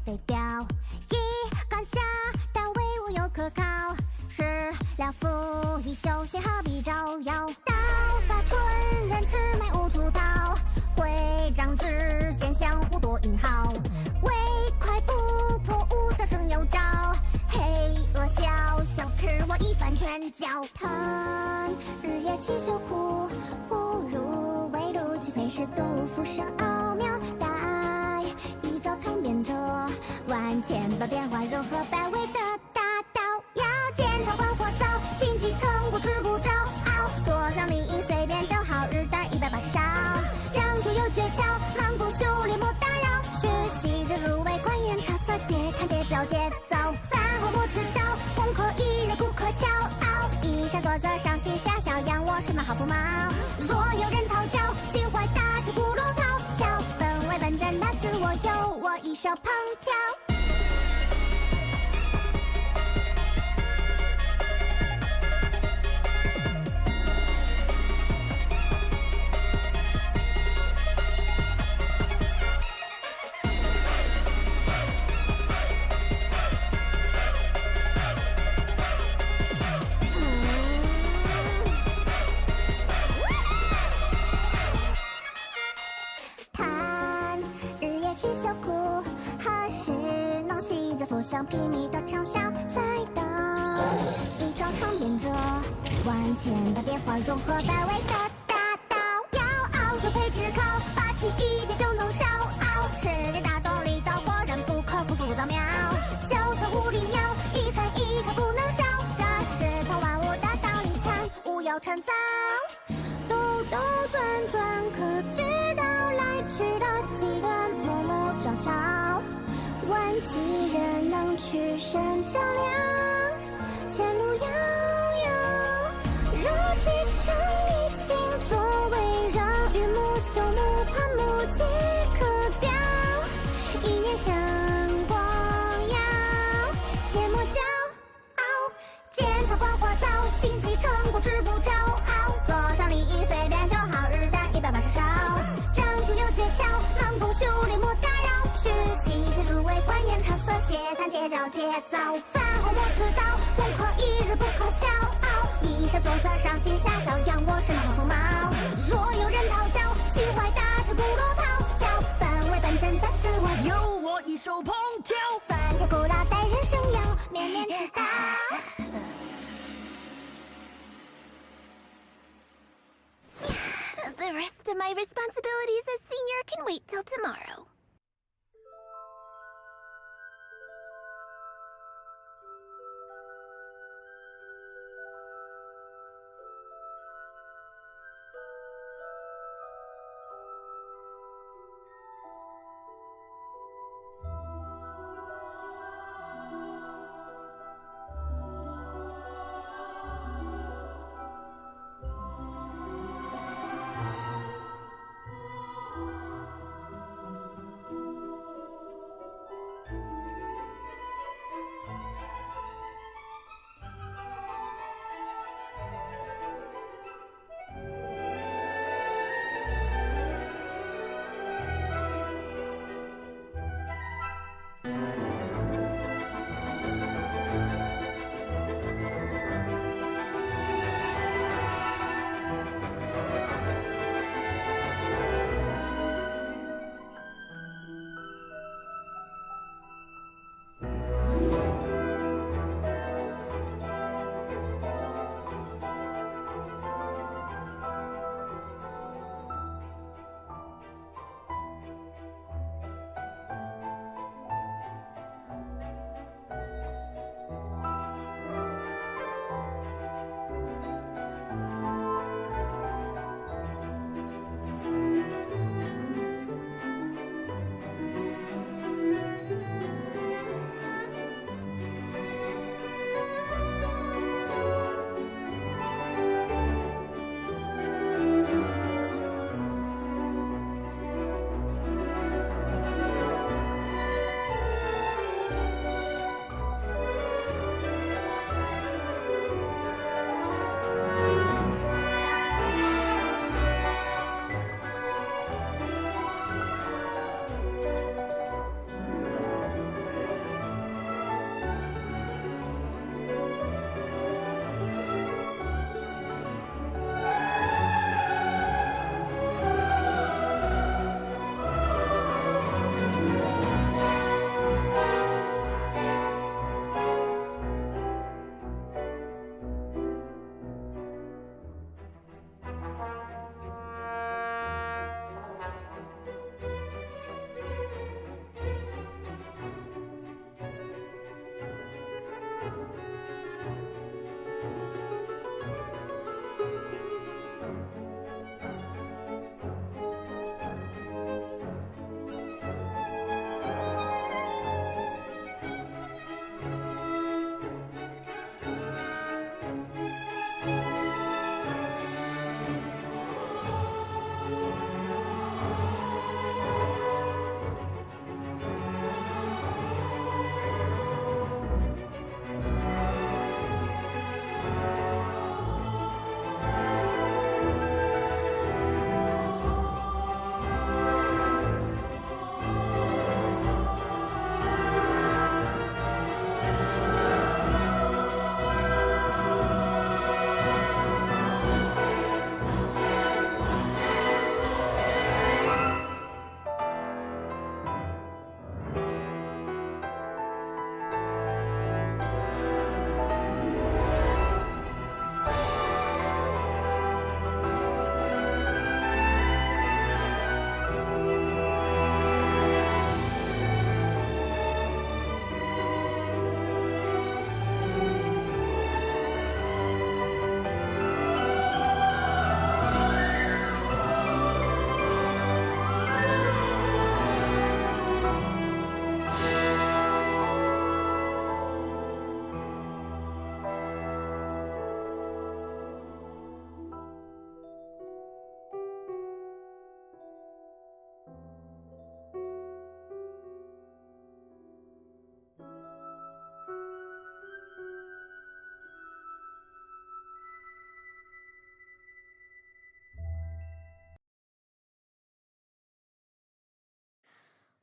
飞镖，一杆下但威武又可靠，食疗服役休闲何必招摇？刀法纯人魑魅无出逃，会掌之间相互多引号，唯快不破无招胜有招，黑恶小小吃我一番拳脚，叹日夜勤修苦，不如围炉取翠是杜甫生奥妙，待一招尝遍这万千般变化融合百味的大道，要剑朝光火燥，心机成果吃不着，桌上另一随便就好，日啖180烧，让出有诀窍，忙不修炼莫打扰，学习着入味观言察色节看节奏节奏，饭后莫迟到，功课一人不可骄傲，一向作则上心下效养我是满好不毛，若有人讨教，心怀大志不落讨教，本为本真的自我由我一手烹调。勤修苦，何时能习着所向披靡的畅销？再等一招尝遍这万千的变化融合百味的大道，要熬出配置考，霸气一点就能烧熬，世界大道理道果然不可不复杂妙，小手无力妙，一餐一刻不能少，这是通万物的道理参，勿要陈造，兜兜转转可知道来去的机乱，默默朝朝，万几人能取胜较量，前路遥遥，若是成一心作为让与木朽木盘木皆可雕，一念生光耀，切莫骄傲，剑朝光火燥，心机成果吃不着，桌上另一随便就好，日啖180烧，掌中有诀窍，忙不修炼莫打扰，学习着入味观言察色节谈节奏节奏，饭后莫迟到，功课一日不可骄傲，一向作则上心下效养我是满好不毛，若有人讨教，心怀大志不落讨教，本为本真的自我由我一手烹调，酸甜苦辣待人生要面面俱到。The rest of my responsibilities as senior can wait till tomorrow.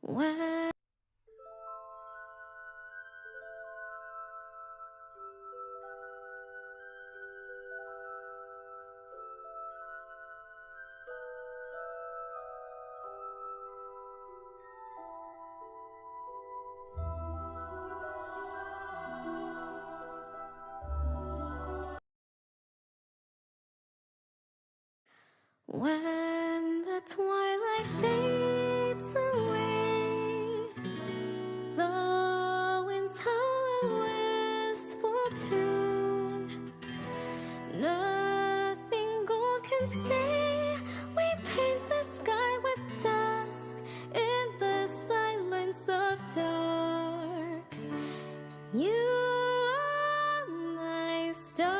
When the twilight fades away, the winds howl a wistful tune. Nothing gold can stay. We paint the sky with dusk in the silence of dark. You are my star.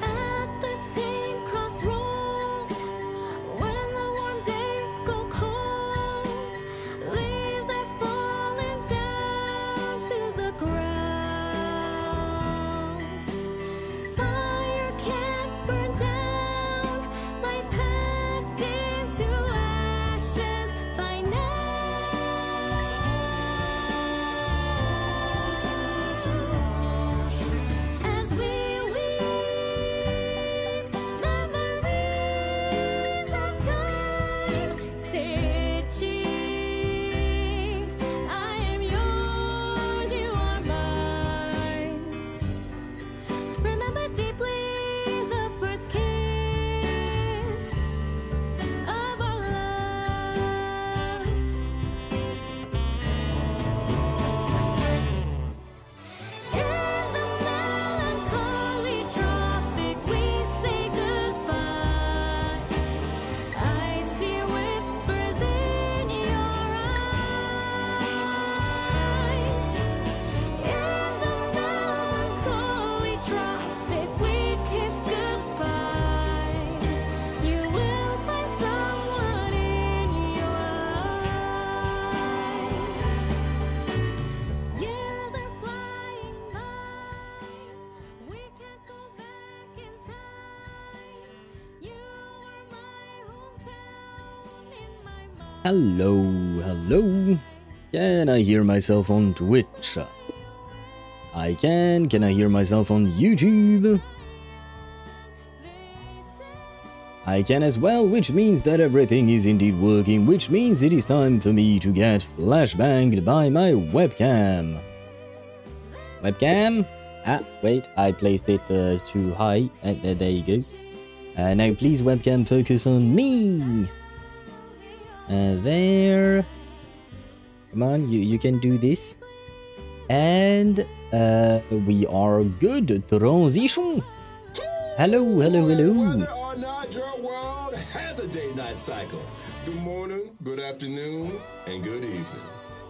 At the same crossroad, when the warm days grow cold, leaves are falling down to the ground. Fire can't burn down, light passed into ashes by now. As we weave memories of time, stitching, I am yours, you are mine. Remember deeply the first kiss of our love. In the melancholy tropic, we say goodbye. I see whispers in your eyes. In the melancholy tropic, we kiss goodbye. You will find someone in your eyes. Years are flying by. We can't go back in time. You are my hometown in my mind. Hello, hello. Can I hear myself on Twitch? I can. Can I hear myself on YouTube? I can as well, which means that everything is indeed working, which means it is time for me to get flashbanged by my webcam. Webcam? Ah, wait, I placed it too high. There you go. Now please, webcam, focus on me. There. Come on, you can do this. And we are good. Transition. Hello, hello, hello. Whether or not your world has a day-night cycle. Good morning, good afternoon, and good evening.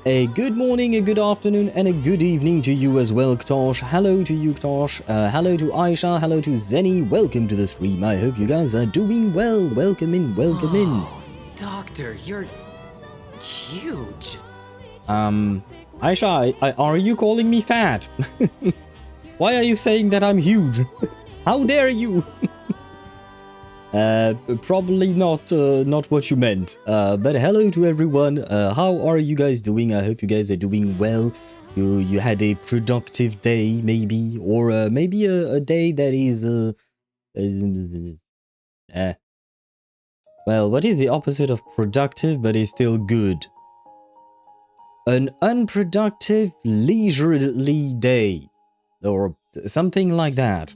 A good morning, a good afternoon, and a good evening to you as well, Ktosh. Hello to you, Ktosh. Hello to Aisha. Hello to Zenny. Welcome to the stream. I hope you guys are doing well. Welcome in, welcome in. Doctor, you're huge. Aisha, are you calling me fat? Why are you saying that I'm huge? How dare you? Probably not what you meant. But hello to everyone. How are you guys doing? I hope you guys are doing well. You had a productive day, maybe, or maybe a day that is well, what is the opposite of productive but is still good? An unproductive, leisurely day, or something like that.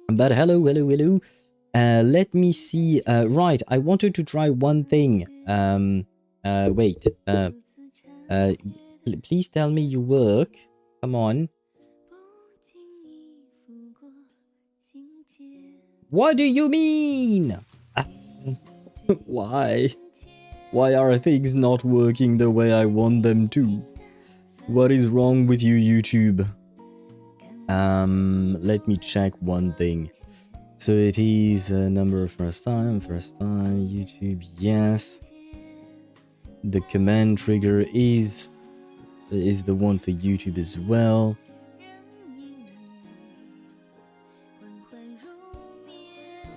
But hello, hello, hello. Let me see. Right, I wanted to try one thing. Wait. Please tell me you work. Come on. What do you mean? Why? Why are things not working the way I want them to? What is wrong with you, YouTube? Let me check one thing. So it is a number of first time, YouTube, yes. The command trigger is the one for YouTube as well.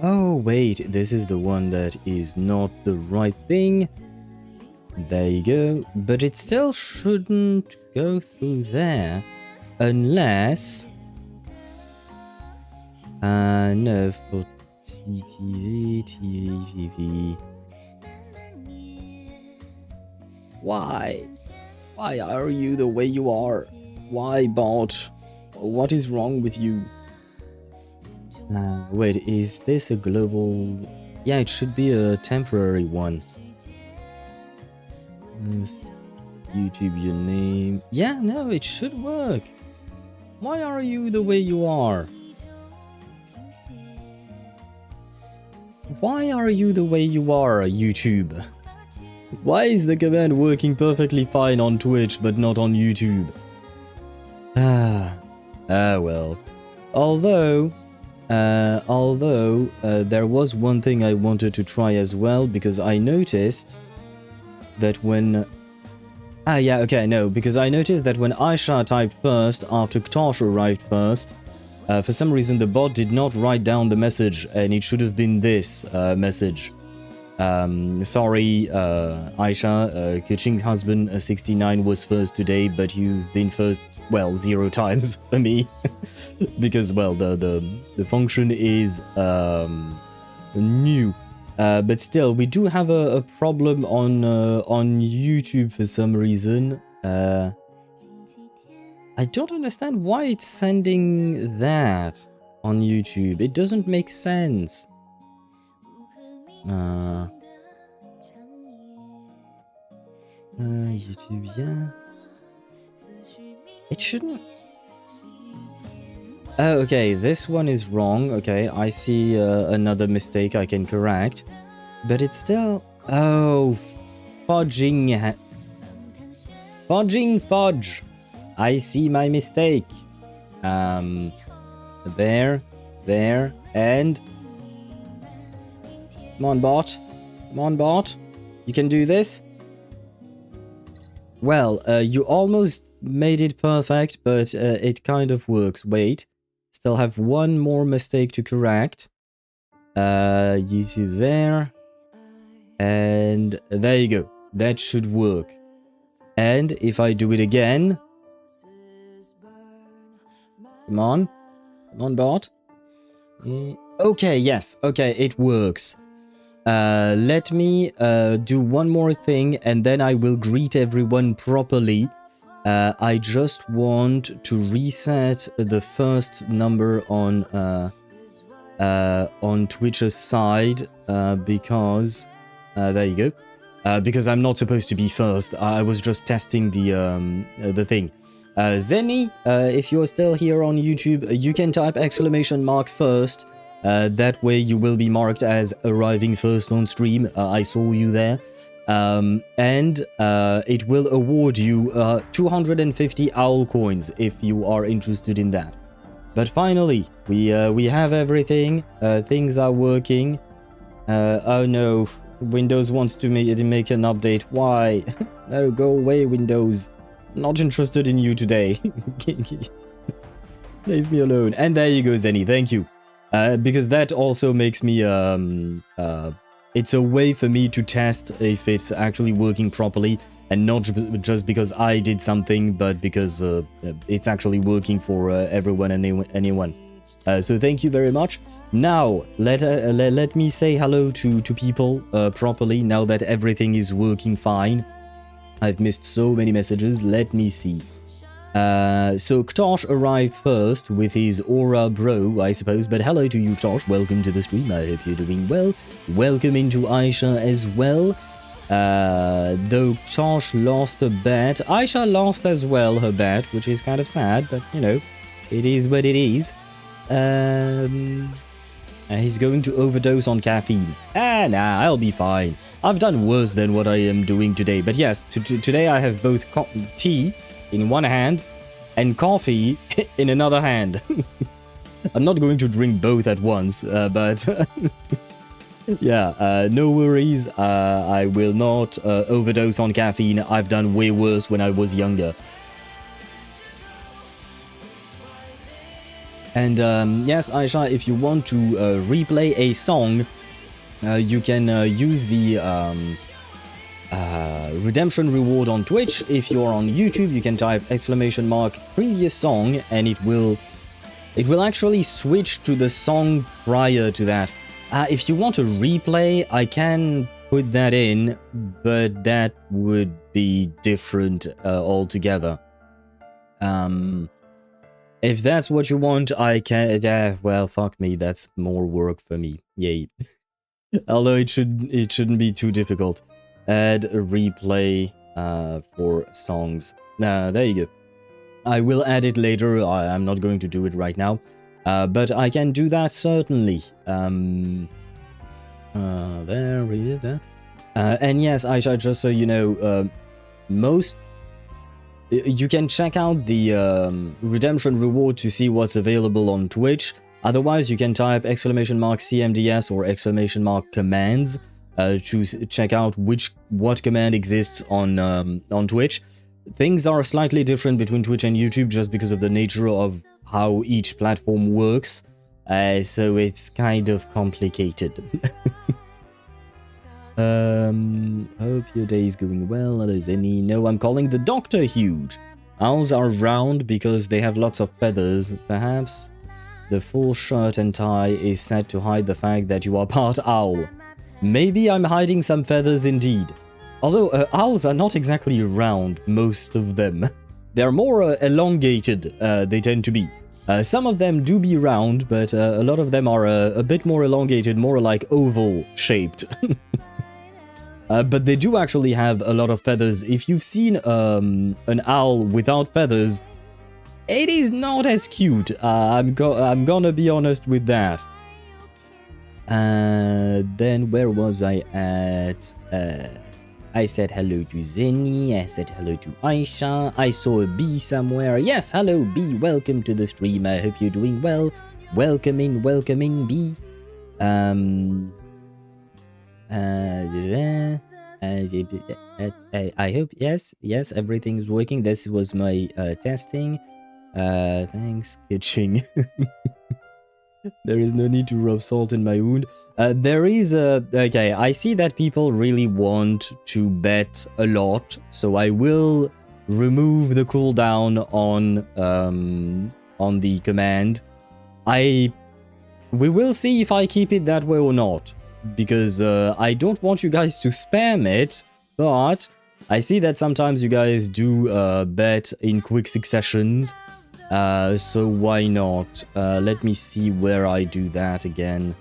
Oh, wait, this is the one that is not the right thing. There you go. But it still shouldn't go through there. Unless... no, for TV. Why? Why are you the way you are? Why, bot? What is wrong with you? Wait, is this a global... Yeah, it should be a temporary one. Yes. YouTube your name. Yeah, no, it should work. Why are you the way you are? Why are you the way you are, YouTube? Why is the command working perfectly fine on Twitch but not on YouTube? Well. Although there was one thing I wanted to try as well, because I noticed that when... because I noticed that when Aisha typed first after Ktosh arrived first, for some reason the bot did not write down the message, and it should have been this message. Sorry, Aisha, Kuching's husband 69 was first today, but you've been first, well, 0 times for me. Because, well, the function is new. But still, we do have a problem on YouTube for some reason. I don't understand why it's sending that on YouTube. It doesn't make sense. YouTube, yeah. It shouldn't... Oh, okay, this one is wrong. Okay, I see another mistake I can correct. But it's still... Oh, fudging... Fudging fudge! I see my mistake. There, and... Come on, bot. Come on, bot. You can do this. Well, you almost made it perfect, but it kind of works. Wait. Still have one more mistake to correct. YouTube there. And there you go. That should work. And if I do it again... Come on. Come on, bot. Okay, yes. Okay, it works. Let me do one more thing, and then I will greet everyone properly. I just want to reset the first number on Twitch's side, because there you go. Because I'm not supposed to be first. I was just testing the thing. Zenny, if you're still here on YouTube, you can type !! first. That way you will be marked as arriving first on stream. I saw you there. And it will award you 250 owl coins if you are interested in that. But finally, we have everything. Things are working. Oh no, Windows wants to make an update. Why? No, go away, Windows. Not interested in you today. Leave me alone. And there you go, Zenny. Thank you. Because that also makes me, it's a way for me to test if it's actually working properly, and not just because I did something, but because it's actually working for everyone and anyone. So thank you very much. Now, let me say hello to people properly, now that everything is working fine. I've missed so many messages. Let me see. So Ktosh arrived first with his aura bro, I suppose. But hello to you, Ktosh. Welcome to the stream. I hope you're doing well. Welcome into Aisha as well. Though Ktosh lost a bet. Aisha lost as well her bet, which is kind of sad, but you know, it is what it is. He's going to overdose on caffeine. Nah, I'll be fine. I've done worse than what I am doing today. But yes, today I have both tea in one hand and coffee in another hand. I'm not going to drink both at once, but yeah, no worries. I will not overdose on caffeine. I've done way worse when I was younger. And yes, Aisha, if you want to replay a song, you can use the redemption reward on Twitch. If you're on YouTube, you can type !previous song, and it will actually switch to the song prior to that. If you want a replay, I can put that in, but that would be different altogether. If that's what you want, I can. Well, fuck me, that's more work for me. Yay. Although it shouldn't be too difficult. Add a replay for songs. There you go. I will add it later. I'm not going to do it right now, but I can do that certainly. There is that. And yes, Aisha, just so you know, you can check out the redemption reward to see what's available on Twitch. Otherwise, you can type !CMDS or !commands to check out what command exists on Twitch. Things are slightly different between Twitch and YouTube just because of the nature of how each platform works. So it's kind of complicated. Hope your day is going well. There's any... No, I'm calling the doctor huge. Owls are round because they have lots of feathers. Perhaps the full shirt and tie is said to hide the fact that you are part owl. Maybe I'm hiding some feathers indeed. Although owls are not exactly round, most of them. They're more elongated, they tend to be. Some of them do be round, but a lot of them are a bit more elongated, more like oval-shaped. But they do actually have a lot of feathers. If you've seen an owl without feathers, it is not as cute. I'm gonna be honest with that. Then where was I at? I said hello to Zeni, I said hello to Aisha, I saw a bee somewhere. Yes, hello bee, welcome to the stream, I hope you're doing well. Welcome in bee. I hope, yes, everything is working. This was my testing. Thanks, kitching. There is no need to rub salt in my wound. There is a... Okay, I see that people really want to bet a lot, so I will remove the cooldown on the command. We will see if I keep it that way or not, because I don't want you guys to spam it, but I see that sometimes you guys do bet in quick successions. So why not? Let me see where I do that again.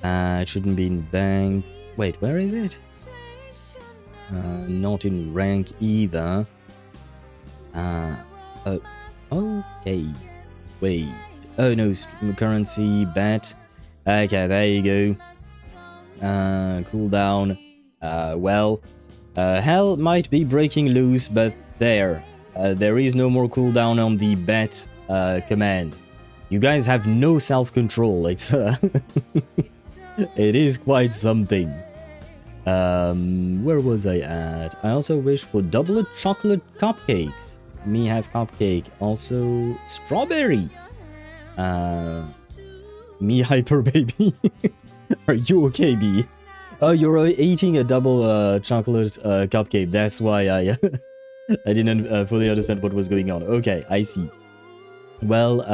It shouldn't be in bank. Wait, where is it? Not in rank either. Okay. Wait. Oh no, currency, bet. Okay, there you go. Cooldown. Well, hell might be breaking loose, but there is no more cooldown on the bet command. You guys have no self-control. It's it is quite something. Where was I at? I also wish for double chocolate cupcakes. Me have cupcake. Also strawberry. Me hyper baby. Are you okay, B? Oh, you're eating a double chocolate cupcake. That's why I I didn't fully understand what was going on. Okay, I see. Well,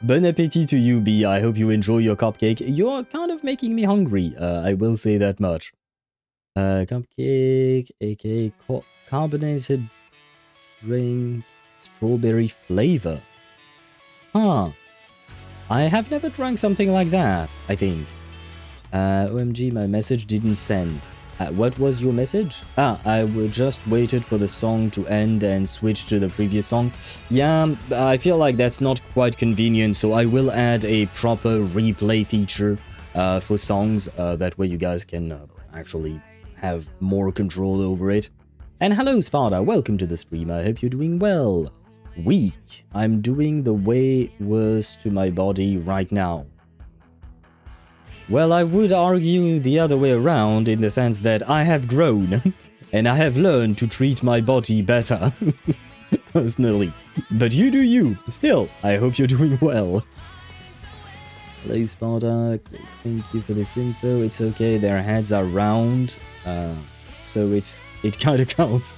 bon appetit to you, B. I hope you enjoy your cupcake. You're kind of making me hungry. I will say that much. Cupcake, aka carbonated drink, strawberry flavor. Huh. I have never drank something like that, I think. OMG, my message didn't send. What was your message? I just waited for the song to end and switch to the previous song. Yeah, I feel like that's not quite convenient, so I will add a proper replay feature for songs. That way you guys can actually have more control over it. And hello, Sparta. Welcome to the stream. I hope you're doing well. Weak. I'm doing the way worse to my body right now. Well, I would argue the other way around in the sense that I have grown and I have learned to treat my body better. personally. But you do you. Still, I hope you're doing well. Hello, Sparta. Thank you for this info. It's okay, their heads are round. So it kind of counts.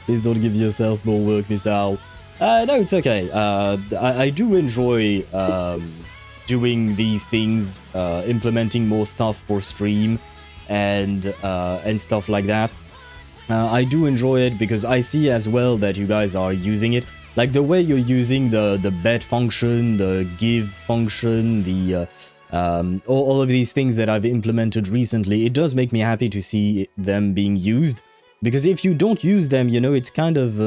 Please don't give yourself more work, Mr. Owl. No, it's okay. I do enjoy doing these things, implementing more stuff for stream and stuff like that. I do enjoy it because I see as well that you guys are using it. Like the way you're using the bet function, the give function, the all of these things that I've implemented recently, it does make me happy to see them being used. Because if you don't use them, you know, it's kind of...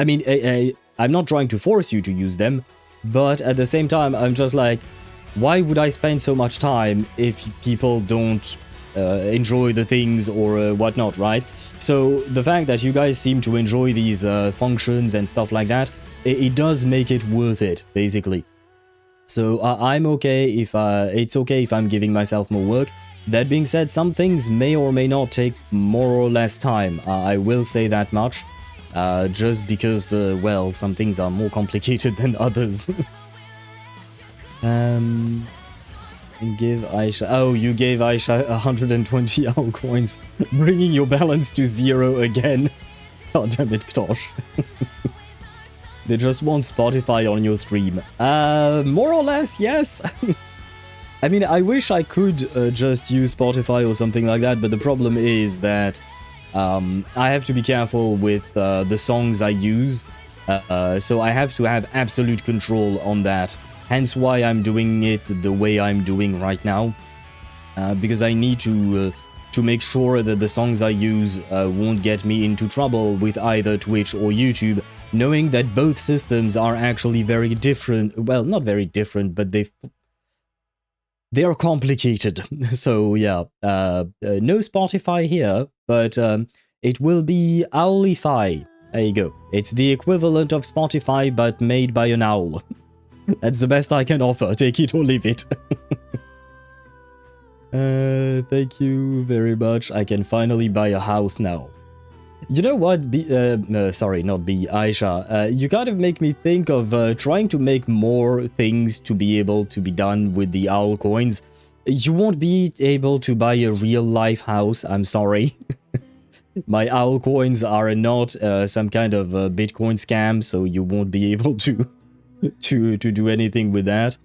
I mean, I'm not trying to force you to use them, but at the same time, I'm just like, why would I spend so much time if people don't enjoy the things or whatnot, right? So the fact that you guys seem to enjoy these functions and stuff like that, it does make it worth it, basically. So I'm okay if it's okay if I'm giving myself more work. That being said, some things may or may not take more or less time. I will say that much. Just because, well, some things are more complicated than others. Give Aisha... Oh, you gave Aisha 120 owl coins, bringing your balance to 0 again. God damn it, Ktosh. They just want Spotify on your stream. More or less, yes. I mean, I wish I could just use Spotify or something like that, but the problem is that I have to be careful with the songs I use, so I have to have absolute control on that. Hence why I'm doing it the way I'm doing right now, because I need to make sure that the songs I use won't get me into trouble with either Twitch or YouTube, knowing that both systems are actually very different. Well, not very different, but they are complicated. So yeah, no Spotify here, but it will be Owlify. There you go. It's the equivalent of Spotify, but made by an owl. That's the best I can offer. Take it or leave it. Thank you very much. I can finally buy a house now. You know what? Sorry, not B, Aisha. You kind of make me think of trying to make more things to be able to be done with the owl coins. You won't be able to buy a real life house, I'm sorry. My owl coins are not some kind of Bitcoin scam, so you won't be able to do anything with that.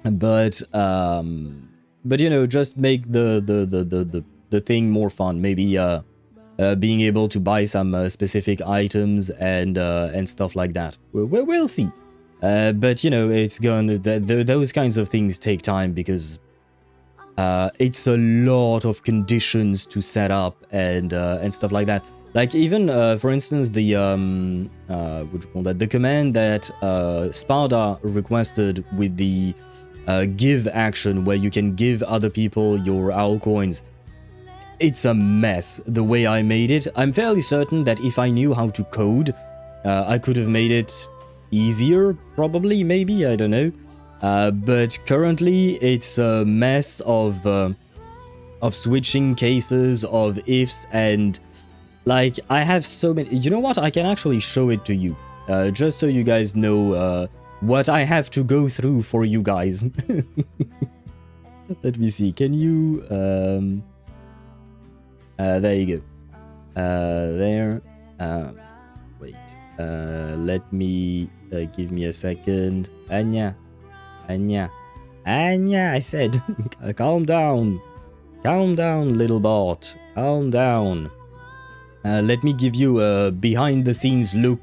But you know, just make the thing more fun. Maybe being able to buy some specific items and stuff like that. We'll see. But you know, it's going those kinds of things take time because it's a lot of conditions to set up and stuff like that. Like even for instance the what do you call that? The command that Sparta requested with the give action, where you can give other people your owl coins. It's a mess the way I made it. I'm fairly certain that if I knew how to code, I could have made it easier, probably, maybe, I don't know. But currently it's a mess of switching cases, of ifs, and like I have so many. You know what? I can actually show it to you, just so you guys know what I have to go through for you guys. Let me see. Can you? There you go. There. Wait. Let me. Give me a second. Anya, I said. Calm down. Calm down, little bot. Calm down. Let me give you a behind-the-scenes look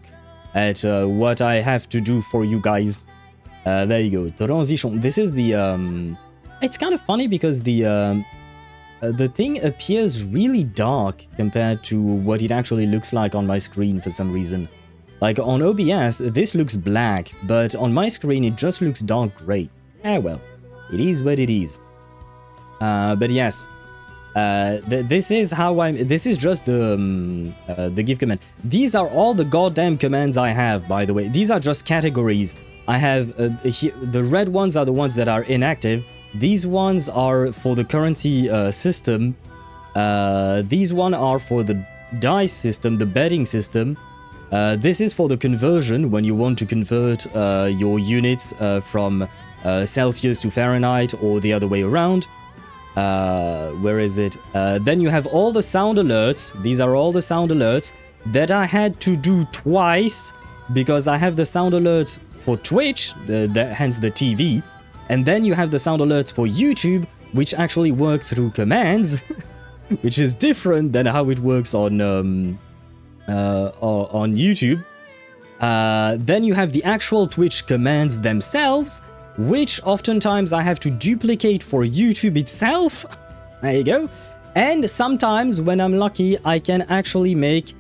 at what I have to do for you guys. There you go. Transition. This is the... It's kind of funny because the thing appears really dark compared to what it actually looks like on my screen for some reason. Like on OBS, this looks black, but on my screen it just looks dark gray. Well, it is what it is. But yes, this is how I'm. This is just the give command. These are all the goddamn commands I have, by the way. These are just categories. I have the red ones are the ones that are inactive. These ones are for the currency system. These ones are for the dice system, the betting system. This is for the conversion, when you want to convert your units from Celsius to Fahrenheit or the other way around. Where is it? Then you have all the sound alerts. These are all the sound alerts that I had to do twice because I have the sound alerts for Twitch, hence the TV, and then you have the sound alerts for YouTube, which actually work through commands, which is different than how it works on YouTube. Then you have the actual Twitch commands themselves, which oftentimes I have to duplicate for YouTube itself. There you go. And sometimes, when I'm lucky, I can actually make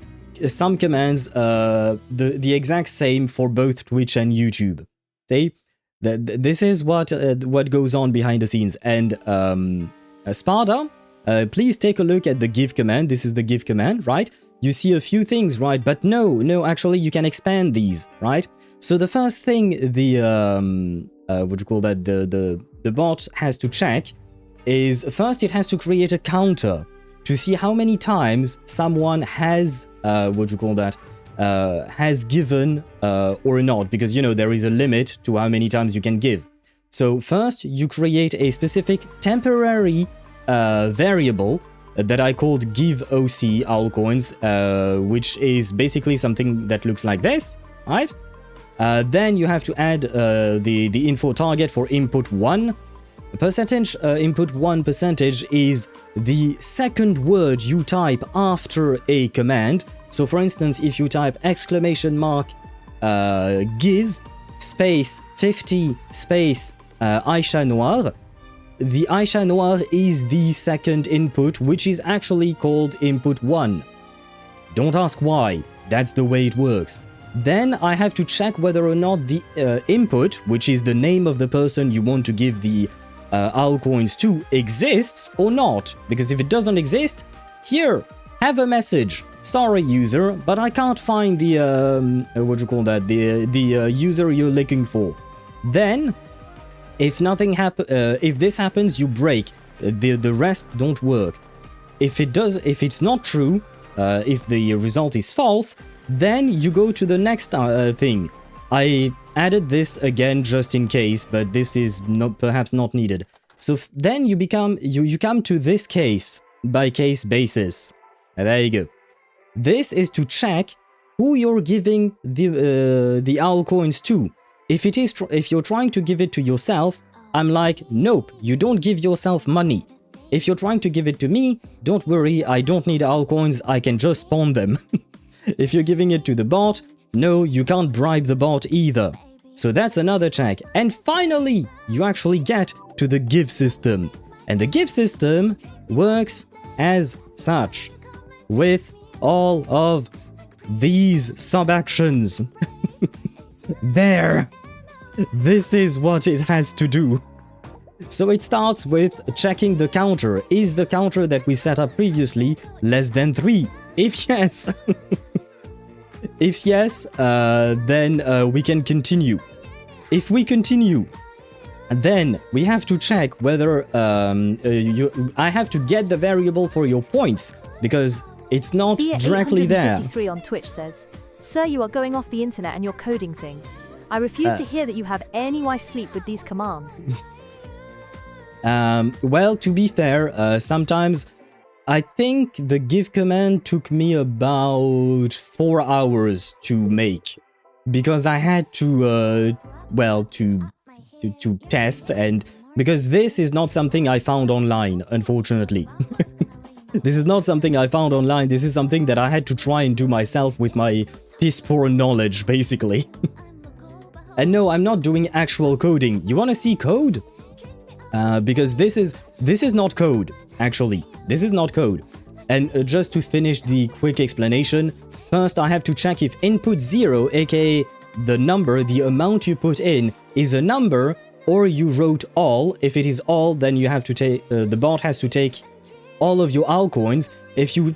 some commands the exact same for both Twitch and YouTube. See? This is what goes on behind the scenes. And Sparta, please take a look at the give command. This is the give command, right? You see a few things, right? But no, actually you can expand these, right? So the first thing what you call that, the bot has to check is, first it has to create a counter to see how many times someone has what you call that, has given or not, because you know there is a limit to how many times you can give. So first you create a specific temporary variable that I called give OC altcoins, which is basically something that looks like this, right? Then you have to add the info target for input 1. Percentage input 1 percentage is the second word you type after a command. So for instance, if you type exclamation mark give space 50 space Aisha Noir, the Aisha Noir is the second input, which is actually called input 1. Don't ask why, that's the way it works. Then I have to check whether or not the input, which is the name of the person you want to give the altcoins to, exists or not. Because if it doesn't exist, here, have a message. Sorry, user, but I can't find the what you call that, the user you're looking for. Then, if nothing if this happens, you break. The rest don't work. If it's not true, if the result is false, then you go to the next thing. I added this again just in case, but this is perhaps not needed. So then you come to this case by case basis. And there you go. This is to check who you're giving the altcoins to. If you're trying to give it to yourself, I'm like, nope, you don't give yourself money. If you're trying to give it to me, don't worry, I don't need altcoins, I can just spawn them. If you're giving it to the bot, no, you can't bribe the bot either. So that's another check. And finally, you actually get to the give system. And the give system works as such, with all of these sub-actions. There! This is what it has to do. So it starts with checking the counter. Is the counter that we set up previously less than 3? If yes, if yes, then we can continue. If we continue, then we have to check whether I have to get the variable for your points, because it's not directly there. 853 on Twitch says, "Sir, you are going off the internet and you're coding thing. I refuse to hear that you have any sleep with these commands." Well, to be fair, sometimes I think the give command took me about 4 hours to make, because I had to, well, to test, and because this is not something I found online, unfortunately. This is not something I found online, this is something that I had to try and do myself with my piss-poor knowledge, basically. And no, I'm not doing actual coding. You wanna see code? Because this is not code, actually. This is not code. And just to finish the quick explanation, first I have to check if input 0, aka the number, the amount you put in, is a number, or you wrote all. If it is all, then you have to take, the bot has to take all of your altcoins. If you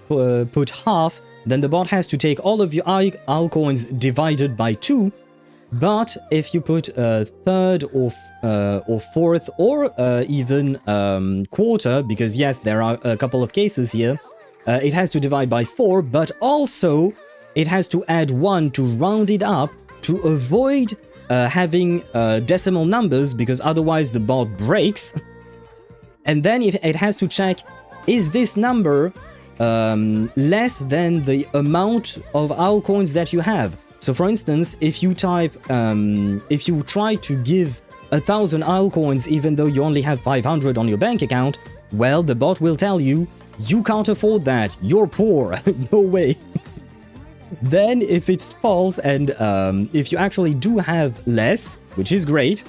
put half, then the bot has to take all of your altcoins divided by 2. But if you put third or fourth or even quarter, because yes, there are a couple of cases here, it has to divide by 4, but also it has to add 1 to round it up to avoid having decimal numbers, because otherwise the bot breaks. And then it has to check, is this number less than the amount of owl coins that you have? So for instance, if you type, if you try to give 1,000 owl coins even though you only have 500 on your bank account, well, the bot will tell you, you can't afford that, you're poor, no way. Then if it's false and if you actually do have less, which is great,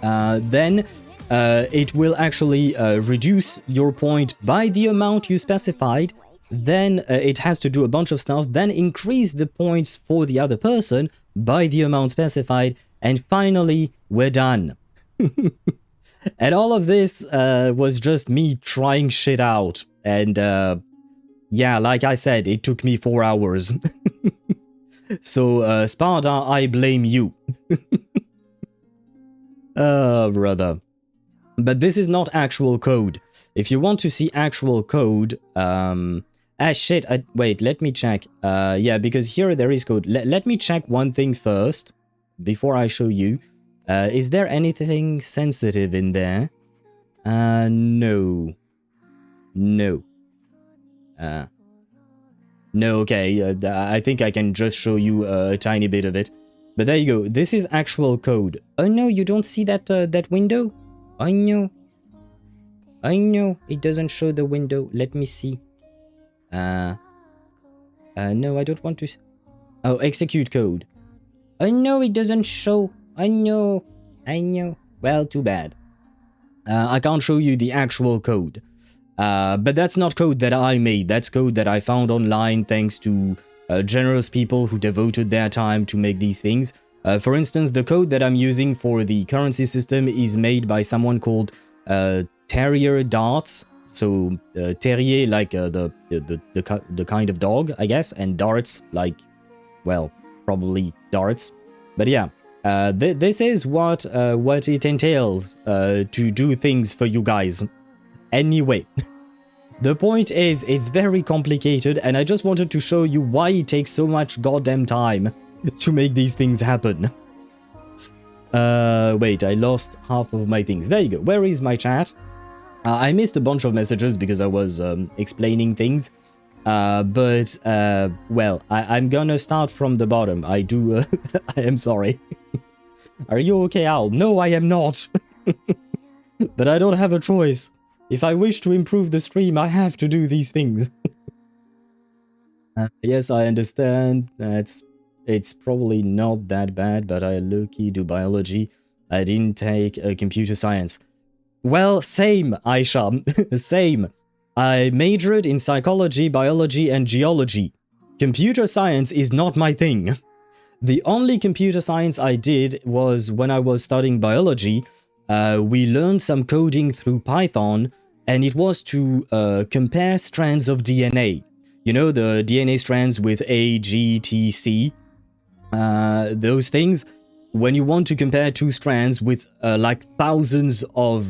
then it will actually reduce your point by the amount you specified. Then it has to do a bunch of stuff, then increase the points for the other person by the amount specified, and finally, we're done. And all of this was just me trying shit out. And yeah, like I said, it took me 4 hours. So, Sparta, I blame you. Brother. But this is not actual code. If you want to see actual code, shit, wait, let me check. Yeah, because here there is code. Let me check one thing first, before I show you. Is there anything sensitive in there? No. No. No, okay, I think I can just show you a tiny bit of it. But there you go, this is actual code. Oh no, you don't see that that window? I know. I know, it doesn't show the window. Let me see. No, I don't want to... Oh, execute code. I know it doesn't show. I know. I know. Well, too bad. I can't show you the actual code. But that's not code that I made. That's code that I found online thanks to generous people who devoted their time to make these things. For instance, the code that I'm using for the currency system is made by someone called Terrier Darts. So terrier like the kind of dog, I guess, and darts like, well, probably darts. But yeah, this is what it entails to do things for you guys. Anyway, the point is, it's very complicated, and I just wanted to show you why it takes so much goddamn time to make these things happen. Wait, I lost half of my things. There you go. Where is my chat? I missed a bunch of messages because I was explaining things. But, well, I'm gonna start from the bottom. I do... I am sorry. Are you okay, Al? No, I am not. But I don't have a choice. If I wish to improve the stream, I have to do these things. Yes, I understand. It's probably not that bad, but I low-key do biology. I didn't take computer science. Well, same, Aisha. Same. I majored in psychology, biology, and geology. Computer science is not my thing. The only computer science I did was when I was studying biology. We learned some coding through Python, and it was to compare strands of DNA. You know, the DNA strands with A, G, T, C. Those things. When you want to compare two strands with like thousands of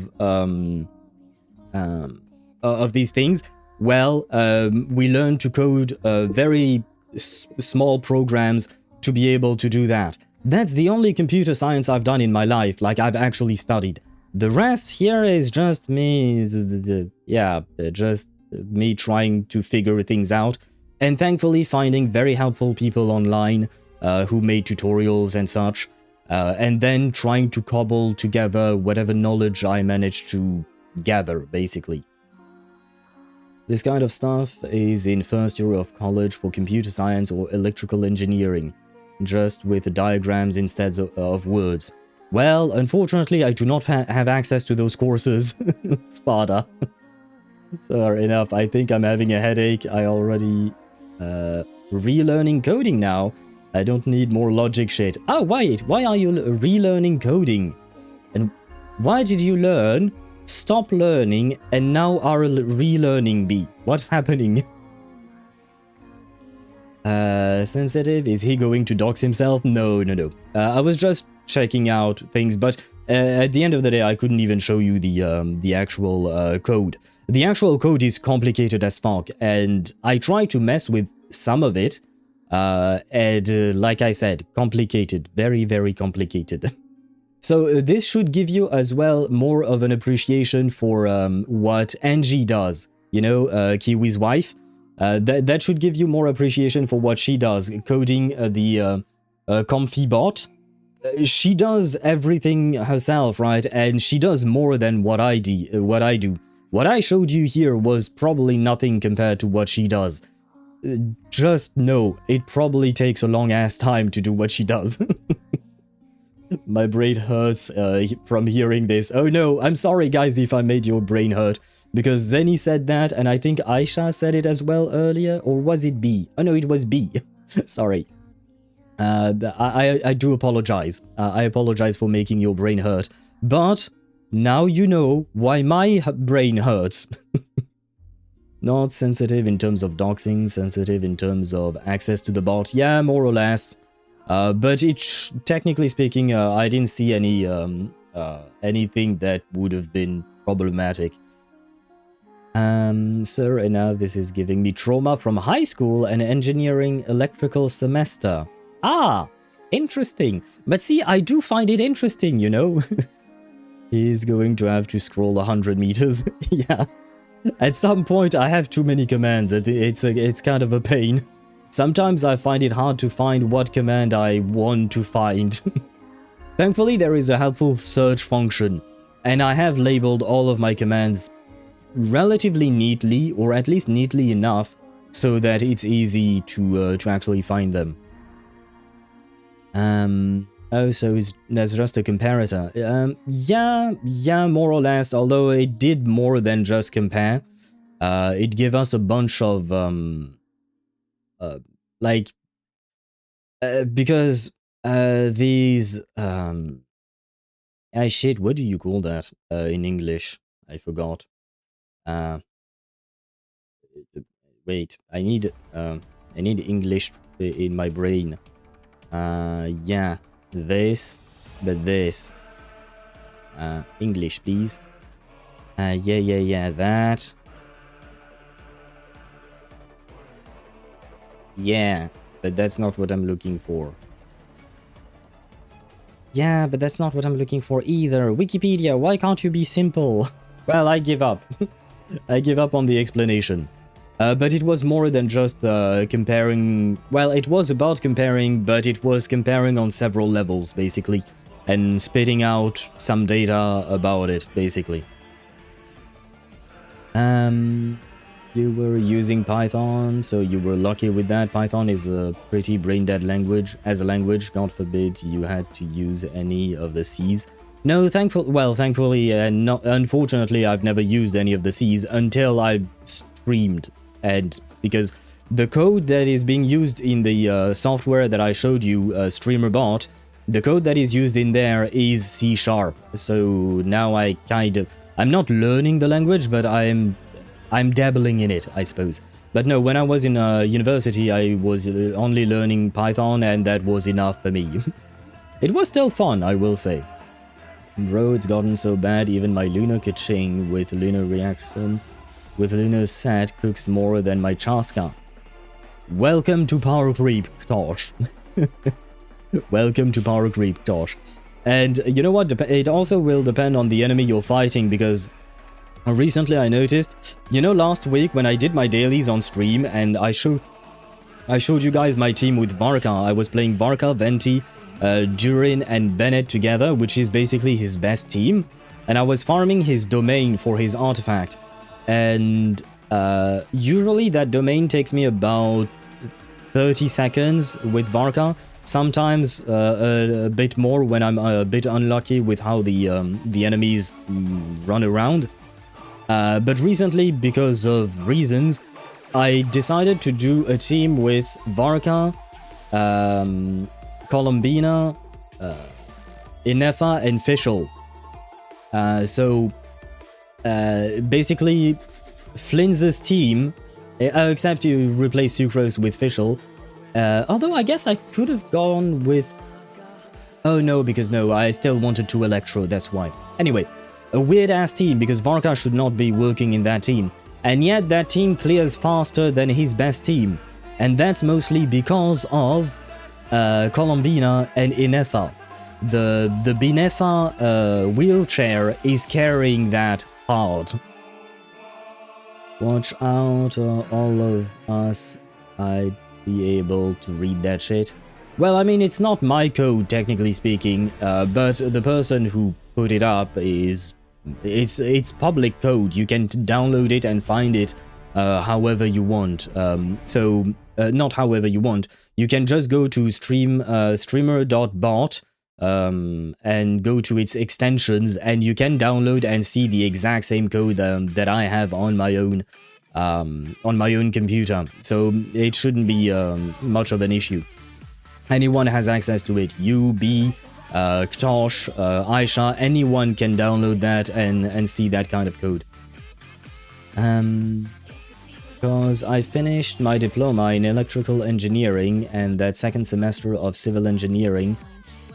these things, well, we learned to code very small programs to be able to do that. That's the only computer science I've done in my life, like I've actually studied. The rest here is just me, just me trying to figure things out, and thankfully finding very helpful people online who made tutorials and such, and then trying to cobble together whatever knowledge I managed to gather, basically. This kind of stuff is in first year of college for computer science or electrical engineering, just with diagrams instead of words. Well, unfortunately, I do not have access to those courses, Sparta. Fair enough, I think I'm having a headache. I already relearning coding now. I don't need more logic shit. Oh, wait, why are you relearning coding? And why did you learn, stop learning, and now are relearning B? What's happening? Sensitive? Is he going to dox himself? No. I was just checking out things, but at the end of the day, I couldn't even show you the actual code. The actual code is complicated as fuck, and I try to mess with some of it, Like I said, complicated, very, very complicated. So this should give you as well more of an appreciation for what Angie does, you know, Kiwi's wife. That should give you more appreciation for what she does, coding the comfy bot. She does everything herself, right? And she does more than what I do. What I showed you here was probably nothing compared to what she does. Just know, it probably takes a long ass time to do what she does. My brain hurts from hearing this. Oh no, I'm sorry guys if I made your brain hurt. Because Zenny said that, and I think Aisha said it as well earlier. Or was it B? Oh no, it was B. Sorry. I do apologize. I apologize for making your brain hurt. But now you know why my brain hurts. Not sensitive in terms of doxing, sensitive in terms of access to the bot. Yeah, more or less. But technically speaking, I didn't see any anything that would have been problematic. So right now this is giving me trauma from high school and engineering electrical semester. Ah, interesting. But see, I do find it interesting, you know. He's going to have to scroll 100 meters. Yeah. At some point, I have too many commands. It's kind of a pain. Sometimes I find it hard to find what command I want to find. Thankfully, there is a helpful search function, and I have labeled all of my commands relatively neatly, or at least neatly enough, so that it's easy to actually find them. Oh, so that's just a comparator. Yeah, more or less, although it did more than just compare. It gave us a bunch of, because these, shit, what do you call that in English? I forgot. Wait, I need English in my brain. Yeah. This, but this. English, please. Yeah, that. Yeah, but that's not what I'm looking for. Yeah, but that's not what I'm looking for either. Wikipedia, why can't you be simple? Well, I give up. I give up on the explanation. But it was more than just comparing... Well, it was about comparing, but it was comparing on several levels, basically. And spitting out some data about it, basically. You were using Python, so you were lucky with that. Python is a pretty brain-dead language. As a language, God forbid you had to use any of the Cs. No, thankfully, unfortunately, I've never used any of the Cs until I streamed. And because the code that is being used in the software that I showed you, StreamerBot, the code that is used in there is C#. So now I'm not learning the language, but I'm dabbling in it, I suppose. But no, when I was in university, I was only learning Python, and that was enough for me. It was still fun, I will say. Bro, it's gotten so bad, even my Lunar Kaching with Lunar Reaction... with Lunar Set cooks more than my Chaska. Welcome to Power Creep, Tosh. Welcome to Power Creep, Tosh. And you know what? It also will depend on the enemy you're fighting, because recently I noticed, you know, last week when I did my dailies on stream and I showed you guys my team with Varka. I was playing Varka, Venti, Durin and Bennett together, which is basically his best team. And I was farming his domain for his artifact. And usually that domain takes me about 30 seconds with Varka. Sometimes a bit more when I'm a bit unlucky with how the enemies run around. But recently, because of reasons, I decided to do a team with Varka, Columbina, Inefa, and Fischl. Basically, Flinz's team, except you replace Sucrose with Fischl. Although I guess I could have gone with... Oh no, because no, I still wanted 2 Electro, that's why. Anyway, a weird-ass team, because Varka should not be working in that team. And yet that team clears faster than his best team. and that's mostly because of Colombina and Inefa. The Binefa wheelchair is carrying that hard. Watch out, all of us. I'd be able to read that shit. Well, I mean, it's not my code, technically speaking, but the person who put it up is... It's public code. You can download it and find it however you want. Not however you want. You can just go to streamer.bot and go to its extensions, and you can download and see the exact same code that I have on my own computer. So it shouldn't be much of an issue. Anyone has access to it. You, B, Ktosh, Aisha, anyone can download that and see that kind of code. Because I finished my diploma in electrical engineering, and that second semester of civil engineering,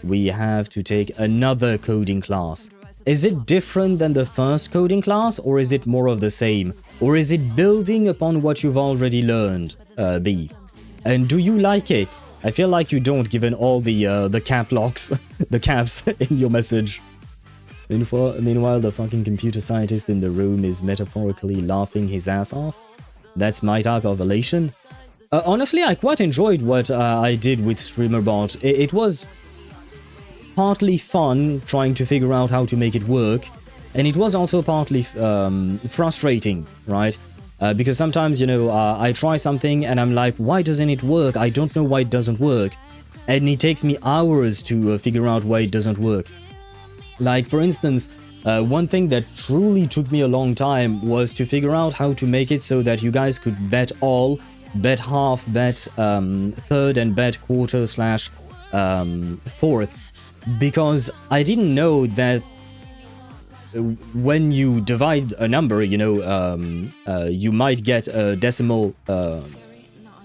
we have to take another coding class. Is it different than the first coding class, or is it more of the same? Or is it building upon what you've already learned, B? And do you like it? I feel like you don't, given all the cap locks, the caps in your message. Meanwhile, the fucking computer scientist in the room is metaphorically laughing his ass off. That's my type of elation. Honestly, I quite enjoyed what I did with StreamerBot. It was partly fun trying to figure out how to make it work, and it was also partly frustrating, right? Because sometimes, you know, I try something and I'm like, why doesn't it work? I don't know why it doesn't work. And it takes me hours to figure out why it doesn't work. Like, for instance, one thing that truly took me a long time was to figure out how to make it so that you guys could bet all, bet half, bet third, and bet quarter slash fourth. Because I didn't know that when you divide a number, you know, you might get a decimal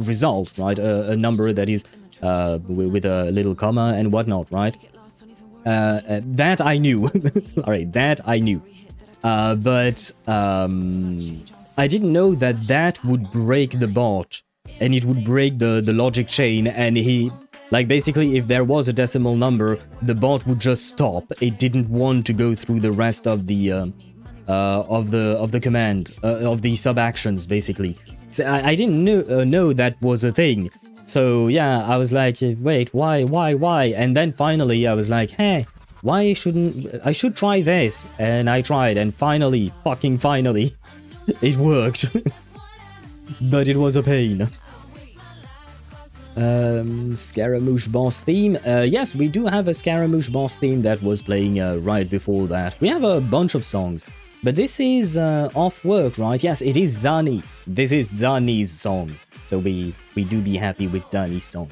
result, right? A number that is with a little comma and whatnot, right? That I knew. Alright, that I knew. But I didn't know that that would break the bot, and it would break the logic chain, and he... Like, basically, if there was a decimal number, the bot would just stop. It didn't want to go through the rest of the command, of the sub-actions, basically. So I didn't know that was a thing. So, yeah, I was like, wait, why? And then finally, I was like, hey, why shouldn't... I should try this. And I tried, and finally, fucking finally, it worked. But it was a pain. Scaramouche boss theme. Yes, we do have a Scaramouche boss theme that was playing right before that. We have a bunch of songs, but this is off work, right? Yes, it is Zani. This is Zani's song, so we do be happy with Zani's song.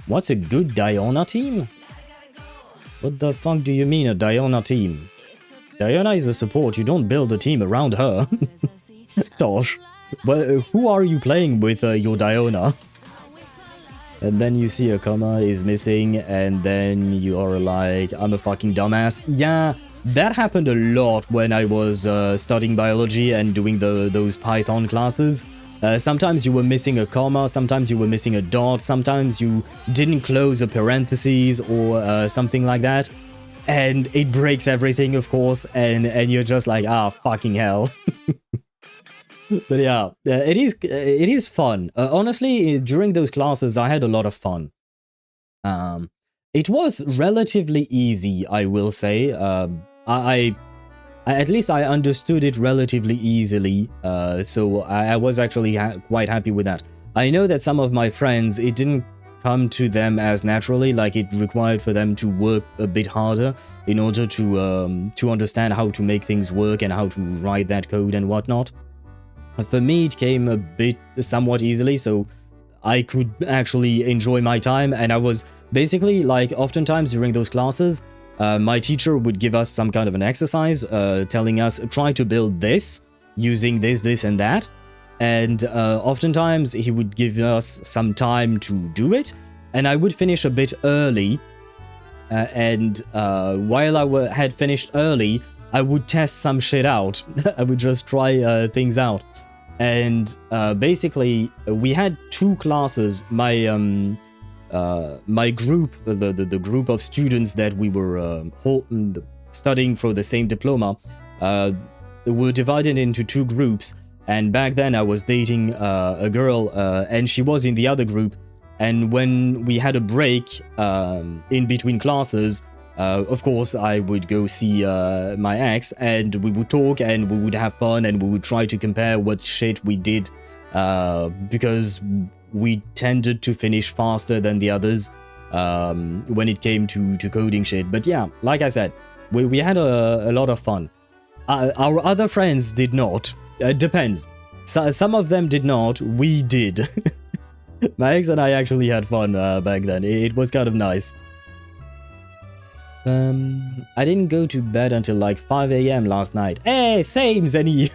What's a good Diona team? What the fuck do you mean a Diona team? Diona is a support. You don't build a team around her. Tosh. Well, who are you playing with your Diona? And then you see a comma is missing, and then you are like, I'm a fucking dumbass. Yeah, that happened a lot when I was studying biology and doing those Python classes. Sometimes you were missing a comma, sometimes you were missing a dot, sometimes you didn't close a parentheses or something like that. And it breaks everything, of course, and you're just like, ah, fucking hell. But yeah, it is fun. Honestly, during those classes, I had a lot of fun. It was relatively easy, I will say. At least I understood it relatively easily, so I was actually quite happy with that. I know that some of my friends, it didn't come to them as naturally, like it required for them to work a bit harder in order to understand how to make things work and how to write that code and whatnot. For me, it came a bit somewhat easily, so I could actually enjoy my time, and I was basically, like, oftentimes during those classes, my teacher would give us some kind of an exercise, telling us, try to build this, using this, and that, and oftentimes he would give us some time to do it, and I would finish a bit early, and while I had finished early, I would test some shit out. I would just try things out. and basically we had two classes. My group, the group of students that we were studying for the same diploma, were divided into two groups. And back then I was dating a girl, and she was in the other group. And when we had a break in between classes, of course I would go see my ex, and we would talk and we would have fun, and we would try to compare what shit we did, because we tended to finish faster than the others when it came to coding shit. But yeah, like I said, we had a lot of fun. Our other friends did not. It depends. Some of them did not. We did. My ex and I actually had fun back then. It was kind of nice. I didn't go to bed until like 5 AM last night. Hey, same, Zenny!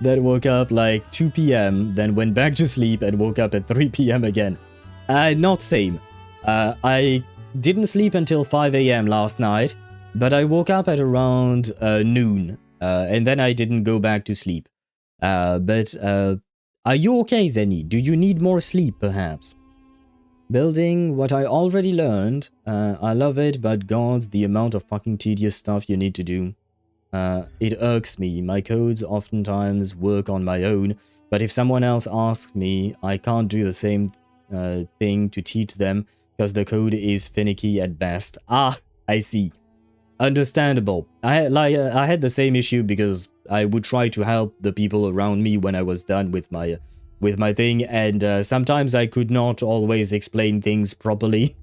Then woke up like 2 PM, then went back to sleep and woke up at 3 PM again. Not same. I didn't sleep until 5 AM last night, but I woke up at around noon, and then I didn't go back to sleep. But are you okay, Zenny? Do you need more sleep, perhaps? Building what I already learned. I love it, but god, the amount of fucking tedious stuff you need to do. It irks me. My codes oftentimes work on my own, but if someone else asks me, I can't do the same thing to teach them because the code is finicky at best. Ah, I see. Understandable. I had the same issue because I would try to help the people around me when I was done with my thing, and sometimes I could not always explain things properly,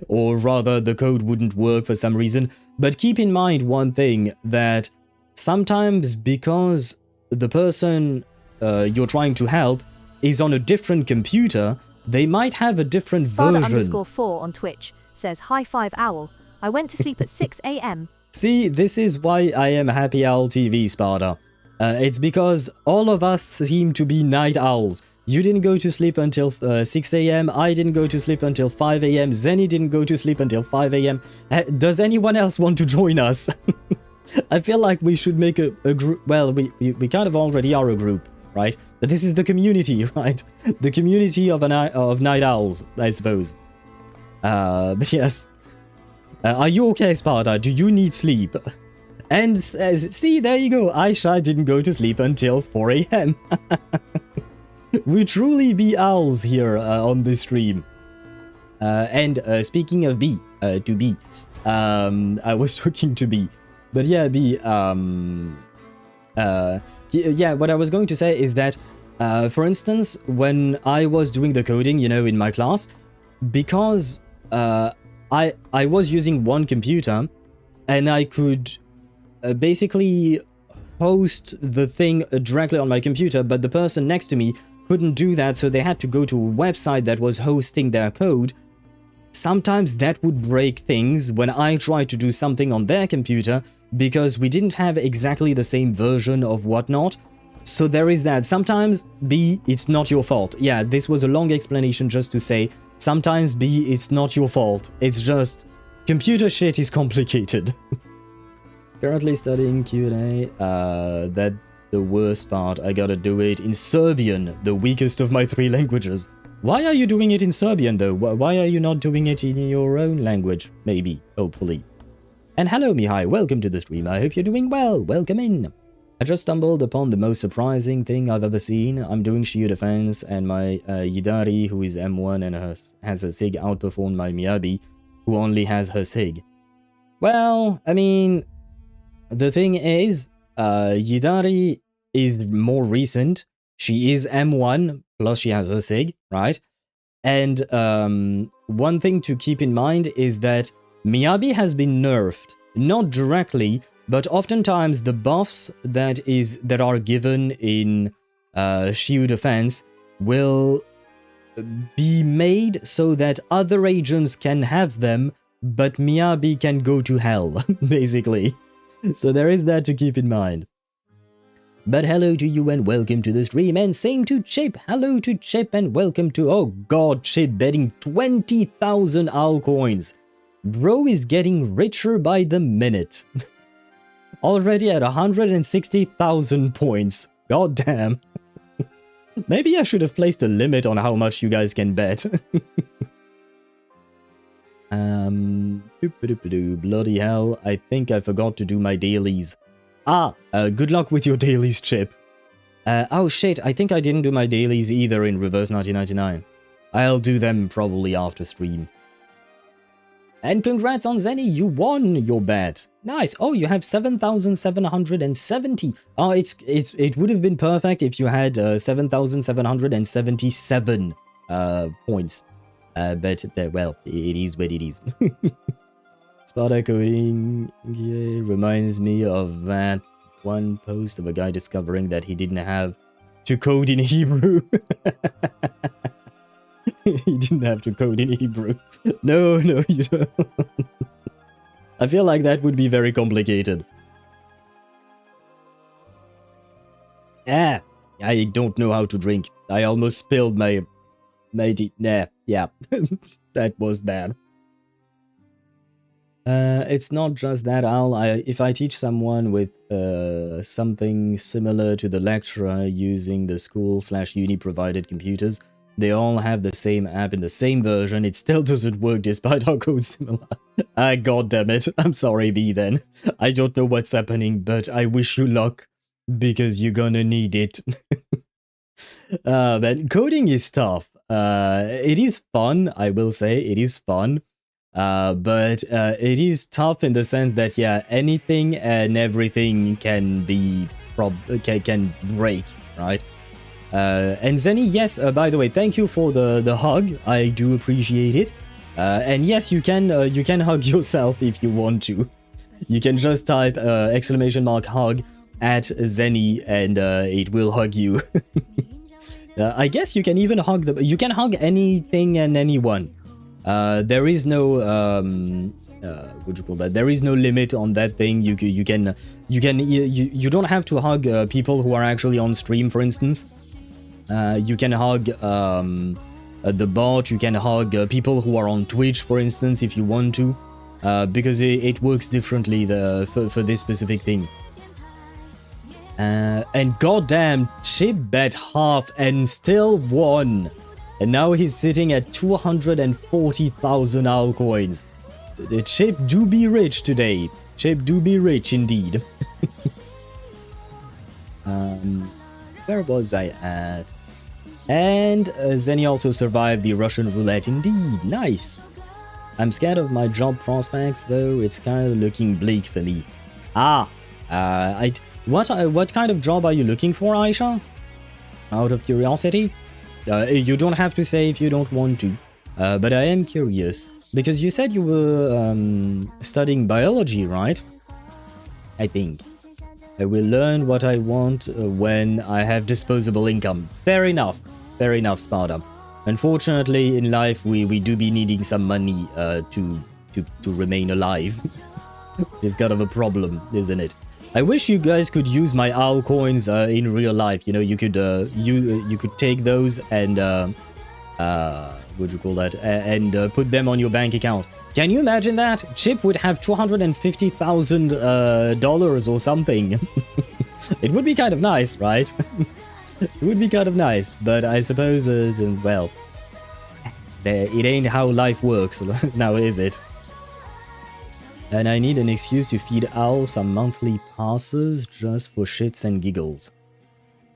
or rather the code wouldn't work for some reason. But keep in mind one thing, that sometimes because the person you're trying to help is on a different computer, they might have a different version. Spada_4 on Twitch says, High five owl. I went to sleep at 6 AM. See, this is why I am Happy Owl TV, Spada. It's because all of us seem to be night owls. You didn't go to sleep until 6 AM, I didn't go to sleep until 5 AM, Zenny didn't go to sleep until 5 AM. Does anyone else want to join us? I feel like we should make a group. Well, we kind of already are a group, right? But this is the community, right? The community of night owls, I suppose. But yes. Are you okay, Spada? Do you need sleep? And see, there you go. Aisha didn't go to sleep until 4 AM. We truly be owls here on this stream. And speaking of B, to B, I was talking to B. But yeah, B, yeah, what I was going to say is that, for instance, when I was doing the coding, you know, in my class, because I was using one computer, and I could basically host the thing directly on my computer, but the person next to me couldn't do that, so they had to go to a website that was hosting their code. Sometimes that would break things when I tried to do something on their computer, because we didn't have exactly the same version of whatnot. So there is that. Sometimes, B, it's not your fault. Yeah, this was a long explanation just to say, sometimes, B, it's not your fault. It's just, computer shit is complicated. Currently studying Q&A, that's the worst part. I gotta do it in Serbian, the weakest of my 3 languages. Why are you doing it in Serbian, though? Why are you not doing it in your own language? Maybe, hopefully. And hello, Mihai, welcome to the stream. I hope you're doing well. Welcome in. I just stumbled upon the most surprising thing I've ever seen. I'm doing Shiyu defense, and my Yidari, who is M1 and has a SIG, outperformed my Miyabi, who only has her SIG. Well, I mean, the thing is, Yidari is more recent. She is M1, plus she has her SIG, right? And one thing to keep in mind is that Miyabi has been nerfed, not directly, but oftentimes the buffs that are given in Shiyu defense will be made so that other agents can have them, but Miyabi can go to hell, basically. So there is that to keep in mind. But hello to you and welcome to the stream, and same to Chip. Hello to Chip and welcome to... Oh god, Chip betting 20,000 owl coins. Bro is getting richer by the minute. Already at 160,000 points. God damn. Maybe I should have placed a limit on how much you guys can bet. Bloody hell, I think I forgot to do my dailies. Good luck with your dailies, Chip. Oh shit, I think I didn't do my dailies either in Reverse 1999. I'll do them probably after stream. And congrats on Zenny, you won your bet. Nice. Oh, you have 7,770. Oh, it would have been perfect if you had 7,777 points. But well, it is what it is. Sparta coding reminds me of that one post of a guy discovering that he didn't have to code in Hebrew. He didn't have to code in Hebrew. No, you don't. I feel like that would be very complicated. I don't know how to drink. I almost spilled my tea. Yeah. That was bad. It's not just that, Al. If I teach someone with something similar to the lecturer using the school/uni provided computers, they all have the same app in the same version, it still doesn't work despite our code similar. God damn it. I'm sorry, B then. I don't know what's happening, but I wish you luck, because you're gonna need it. But coding is tough. It is fun, I will say, it is fun. But it is tough in the sense that, yeah, anything and everything can be can break, right? And Zenny, yes, by the way, thank you for the hug. I do appreciate it. And yes, you can hug yourself if you want to. You can just type !hug at Zenny and it will hug you. I guess you can even hug you can hug anything and anyone. There is no what do you call that? There is no limit on that thing. You don't have to hug people who are actually on stream, for instance. You can hug the bot. You can hug people who are on Twitch, for instance, if you want to, because it works differently for this specific thing. And goddamn, Chip bet half and still won. And now he's sitting at 240,000 AL coins. The Chip do be rich today. Chip do be rich indeed. Where was I at? And Zenny also survived the Russian roulette indeed. Nice. I'm scared of my job prospects though. It's kind of looking bleak for me. What kind of job are you looking for, Aisha? Out of curiosity? You don't have to say if you don't want to, but I am curious, because you said you were studying biology, right? I think. I will learn what I want when I have disposable income. Fair enough, Sparta. Unfortunately, in life, we do be needing some money to remain alive. It's kind of a problem, isn't it? I wish you guys could use my AL coins in real life. You know, you could take those and what do you call that? And put them on your bank account. Can you imagine that? Chip would have $250,000 or something. It would be kind of nice, right? It would be kind of nice, but I suppose, well, it ain't how life works now, is it? And I need an excuse to feed Al some monthly passes just for shits and giggles.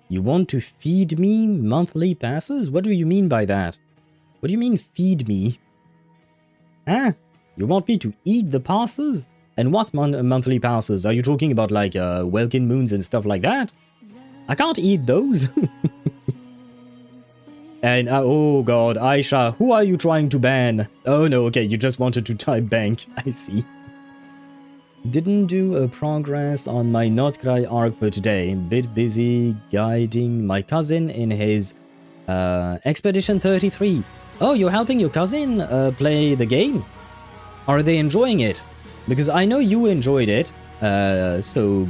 You want to feed me monthly passes? What do you mean by that? What do you mean feed me? Huh? You want me to eat the passes? And what monthly passes? Are you talking about like Welkin Moons and stuff like that? I can't eat those. And oh god, Aisha, who are you trying to ban? Oh no, okay, you just wanted to type bank. I see. Didn't do a progress on my Not Cry arc for today. Bit busy guiding my cousin in his Expedition 33. Oh, you're helping your cousin play the game? Are they enjoying it? Because I know you enjoyed it, so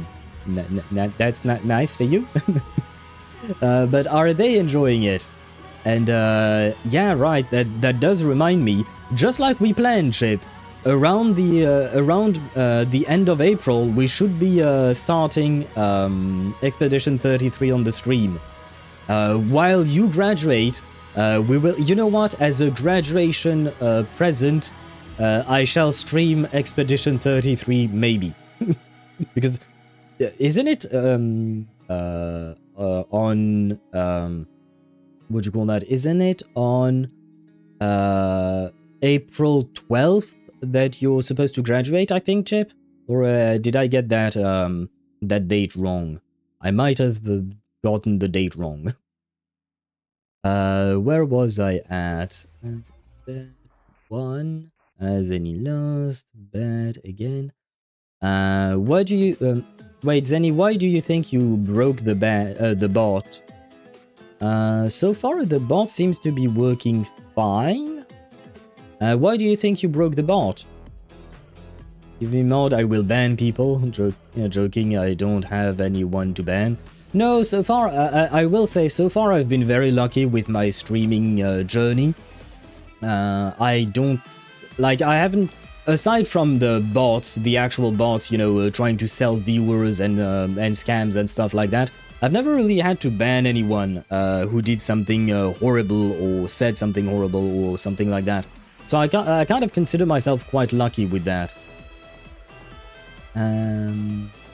that's not nice for you. But are they enjoying it? And yeah, right, that does remind me, just like we planned, Chip, around the end of April, we should be starting Expedition 33 on the stream. While you graduate, we will. You know what? As a graduation present, I shall stream Expedition 33, maybe, because isn't it on what do you call that? Isn't it on April 12th that you're supposed to graduate, I think, Chip? Or did I get that that date wrong? I might have gotten the date wrong. Where was I at? Bet one. As any lost? Bet again. Why do you... wait, Zenny, why do you think you broke the bot? So far, the bot seems to be working fine. Why do you think you broke the bot? Give me mod, I will ban people. Joking, I don't have anyone to ban. No, so far, I will say, so far I've been very lucky with my streaming journey. I don't... Like, I haven't... Aside from the bots, the actual bots, you know, trying to sell viewers and scams and stuff like that, I've never really had to ban anyone who did something horrible or said something horrible or something like that. So I kind of consider myself quite lucky with that.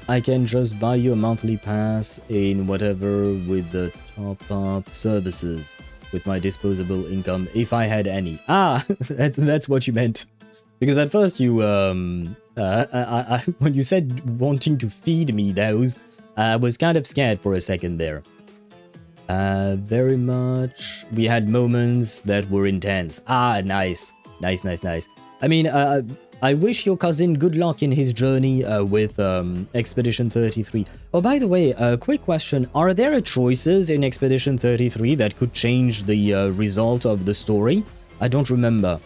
I can just buy you a monthly pass in whatever with the top-up services with my disposable income, if I had any. Ah, that's what you meant. Because at first you, when you said wanting to feed me those, I was kind of scared for a second there. Very much. We had moments that were intense. Ah, nice. Nice. I mean, I wish your cousin good luck in his journey with Expedition 33. Oh, by the way, a quick question. Are there choices in Expedition 33 that could change the result of the story? I don't remember.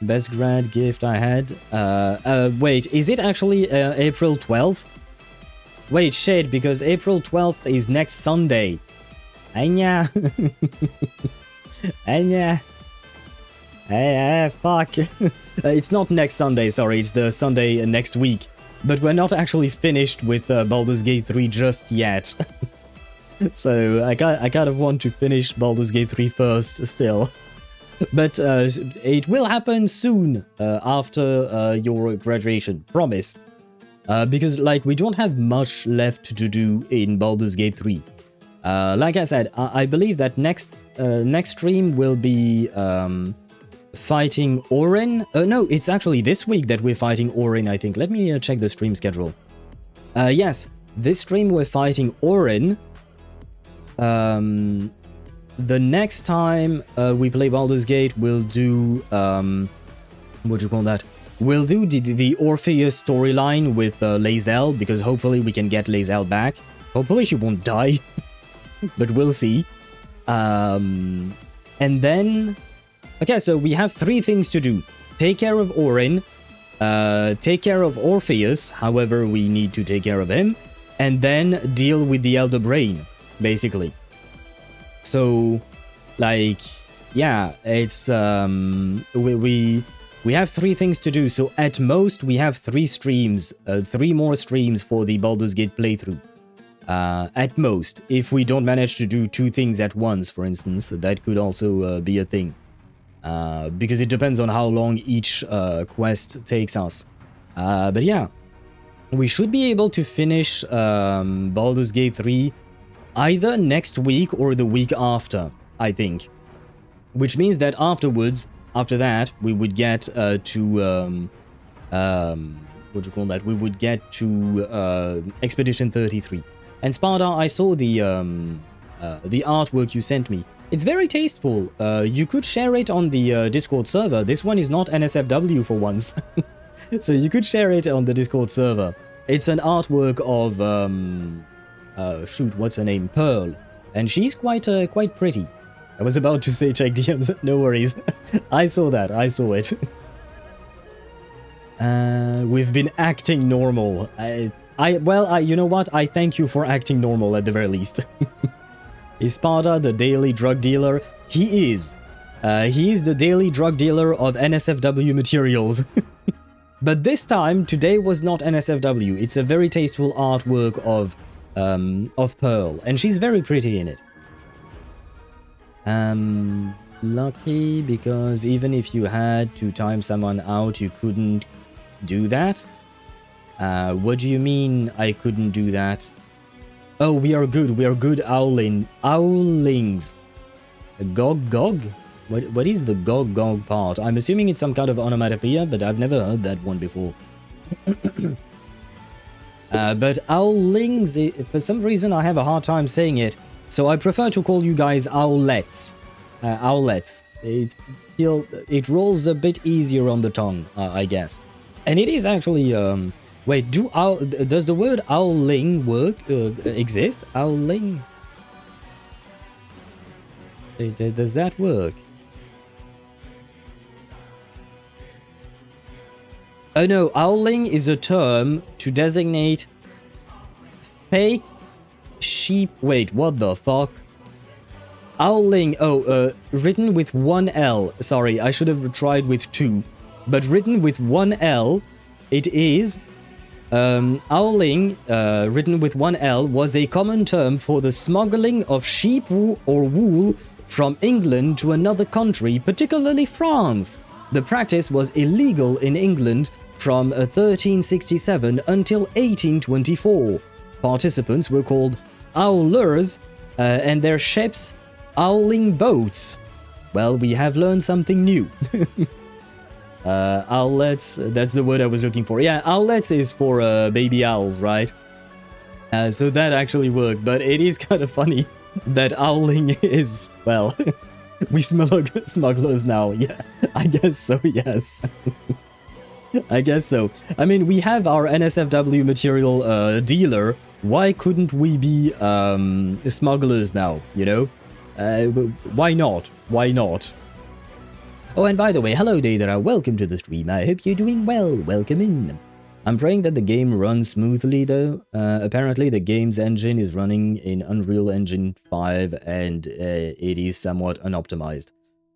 Best grad gift I had. Wait, is it actually April 12th? Wait, shit, because April 12th is next Sunday. Anya. Anya. Hey, fuck. It's not next Sunday, sorry, it's the Sunday next week. But we're not actually finished with Baldur's Gate 3 just yet. So I kind of want to finish Baldur's Gate 3 first, still. But it will happen soon after your graduation, promise. Because, like, we don't have much left to do in Baldur's Gate 3. Like I said, I believe that next stream will be fighting Orin. No, it's actually this week that we're fighting Orin, I think. Let me check the stream schedule. Yes, this stream we're fighting Orin. The next time we play Baldur's Gate, we'll do... what do you call that? We'll do the Orpheus storyline with Lae'zel, because hopefully we can get Lae'zel back. Hopefully she won't die, but we'll see. And then... Okay, so we have 3 things to do. Take care of Orin, take care of Orpheus, however we need to take care of him, and then deal with the Elder Brain, basically. So, like, yeah, it's, we have 3 things to do, so at most we have 3 streams, 3 more streams for the Baldur's Gate playthrough. At most, if we don't manage to do 2 things at once, for instance, that could also be a thing. Because it depends on how long each quest takes us. But yeah, we should be able to finish Baldur's Gate 3 either next week or the week after, I think. Which means that afterwards, after that, we would get to... what do you call that? We would get to Expedition 33. And Sparta, I saw the artwork you sent me. It's very tasteful. You could share it on the Discord server. This one is not NSFW for once. So you could share it on the Discord server. It's an artwork of... shoot, what's her name? Pearl. And she's quite pretty. I was about to say check DMs. No worries. I saw that. I saw it. We've been acting normal. Well, you know what? I thank you for acting normal at the very least. Is Sparta the daily drug dealer? He is. He is the daily drug dealer of NSFW materials. But this time, today was not NSFW. It's a very tasteful artwork of Pearl, and she's very pretty in it. Lucky because even if you had to time someone out, you couldn't do that. What do you mean I couldn't do that? Oh, we are good owlings. Gog? What is the gog part? I'm assuming it's some kind of onomatopoeia, but I've never heard that one before. But owlings, for some reason I have a hard time saying it, so I prefer to call you guys owlets. Owlets. It rolls a bit easier on the tongue, I guess. And it is actually, wait, does the word owling exist? Owling? Does that work? Oh no, owling is a term to designate fake sheep. Wait, what the fuck? Owling, written with one L. Sorry, I should have tried with two. But written with one L, it is... owling, written with one L, was a common term for the smuggling of sheep or wool from England to another country, particularly France. The practice was illegal in England from 1367 until 1824. Participants were called owlers, and their ships owling boats. Well, we have learned something new. Owlets, that's the word I was looking for. Yeah, owlets is for baby owls, right? So that actually worked, but it is kind of funny that owling is, well, we smugglers now. Yeah, I guess so, yes. I guess so. I mean, we have our NSFW material dealer. Why couldn't we be smugglers now, you know? Why not? Why not? Oh, and by the way, hello Daydra, welcome to the stream. I hope you're doing well. Welcome in. I'm praying that the game runs smoothly though. Apparently the game's engine is running in Unreal Engine 5 and it is somewhat unoptimized.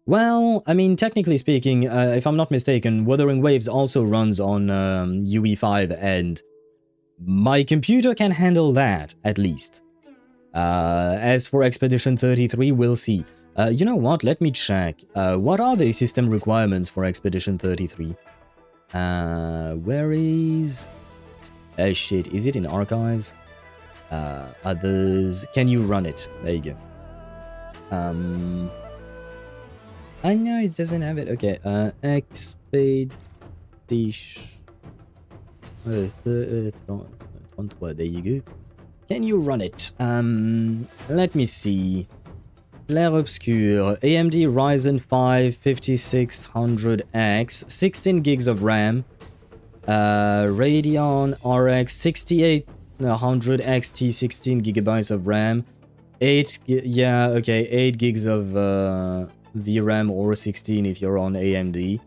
Well, I mean, technically speaking, if I'm not mistaken, Wuthering Waves also runs on UE5 and my computer can handle that, at least. As for Expedition 33, we'll see. You know what? Let me check. What are the system requirements for Expedition 33? Where is... Oh shit, is it in Archives? Others... Can you run it? There you go. I know it doesn't have it. Okay, Expedition... there you go. Can you run it? Let me see. Clair Obscure, AMD Ryzen 5 5600X, 16 gigs of RAM, Radeon RX 6800 XT, 16 gigabytes of RAM, 8 gigs of VRAM or 16 if you're on AMD.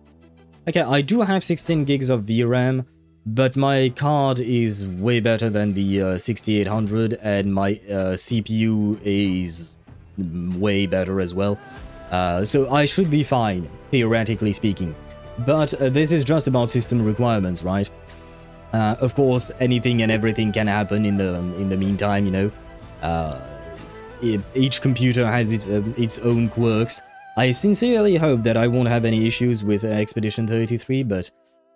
Okay, I do have 16 gigs of VRAM, but my card is way better than the 6800 and my CPU is way better as well. So I should be fine, theoretically speaking. But this is just about system requirements, right? Of course, anything and everything can happen in the meantime, you know. Each computer has its own quirks. I sincerely hope that I won't have any issues with Expedition 33, but,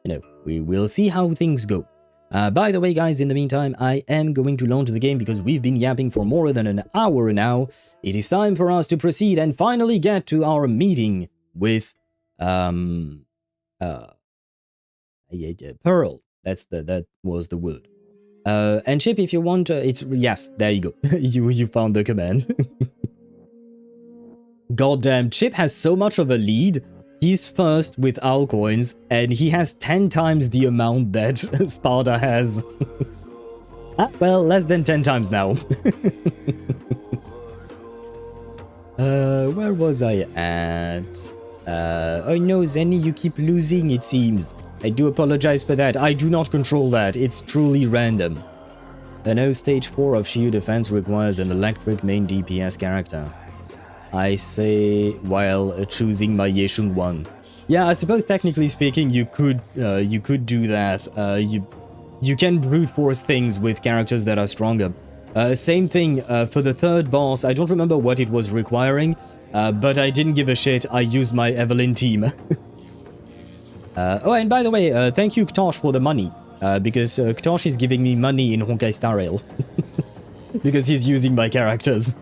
you know, we will see how things go. By the way, guys, in the meantime, I am going to launch the game because we've been yapping for more than an hour now. It is time for us to proceed and finally get to our meeting with, Pearl. That was the word. And Chip, if you want, yes, there you go. you found the command. Goddamn, Chip has so much of a lead. He's first with owl coins, and he has 10 times the amount that Sparta has. Well, less than 10 times now. Where was I at? Oh no, Zenny, you keep losing, it seems. I do apologize for that. I do not control that. It's truly random. I know stage 4 of Shield Defense requires an electric main DPS character. I say while choosing my Yeshung one. Yeah, I suppose technically speaking, you could do that. You can brute force things with characters that are stronger. Same thing for the third boss. I don't remember what it was requiring, but I didn't give a shit. I used my Evelyn team. Oh, and by the way, thank you Ktosh for the money, because Ktosh is giving me money in Honkai Star Rail. Because he's using my characters.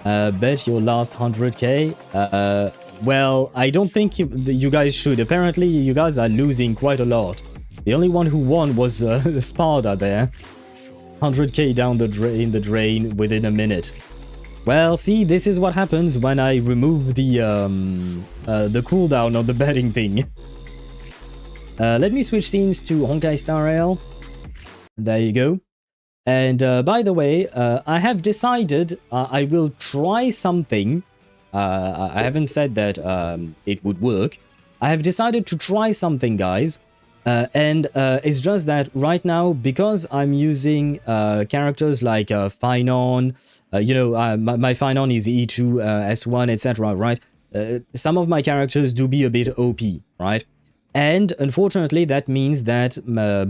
Bet your last 100k? Well, I don't think you guys should. Apparently, you guys are losing quite a lot. The only one who won was Sparda there. 100k down in the drain within a minute. Well, see, this is what happens when I remove the cooldown on the betting thing. Let me switch scenes to Honkai Star Rail. There you go. And by the way, I have decided I will try something. I haven't said that it would work. I have decided to try something, guys. And it's just that right now, because I'm using characters like Finon, my Finon is E2, S1, etc., right? Some of my characters do be a bit OP, right? And unfortunately, that means that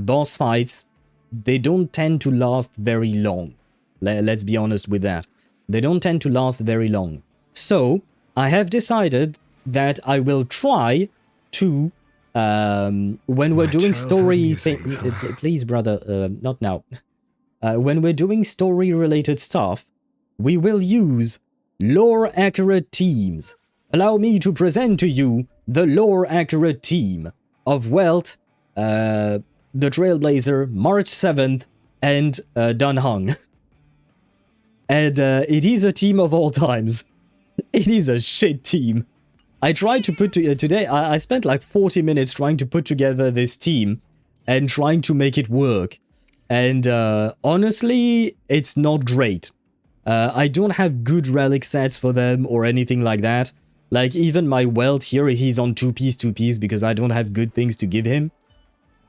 boss fights, they don't tend to last very long. Let's be honest with that. They don't tend to last very long. So, I have decided that I will try to, when we're doing story things... Please, brother, not now. When we're doing story-related stuff, we will use lore-accurate teams. Allow me to present to you the lore-accurate team of Welt, the Trailblazer, March 7th, and Dunhung. And it is a team of all times. It is a shit team. I tried to put today, I spent like 40 minutes trying to put together this team and trying to make it work. And honestly, it's not great. I don't have good relic sets for them or anything like that. Like even my Welt here, he's on 2-piece because I don't have good things to give him.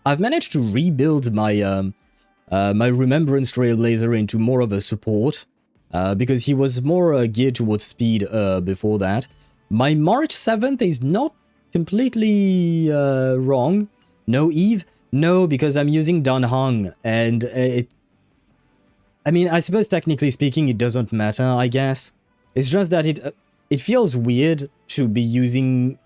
I've managed to rebuild my my Remembrance Trailblazer into more of a support, because he was more geared towards speed before that. My March 7th is not completely wrong. No Eve? No, because I'm using Dunhung, and I mean, I suppose technically speaking it doesn't matter, I guess. It's just that it feels weird to be using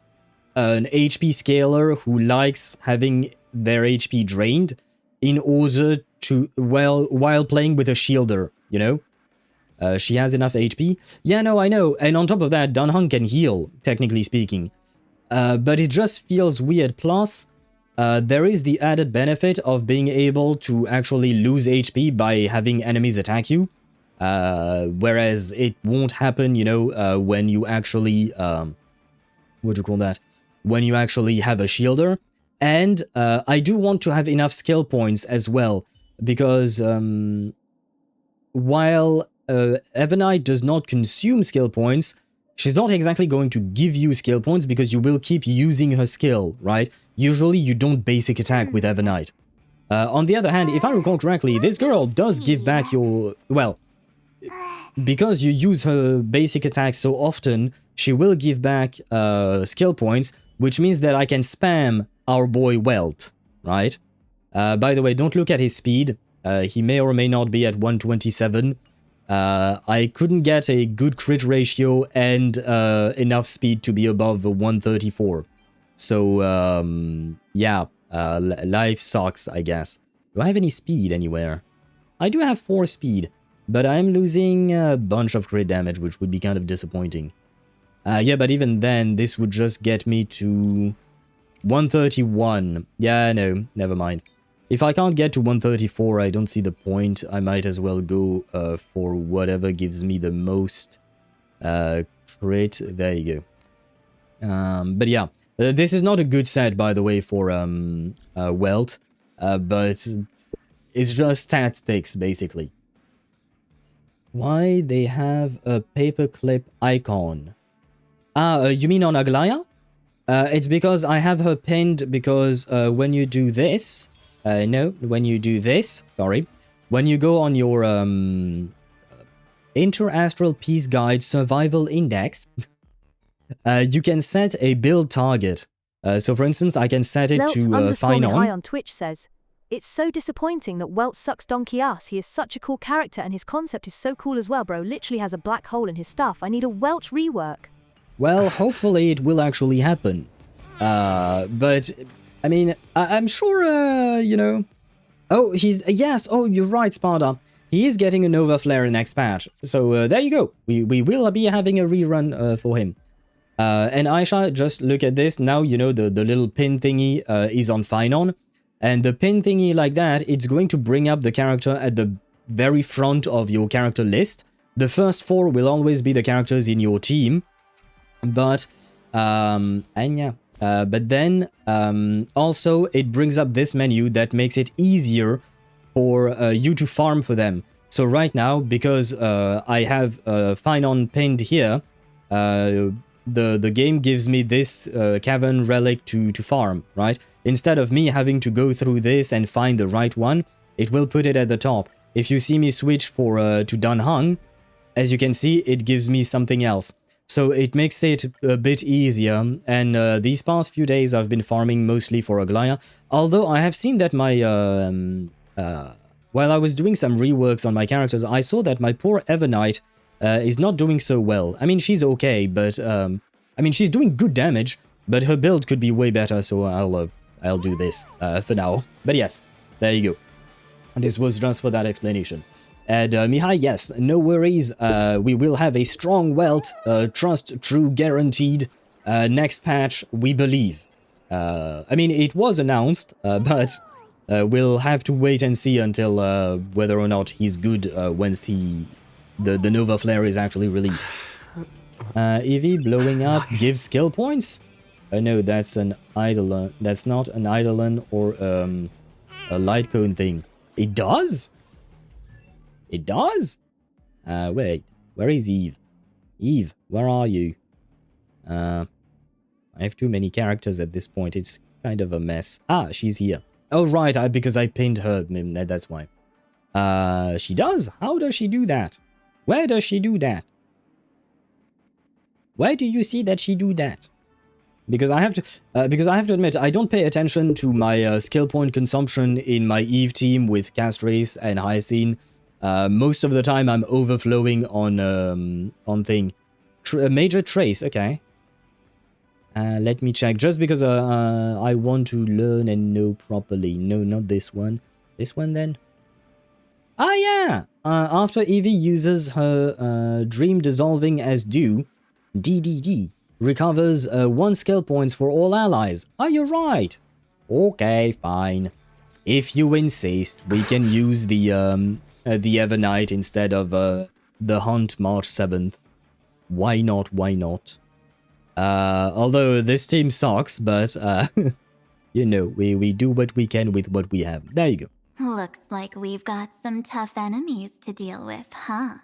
an HP scaler who likes having their HP drained in order to, while playing with a shielder, you know? She has enough HP. Yeah, no, I know. And on top of that, Dunhung can heal, technically speaking. But it just feels weird. Plus, there is the added benefit of being able to actually lose HP by having enemies attack you. Whereas it won't happen, you know, when you actually... what do you call that? When you actually have a shielder. And I do want to have enough skill points as well. Because while Evanite does not consume skill points, she's not exactly going to give you skill points because you will keep using her skill, right? Usually you don't basic attack with Evanite. On the other hand, if I recall correctly, this girl does give back your... Well, because you use her basic attack so often, she will give back skill points, which means that I can spam our boy Welt, right? By the way, don't look at his speed. He may or may not be at 127. I couldn't get a good crit ratio and enough speed to be above 134. So, yeah, life sucks, I guess. Do I have any speed anywhere? I do have 4 speed, but I'm losing a bunch of crit damage, which would be kind of disappointing. Yeah, but even then, this would just get me to 131. Yeah, no, never mind. If I can't get to 134, I don't see the point. I might as well go for whatever gives me the most crit. There you go. But yeah, this is not a good set, by the way, for Welt. But it's just statistics, basically. Why they have a paperclip icon? You mean on Aglaya? It's because I have her pinned because when you do this... no, when you do this, sorry. When you go on your Inter-Astral Peace Guide Survival Index, you can set a build target. So for instance, I can set it Lelt to underscore me high Finon. on Twitch says, it's so disappointing that Welt sucks donkey ass. He is such a cool character and his concept is so cool as well, bro. Literally has a black hole in his stuff. I need a Welt rework. Well, hopefully it will actually happen. But, I mean, I'm sure, you know... Oh, yes, oh, you're right, Sparta. He is getting a Nova Flare next patch. So, there you go. We will be having a rerun for him. And Aisha, just look at this. Now, you know, the little pin thingy is on Finon. And the pin thingy like that, it's going to bring up the character at the very front of your character list. The first 4 will always be the characters in your team. But, and yeah. But then, also, it brings up this menu that makes it easier for you to farm for them. So right now, because I have Finon pinned here, the game gives me this cavern relic to farm, right? Instead of me having to go through this and find the right one, it will put it at the top. If you see me switch for to Dan Hang, as you can see, it gives me something else. So it makes it a bit easier, and these past few days I've been farming mostly for Aglaya, although I have seen that my... while I was doing some reworks on my characters, I saw that my poor Evernight is not doing so well. I mean, she's okay, but... I mean, she's doing good damage, but her build could be way better, so I'll do this for now. But yes, there you go. This was just for that explanation. And Mihai, yes, no worries. We will have a strong Welt, trust true guaranteed next patch, we believe. I mean, it was announced, but we'll have to wait and see until whether or not he's good once the Nova Flare is actually released. Eevee blowing up gives skill points? No, that's an Eidolon. That's not an Eidolon or a light cone thing. It does? It does? Wait, where is Eve? Eve, where are you? I have too many characters at this point. It's kind of a mess. Ah, she's here. Oh, right, because I pinned her. That's why. She does? How does she do that? Where does she do that? Where do you see that she do that? Because I have to admit, I don't pay attention to my skill point consumption in my Eve team with Castrace and Hyacine. Most of the time I'm overflowing on thing. Major Trace, okay. Let me check, just because I want to learn and know properly. No, not this one. This one then? Ah yeah! After Eevee uses her Dream Dissolving as due, DDD recovers 1 skill points for all allies. Are you right? Okay, fine. If you insist, we can use the Evernight instead of the Hunt March 7th. Why not? Why not? Although this team sucks, but you know, we do what we can with what we have. There you go. Looks like we've got some tough enemies to deal with, huh?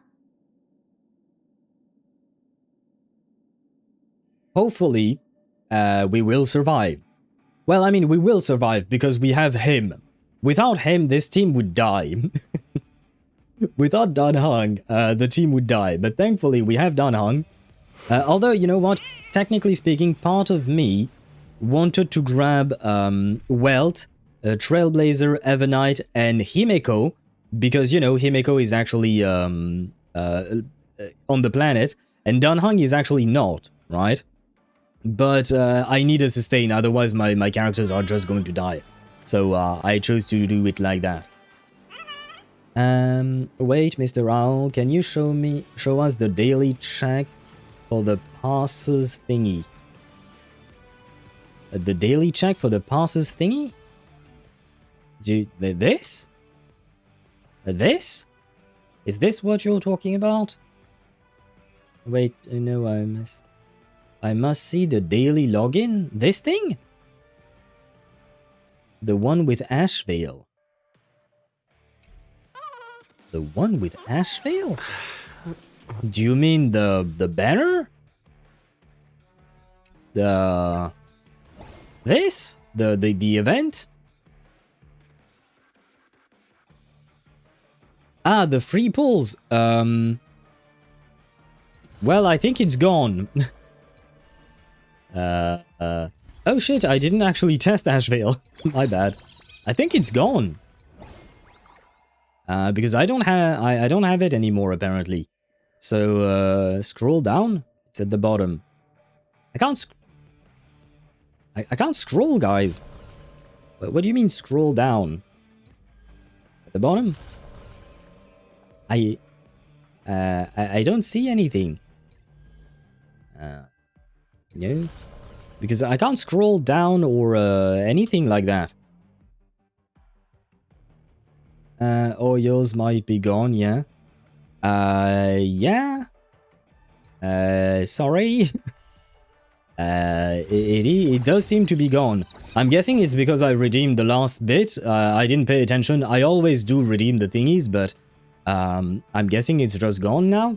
Hopefully, we will survive. Well, I mean, we will survive because we have him. Without him, this team would die. Without Dan Hang, the team would die. But thankfully, we have Dan Hang. Although, you know what? Technically speaking, part of me wanted to grab Welt, Trailblazer, Evernight, and Himeko. Because, you know, Himeko is actually on the planet. And Dan Hang is actually not, right? But I need a sustain, otherwise my characters are just going to die. So I chose to do it like that. Wait, Mr. Owl, can you show us the daily check for the passes thingy? The daily check for the passes thingy? This? This? Is this what you're talking about? Wait, no, I must see the daily login? This thing? The one with Ashveil. The one with Ashveil? Do you mean the banner? This? The event? Ah, the free pulls. Well, I think it's gone. Oh shit, I didn't actually test Ashveil. My bad. I think it's gone. Because I don't have it anymore apparently. So scroll down. It's at the bottom. I can't scroll, guys. What do you mean scroll down? At the bottom? I don't see anything. No, because I can't scroll down or anything like that. Or yours might be gone, yeah. Yeah. Sorry. It does seem to be gone. I'm guessing it's because I redeemed the last bit. I didn't pay attention. I always do redeem the thingies, but I'm guessing it's just gone now.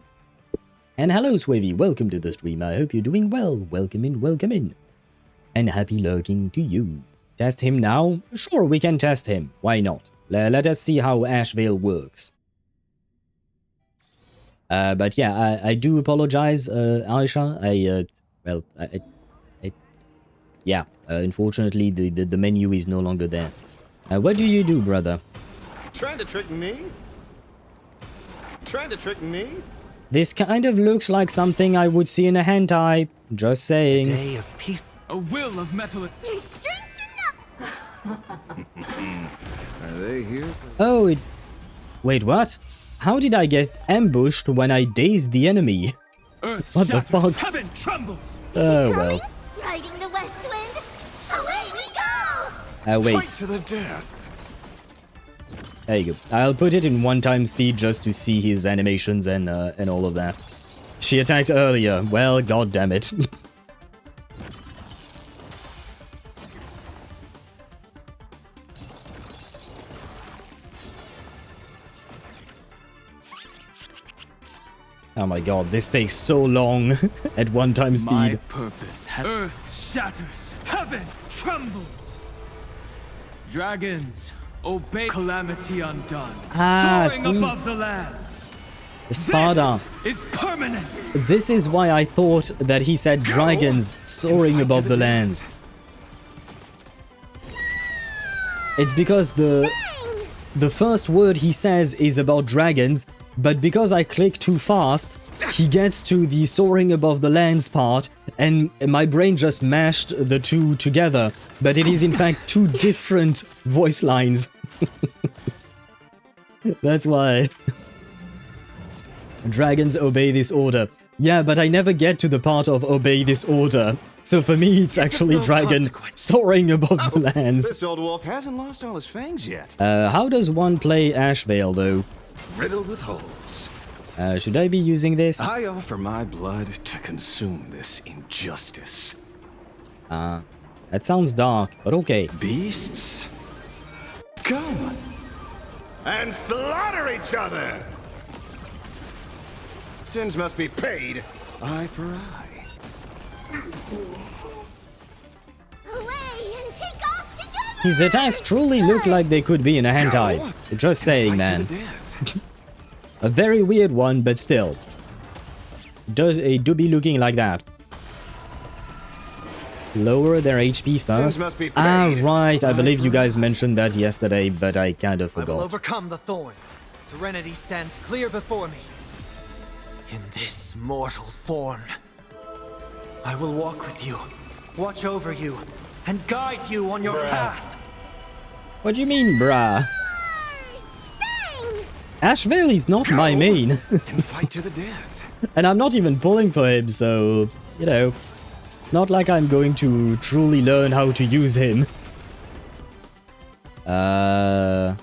And hello, Swavy. Welcome to the stream. I hope you're doing well. Welcome in, welcome in. And happy lurking to you. Test him now? Sure, we can test him. Why not? Let us see how Ashveil works. But yeah, I do apologize, Aisha. Yeah, unfortunately, the menu is no longer there. What do you do, brother? Trying to trick me? Trying to trick me? This kind of looks like something I would see in a hentai. Just saying. Day of peace. A will of metal. You're strength enough. Are they here? Oh, Wait, what? How did I get ambushed when I dazed the enemy? Earth What the shatters, fuck? heaven trembles. Oh, well. Riding the west wind. Away we go. Wait. Fight to the death. There you go. I'll put it in 1x speed just to see his animations and all of that. She attacked earlier. Well, god damn it. Oh my god, this takes so long at 1x My speed. purpose. Earth shatters, heaven trembles. Dragons obey. Calamity undone. Ah, Soaring see? above the lands. Spada. This is permanence. This is why I thought that he said dragons soaring above the lands. It's because the first word he says is about dragons, but because I click too fast, he gets to the soaring above the lands part, and my brain just mashed the two together, but it is in fact two different voice lines. That's why. Dragons obey this order. Yeah, but I never get to the part of obey this order. So for me, it's actually dragon soaring above the lands. This old wolf hasn't lost all his fangs yet. How does one play Ashveil, though? Riddled with holes. Should I be using this? I offer my blood to consume this injustice. That sounds dark, but okay. Beasts, come and slaughter each other. Sins must be paid, eye for eye. Away and take off together. His attacks truly look like they could be in a hentai. Go Just saying, Fight man. to the death. A very weird one, but still. It do be looking like that. Lower their HP first. Sins must be Ah, paid. right. I believe you guys mentioned that yesterday, but I kind of I will forgot. overcome the thorns. Serenity stands clear before me. In this mortal form, I will walk with you, watch over you, and guide you on your path. What do you mean, brah? Ashveil is not my main. And fight to the death. And I'm not even pulling for him, so, you know, it's not like I'm going to truly learn how to use him. I'm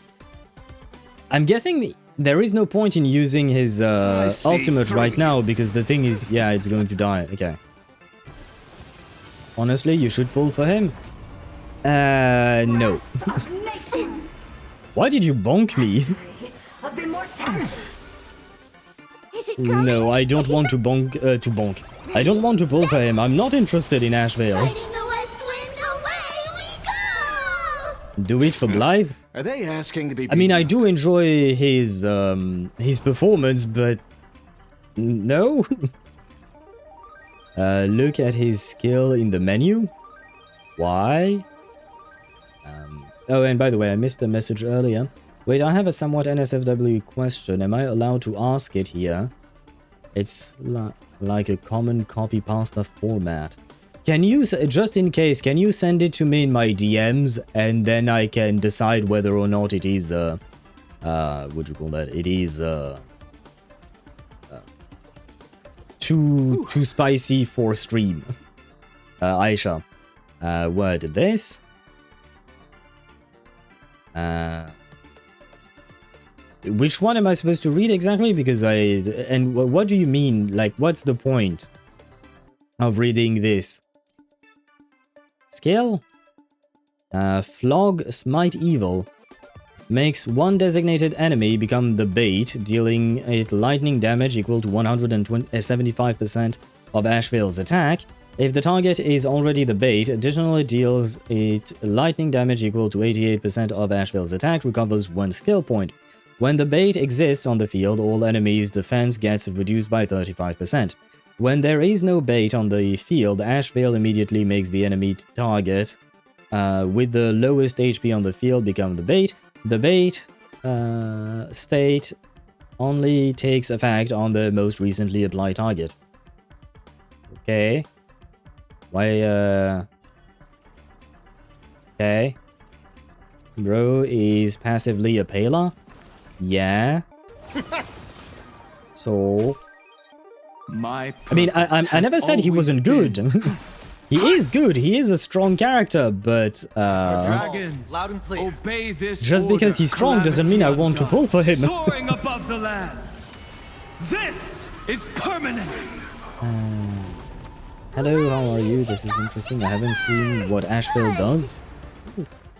guessing there is no point in using his ultimate right now, because the thing is, yeah, it's going to die. Okay. Honestly, you should pull for him. No. Why did you bonk me? Is it coming? No, I don't want to bonk. I don't want to pull for him. I'm not interested in Ashveil. Riding the west wind. Away we go. Do it for Blythe. Are they asking to be? I mean, I beaten do enjoy his performance, but no. Look at his skill in the menu. Why? Oh, and by the way, I missed the message earlier. Wait, I have a somewhat NSFW question. Am I allowed to ask it here? It's like a common copy-pasta format. Can you, just in case, can you send it to me in my DMs and then I can decide whether or not it is, what you call that? It is, too spicy for stream. Aisha. What, this? Which one am I supposed to read exactly? Because and what do you mean? Like, what's the point of reading this? Skill? Flog Smite Evil. Makes one designated enemy become the bait, dealing it lightning damage equal to 175% of Ashveil's attack. If the target is already the bait, additionally deals it lightning damage equal to 88% of Ashveil's attack, recovers 1 skill point. When the bait exists on the field, all enemies' defense gets reduced by 35%. When there is no bait on the field, Ashveil immediately makes the enemy target with the lowest HP on the field become the bait. The bait state only takes effect on the most recently applied target. Okay. Why, okay. Bro is passively a Pela? Yeah. So... I mean, I never said he wasn't good. He is good. He is a strong character, but Dragons, obey this just because he's strong doesn't mean I want to pull for him. Soaring above the lands. This is permanence. Hello, how are you? This is interesting. I haven't seen what Ashveil does.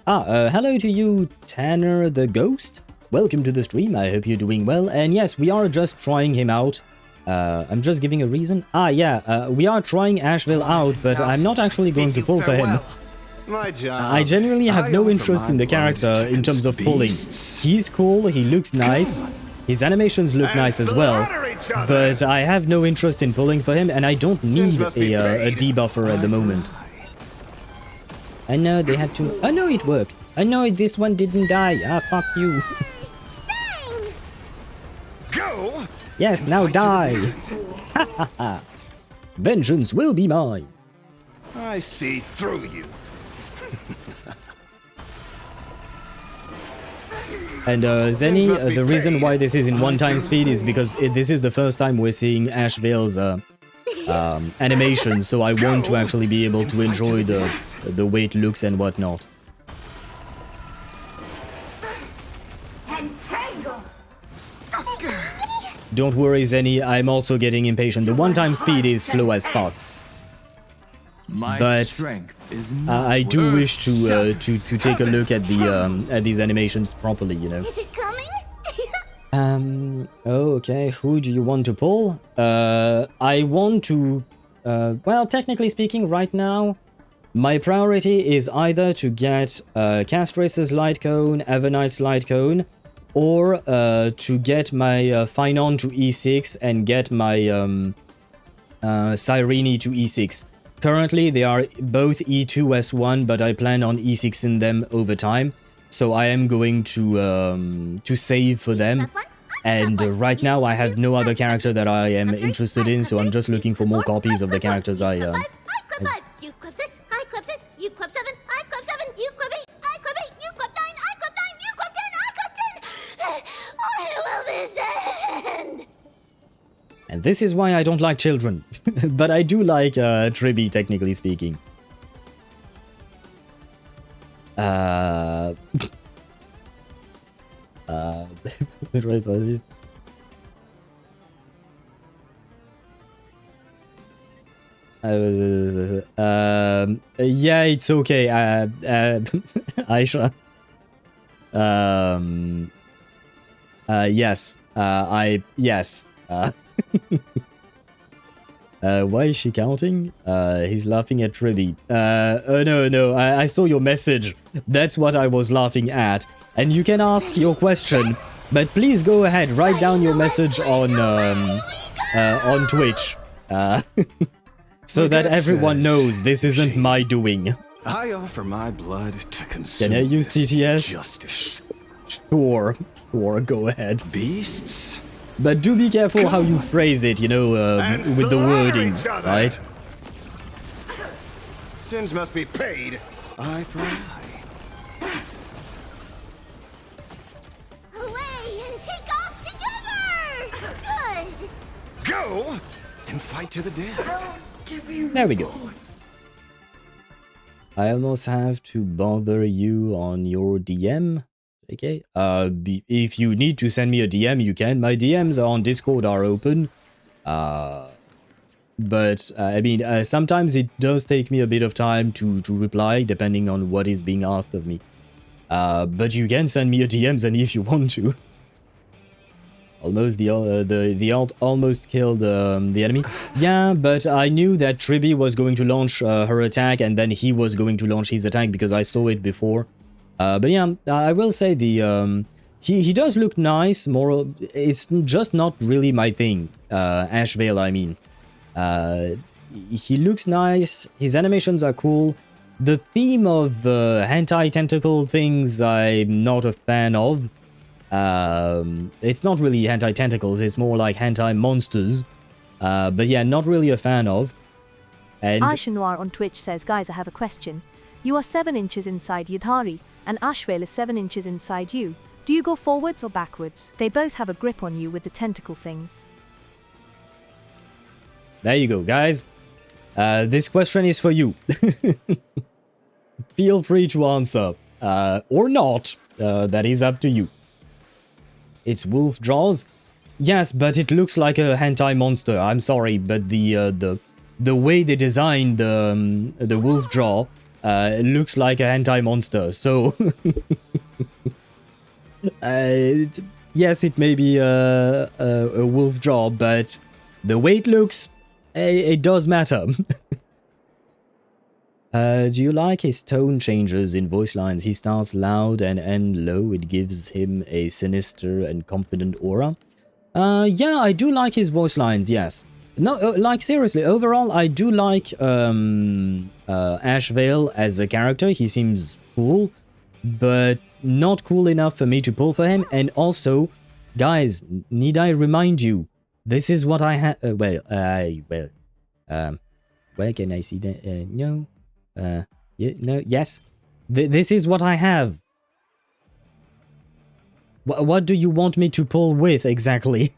Hello to you, Tanner the Ghost. Welcome to the stream. I hope you're doing well. And yes, we are just trying him out. I'm just giving a reason. We are trying Ashveil out, but I'm not actually going to pull for him. I genuinely have no interest in the character in terms of pulling. He's cool, he looks nice, his animations look nice as well, but I have no interest in pulling for him, and I don't need a debuffer at the moment. I know they had to... I know it worked. I know this one didn't die. Ah, fuck you. Go! Yes, now die! Ha ha ha! Vengeance will be mine! I see through you. And Zenny, the reason why this is in 1x speed is because this is the first time we're seeing Ashveil's animation, so I want to actually be able to enjoy the way it looks and whatnot. Don't worry, Zenny, I'm also getting impatient. The 1x speed is slow as fuck. But I do wish to take a look at these animations properly, you know. Is it coming? Oh, okay. Who do you want to pull? I want to... well, technically speaking, right now, my priority is either to get Castrace's Light Cone, Avernite's Light Cone, or to get my Finon to E6 and get my Cyrene to E6. Currently, they are both E2 S1, but I plan on E6 in them over time. So I am going to save for them. And right now, I have no other character that I am interested in, so I'm just looking for more copies of the characters I... You clip 6, I clip 6, you clip 7, I clip 7, you clip 8, I clip 8, you clip 9, I clip 9, you clip 10, I clip 10! When will this end? And this is why I don't like children. But I do like Tribi, technically speaking. Yeah, it's okay. Aisha. Yes. Yes. Why is she counting? He's laughing at Trivi. No, I saw your message. That's what I was laughing at. And you can ask your question, but please go ahead, write down your message on Twitch. so that everyone knows this isn't my doing. I offer my blood to consume. Can I use this TTS? Justice. Sure, go ahead. Beasts? But do be careful how you phrase it, you know, with the wording, right? Sins must be paid. Eye for eye. Away and take off together! Good! Go and fight to the death. There we go. I almost have to bother you on your DM. Okay. If you need to send me a DM, you can. My DMs on Discord are open. But I mean, sometimes it does take me a bit of time to reply, depending on what is being asked of me. But you can send me a DMs, and if you want to. Almost the alt almost killed the enemy. Yeah, but I knew that Tribi was going to launch her attack, and then he was going to launch his attack because I saw it before. But yeah, I will say the he does look nice. More, it's just not really my thing. Ashveil, I mean. He looks nice. His animations are cool. The theme of hentai tentacle things, I'm not a fan of. It's not really hentai tentacles. It's more like hentai monsters. But yeah, not really a fan of. And Aisha Noir on Twitch says, guys, I have a question. You are 7 inches inside Yidhari, and Ashveil is 7 inches inside you. Do you go forwards or backwards? They both have a grip on you with the tentacle things. there you go, guys. This question is for you. Feel free to answer. Or not. That is up to you. It's wolf jaws? Yes, but it looks like a hentai monster. I'm sorry, but the way they designed the wolf jaw looks like a hentai monster. So yes, it may be a wolf jaw, but the way it looks, it does matter. Do you like his tone changes in voice lines? He starts loud and ends low. It gives him a sinister and confident aura. Yeah, I do like his voice lines, yes. No, like seriously, overall, I do like Ashveil as a character. He seems cool, but not cool enough for me to pull for him. And also, guys, need I remind you, this is what I have. Where can I see that? No. Yeah, no, yes. This is what I have. What do you want me to pull with exactly?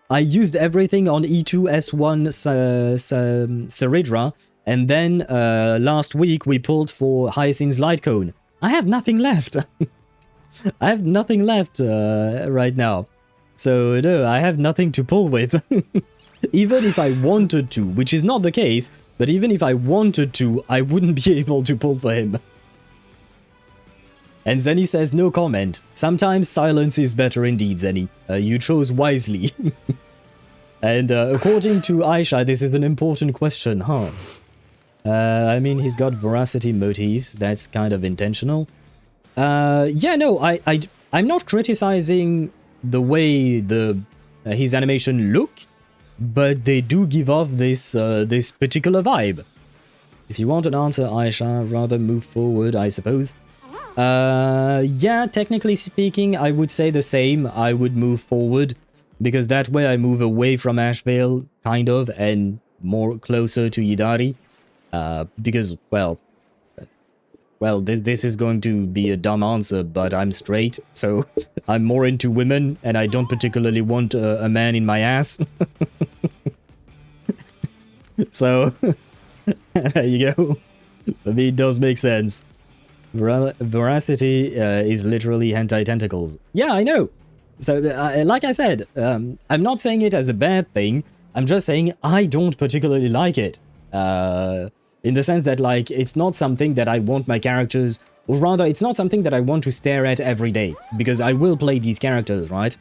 I used everything on E2 S1 Ceridra, and then last week we pulled for Hyacinth's Light Cone. I have nothing left. I have nothing left right now. So no, I have nothing to pull with. Even if I wanted to, which is not the case, but even if I wanted to, I wouldn't be able to pull for him. And Zenny says, no comment. Sometimes silence is better indeed, Zenny. You chose wisely. And according to Aisha, this is an important question, huh? I mean, he's got veracity motifs. That's kind of intentional. Yeah, no, I'm not criticizing the way his animation look, but they do give off this this particular vibe. If you want an answer, Aisha, rather move forward, I suppose. Yeah, technically speaking, I would say the same. I would move forward, because that way I move away from Ashveil, kind of, and more closer to Yidari. Because, well, this is going to be a dumb answer, but I'm straight, so I'm more into women, and I don't particularly want a man in my ass. So, there you go. For me, it does make sense. Veracity is literally hentai tentacles. Yeah, I know. So, like I said, I'm not saying it as a bad thing. I'm just saying I don't particularly like it. In the sense that, like, it's not something that I want my characters... Or rather, it's not something that I want to stare at every day. Because I will play these characters, right?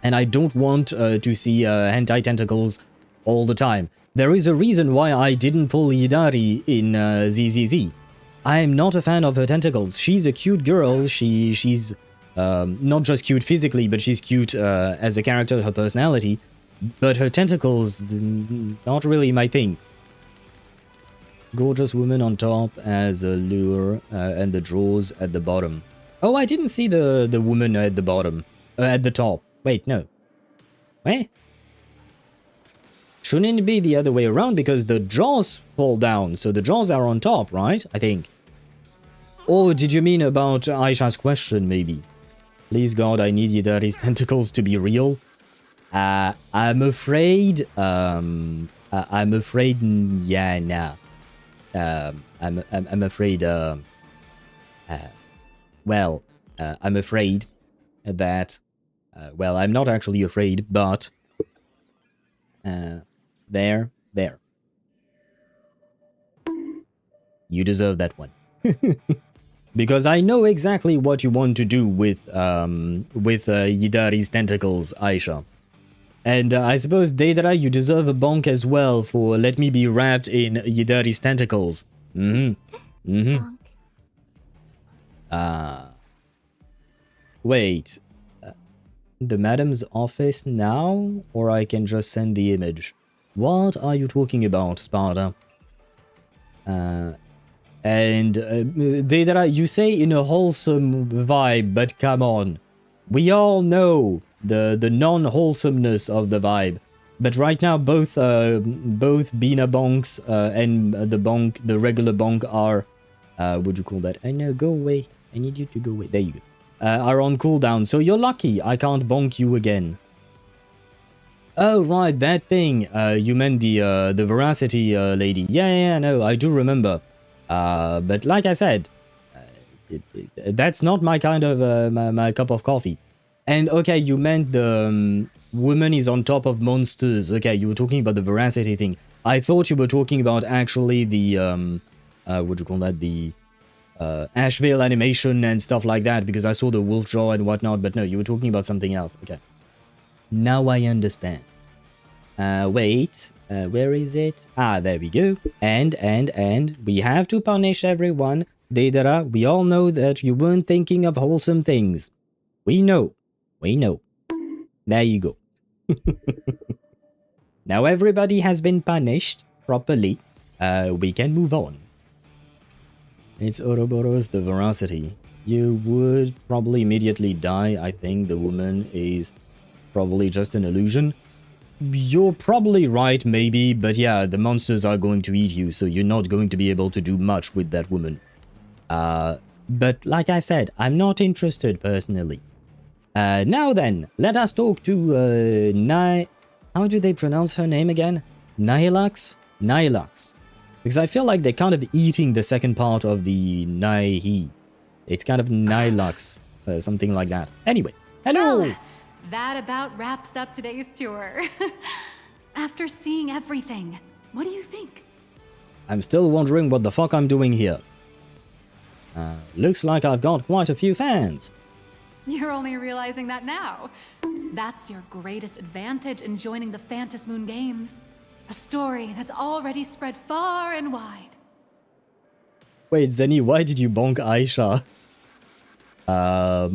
And I don't want to see hentai tentacles all the time. There is a reason why I didn't pull Yidari in ZZZ. I am not a fan of her tentacles. She's a cute girl. She's not just cute physically, but she's cute as a character, her personality. But her tentacles, not really my thing. Gorgeous woman on top as a lure and the drawers at the bottom. Oh, I didn't see the woman at the bottom. At the top. Wait, no. Wait. Shouldn't it be the other way around because the jaws fall down, so the jaws are on top, right? I think. Or did you mean about Aisha's question, maybe? Please God, I need Yidari's tentacles to be real. I'm afraid, yeah, nah. I'm afraid, well, I'm afraid that, well, I'm not actually afraid, but, there. You deserve that one. Because I know exactly what you want to do with Yidari's tentacles, Aisha. And I suppose, Deidara, you deserve a bonk as well for let me be wrapped in Yidari's tentacles. Wait. The madam's office now? Or I can just send the image? What are you talking about, Sparta? And Deidara, you say in a wholesome vibe, but come on. We all know the non-wholesomeness of the vibe. But right now, both Bina bonks and the regular bonk are, what'd you call that? I know, go away. I need you to go away. There you go. Are on cooldown, so you're lucky I can't bonk you again. Oh, right, that thing. You meant the veracity lady. Yeah, no, I do remember. But like I said, that's not my kind of, my cup of coffee. And okay, you meant the woman is on top of monsters. Okay, you were talking about the veracity thing. I thought you were talking about actually the, what do you call that? The Ashveil animation and stuff like that, because I saw the wolf jaw and whatnot, but no, you were talking about something else. Okay. Now I understand. Wait, where is it? Ah, there we go. And we have to punish everyone. Deidara, we all know that you weren't thinking of wholesome things. We know. There you go. Now everybody has been punished properly. We can move on. It's Ouroboros, the veracity. You would probably immediately die. I think the woman is probably just an illusion. You're probably right, maybe, but yeah, the monsters are going to eat you, so you're not going to be able to do much with that woman. But like I said, I'm not interested personally. Now then, let us talk to how do they pronounce her name again? Nihilux? Nihilux. Because I feel like they're kind of eating the second part of the Naihi. It's kind of Nihilux, so something like that. Anyway, hello! Well, that about wraps up today's tour. After seeing everything, what do you think? I'm still wondering what the fuck I'm doing here. Looks like I've got quite a few fans. You're only realizing that now. That's your greatest advantage in joining the Phantasmoon Games. A story that's already spread far and wide. Wait, Zenny, why did you bonk Aisha? I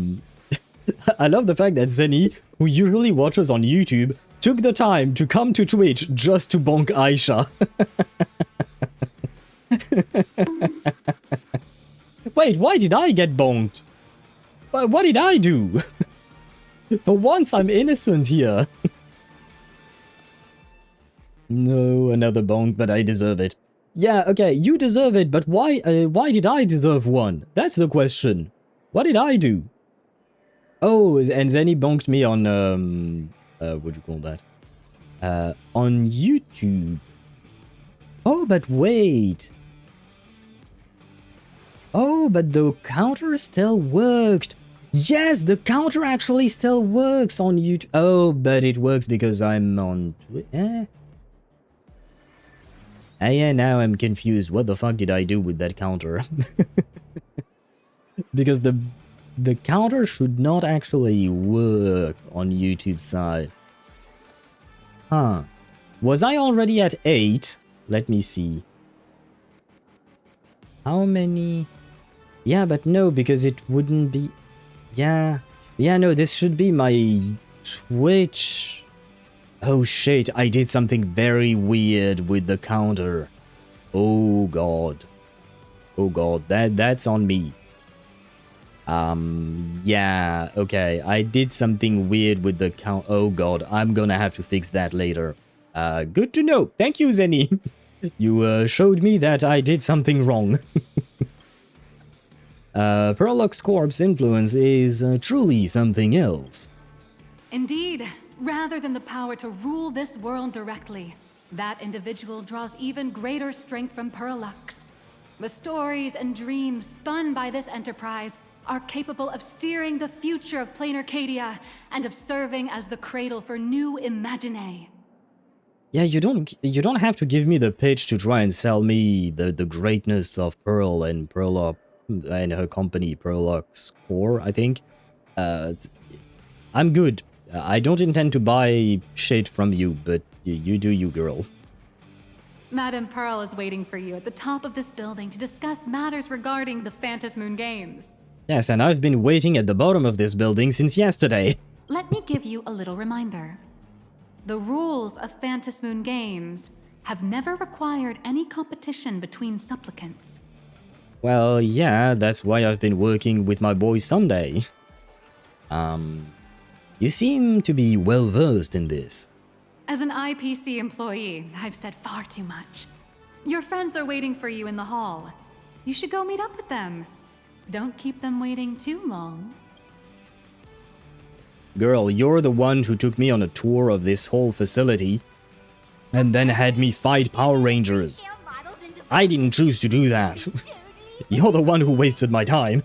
love the fact that Zenny, who usually watches on YouTube, took the time to come to Twitch just to bonk Aisha. Wait, why did I get bonked? What did I do? For once, I'm innocent here. No, another bonk, but I deserve it. Yeah, okay, you deserve it, but why did I deserve one? That's the question. What did I do? Oh, and Zenny bonked me on, what do you call that? On YouTube. Oh, but wait. Oh, but the counter still worked. Yes, the counter actually still works on YouTube. Oh, but it works because I'm on... yeah, now I'm confused. What the fuck did I do with that counter? Because the counter should not actually work on YouTube side. Huh. Was I already at 8? Let me see. How many? Yeah, but no, because it wouldn't be... Yeah, no, this should be my Twitch... Oh shit, I did something very weird with the counter. Oh god. Oh god, that's on me. Yeah, okay. I did something weird with the count. Oh god, I'm gonna have to fix that later. Good to know. Thank you, Zenny. You showed me that I did something wrong. Perlock's corpse influence is truly something else. Indeed, rather than the power to rule this world directly, that individual draws even greater strength from Perlux. The stories and dreams spun by this enterprise are capable of steering the future of Planarcadia and of serving as the cradle for new imaginae. Yeah, you don't have to give me the pitch to try and sell me the greatness of Pearl and Perlock and her company, Perlock's Core, I think. I'm good. I don't intend to buy shit from you, but you do you, girl. Madame Pearl is waiting for you at the top of this building to discuss matters regarding the Phantasmoon Games. Yes, and I've been waiting at the bottom of this building since yesterday. Let me give you a little reminder. The rules of Phantasmoon Games have never required any competition between supplicants. Well, yeah, that's why I've been working with my boy Sunday. You seem to be well versed in this. As an IPC employee, I've said far too much. Your friends are waiting for you in the hall. You should go meet up with them. Don't keep them waiting too long. Girl, you're the one who took me on a tour of this whole facility and then had me fight Power Rangers. I didn't choose to do that. You're the one who wasted my time.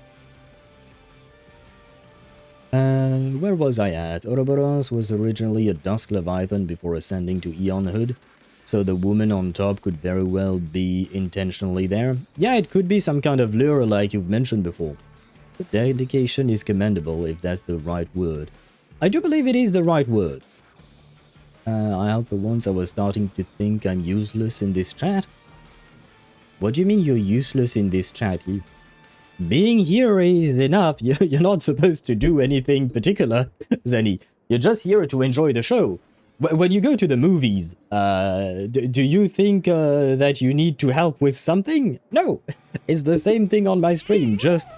Where was I at? Ouroboros was originally a Dusk Leviathan before ascending to Eonhood, so the woman on top could very well be intentionally there. Yeah, it could be some kind of lure like you've mentioned before. The dedication is commendable if that's the right word. I do believe it is the right word. I helped for once I was starting to think I'm useless in this chat. What do you mean you're useless in this chat? Being here is enough. You're not supposed to do anything particular, Zenny. You're just here to enjoy the show. When you go to the movies, do you think that you need to help with something? No, it's the same thing on my stream. Just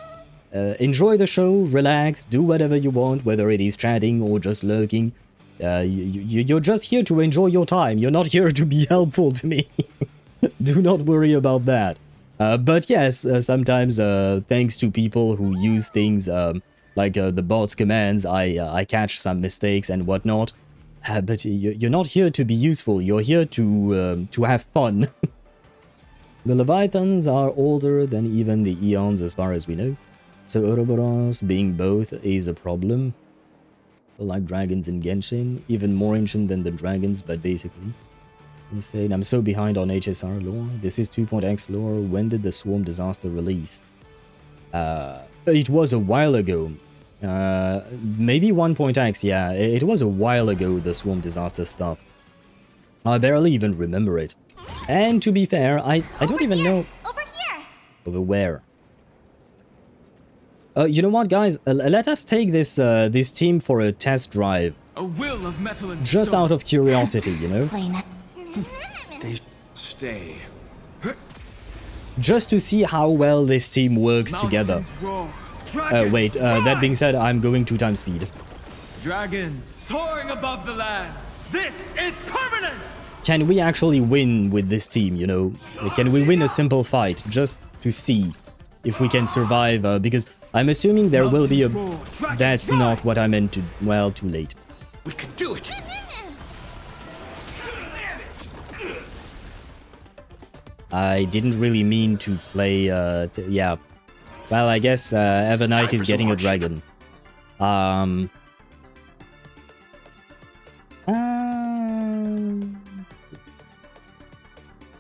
enjoy the show, relax, do whatever you want, whether it is chatting or just lurking. You're just here to enjoy your time. You're not here to be helpful to me. Do not worry about that. But yes, sometimes thanks to people who use things like the bot's commands, I catch some mistakes and whatnot. But you're not here to be useful. You're here to have fun. The Leviathans are older than even the Eons as far as we know. So Ouroboros being both is a problem. So like dragons in Genshin, even more ancient than the dragons, but basically. Insane. I'm so behind on HSR lore. This is 2.x lore. When did the Swarm disaster release? It was a while ago. Maybe 1.x, yeah. It was a while ago, the Swarm disaster stuff. I barely even remember it. And to be fair, I don't even know... Over here! Over where? You know what, guys? Let us take this this team for a test drive. A will of metal and just stone. out of curiosity, you know? Stay. Just to see how well this team works together. Wait, that being said, I'm going 2 times speed. Dragons soaring above the lands. This is permanence! Can we actually win with this team, you know? Can we win a simple fight, just to see if we can survive? Because I'm assuming there will be a... That's not what I meant to... Well, too late. We can do it! I didn't really mean to play, yeah. Well, I guess Evernight is getting a dragon.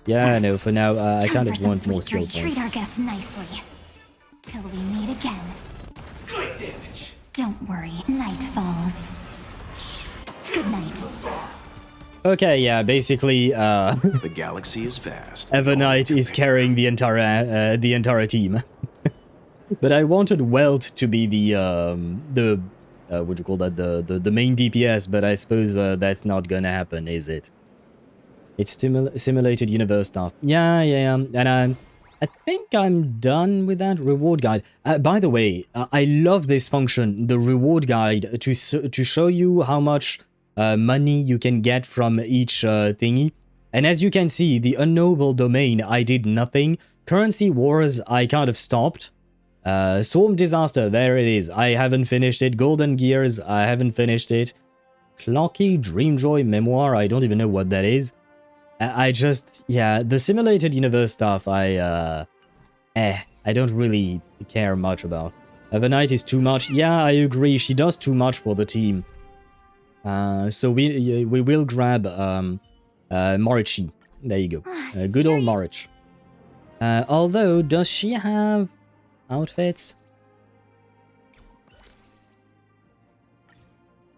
Yeah, no, for now, I kind of want more skill points. Treat our guests nicely. Till we meet again. Good damage. Don't worry, night falls. Good night. Okay, yeah, basically, The galaxy is vast. Evernight is carrying the entire team. But I wanted Welt to be the what do you call that, the main DPS, but I suppose that's not gonna happen, is it? It's simulated universe stuff. Yeah. And I think I'm done with that reward guide. By the way, I love this function, the reward guide, to show you how much money you can get from each thingy. And as you can see, the unknowable domain, I did nothing. Currency wars, I kind of stopped. Swarm disaster, there it is. I haven't finished it. Golden gears, I haven't finished it. Clocky Dreamjoy memoir, I don't even know what that is. I just, yeah, the simulated universe stuff, I don't really care much about. Evernight is too much. Yeah, I agree. She does too much for the team. So we will grab Morichi. There you go. Good old Morich. Although, does she have outfits?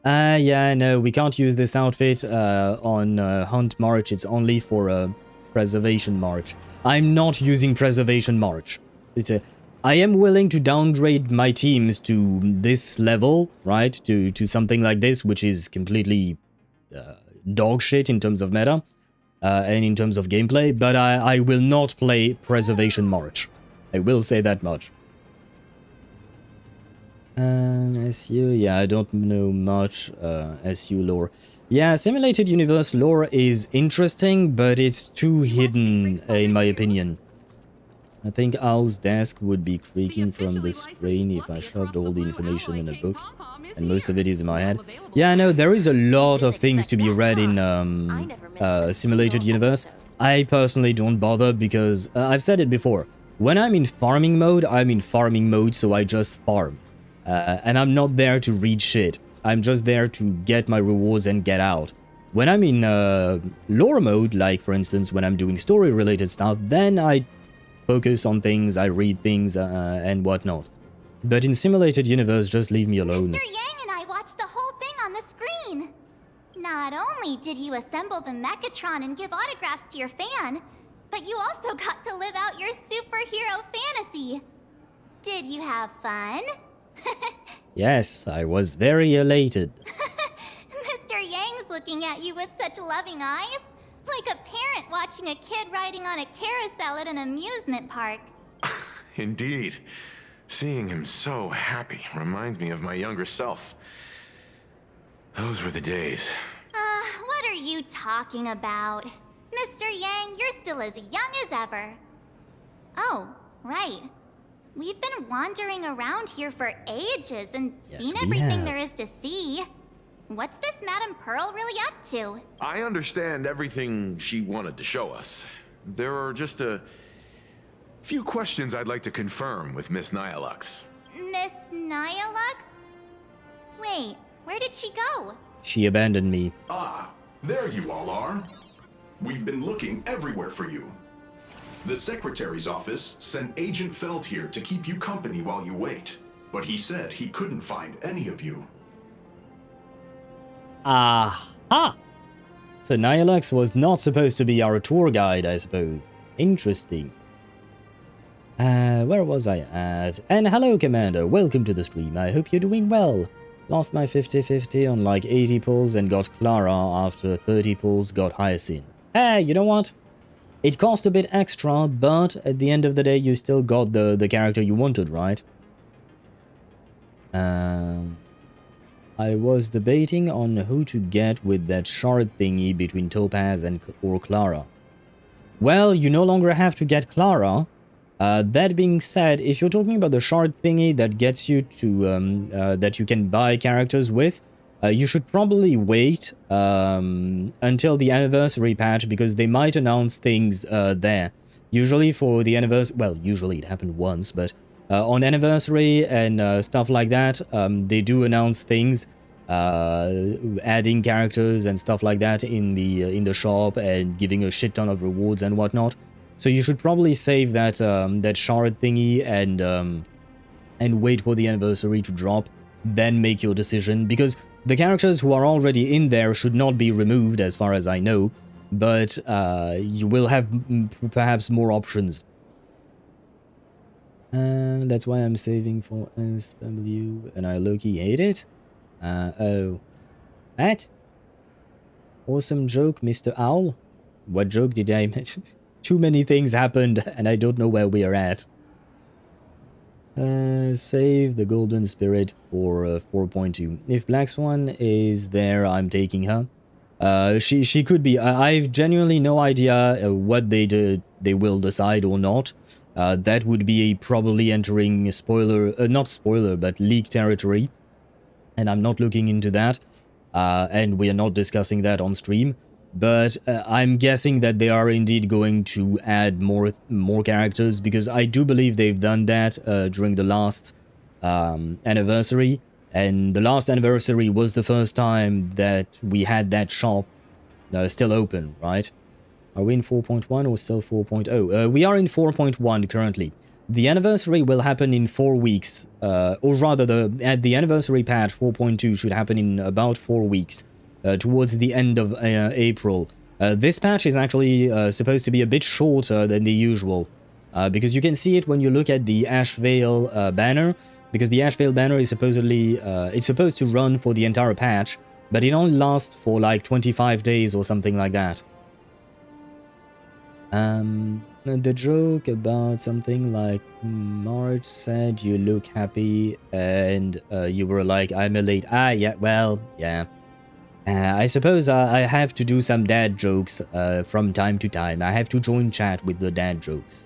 Yeah, no, we can't use this outfit on Hunt March. It's only for Preservation March. I'm not using Preservation March. I am willing to downgrade my teams to this level, right? To something like this, which is completely dog shit in terms of meta and in terms of gameplay, but I will not play Preservation March. I will say that much. SU, yeah, I don't know much SU lore. Yeah, simulated universe lore is interesting, but it's too hidden, in my opinion. I think Owl's desk would be creaking from the strain if I shoved all the information in a book, and most of it is in my head. Yeah, no, there is a lot of things to be read in simulated universe. I personally don't bother because, I've said it before, when I'm in farming mode, so I just farm. And I'm not there to read shit. I'm just there to get my rewards and get out. When I'm in lore mode, like for instance when I'm doing story-related stuff, then I focus on things, I read things, and whatnot. But in simulated universe, just leave me alone. Mr. Yang and I watched the whole thing on the screen. Not only did you assemble the Mechatron and give autographs to your fan, but you also got to live out your superhero fantasy. Did you have fun? Yes, I was very elated. Mr. Yang's looking at you with such loving eyes, like a parent watching a kid riding on a carousel at an amusement park. Indeed. Seeing him so happy reminds me of my younger self. Those were the days. What are you talking about? Mr. Yang, you're still as young as ever. Oh, right. We've been wandering around here for ages and seen everything there is to see. What's this Madame Pearl really up to? I understand everything she wanted to show us. There are just a few questions I'd like to confirm with Miss Nyalux. Miss Nyalux? Wait, where did she go? She abandoned me. Ah, there you all are. We've been looking everywhere for you. The Secretary's office sent Agent Feld here to keep you company while you wait, but he said he couldn't find any of you. Aha! So Nyalux was not supposed to be our tour guide, I suppose. Interesting. Where was I at? And hello, Commander. Welcome to the stream. I hope you're doing well. Lost my 50-50 on like 80 pulls and got Clara after 30 pulls got Hyacinth. Hey, you know what? It cost a bit extra, but at the end of the day, you still got the character you wanted, right? I was debating on who to get with that shard thingy between Topaz or Clara. Well, you no longer have to get Clara. That being said, if you're talking about the shard thingy that gets you to that you can buy characters with, you should probably wait until the anniversary patch because they might announce things there. Usually for the anniversary, well, usually it happened once, but on anniversary and stuff like that, they do announce things, adding characters and stuff like that in the shop and giving a shit ton of rewards and whatnot. So you should probably save that that shard thingy and wait for the anniversary to drop, then make your decision, because the characters who are already in there should not be removed as far as I know, but you will have perhaps more options. That's why I'm saving for SW, and I low-key hate it. Oh. What? Awesome joke, Mr. Owl. What joke did I make? Too many things happened, and I don't know where we are at. Save the Golden Spirit for 4.2. If Black Swan is there, I'm taking her. She could be. I've genuinely no idea what they will decide or not. That would be probably entering spoiler, not spoiler, but leak territory. And I'm not looking into that. And we are not discussing that on stream. But I'm guessing that they are indeed going to add more characters, because I do believe they've done that during the last anniversary. And the last anniversary was the first time that we had that shop still open, right? Are we in 4.1 or still 4.0? We are in 4.1 currently. The anniversary will happen in 4 weeks. Or rather, the anniversary patch 4.2 should happen in about 4 weeks. Towards the end of April. This patch is actually supposed to be a bit shorter than the usual. Because you can see it when you look at the Ashveil banner. Because the Ashveil banner is supposedly, it's supposed to run for the entire patch, but it only lasts for like 25 days or something like that. The joke about something like March said you look happy and you were like, I'm a late. Ah, yeah, well, yeah. I suppose I have to do some dad jokes from time to time. I have to join chat with the dad jokes.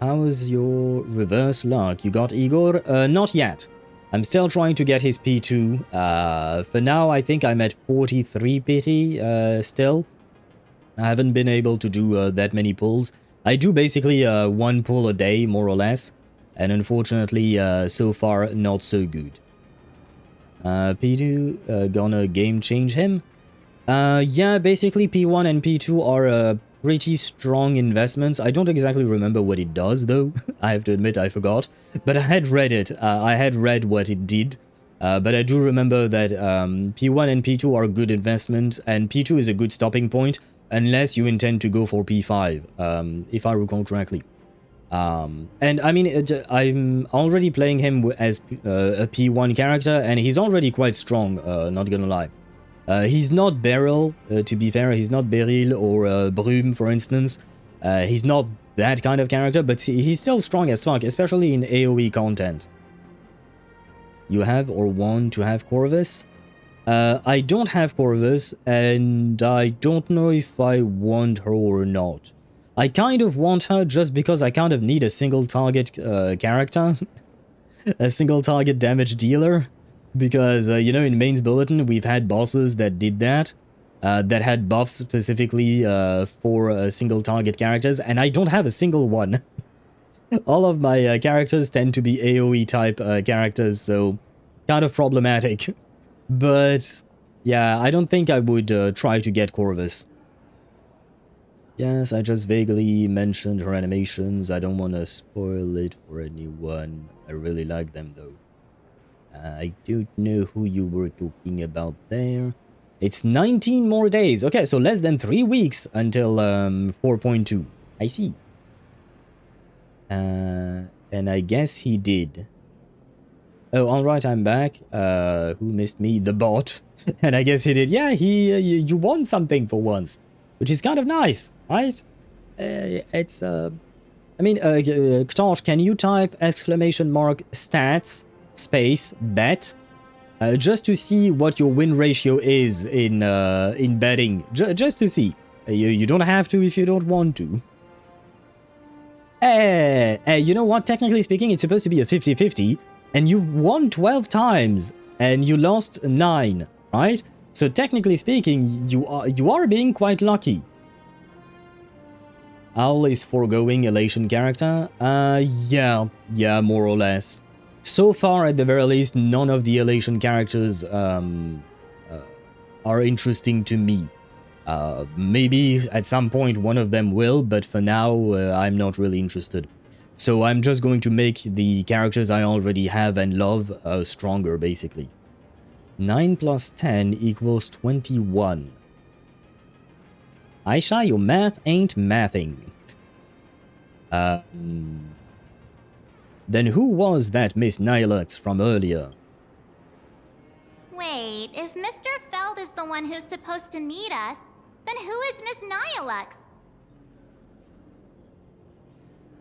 How was your reverse luck? You got Igor? Not yet. I'm still trying to get his P2. For now, I think I'm at 43 pity still. I haven't been able to do that many pulls. I do basically 1 pull a day, more or less. And unfortunately, so far, not so good. P2 gonna game change him? Yeah, basically P1 and P2 are pretty strong investments. I don't exactly remember what it does though. I have to admit I forgot. But I had read it. I had read what it did. But I do remember that P1 and P2 are good investments, and P2 is a good stopping point unless you intend to go for P5, if I recall correctly. And I mean, I'm already playing him as a P1 character, and he's already quite strong, not gonna lie. He's not Beryl, to be fair. He's not Beryl or Brume, for instance. He's not that kind of character, but he's still strong as fuck, especially in AoE content. You have or want to have Corvus? I don't have Corvus, and I don't know if I want her or not. I kind of want her just because I kind of need a single target character. A single target damage dealer. Because, you know, in Main's Bulletin, we've had bosses that did that. That had buffs specifically for single target characters, and I don't have a single one. All of my characters tend to be AoE type characters, so kind of problematic. But, yeah, I don't think I would try to get Corvus. Yes, I just vaguely mentioned her animations. I don't want to spoil it for anyone. I really like them, though. I don't know who you were talking about there. It's 19 more days. Okay, so less than 3 weeks until 4.2. I see. And I guess he did. Oh, alright, I'm back. Who missed me? The bot. And I guess he did. Yeah, you won something for once. Which is kind of nice, right? It's, I mean, Ktosh, can you type !stats space bet? Just to see what your win ratio is in betting. Just to see. You don't have to if you don't want to. You know what? Technically speaking, it's supposed to be a 50-50. And you won 12 times. And you lost 9, right? So technically speaking, you are being quite lucky. Owl is foregoing Elation character? Yeah, more or less. So far, at the very least, none of the Elation characters are interesting to me. Maybe at some point one of them will, but for now, I'm not really interested. So I'm just going to make the characters I already have and love stronger, basically. 9 plus 10 equals 21. Aisha, your math ain't mathing. Then who was that Miss Nihilux from earlier? Wait, if Mr. Feld is the one who's supposed to meet us, Then who is Miss Nihilux?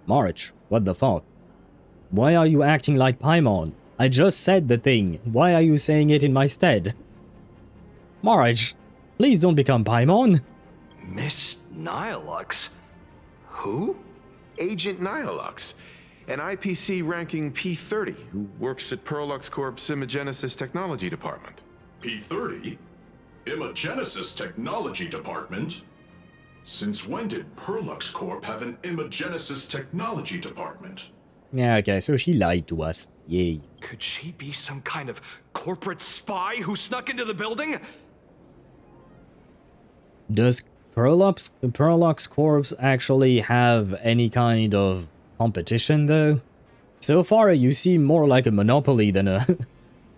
March, what the fuck? Why are you acting like Paimon? I just said the thing. Why are you saying it in my stead? March, please don't become Paimon. Miss Nihilux? Who? Agent Nihilux, an IPC ranking P30 who works at Perlux Corp's Imagenesis Technology Department. P30? Imagenesis Technology Department? Since when did Perlux Corp have an Imagenesis Technology Department? Yeah, okay, so she lied to us. Yay. Could she be some kind of corporate spy who snuck into the building? Does Perlux Corps actually have any kind of competition though? So far you seem more like a monopoly than a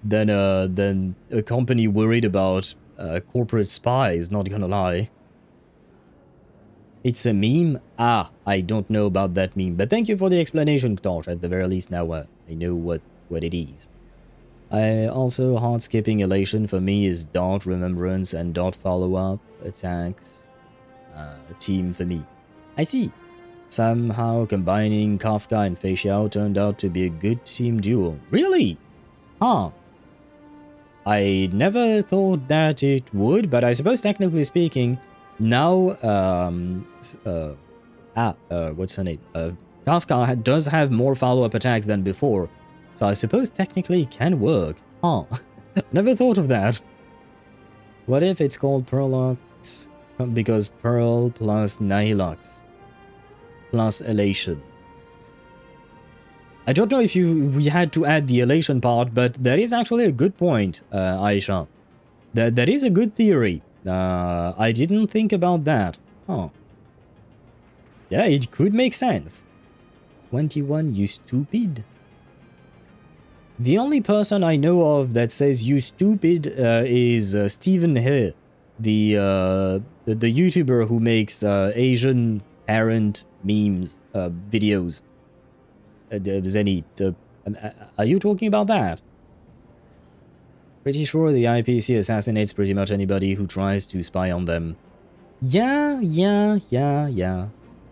than a company worried about corporate spies, not gonna lie. It's a meme? Ah, I don't know about that meme, but thank you for the explanation, Ktosh. At the very least now I know what it is. Also, hard skipping elation for me is dot remembrance and dot follow-up attacks team for me. I see. Somehow combining Kafka and Fei Xiao turned out to be a good team duo. Really? Huh. I never thought that it would, but I suppose technically speaking, now, what's her name? Kafka does have more follow-up attacks than before, so I suppose technically it can work. Huh. Never thought of that. What if it's called Perlux because Pearl plus Nihilux plus Elation? I don't know if we had to add the Elation part, but that is actually a good point, Aisha. That is a good theory. I didn't think about that. Huh. Yeah, it could make sense. 21, you stupid. The only person I know of that says you stupid is Stephen He, the YouTuber who makes Asian parent memes videos. Zenny, are you talking about that? Pretty sure the IPC assassinates pretty much anybody who tries to spy on them. Yeah.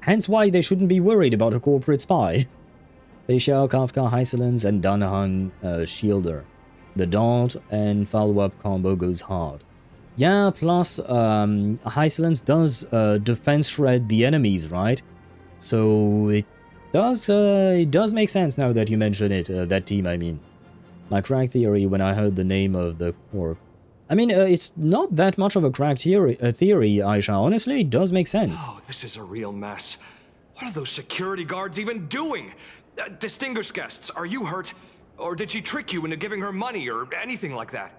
Hence why they shouldn't be worried about a corporate spy. Fei Xiao, Kafka, Hysolence, and Danhang Shielder. The dot and follow-up combo goes hard. Yeah, plus Hysolence does defense shred the enemies, right? So it does make sense now that you mention it, that team I mean. My crack theory when I heard the name of the corp. I mean, it's not that much of a crack theory, Aisha. Honestly, it does make sense. Oh, this is a real mess. What are those security guards even doing? Distinguished guests, are you hurt? Or did she trick you into giving her money or anything like that?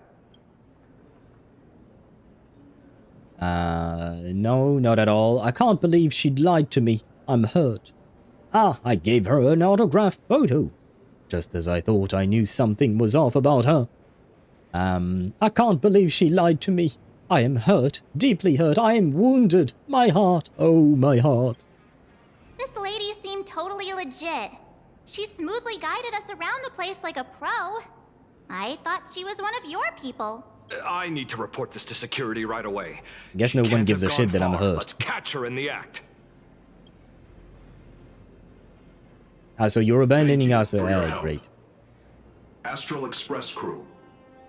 No, not at all. I can't believe she lied to me. I'm hurt. Ah, I gave her an autographed photo. Just as I thought I knew something was off about her. I can't believe she lied to me. I am hurt, deeply hurt. I am wounded. My heart, oh my heart. This lady seemed totally legit. She smoothly guided us around the place like a pro. I thought she was one of your people. I need to report this to security right away. Guess no one gives a shit that I'm hurt. Let's catch her in the act. Ah, so you're abandoning us? Great. Astral Express crew,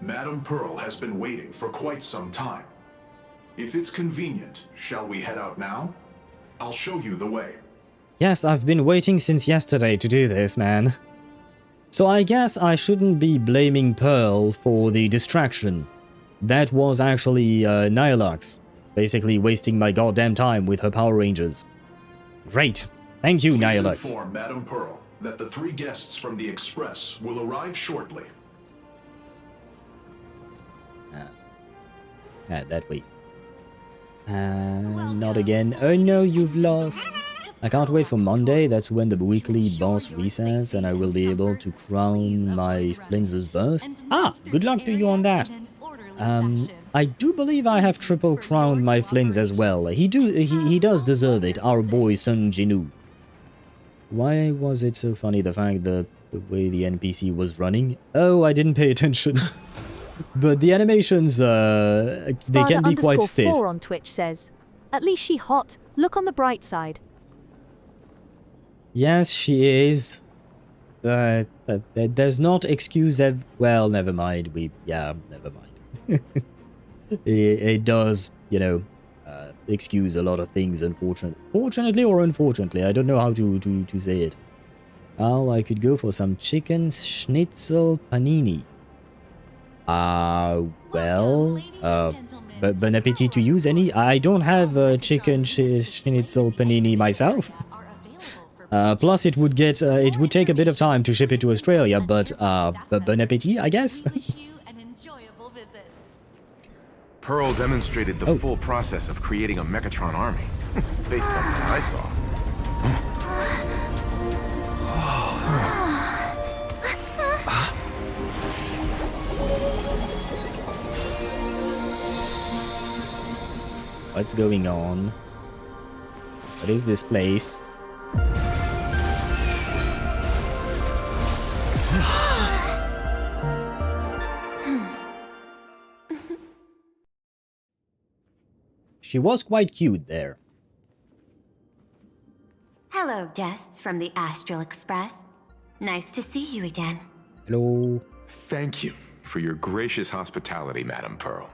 Madame Pearl has been waiting for quite some time. If it's convenient, shall we head out now? I'll show you the way. Yes, I've been waiting since yesterday to do this, man. So I guess I shouldn't be blaming Pearl for the distraction. That was actually Nihilux, basically wasting my goddamn time with her Power Rangers. Great. Thank you, Nihilux. Please inform Madame Pearl that the 3 guests from the Express will arrive shortly. That way. Not again. Oh no, you've lost. I can't wait for Monday. That's when the weekly boss resets and I will be able to crown my Flinz's burst. Ah, good luck to you on that. I do believe I have triple crowned my Flinz as well. He does deserve it, our boy Sun Jinu. Why was it so funny, the fact that the way the NPC was running? Oh, I didn't pay attention. But the animations, they can be quite stiff. Sparta_4 on Twitch says, At least she hot. Look on the bright side. Yes, she is. That does not excuse well, never mind. Never mind. it does, you know, excuse a lot of things, fortunately or unfortunately. I don't know how to say it. Well, I could go for some chicken schnitzel panini. But bon appetit to use any. I don't have chicken schnitzel panini myself. Plus, it would take a bit of time to ship it to Australia, but bon appetit, I guess. Pearl demonstrated the full process of creating a Mechatron army, based on what I saw. What's going on? What is this place? She was quite cute there. Hello, guests from the Astral Express. Nice to see you again. Hello. Thank you for your gracious hospitality, Madam Pearl.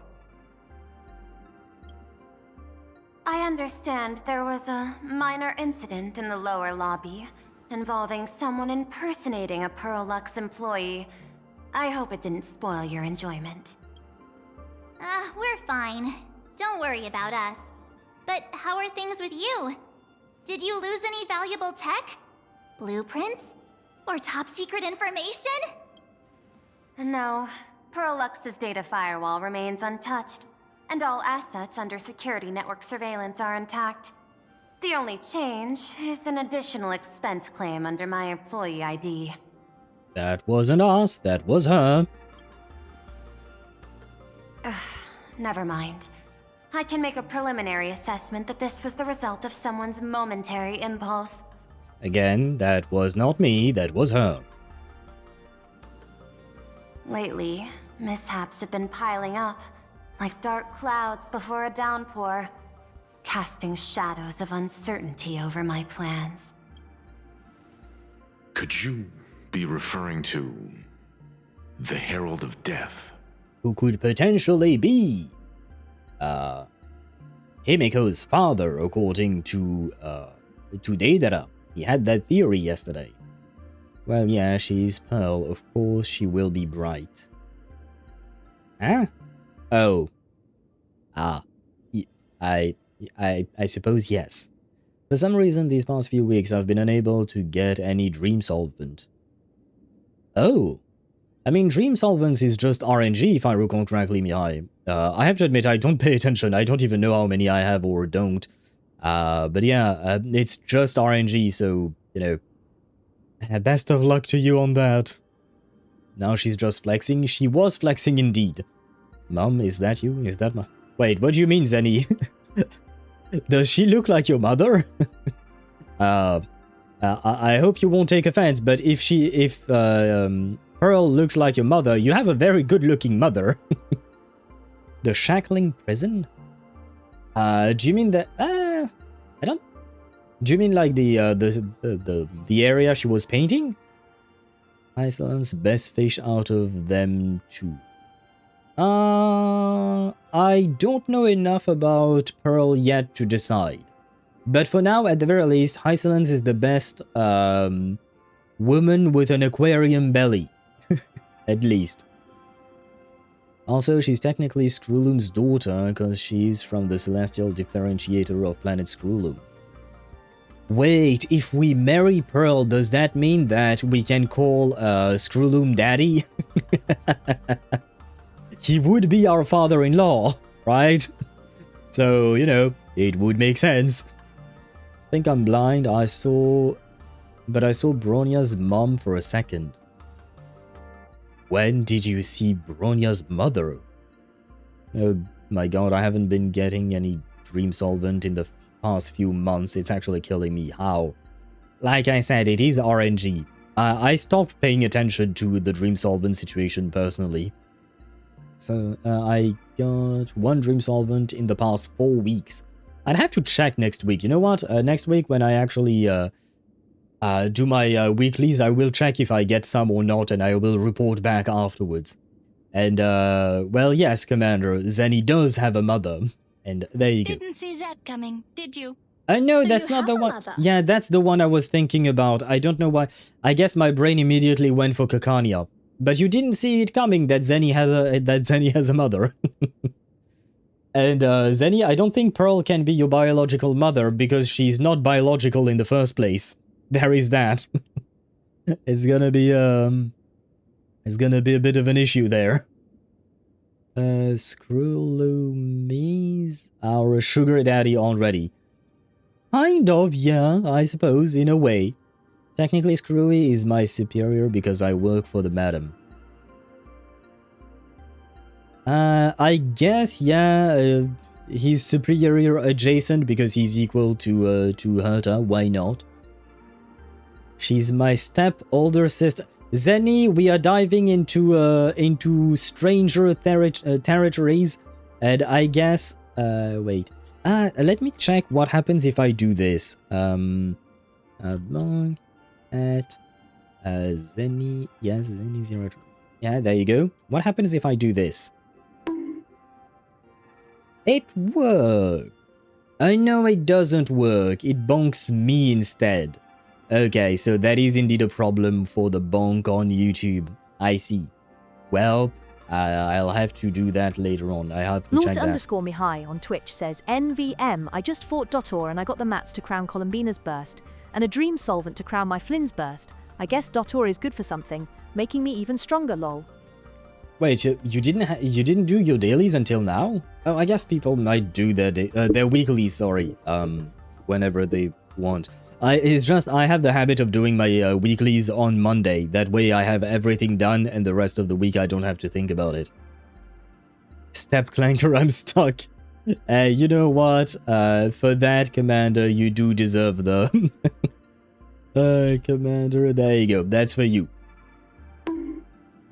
I understand there was a minor incident in the lower lobby involving someone impersonating a Pearl-Lux employee. I hope it didn't spoil your enjoyment. We're fine. Don't worry about us. But how are things with you? Did you lose any valuable tech? Blueprints? Or top-secret information? No. Pearl-Lux's data firewall remains untouched, and all assets under security network surveillance are intact. The only change is an additional expense claim under my employee ID. That wasn't us, that was her. Never mind. I can make a preliminary assessment that this was the result of someone's momentary impulse. Again, that was not me, that was her. Lately, mishaps have been piling up, like dark clouds before a downpour, casting shadows of uncertainty over my plans. Could you be referring to the Herald of Death? Who could potentially be Himiko's father, according to Deidara. He had that theory yesterday. Well, yeah, she's Pearl. Of course she will be bright. Huh? Oh. I suppose yes. For some reason, these past few weeks, I've been unable to get any dream solvent. Oh. I mean, dream solvents is just RNG, if I recall correctly, Mihai. I have to admit, I don't pay attention. I don't even know how many I have or don't. But yeah, it's just RNG, so, you know. Best of luck to you on that. Now she's just flexing. She was flexing indeed. Mom, is that you? Is that my... Wait, what do you mean, Zenny? Does she look like your mother? I hope you won't take offense, but if Pearl looks like your mother, you have a very good-looking mother. The shackling prison? Do you mean that? I don't. Do you mean like the area she was painting? Iceland's best fish out of them two. I don't know enough about Pearl yet to decide. But for now, at the very least, Iceland's is the best woman with an aquarium belly. At least. Also, she's technically Screwloom's daughter because she's from the celestial differentiator of planet Screwloom. Wait, if we marry Pearl, does that mean that we can call Screwloom daddy? He would be our father-in-law, right? So, you know, it would make sense. I think I'm blind. But I saw Bronya's mom for a second. When did you see Bronya's mother? Oh my god, I haven't been getting any dream solvent in the past few months. It's actually killing me. How? Like I said, it is RNG. I stopped paying attention to the dream solvent situation personally. So I got one dream solvent in the past 4 weeks. I'd have to check next week. You know what? Next week when I actually do my weeklies, I will check if I get some or not, and I will report back afterwards. And, well, yes, Commander, Zenny does have a mother. And there you go. Didn't see that coming, did you? No, that's not the one. Mother. Yeah, that's the one I was thinking about. I don't know why. I guess my brain immediately went for Kakania. But you didn't see it coming that Zenny has a mother. And Zenny, I don't think Pearl can be your biological mother because she's not biological in the first place. There is that. It's gonna be a bit of an issue there. Screwloomies, our sugar daddy already. Kind of, yeah, I suppose, in a way. Technically, Screwy is my superior because I work for the madam. I guess, yeah, he's superior adjacent because he's equal to Herta, why not? She's my step older sister. Zenny, we are diving into stranger territories, and I guess, wait. Let me check what happens if I do this. Long at Zenny, yes, Zenny 0. Yeah, there you go. What happens if I do this? It worked. I know it doesn't work. It bonks me instead. Okay, so that is indeed a problem for the bonk on YouTube. I see. Well, I'll have to do that later on. I have to check that. Lort_me_high on Twitch says, NVM, I just fought Dotor and I got the mats to crown Columbina's burst, and a dream solvent to crown my Flynn's burst. I guess Dotor is good for something, making me even stronger, lol. Wait, you didn't do your dailies until now? Oh, I guess people might do their weeklies, sorry, whenever they want. It's just I have the habit of doing my weeklies on Monday. That way I have everything done and the rest of the week I don't have to think about it. Step Clanker, I'm stuck. You know what? For that, Commander, you do deserve the... Commander, there you go. That's for you.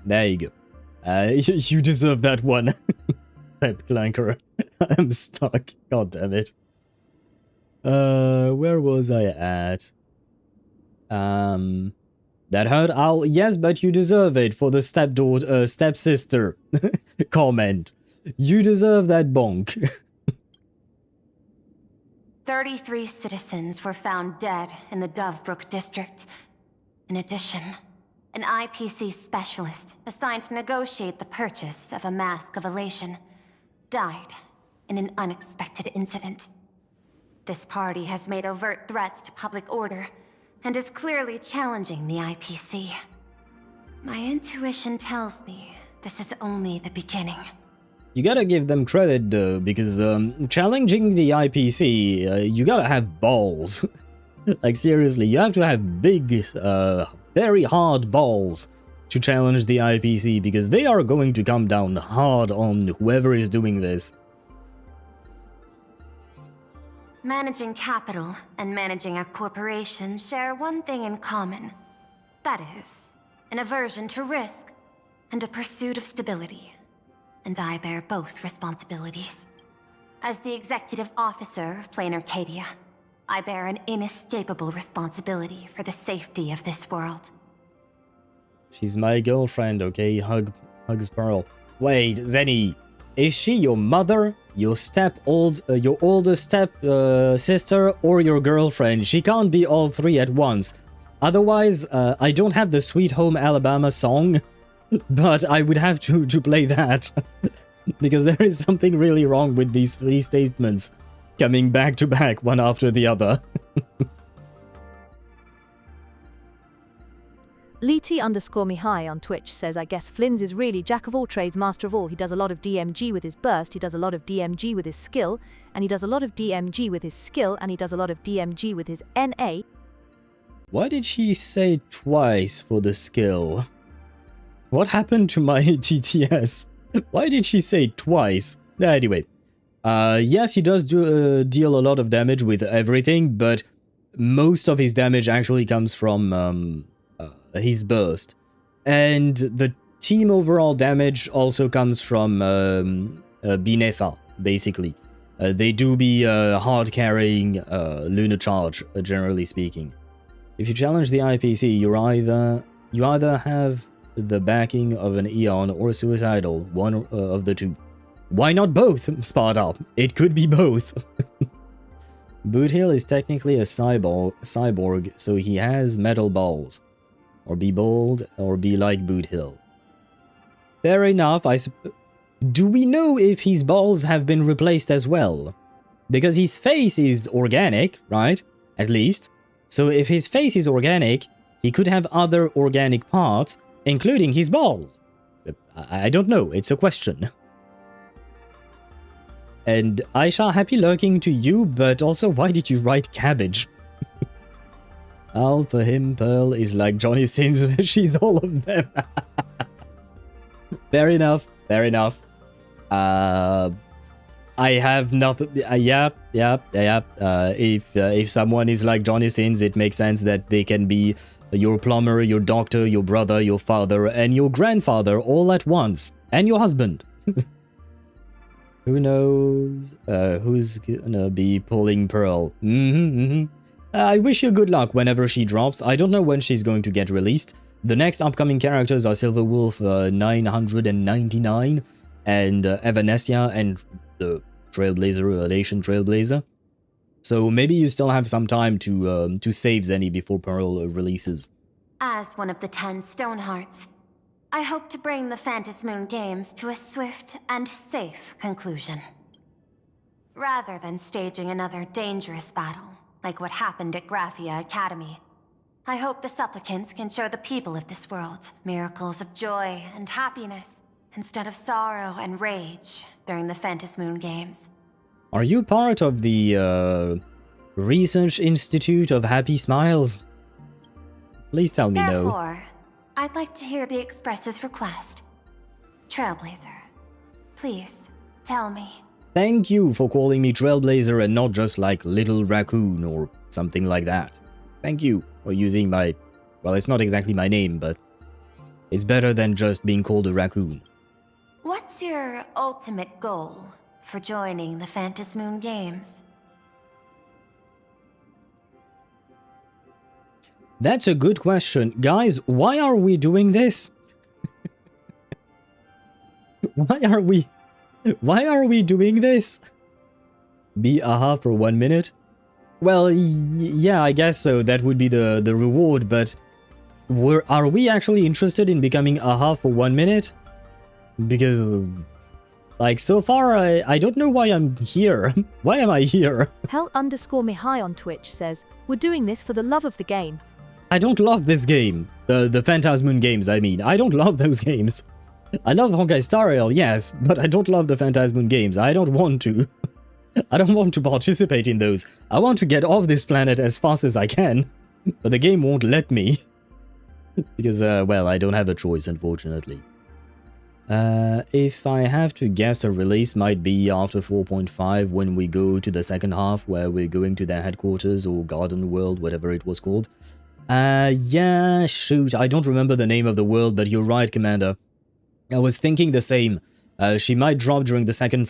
There you go. You deserve that one. Step Clanker. I'm stuck. God damn it. Where was I at? That hurt. Yes, but you deserve it for the stepsister comment. You deserve that bonk. 33 citizens were found dead in the Dovebrook district. In addition, an IPC specialist assigned to negotiate the purchase of a Mask of Elation died in an unexpected incident. This party has made overt threats to public order, and is clearly challenging the IPC. My intuition tells me this is only the beginning. You gotta give them credit, though, because challenging the IPC, you gotta have balls. Like, seriously, you have to have big, very hard balls to challenge the IPC, because they are going to come down hard on whoever is doing this. Managing capital and managing a corporation share one thing in common. That is, an aversion to risk and a pursuit of stability. And I bear both responsibilities. As the executive officer of Planarcadia, I bear an inescapable responsibility for the safety of this world. She's my girlfriend, okay? Hugs Pearl. Wait, Zenny, is she your mother? Your older step sister, or your girlfriend? She can't be all three at once. Otherwise, I don't have the Sweet Home Alabama song, but I would have to play that. Because there is something really wrong with these three statements coming back to back, one after the other. Leety_me_high on Twitch says, I guess Flynn's is really jack of all trades, master of all. He does a lot of DMG with his burst, he does a lot of DMG with his skill, and he does a lot of DMG with his skill, and he does a lot of DMG with his NA. Why did she say twice for the skill? What happened to my TTS? Why did she say twice? Anyway, yes, he does deal a lot of damage with everything, but most of his damage actually comes from his burst. And the team overall damage also comes from Binefa, basically. They do be hard-carrying lunar charge, generally speaking. If you challenge the IPC, you either have the backing of an Eon or suicidal, one of the two. Why not both, Sparta? It could be both. Boothill is technically a cyborg, so he has metal balls. Or be bold, or be like Boothill. Fair enough, Do we know if his balls have been replaced as well? Because his face is organic, right? At least. So if his face is organic, he could have other organic parts, including his balls. I don't know, it's a question. And Aisha, happy lurking to you, but also why did you write cabbage? Al, for him, Pearl is like Johnny Sins, she's all of them. Fair enough, fair enough. I have nothing. If someone is like Johnny Sins, it makes sense that they can be your plumber, your doctor, your brother, your father, and your grandfather all at once, and your husband. Who knows who's gonna be pulling Pearl? I wish you good luck whenever she drops. I don't know when she's going to get released. The next upcoming characters are Silverwolf 999 and Evanescia and the Trailblazer relation Trailblazer. So maybe you still have some time to save Zenny before Pearl releases. As one of the 10 Stonehearts, I hope to bring the Phantasmoon Games to a swift and safe conclusion. Rather than staging another dangerous battle, like what happened at Graphia Academy, I hope the supplicants can show the people of this world miracles of joy and happiness, instead of sorrow and rage during the Phantasmoon Games. Are you part of the Research Institute of Happy Smiles? Please tell me no. Therefore, I'd like to hear the Express's request. Trailblazer, please, tell me. Thank you for calling me Trailblazer and not just like Little Raccoon or something like that. Thank you for using my... well, it's not exactly my name, but it's better than just being called a raccoon. What's your ultimate goal for joining the Phantasmoon Games? That's a good question. Guys, why are we doing this? Why are we doing this? Be AHA for 1 minute? Well, yeah, I guess so. That would be the reward, but are we actually interested in becoming AHA for 1 minute? Because, like, so far, I don't know why I'm here. Why am I here? Hell_me_high on Twitch says, we're doing this for the love of the game. I don't love this game. The Phantasmoon Games, I mean. I don't love those games. I love Honkai Star Rail, yes, but I don't love the Phantasmoon Games. I don't want to. I don't want to participate in those. I want to get off this planet as fast as I can, but the game won't let me. Because, well, I don't have a choice, unfortunately. If I have to guess, a release might be after 4.5 when we go to the second half where we're going to their headquarters or Garden World, whatever it was called. Yeah, shoot, I don't remember the name of the world, but you're right, Commander. I was thinking the same. She might drop during the second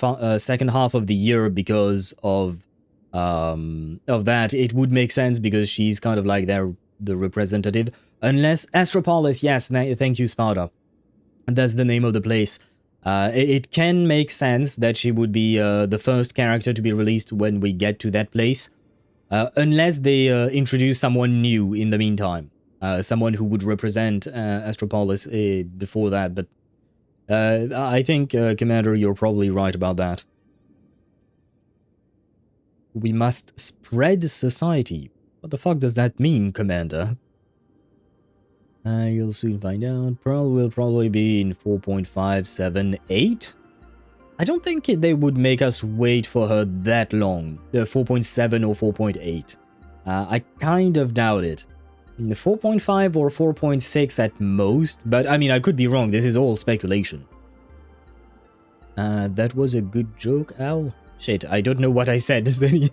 half of the year because of that. It would make sense because she's kind of like the representative. Unless Astropolis, yes, thank you, Sparta. That's the name of the place. It can make sense that she would be the first character to be released when we get to that place. Unless they introduce someone new in the meantime. Someone who would represent Astropolis before that, but I think, Commander, you're probably right about that. We must spread society. What the fuck does that mean, Commander? You'll soon find out. Pearl will probably be in 4.578. I don't think they would make us wait for her that long. 4.7 or 4.8. I kind of doubt it. 4.5 or 4.6 at most, but I mean, I could be wrong. This is all speculation. That was a good joke, Al. Shit, I don't know what I said, Zenny.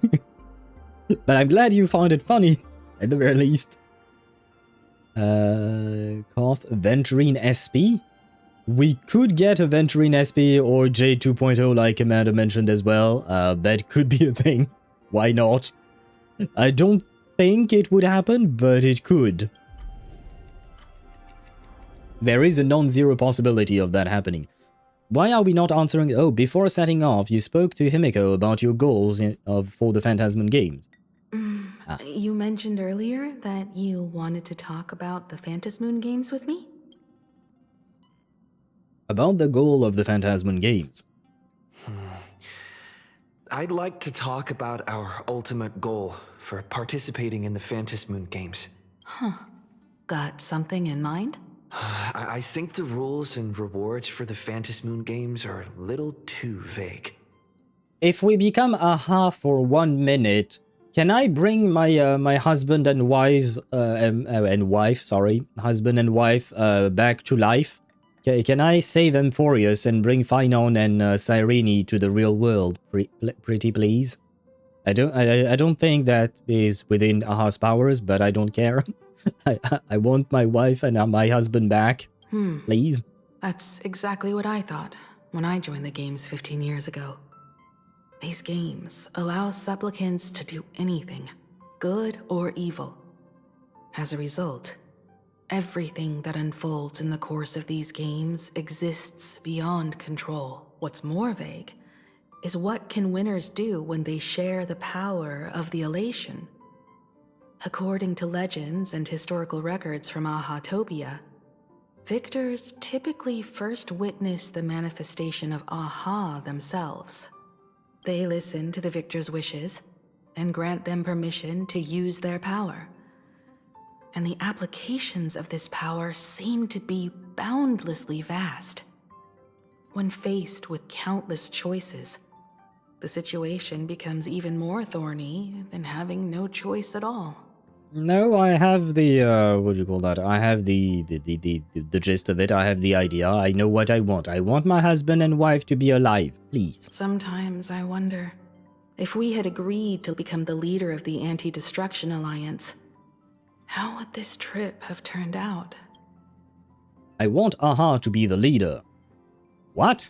But I'm glad you found it funny, at the very least. Cough, Venturine SP? We could get a Venturine SP or J 2.0 like Amanda mentioned as well. That could be a thing. Why not? I don't think it would happen, but it could. There is a non-zero possibility of that happening. Why are we not answering? Oh, before setting off, you spoke to Himiko about your goals for the Phantasmoon Games. You mentioned earlier that you wanted to talk about the Phantasmoon Games with me? About the goal of the Phantasmoon Games. I'd like to talk about our ultimate goal for participating in the Phantasmoon Games. Huh. Got something in mind? I think the rules and rewards for the Phantasmoon Games are a little too vague. If we become AHA for 1 minute, can I bring my my husband and wife back to life? Can I save Amphorius and bring Phynon and Cyrene to the real world, pretty please? I don't think that is within AHA's powers, but I don't care. I want my wife and my husband back, please. That's exactly what I thought when I joined the games 15 years ago. These games allow supplicants to do anything, good or evil. As a result, everything that unfolds in the course of these games exists beyond control. What's more vague is what can winners do when they share the power of the elation. According to legends and historical records from Ahatopia, victors typically first witness the manifestation of Aha themselves. They listen to the victor's wishes and grant them permission to use their power. And the applications of this power seem to be boundlessly vast. When faced with countless choices, the situation becomes even more thorny than having no choice at all. No, I have the, what do you call that? I have the gist of it. I have the idea. I know what I want. I want my husband and wife to be alive, please. Sometimes I wonder, if we had agreed to become the leader of the Anti-Destruction Alliance, how would this trip have turned out? I want AHA to be the leader. What?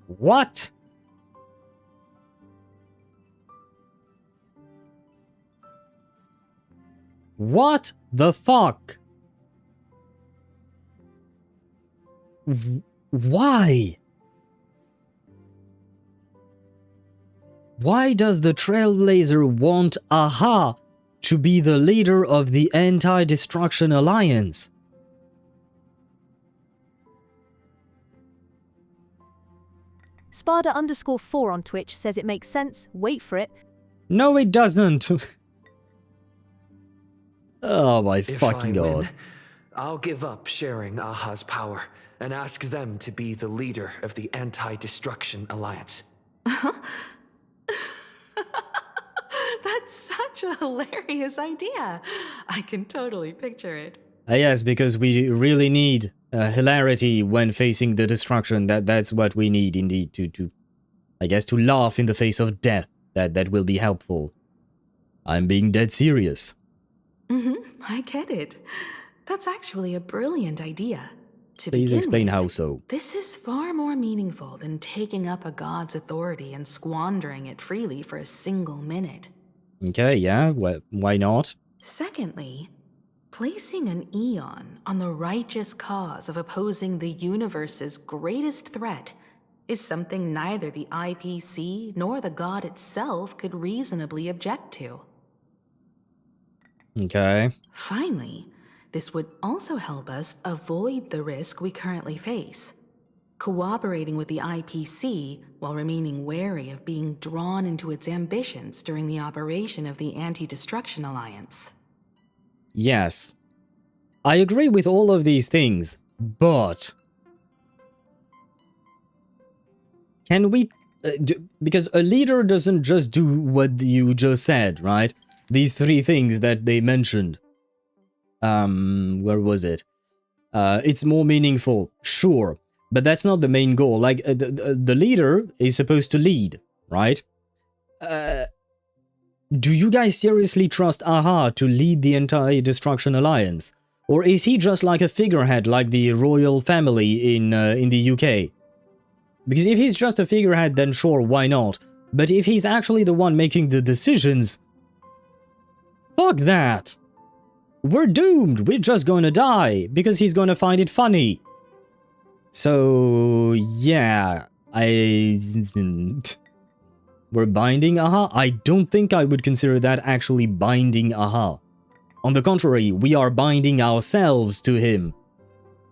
What? What the fuck? Why? Why does the Trailblazer want AHA to be the leader of the Anti-Destruction Alliance? Spada_4 on Twitch says it makes sense. Wait for it. No, it doesn't. Oh my If fucking I god. win, I'll give up sharing Aha's power and ask them to be the leader of the Anti-Destruction Alliance. That's such a hilarious idea. I can totally picture it. Yes, because we really need hilarity when facing the destruction. That's what we need indeed to I guess to laugh in the face of death. That will be helpful. I'm being dead serious. I get it. That's actually a brilliant idea. To Please begin explain with, how so. this is far more meaningful than taking up a god's authority and squandering it freely for a single minute. Okay, yeah, why not? Secondly, placing an Eon on the righteous cause of opposing the universe's greatest threat is something neither the IPC nor the god itself could reasonably object to. Okay. Finally, this would also help us avoid the risk we currently face. Cooperating with the IPC while remaining wary of being drawn into its ambitions during the operation of the Anti-Destruction Alliance. Yes. I agree with all of these things, but can we... because a leader doesn't just do what you just said, right? These three things that they mentioned. Where was it? It's more meaningful, sure. But that's not the main goal. Like, the leader is supposed to lead, right? do you guys seriously trust Aha to lead the entire Destruction Alliance? Or is he just like a figurehead like the royal family in the UK? Because if he's just a figurehead, then sure, why not? But if he's actually the one making the decisions, fuck that. We're doomed. We're just gonna die because he's gonna find it funny. So, yeah, we're binding Aha? I don't think I would consider that actually binding Aha. On the contrary, we are binding ourselves to him.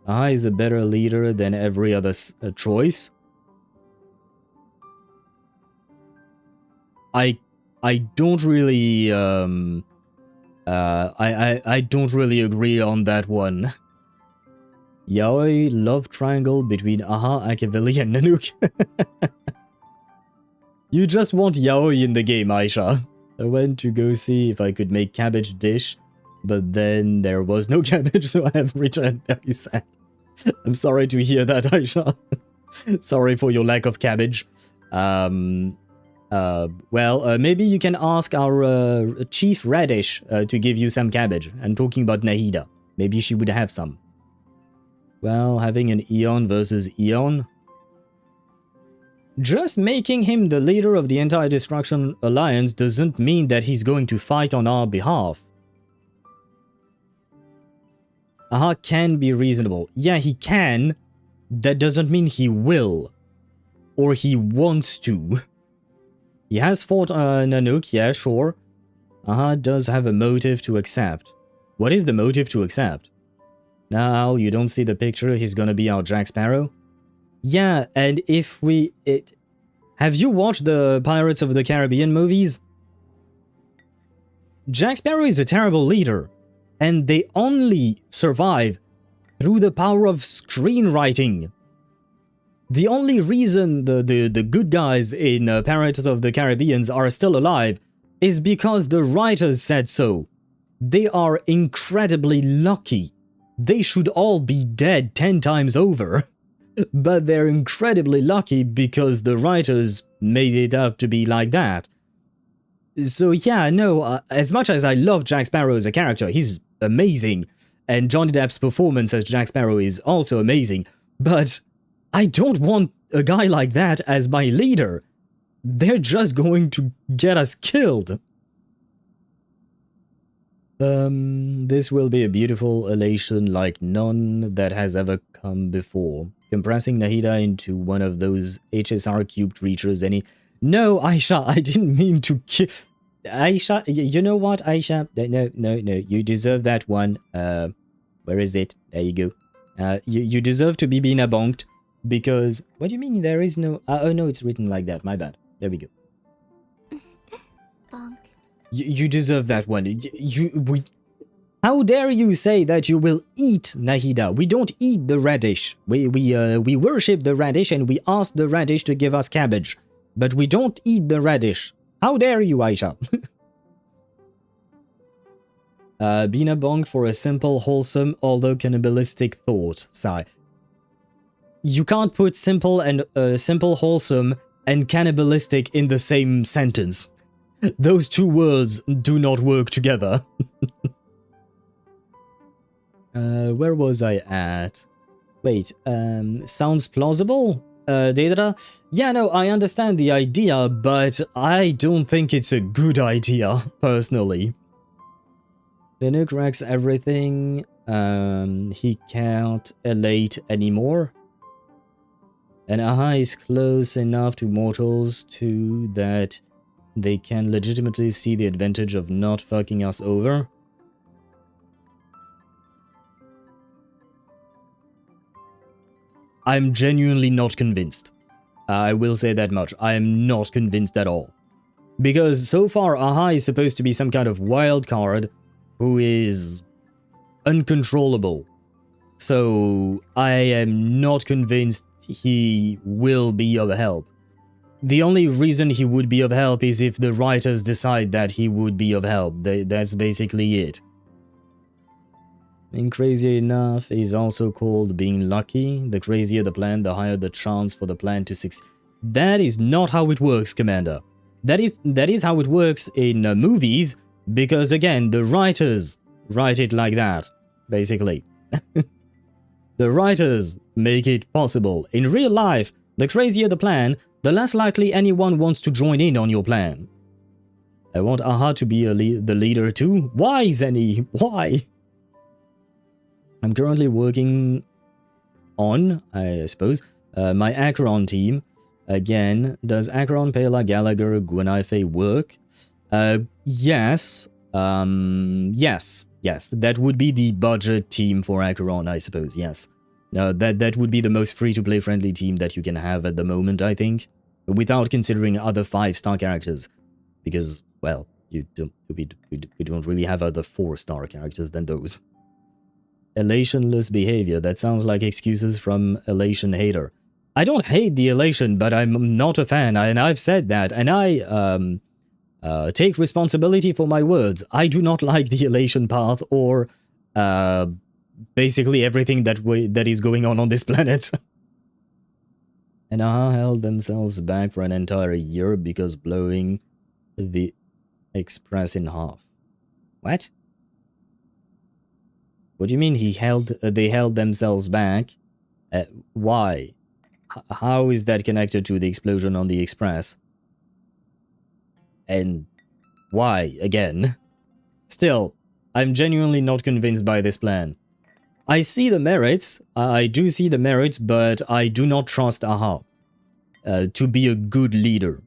Aha is a better leader than every other choice. I don't really I don't really agree on that one. Yaoi love triangle between Aha, Akaveli, and Nanook. You just want yaoi in the game, Aisha. I went to go see if I could make cabbage dish, but then there was no cabbage, so I have returned very sad. I'm sorry to hear that, Aisha. Sorry for your lack of cabbage. Maybe you can ask our Chief Radish to give you some cabbage. I'm talking about Nahida. Maybe she would have some. Well, having an Eon versus Eon. Just making him the leader of the entire Destruction Alliance doesn't mean that he's going to fight on our behalf. Aha can be reasonable. Yeah, he can. That doesn't mean he will. Or he wants to. He has fought Nanook, yeah, sure. Aha does have a motive to accept. What is the motive to accept? Now, you don't see the picture, he's gonna be our Jack Sparrow? Yeah, and if we... Have you watched the Pirates of the Caribbean movies? Jack Sparrow is a terrible leader, and they only survive through the power of screenwriting. The only reason the good guys in Pirates of the Caribbean are still alive is because the writers said so. They are incredibly lucky. They should all be dead 10 times over. But they're incredibly lucky because the writers made it out to be like that. So yeah, no, as much as I love Jack Sparrow as a character, he's amazing. And Johnny Depp's performance as Jack Sparrow is also amazing. But I don't want a guy like that as my leader. They're just going to get us killed. This will be a beautiful elation like none that has ever come before. Compressing Nahida into one of those HSR cube creatures No, Aisha, I didn't mean to kill... Aisha, you know what, Aisha? No, you deserve that one. Where is it? There you go. You deserve to be Bina bonked, because... What do you mean there is no... oh no, it's written like that, my bad. There we go. Bonk. You deserve that one. How dare you say that you will eat Nahida? We don't eat the radish. We worship the radish and we ask the radish to give us cabbage. But we don't eat the radish. How dare you, Aisha? Bina Bong for a simple, wholesome, although cannibalistic thought. Sigh. You can't put simple, wholesome, and cannibalistic in the same sentence. Those two words do not work together. Where was I at? Wait, sounds plausible? Deidara? Yeah, no, I understand the idea, but I don't think it's a good idea, personally. Nanook wrecks everything. He can't elate anymore. And Aha is close enough to mortals, too, that they can legitimately see the advantage of not fucking us over. I'm genuinely not convinced. I will say that much. I am not convinced at all. Because so far, Aha is supposed to be some kind of wild card who is uncontrollable. So I am not convinced he will be of help. The only reason he would be of help is if the writers decide that he would be of help. That's basically it. Being crazy enough is also called being lucky. The crazier the plan, the higher the chance for the plan to succeed. That is not how it works, Commander. That is how it works in movies, because again, the writers write it like that, basically. The writers make it possible. In real life, the crazier the plan, the less likely anyone wants to join in on your plan. I want Aha to be the leader too. Why, Zenny? Why? I'm currently working on, I suppose, my Acheron team. Again, does Acheron, Pela, Gallagher, Gwenaife work? Yes. Yes. That would be the budget team for Acheron, I suppose, yes. That would be the most free-to-play friendly team that you can have at the moment, I think. Without considering other 5-star characters. Because, well, we don't really have other 4-star characters than those. Elationless behavior. That sounds like excuses from Elation hater. I don't hate the Elation, but I'm not a fan, and I've said that, and I take responsibility for my words. I do not like the Elation path, or basically everything that is going on this planet. And Aha held themselves back for an entire year because blowing the Express in half. What? What do you mean they held themselves back? Why? How is that connected to the explosion on the Express? And why, again? Still, I'm genuinely not convinced by this plan. I see the merits, I do see the merits, but I do not trust Aha to be a good leader.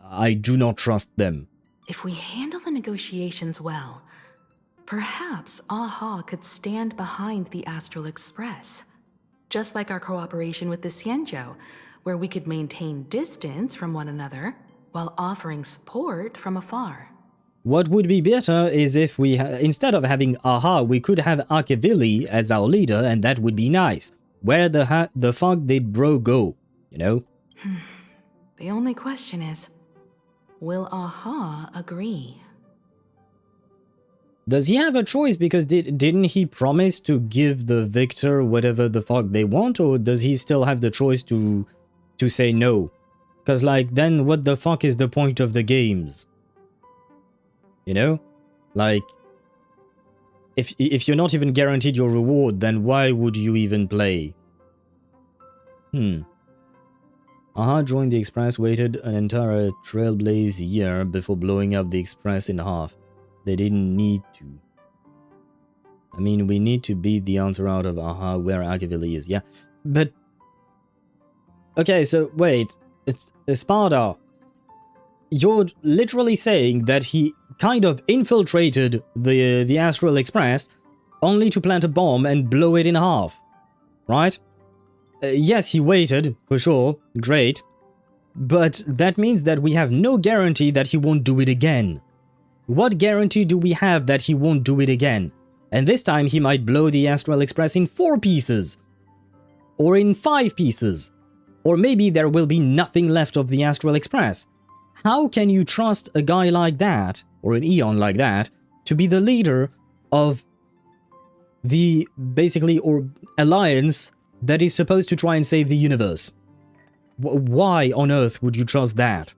I do not trust them. If we handle the negotiations well, perhaps Aha could stand behind the Astral Express. Just like our cooperation with the Xianzhou, where we could maintain distance from one another while offering support from afar. What would be better is if we, instead of having Aha, we could have Ashveil as our leader, and that would be nice. Where the fuck did bro go, you know? The only question is, will Aha agree? Does he have a choice? Because didn't he promise to give the victor whatever the fuck they want, or does he still have the choice to say no? Because, like, then what the fuck is the point of the games? You know? Like, if you're not even guaranteed your reward, then why would you even play? Aha joined the Express, waited an entire Trailblaze year before blowing up the Express in half. They didn't need to. I mean, we need to beat the answer out of Aha where Ashveil is, yeah? But... okay, so wait. It's Sparta. You're literally saying that he kind of infiltrated the Astral Express only to plant a bomb and blow it in half, right? Yes, he waited, for sure, great. But that means that we have no guarantee that he won't do it again. What guarantee do we have that he won't do it again? And this time he might blow the Astral Express in 4 pieces. Or in 5 pieces. Or maybe there will be nothing left of the Astral Express. How can you trust a guy like that, or an Eon like that, to be the leader of the, basically, or alliance that is supposed to try and save the universe? Why on earth would you trust that?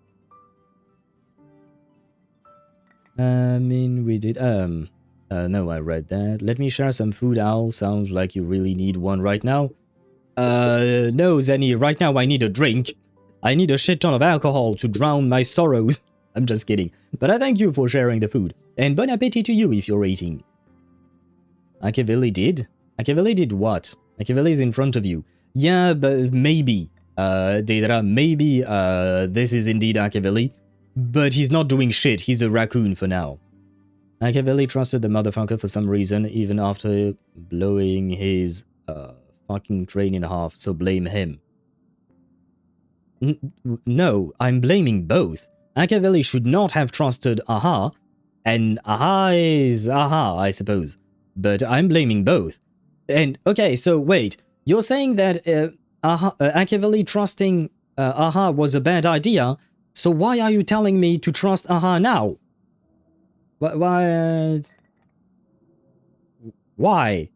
I mean, we did, no, I read that. Let me share some food, Owl. Sounds like you really need one right now. No, Zenny, right now I need a drink. I need a shit ton of alcohol to drown my sorrows. I'm just kidding. But I thank you for sharing the food. And bon appetit to you if you're eating. Ashveil did? Ashveil did what? Ashveil is in front of you. Yeah, but maybe. Deidara, maybe, this is indeed Ashveil. But he's not doing shit, he's a raccoon for now. Ashveil trusted the motherfucker for some reason, even after blowing his, fucking train in half, so blame him. No, I'm blaming both. Ashveil should not have trusted Aha, and Aha is Aha, I suppose. But I'm blaming both. And, okay, so wait, you're saying that Ashveil trusting Aha was a bad idea, so why are you telling me to trust Aha now? Why? Why?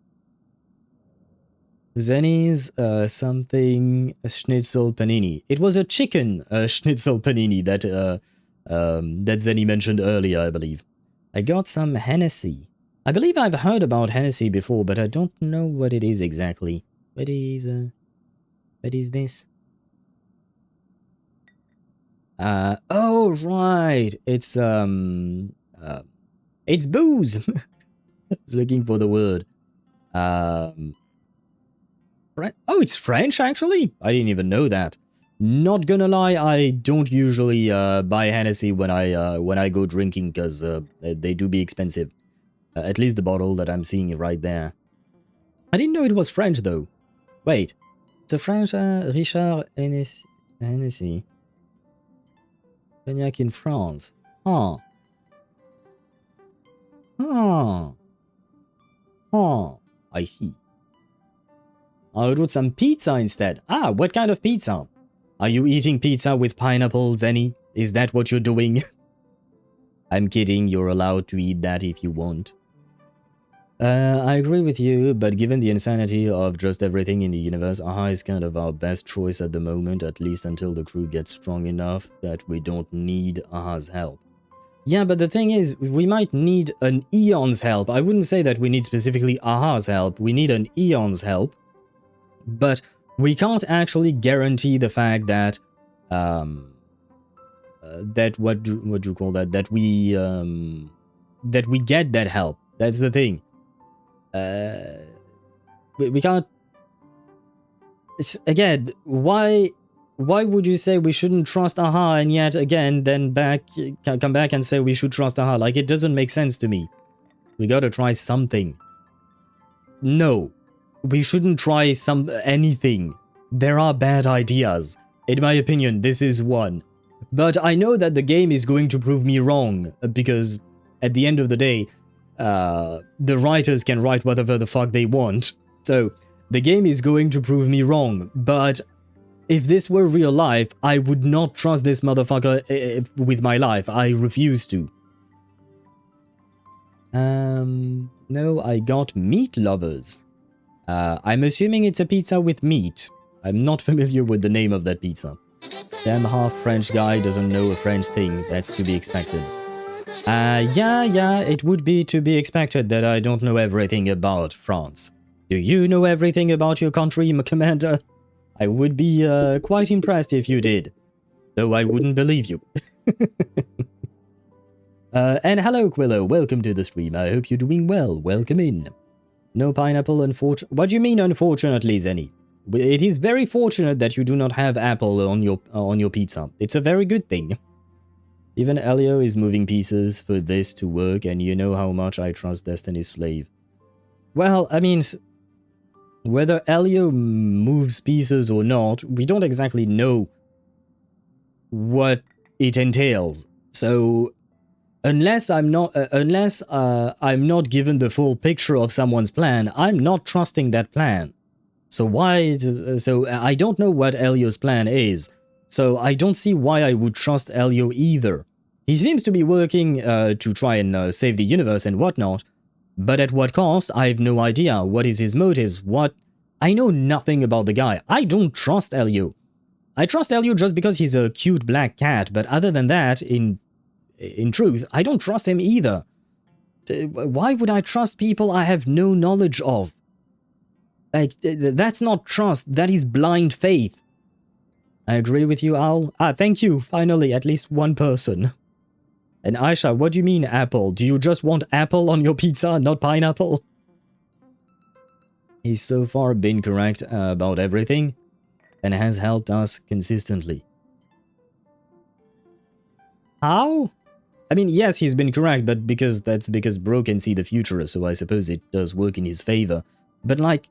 Zenny's something schnitzel panini. It was a chicken schnitzel panini that that Zenny mentioned earlier, I believe. I got some Hennessy. I believe I've heard about Hennessy before, but I don't know what it is exactly. What is this? Oh, right. It's booze. I was looking for the word. Oh, it's French, actually? I didn't even know that. Not gonna lie, I don't usually buy Hennessy when I go drinking, because they do be expensive. At least the bottle that I'm seeing right there. I didn't know it was French, though. Wait. It's a French Richard Hennessy. Cognac in France. Huh. Huh. Huh. I see. I would want some pizza instead. Ah, what kind of pizza? Are you eating pizza with pineapples, Zenny? Is that what you're doing? I'm kidding, you're allowed to eat that if you want. I agree with you, but given the insanity of just everything in the universe, Aha is kind of our best choice at the moment, at least until the crew gets strong enough that we don't need Aha's help. Yeah, but the thing is, we might need an Eon's help. I wouldn't say that we need specifically Aha's help, we need an Eon's help. But we can't actually guarantee the fact that, what do you call that? That we get that help. That's the thing. We can't. Again, why would you say we shouldn't trust Aha, and yet again, then come back and say we should trust Aha? Like, it doesn't make sense to me. We gotta try something. No. We shouldn't try anything. There are bad ideas. In my opinion, this is one. But I know that the game is going to prove me wrong, because at the end of the day, the writers can write whatever the fuck they want. So, the game is going to prove me wrong, but if this were real life, I would not trust this motherfucker with my life. I refuse to. No, I got meat lovers. I'm assuming it's a pizza with meat. I'm not familiar with the name of that pizza. Damn half-French guy doesn't know a French thing. That's to be expected. Yeah, it would be to be expected that I don't know everything about France. Do you know everything about your country, Commander? I would be quite impressed if you did. Though I wouldn't believe you. And hello, Quillo. Welcome to the stream. I hope you're doing well. Welcome in. No pineapple, unfortunately. What do you mean, unfortunately, Zenny? It is very fortunate that you do not have apple on your pizza. It's a very good thing. Even Elio is moving pieces for this to work, and you know how much I trust Destiny's Slave. Well, I mean, whether Elio moves pieces or not, we don't exactly know what it entails. So, unless I'm not given the full picture of someone's plan, I'm not trusting that plan. So I don't know what Elio's plan is. So I don't see why I would trust Elio either. He seems to be working to try and save the universe and whatnot, but at what cost? I have no idea. What is his motives? I know nothing about the guy. I don't trust Elio. I trust Elio just because he's a cute black cat, but other than that, in truth, I don't trust him either. Why would I trust people I have no knowledge of? Like, that's not trust, that is blind faith. I agree with you, Al. Thank you, finally, at least one person. And Aisha, what do you mean apple? Do you just want apple on your pizza, not pineapple? He's so far been correct about everything, and has helped us consistently. How? I mean, yes, he's been correct, but that's because Bro can see the future, so I suppose it does work in his favor. But like,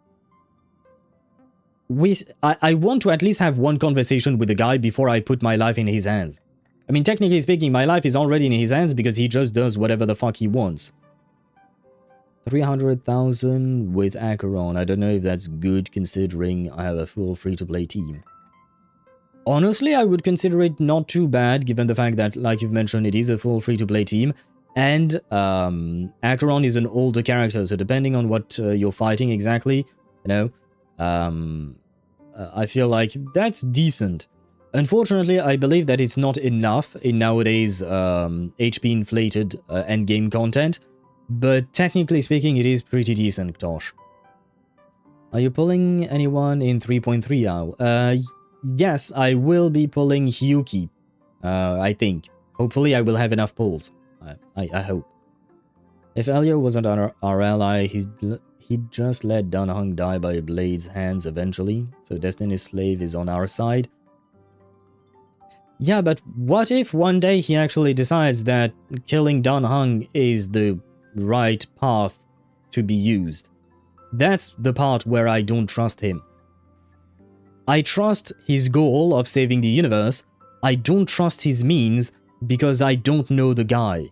I want to at least have one conversation with the guy before I put my life in his hands. I mean, technically speaking, my life is already in his hands because he just does whatever the fuck he wants. 300,000 with Acheron. I don't know if that's good considering I have a full free-to-play team. Honestly, I would consider it not too bad given the fact that, like you've mentioned, it is a full free-to-play team. And Acheron is an older character, so depending on what you're fighting exactly, you know, I feel like that's decent. Unfortunately, I believe that it's not enough in nowadays HP-inflated endgame content, but technically speaking, it is pretty decent, Tosh. Are you pulling anyone in 3.3 now? Yes, I will be pulling Hyuki, I think. Hopefully I will have enough pulls. I hope. If Elio wasn't our ally, he'd just let Dunhung die by Blade's hands eventually, so Destiny's Slave is on our side. Yeah, but what if one day he actually decides that killing Dunhung is the right path to be used? That's the part where I don't trust him. I trust his goal of saving the universe. I don't trust his means because I don't know the guy.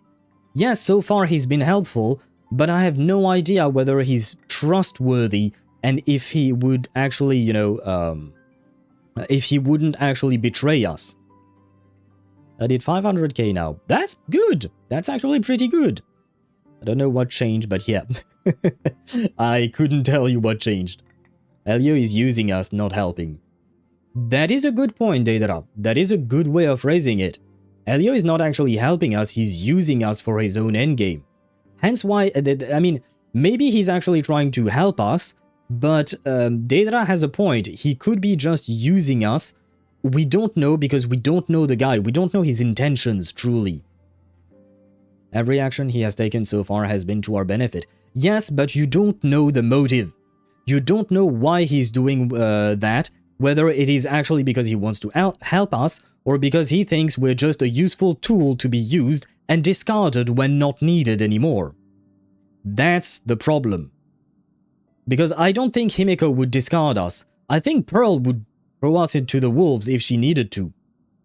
Yes, so far he's been helpful, but I have no idea whether he's trustworthy and if he would actually, you know, if he wouldn't actually betray us. I did 500k now. That's good. That's actually pretty good. I don't know what changed, but yeah. I couldn't tell you what changed. Elio is using us, not helping. That is a good point, Daedra. That is a good way of phrasing it. Elio is not actually helping us, he's using us for his own endgame. Hence why, I mean, maybe he's actually trying to help us, but Daedra has a point. He could be just using us. We don't know because we don't know the guy. We don't know his intentions, truly. Every action he has taken so far has been to our benefit. Yes, but you don't know the motive. You don't know why he's doing that, whether it is actually because he wants to help us, or because he thinks we're just a useful tool to be used and discarded when not needed anymore. That's the problem. Because I don't think Himeko would discard us. I think Pearl would throw us into the wolves if she needed to.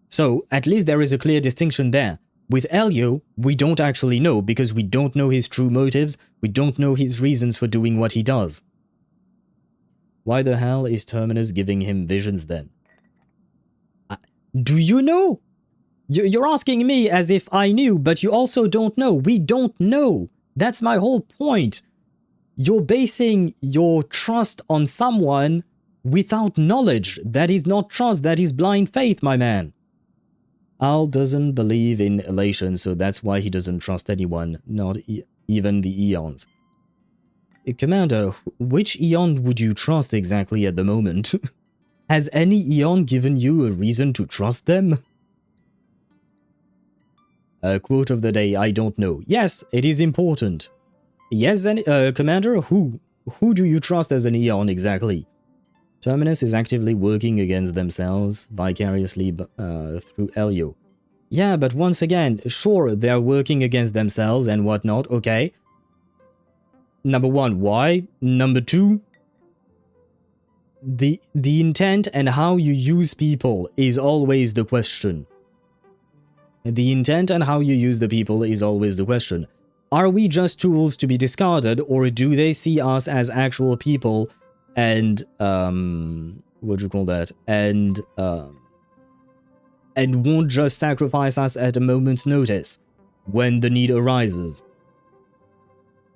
So, at least there is a clear distinction there. With Elio, we don't actually know because we don't know his true motives, we don't know his reasons for doing what he does. Why the hell is Terminus giving him visions then? Do you know? You're asking me as if I knew, but you also don't know. We don't know. That's my whole point. You're basing your trust on someone without knowledge. That is not trust, that is blind faith, my man. Al doesn't believe in elation, so that's why he doesn't trust anyone, not even the Eons. Commander, which Eon would you trust exactly at the moment? Has any Eon given you a reason to trust them? Quote of the day, I don't know. Yes, it is important. Yes, Commander, who do you trust as an Eon exactly? Terminus is actively working against themselves, vicariously through Elio. Yeah, but once again, sure, they're working against themselves and whatnot, okay. Number one, why? Number two, the intent and how you use people is always the question. The intent and how you use the people is always the question. Are we just tools to be discarded, or do they see us as actual people and, what do you call that? And won't just sacrifice us at a moment's notice when the need arises?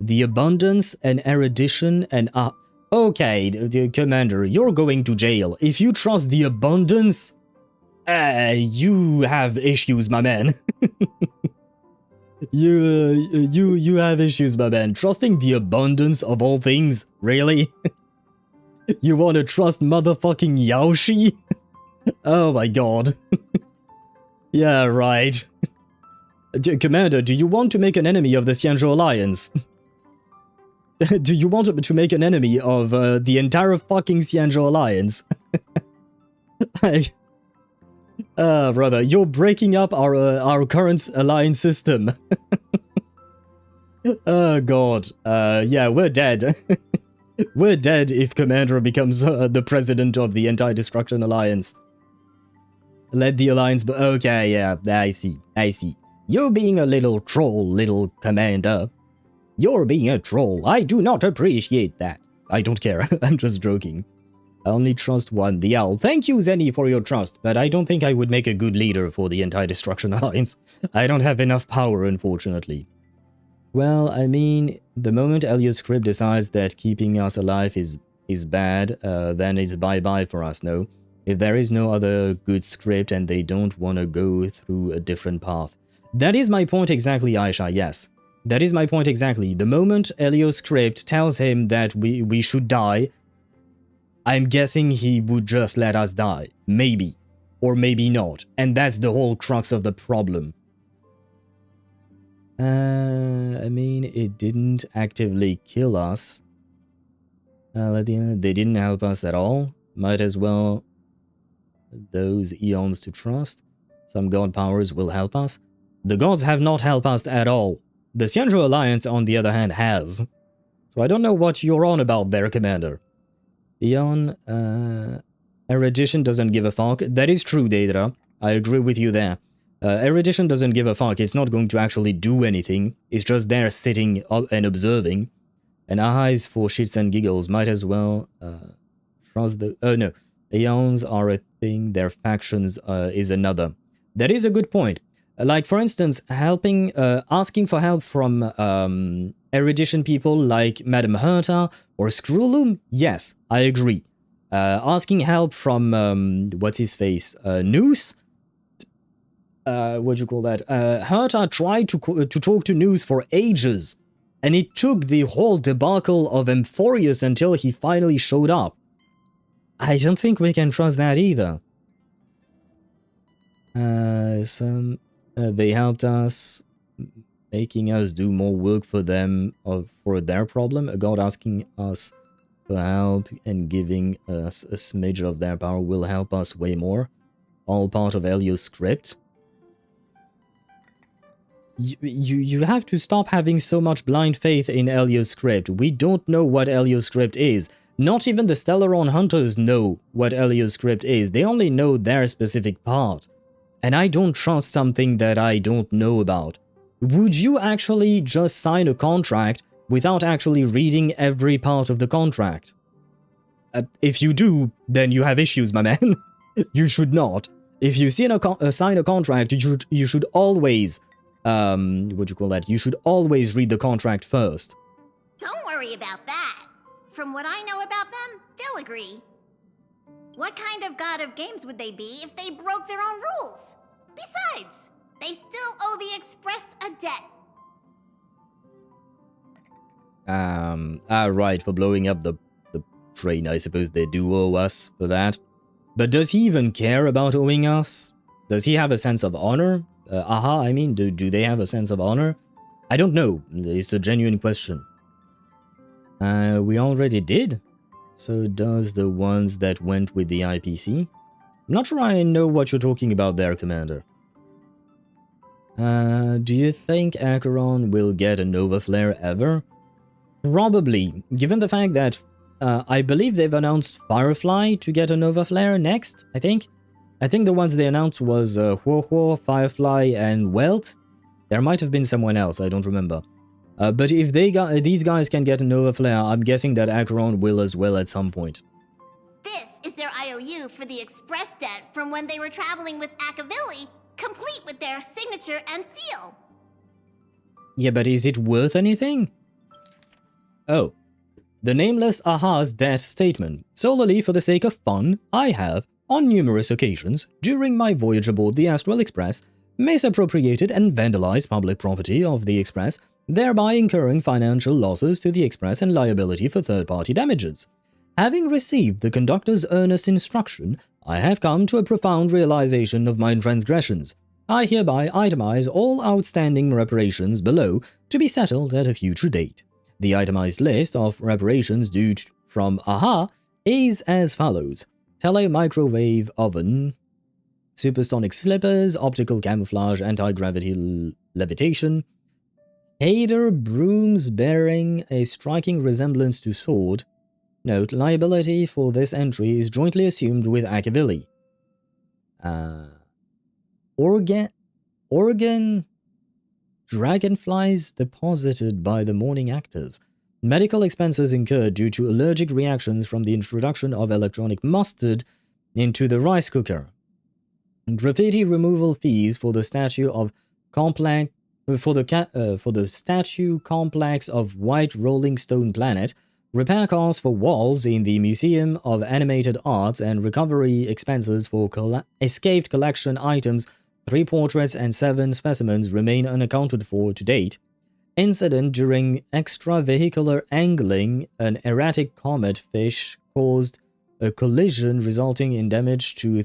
The abundance and erudition and okay, Commander, you're going to jail. If you trust the abundance, you have issues, my man. You have issues, my man. Trusting the abundance of all things, really? You want to trust motherfucking Yaoshi? Oh my god. Yeah, right. Commander, do you want to make an enemy of the Xianzhou Alliance? Do you want to make an enemy of the entire fucking Xianzhou Alliance? Brother, you're breaking up our current alliance system. Oh god. Yeah, we're dead. We're dead if Commander becomes the president of the Anti-Destruction Alliance. Let the alliance be— okay, yeah, I see. You're being a little troll, little Commander. You're being a troll. I do not appreciate that. I don't care. I'm just joking. I only trust one, the Owl. Thank you, Zenny, for your trust, but I don't think I would make a good leader for the Anti-Destruction Alliance. I don't have enough power, unfortunately. Well, I mean, the moment Elliot's script decides that keeping us alive is bad, then it's bye-bye for us, no? if there is no other good script and they don't want to go through a different path. That is my point exactly, Aisha, yes. That is my point exactly. The moment Elio's script tells him that we should die, I'm guessing he would just let us die. Maybe. Or maybe not. And that's the whole crux of the problem. I mean, it didn't actively kill us. They didn't help us at all. Might as well... Those eons to trust. Some god powers will help us. The gods have not helped us at all. The Xianzhou Alliance, on the other hand, has. So I don't know what you're on about there, Commander. Eon, Erudition doesn't give a fuck. That is true, Daedra. I agree with you there. Erudition doesn't give a fuck. It's not going to actually do anything. It's just there sitting up and observing. And Aha is for shits and giggles. Might as well trust the... Oh, no. Eons are a thing. Their factions is another. That is a good point. Like, for instance, asking for help from Erudition people like Madame Herta or Screwloom? Yes, I agree. Asking help from, what's his face? Noose? What do you call that? Herta tried to talk to Noose for ages, and it took the whole debacle of Emphorius until he finally showed up. I don't think we can trust that either. They helped us, making us do more work for them for their problem. A god asking us for help and giving us a smidge of their power will help us way more. All part of Elio's script. You have to stop having so much blind faith in Elio's script. We don't know what Elio's script is. Not even the Stellaron Hunters know what Elio's script is. They only know their specific part. And I don't trust something that I don't know about. Would you actually just sign a contract without actually reading every part of the contract? If you do, then you have issues, my man. You should not. If you sign a contract, you should always... what do you call that? You should always read the contract first. Don't worry about that. From what I know about them, they'll agree. What kind of god of games would they be if they broke their own rules? Besides, they still owe the Express a debt. Right, for blowing up the train, I suppose they do owe us for that. But does he even care about owing us? Does he have a sense of honor? Aha, I mean, do they have a sense of honor? I don't know. It's a genuine question. We already did. So does the ones that went with the IPC? I'm not sure I know what you're talking about there, Commander. Do you think Acheron will get a Nova Flare ever? Probably, given the fact that I believe they've announced Firefly to get a Nova Flare next, I think. I think the ones they announced was Huohuo, Firefly, and Welt. There might have been someone else, I don't remember. But if these guys can get a Nova Flare, I'm guessing that Acheron will as well at some point. This is their IOU for the Express debt from when they were traveling with Ashveil, complete with their signature and seal. Yeah, but is it worth anything? Oh. The nameless Aha's debt statement. Solely for the sake of fun, I have, on numerous occasions, during my voyage aboard the Astral Express, misappropriated and vandalized public property of the Express, thereby incurring financial losses to the Express and liability for third-party damages. Having received the conductor's earnest instruction, I have come to a profound realization of my transgressions. I hereby itemize all outstanding reparations below to be settled at a future date. The itemized list of reparations due from AHA is as follows. Tele-microwave oven, supersonic slippers, optical camouflage, anti-gravity levitation, Hader brooms bearing a striking resemblance to sword. Note, liability for this entry is jointly assumed with Ashveil. Organ dragonflies deposited by the morning actors. Medical expenses incurred due to allergic reactions from the introduction of electronic mustard into the rice cooker. Graffiti removal fees for the statue of statue complex of White Rolling Stone Planet repair costs for walls in the Museum of Animated Arts, and recovery expenses for escaped collection items, 3 portraits and 7 specimens remain unaccounted for to date. Incident during extravehicular angling, an erratic comet fish caused a collision resulting in damage to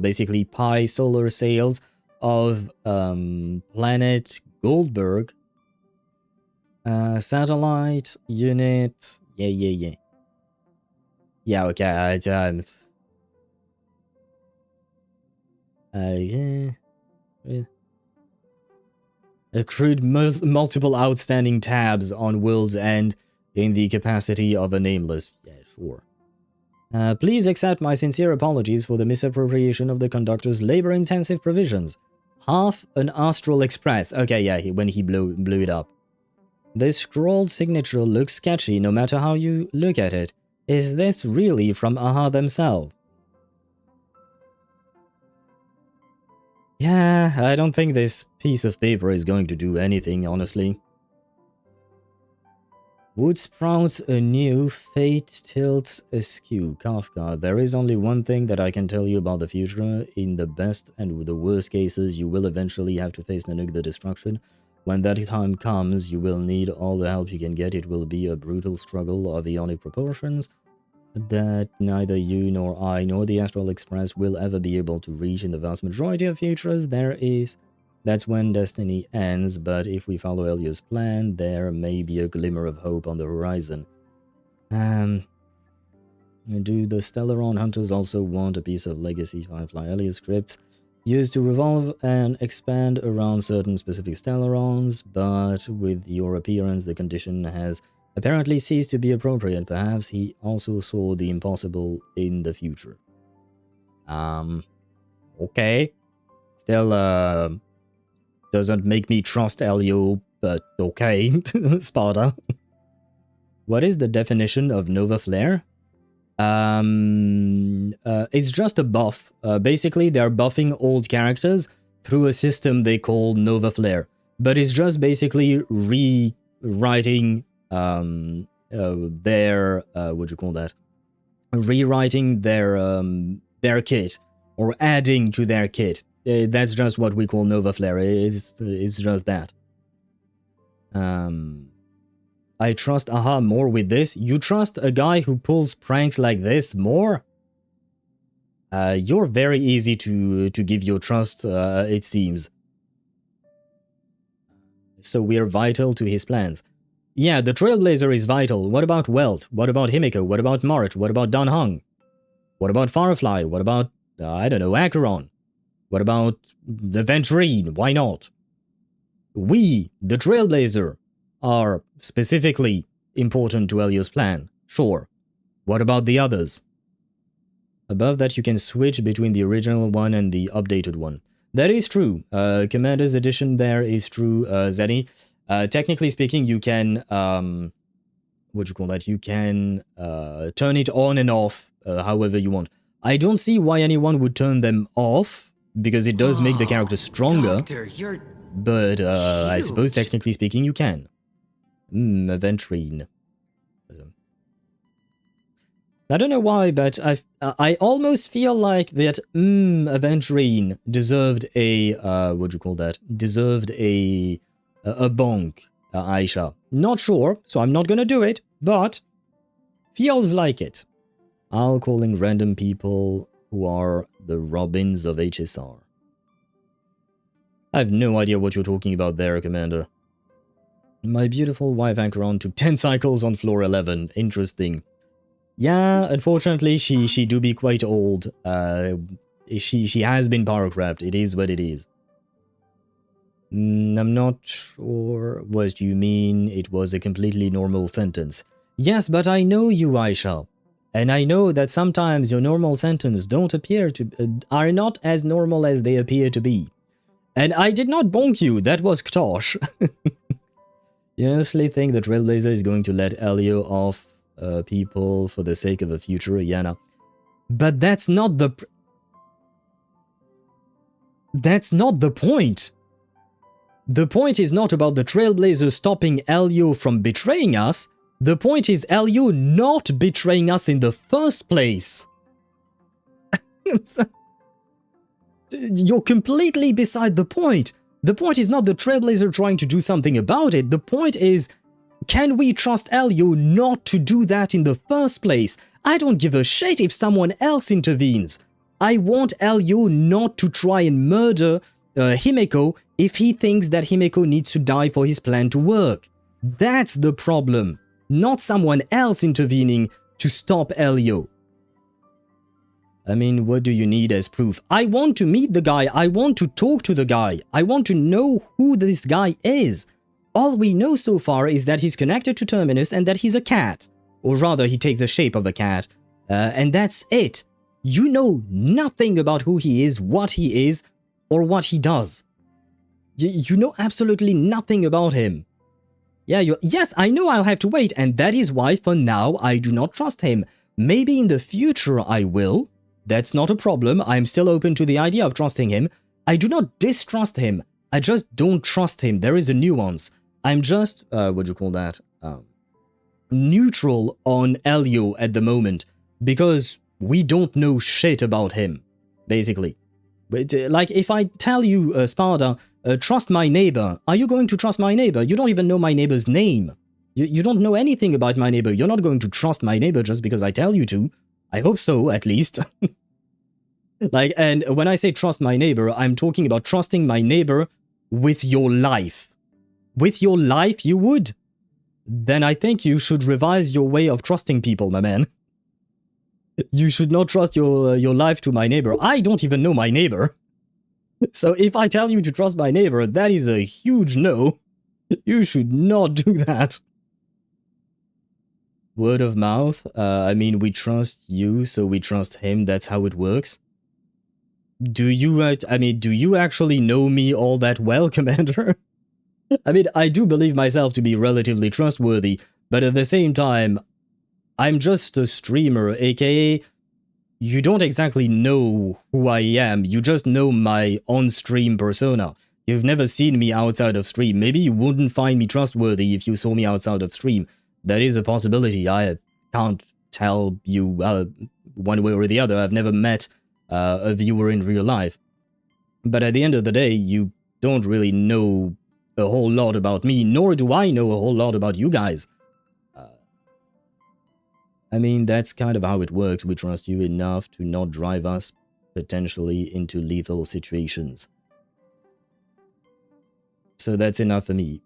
basically pi solar sails of planet Goldberg. Satellite unit. Yeah. Yeah, okay. Yeah. Accrued multiple outstanding tabs on World's End in the capacity of a nameless. Yeah, sure. Please accept my sincere apologies for the misappropriation of the conductor's labor-intensive provisions. Half an Astral Express. Okay, yeah, when he blew it up. This scrawled signature looks sketchy no matter how you look at it. Is this really from AHA themselves? Yeah, I don't think this piece of paper is going to do anything, honestly. Wood sprouts anew, fate tilts askew. Kafka, there is only one thing that I can tell you about the future. In the best and the worst cases, you will eventually have to face Nanook the Destruction. When that time comes, you will need all the help you can get. It will be a brutal struggle of eonic proportions that neither you nor I nor the Astral Express will ever be able to reach. In the vast majority of futures, that's when destiny ends, but if we follow Elio's plan, there may be a glimmer of hope on the horizon. Do the Stellaron Hunters also want a piece of Legacy Firefly Elio scripts used to revolve and expand around certain specific Stellarons? But with your appearance, the condition has apparently ceased to be appropriate. Perhaps he also saw the impossible in the future. Okay. Still, doesn't make me trust Elio, but okay. Sparta. What is the definition of Nova Flare? It's just a buff. Basically, they're buffing old characters through a system they call Nova Flare. But it's just basically rewriting their rewriting their kit, or adding to their kit. That's just what we call Nova Flare. It's just that. I trust AHA more with this. You trust a guy who pulls pranks like this more? You're very easy to give your trust, it seems. So we're vital to his plans. Yeah, the Trailblazer is vital. What about Welt? What about Himiko? What about March? What about Dan Heng? What about Firefly? What about, I don't know, Acheron? What about the Ventrine? Why not? We, the Trailblazer, are specifically important to Elio's plan. Sure. What about the others? Above that, you can switch between the original one and the updated one. That is true. Commander's Edition there is true, Zeni. Technically speaking, you can, you can turn it on and off however you want. I don't see why anyone would turn them off, because it does make the character stronger. Doctor, you're but I suppose technically speaking you can. Ventrine. I don't know why, but I almost feel like that Ventrine deserved a deserved a bonk, Aisha. Not sure, so I'm not gonna do it, but feels like it. I'll calling random people who are the Robins of HSR. I have no idea what you're talking about there, Commander. My beautiful wife Acheron took 10 cycles on floor 11. Interesting. Yeah, unfortunately, she do be quite old. She has been power crapped. It is what it is. I'm not sure what you mean. It was a completely normal sentence. Yes, but I know you, Aisha. And I know that sometimes your normal sentences don't appear to... are not as normal as they appear to be. And I did not bonk you. That was Ktosh. You honestly think the Trailblazer is going to let Elio off people for the sake of a future Yana? But that's not the... That's not the point. The point is not about the Trailblazer stopping Elio from betraying us. The point is Elio not betraying us in the first place. You're completely beside the point. The point is not the Trailblazer trying to do something about it. The point is, can we trust Elio not to do that in the first place? I don't give a shit if someone else intervenes. I want Elio not to try and murder Himeko if he thinks that Himeko needs to die for his plan to work. That's the problem, not someone else intervening to stop Elio. I mean, what do you need as proof? I want to meet the guy, I want to talk to the guy, I want to know who this guy is. All we know so far is that he's connected to Terminus and that he's a cat. Or rather, he takes the shape of a cat. And that's it. You know nothing about who he is, what he is, or what he does. You know absolutely nothing about him. Yeah, yes, I know I'll have to wait, and that is why for now I do not trust him. Maybe in the future I will. That's not a problem. I'm still open to the idea of trusting him. I do not distrust him. I just don't trust him. There is a nuance. I'm just, what do you call that? Neutral on Elio at the moment, because we don't know shit about him, basically. But, like, if I tell you, Sparta, trust my neighbor, are you going to trust my neighbor? You don't even know my neighbor's name. You don't know anything about my neighbor. You're not going to trust my neighbor just because I tell you to. I hope so, at least. Like, and when I say trust my neighbor, I'm talking about trusting my neighbor with your life. With your life, you would? Then I think you should revise your way of trusting people, my man. You should not trust your life to my neighbor. I don't even know my neighbor. So if I tell you to trust my neighbor, that is a huge no. You should not do that. Word of mouth? I mean, we trust you, so we trust him. That's how it works. Do you actually know me all that well, Commander? I mean, I do believe myself to be relatively trustworthy, but at the same time, I'm just a streamer, aka, you don't exactly know who I am, you just know my on-stream persona. You've never seen me outside of stream. Maybe you wouldn't find me trustworthy if you saw me outside of stream. That is a possibility. I can't tell you one way or the other. I've never met a viewer in real life. But at the end of the day, you don't really know a whole lot about me, nor do I know a whole lot about you guys. I mean, that's kind of how it works. We trust you enough to not drive us potentially into lethal situations. So that's enough for me.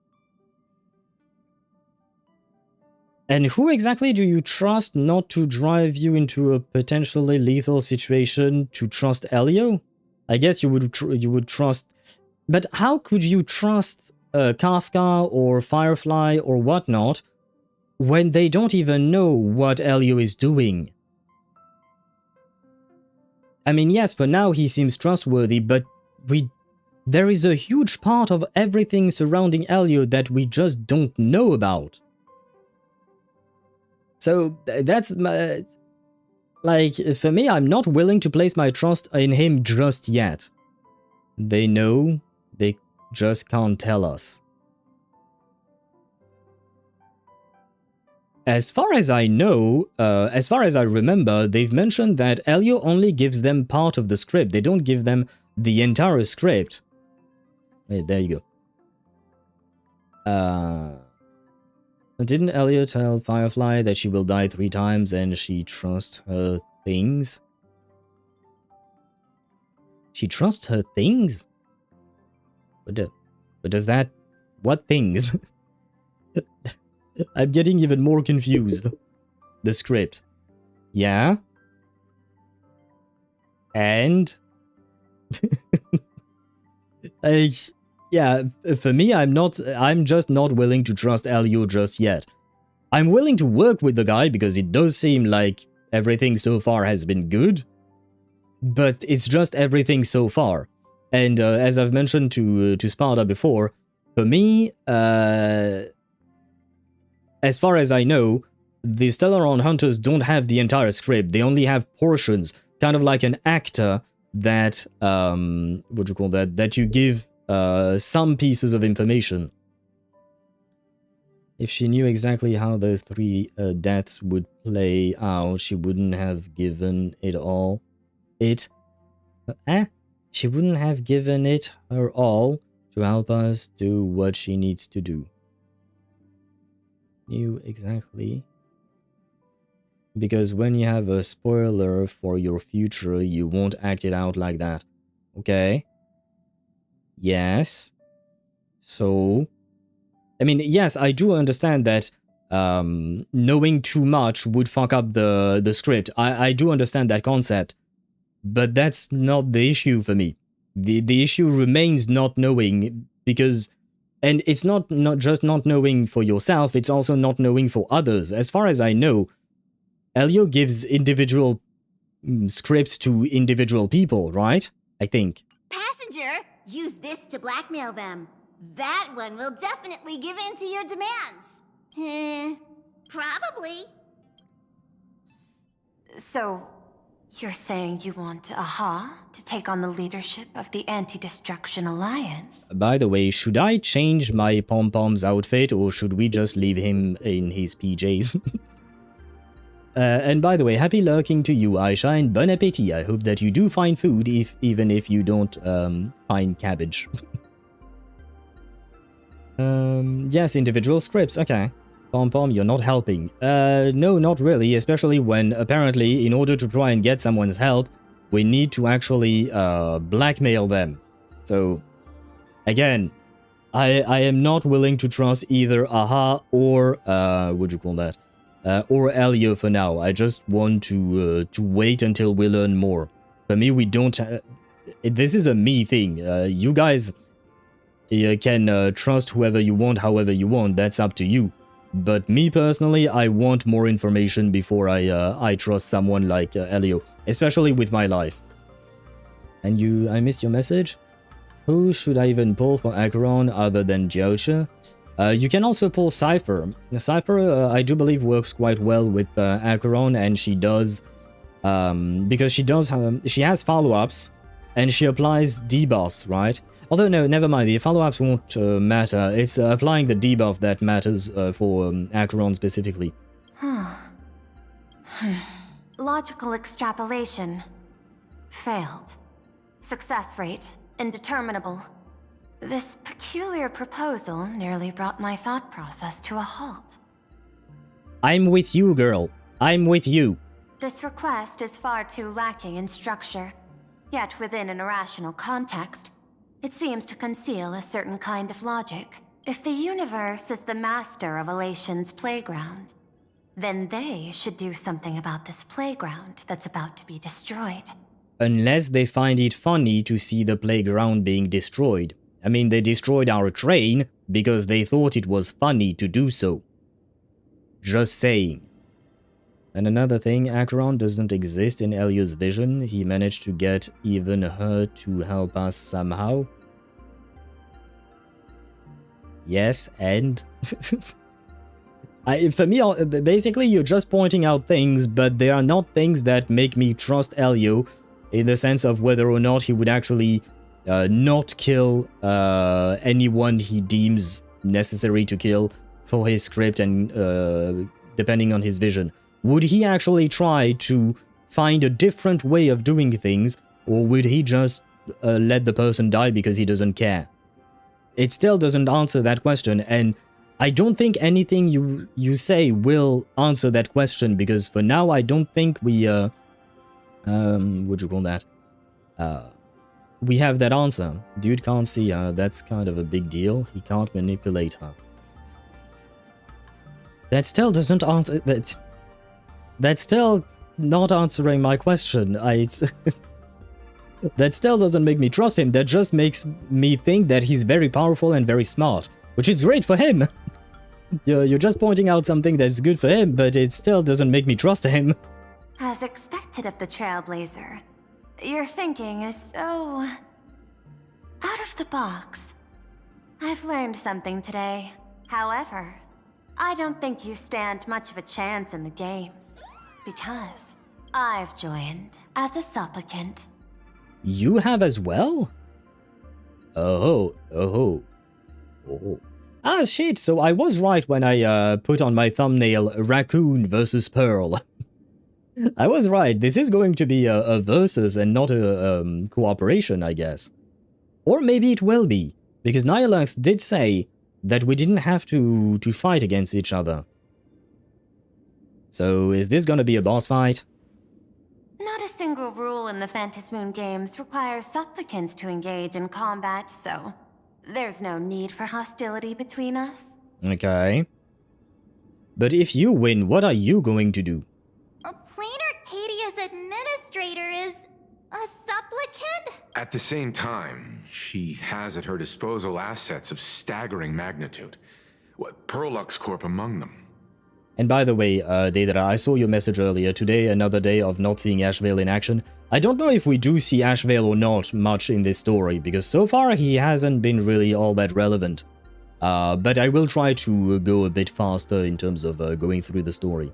And who exactly do you trust not to drive you into a potentially lethal situation? To trust Elio? I guess you would trust... But how could you trust Kafka or Firefly or whatnot when they don't even know what Elio is doing? I mean, yes, for now he seems trustworthy, but there is a huge part of everything surrounding Elio that we just don't know about. So that's like, for me, I'm not willing to place my trust in him just yet. They know, they just can't tell us. As far as I know, as far as I remember, they've mentioned that Elio only gives them part of the script. They don't give them the entire script. Wait, there you go. Didn't Elio tell Firefly that she will die 3 times and she trusts her things? She trusts her things? But does that... What things? I'm getting even more confused. The script. Yeah? And? Yeah, for me, I'm just not willing to trust Elio just yet. I'm willing to work with the guy because it does seem like everything so far has been good. But it's just everything so far. And as I've mentioned to Sparta before, for me, as far as I know, the Stellaron Hunters don't have the entire script. They only have portions, kind of like an actor that, what do you call that? That you give some pieces of information. If she knew exactly how those 3 deaths would play out, she wouldn't have given it all. She wouldn't have given it her all to help us do what she needs to do. Knew exactly. Because when you have a spoiler for your future, you won't act it out like that. Okay? Yes. So, I mean, yes, I do understand that knowing too much would fuck up the script. I do understand that concept. But that's not the issue for me. The issue remains not knowing, because... And it's not just not knowing for yourself, it's also not knowing for others. As far as I know, Elio gives individual scripts to individual people, right? I think. Passenger, use this to blackmail them. That one will definitely give in to your demands. Probably. So, you're saying you want Aha to take on the leadership of the Anti-Destruction Alliance? By the way, should I change my pom-pom's outfit, or should we just leave him in his PJs? And by the way, happy lurking to you, Aisha, and bon appetit. I hope that you do find food, even if you don't find cabbage. Yes, individual scripts, okay. Pom-pom, you're not helping. No, not really, especially when, apparently, in order to try and get someone's help, we need to actually blackmail them. So, again, I am not willing to trust either Aha or, what do you call that? Or Elio for now. I just want to wait until we learn more. For me, we don't... this is a me thing. You guys can trust whoever you want, however you want. That's up to you. But me personally, I want more information before I trust someone like Elio, especially with my life. And I missed your message? Who should I even pull for Acheron other than Jiaosha? You can also pull Cypher. Cypher, I do believe, works quite well with Acheron, and she does, because she has follow-ups, and she applies debuffs, right? Although, no, never mind, the follow-ups won't matter. It's applying the debuff that matters for Acheron specifically. Logical extrapolation. Failed. Success rate, indeterminable. This peculiar proposal nearly brought my thought process to a halt. I'm with you, girl. I'm with you. This request is far too lacking in structure. Yet within an irrational context, it seems to conceal a certain kind of logic. If the universe is the master of Elation's playground, then they should do something about this playground that's about to be destroyed. Unless they find it funny to see the playground being destroyed. I mean, they destroyed our train because they thought it was funny to do so. Just saying. And another thing, Acheron doesn't exist in Elio's vision. He managed to get even her to help us somehow. Yes, and... for me, basically, you're just pointing out things, but they are not things that make me trust Elio in the sense of whether or not he would actually not kill anyone he deems necessary to kill for his script and depending on his vision. Would he actually try to find a different way of doing things, or would he just let the person die because he doesn't care? It still doesn't answer that question, and I don't think anything you say will answer that question, because for now I don't think we, what do you call that? We have that answer. Dude can't see her, that's kind of a big deal. He can't manipulate her. That still doesn't answer... That's still not answering my question. That still doesn't make me trust him. That just makes me think that he's very powerful and very smart. Which is great for him. You're just pointing out something that's good for him, but it still doesn't make me trust him. As expected of the Trailblazer, your thinking is so... out of the box. I've learned something today. However, I don't think you stand much of a chance in the games. Because I've joined as a supplicant. You have as well? Oh. Ah, shit, so I was right when I put on my thumbnail Raccoon versus Pearl. I was right, this is going to be a versus and not a cooperation, I guess. Or maybe it will be, because Nihilux did say that we didn't have to fight against each other. So is this gonna be a boss fight? Not a single rule in the Phantasmoon Games requires supplicants to engage in combat, so there's no need for hostility between us. Okay. But if you win, what are you going to do? Planarcadia's administrator is a supplicant? At the same time, she has at her disposal assets of staggering magnitude. What, Perlux Corp among them. And by the way, Daedra, I saw your message earlier. Today, another day of not seeing Ashveil in action. I don't know if we do see Ashveil or not much in this story, because so far he hasn't been really all that relevant. But I will try to go a bit faster in terms of going through the story.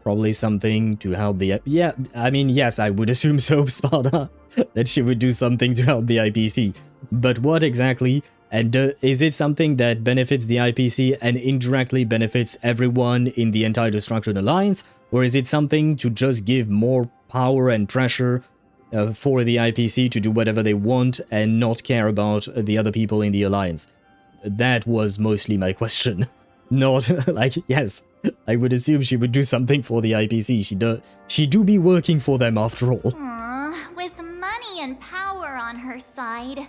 Probably something to help the... Yeah, I mean, yes, I would assume so, Sparta, that she would do something to help the IPC. But what exactly? And is it something that benefits the IPC and indirectly benefits everyone in the entire Destruction Alliance? Or is it something to just give more power and pressure for the IPC to do whatever they want and not care about the other people in the Alliance? That was mostly my question. Not like, yes, I would assume she would do something for the IPC. She do be working for them after all. Aww, with money and power on her side,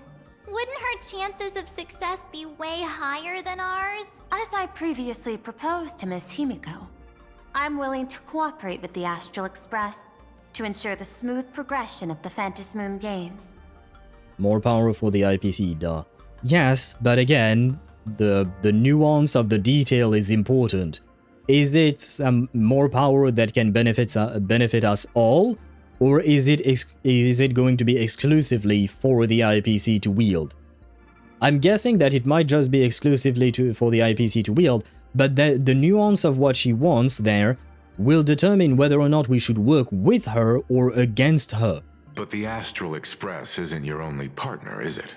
wouldn't her chances of success be way higher than ours? As I previously proposed to Miss Himiko, I'm willing to cooperate with the Astral Express to ensure the smooth progression of the Phantasmoon Games. More power for the IPC, duh. Yes, but again, the nuance of the detail is important. Is it some more power that can benefit us all? Or is it going to be exclusively for the IPC to wield? I'm guessing that it might just be exclusively for the IPC to wield, but the nuance of what she wants there will determine whether or not we should work with her or against her. But the Astral Express isn't your only partner, is it?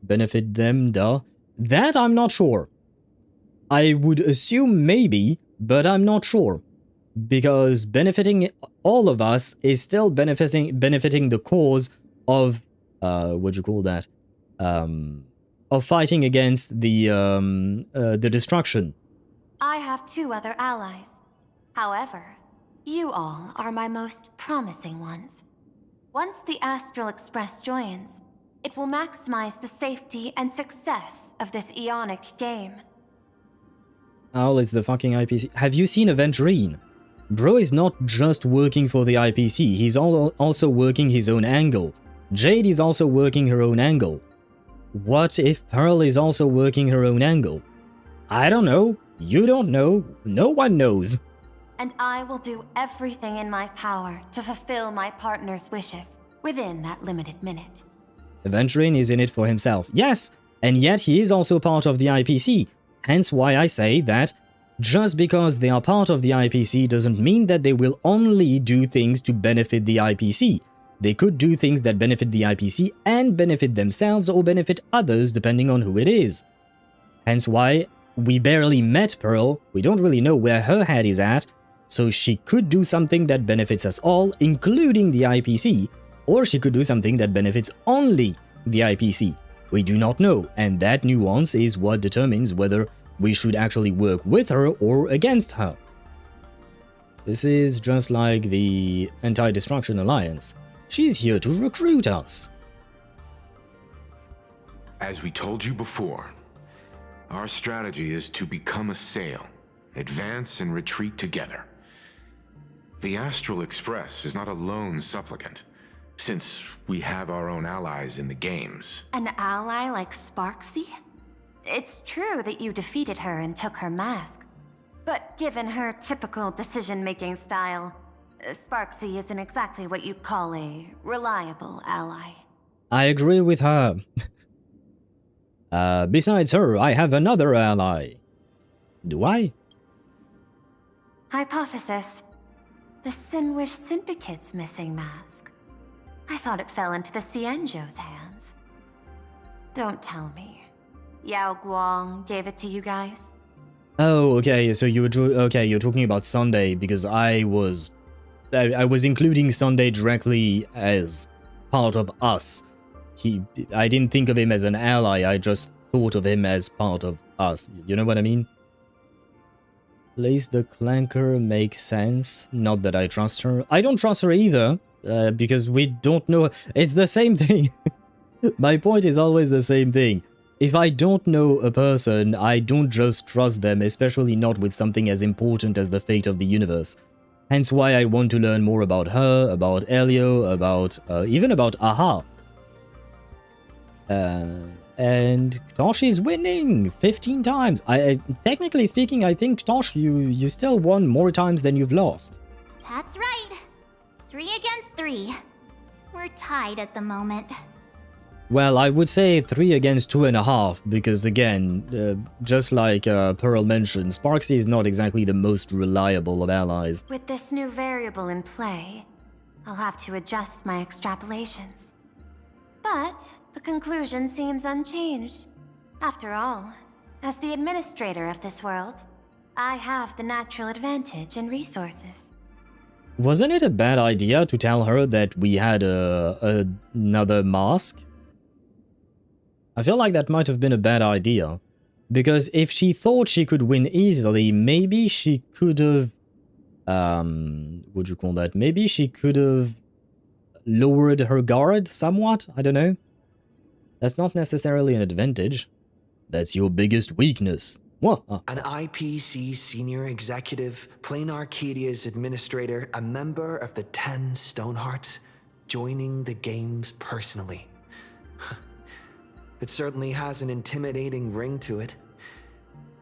Benefit them, duh. That I'm not sure. I would assume maybe, but I'm not sure. Because benefiting all of us is still benefiting the cause of what do you call that? Of fighting against the destruction. I have 2 other allies. However, you all are my most promising ones. Once the Astral Express joins, it will maximize the safety and success of this Ionic game. Owl is the fucking IPC. Have you seen Aventurine? Bro is not just working for the IPC, he's also working his own angle. Jade is also working her own angle. What if Pearl is also working her own angle? I don't know. You don't know. No one knows. And I will do everything in my power to fulfill my partner's wishes within that limited minute. Aventurine is in it for himself, yes, and yet he is also part of the IPC, hence why I say that just because they are part of the IPC doesn't mean that they will only do things to benefit the IPC. They could do things that benefit the IPC and benefit themselves or benefit others depending on who it is. Hence why we barely met Pearl, we don't really know where her head is at, so she could do something that benefits us all, including the IPC, or she could do something that benefits only the IPC. We do not know, and that nuance is what determines whether we should actually work with her or against her. This is just like the Anti-Destruction Alliance. She's here to recruit us. As we told you before, our strategy is to become a sail, advance and retreat together. The Astral Express is not a lone supplicant, since we have our own allies in the games. An ally like Sparksy? It's true that you defeated her and took her mask. But given her typical decision-making style, Sparksy isn't exactly what you'd call a reliable ally. I agree with her. Besides her, I have another ally. Do I? Hypothesis. The Sinwish Syndicate's missing mask. I thought it fell into the Cienjo's hands. Don't tell me. Yao Guang gave it to you guys? Oh, okay, so you were you're talking about Sunday, because I was including Sunday directly as part of us. I didn't think of him as an ally, I just thought of him as part of us. You know what I mean? Lace the Clanker makes sense. Not that I trust her. I don't trust her either, because we don't know. It's the same thing. My point is always the same thing. If I don't know a person, I don't just trust them, especially not with something as important as the fate of the universe. Hence why I want to learn more about her, about Elio, about even about Aha. And Tosh is winning 15 times. Technically speaking, I think Tosh, you still won more times than you've lost. That's right. 3 against 3. We're tied at the moment. Well, I would say 3 against 2.5, because again, just like Pearl mentioned, Sparksy is not exactly the most reliable of allies. With this new variable in play, I'll have to adjust my extrapolations. But the conclusion seems unchanged. After all, as the administrator of this world, I have the natural advantage in resources. Wasn't it a bad idea to tell her that we had another mask? I feel like that might have been a bad idea. Because if she thought she could win easily, maybe she could have... what do you call that? Maybe she could have lowered her guard somewhat? I don't know. That's not necessarily an advantage. That's your biggest weakness. What? An IPC senior executive, Planarcadia's administrator, a member of the 10 Stonehearts, joining the games personally. It certainly has an intimidating ring to it.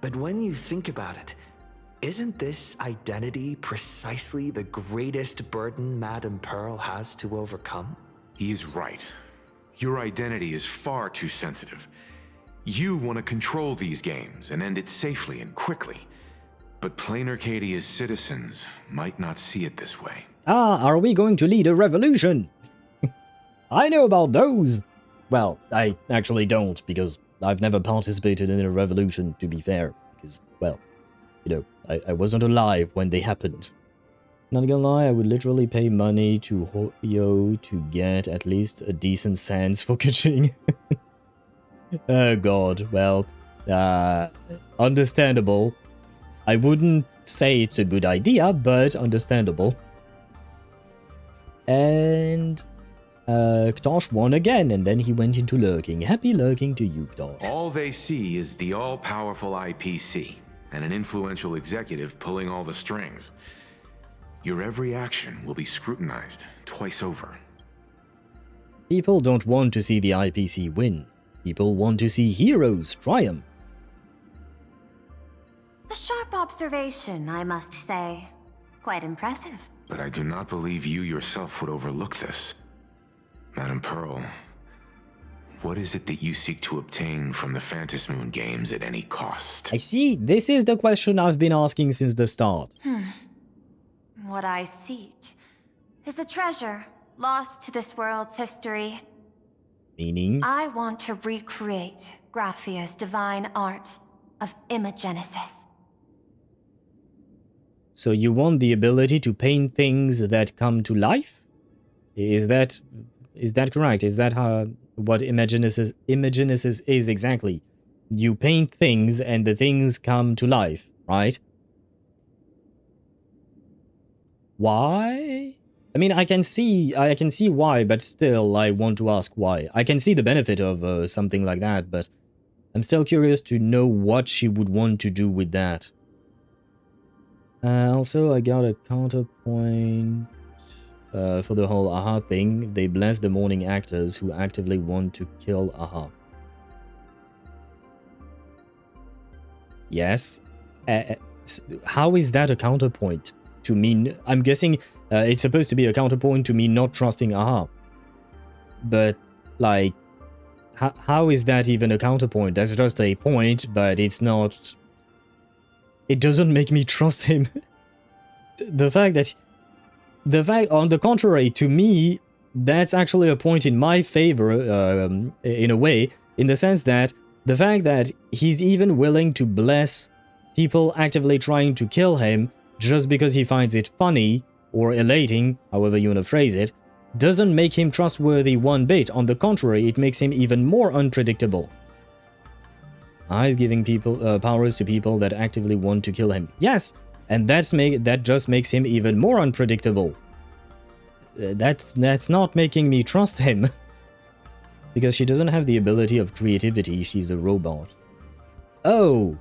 But when you think about it, isn't this identity precisely the greatest burden Madame Pearl has to overcome? He is right. Your identity is far too sensitive. You want to control these games and end it safely and quickly. But Planarcadia's citizens might not see it this way. Ah, are we going to lead a revolution? I know about those. Well, I actually don't, because I've never participated in a revolution, to be fair. Because, well, you know, I wasn't alive when they happened. Not gonna lie, I would literally pay money to Hoyo to get at least a decent sense for Kaching. Oh god, well, understandable. I wouldn't say it's a good idea, but understandable. And Ktosh won again, and then he went into lurking. Happy lurking to you, Ktosh. All they see is the all-powerful IPC, and an influential executive pulling all the strings. Your every action will be scrutinized twice over. People don't want to see the IPC win. People want to see heroes triumph. A sharp observation, I must say. Quite impressive. But I do not believe you yourself would overlook this. Madame Pearl, what is it that you seek to obtain from the Phantasmoon Games at any cost? I see, this is the question I've been asking since the start. What I seek is a treasure lost to this world's history. Meaning? I want to recreate Graphia's divine art of imagenesis. So you want the ability to paint things that come to life? Is that correct? Is that what imagenesis is exactly? You paint things and the things come to life, right? Why? I mean, I can see why, but still I want to ask why. I can see the benefit of something like that, but I'm still curious to know what she would want to do with that. Also, I got a counterpoint for the whole Aha thing. They bless the morning actors who actively want to kill Aha. Yes. How is that a counterpoint? To mean, I'm guessing it's supposed to be a counterpoint to me not trusting Aha. But, like, how is that even a counterpoint? That's just a point, but it's not... It doesn't make me trust him. The fact, on the contrary, to me, that's actually a point in my favor, in a way, in the sense that the fact that he's even willing to bless people actively trying to kill him just because he finds it funny or elating, however you want to phrase it, doesn't make him trustworthy one bit. On the contrary, it makes him even more unpredictable. He's giving people powers to people that actively want to kill him. Yes, and that just makes him even more unpredictable. That's not making me trust him. Because she doesn't have the ability of creativity, she's a robot. Oh,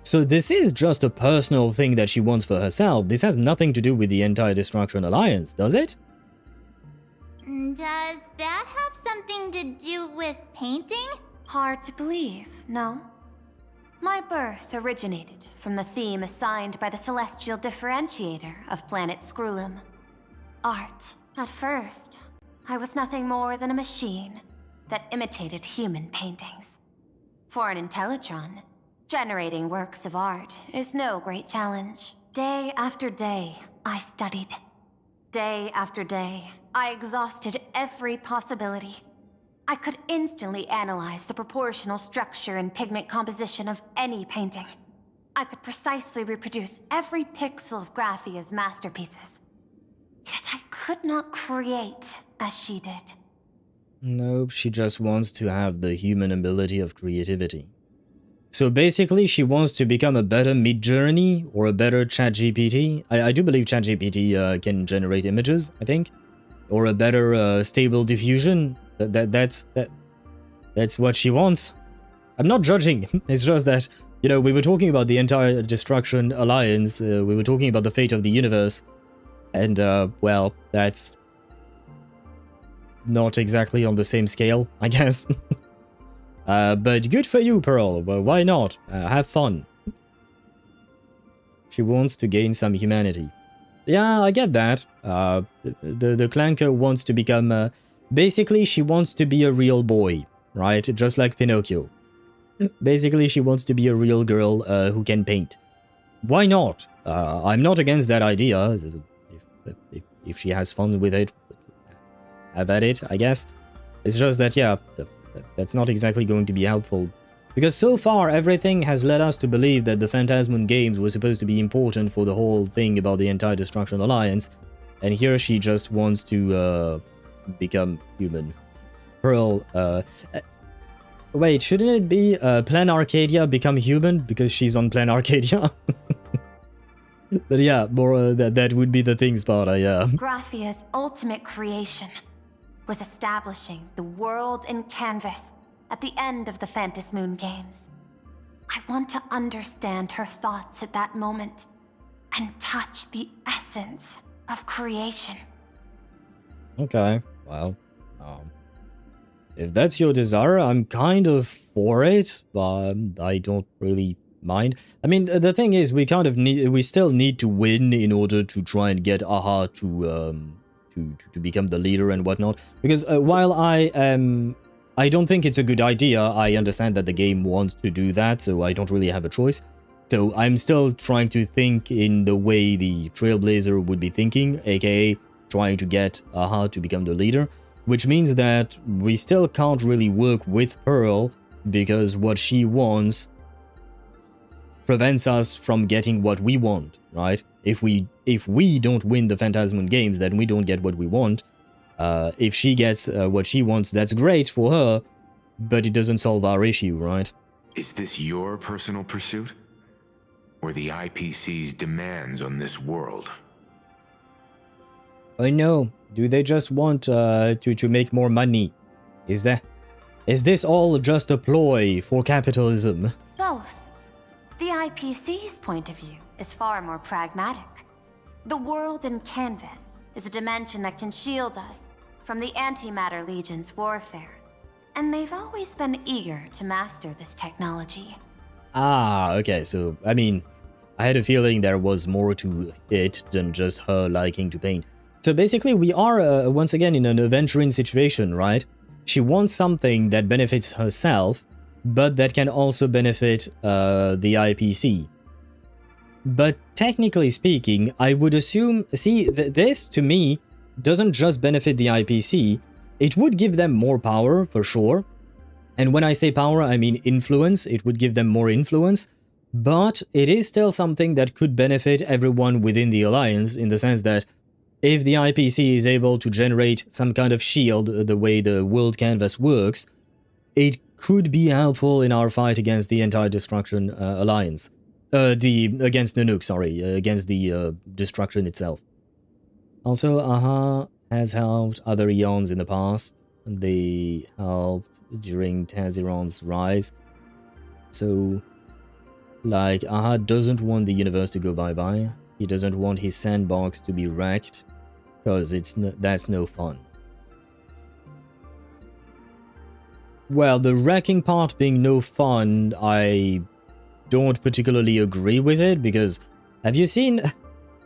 so this is just a personal thing that she wants for herself. This has nothing to do with the entire Destruction Alliance, does it? Does that have something to do with painting? Hard to believe, no? My birth originated from the theme assigned by the celestial differentiator of planet Scrulum. Art. At first, I was nothing more than a machine that imitated human paintings. For an Intellitron, generating works of art is no great challenge. Day after day, I studied. Day after day, I exhausted every possibility. I could instantly analyze the proportional structure and pigment composition of any painting. I could precisely reproduce every pixel of Graphia's masterpieces. Yet I could not create as she did. Nope, she just wants to have the human ability of creativity. So basically, she wants to become a better Midjourney or a better ChatGPT. I do believe ChatGPT can generate images, I think. Or a better stable diffusion. That's what she wants. I'm not judging. It's just that, you know, we were talking about the entire Destruction Alliance. We were talking about the fate of the universe. And, well, that's not exactly on the same scale, I guess. But good for you, Pearl. Well, why not? Have fun. She wants to gain some humanity. Yeah, I get that. The Clanker wants to become... basically, she wants to be a real boy, right? Just like Pinocchio. Basically, she wants to be a real girl who can paint. Why not? I'm not against that idea. If she has fun with it, have at it, I guess. It's just that, yeah, that's not exactly going to be helpful. Because so far, everything has led us to believe that the Phantasmoon Games were supposed to be important for the whole thing about the entire Destruction Alliance. And here she just wants to become human. Pearl, wait, shouldn't it be Planarcadia become human? Because she's on Planarcadia? But yeah, more that would be the thing, Sparta, yeah. Graphia's ultimate creation was establishing the world in canvas at the end of the Phantasmoon Games. I want to understand her thoughts at that moment and touch the essence of creation. Okay, well, if that's your desire, I'm kind of for it, but I don't really mind. I mean, the thing is, we still need to win in order to try and get Aha to become the leader and whatnot. Because while I don't think it's a good idea, I understand that the game wants to do that, so I don't really have a choice. So I'm still trying to think in the way the Trailblazer would be thinking, aka trying to get Aha to become the leader, which means that we still can't really work with Pearl because what she wants prevents us from getting what we want, right? If we don't win the Phantasmoon Games, then we don't get what we want. If she gets what she wants, that's great for her, but it doesn't solve our issue, right? Is this your personal pursuit? Or the IPC's demands on this world? I know. Do they just want to make more money? Is this all just a ploy for capitalism? Both. The IPC's point of view is far more pragmatic. The world in canvas is a dimension that can shield us from the Antimatter Legion's warfare, and they've always been eager to master this technology. Ah, okay, so, I mean, I had a feeling there was more to it than just her liking to paint. So basically, we are, once again, in an adventuring situation, right? She wants something that benefits herself, but that can also benefit the IPC. But technically speaking, I would assume... See, this, to me, doesn't just benefit the IPC. It would give them more power, for sure. And when I say power, I mean influence. It would give them more influence. But it is still something that could benefit everyone within the Alliance, in the sense that if the IPC is able to generate some kind of shield the way the world canvas works, it could be helpful in our fight against the Anti-Destruction Alliance. Against Nanook, sorry, against the Destruction itself. Also, AHA has helped other Eons in the past. They helped during Taziron's rise. So, like, AHA doesn't want the universe to go bye-bye. He doesn't want his sandbox to be wrecked, because that's no fun. Well, the wrecking part being no fun, I don't particularly agree with it, because have you seen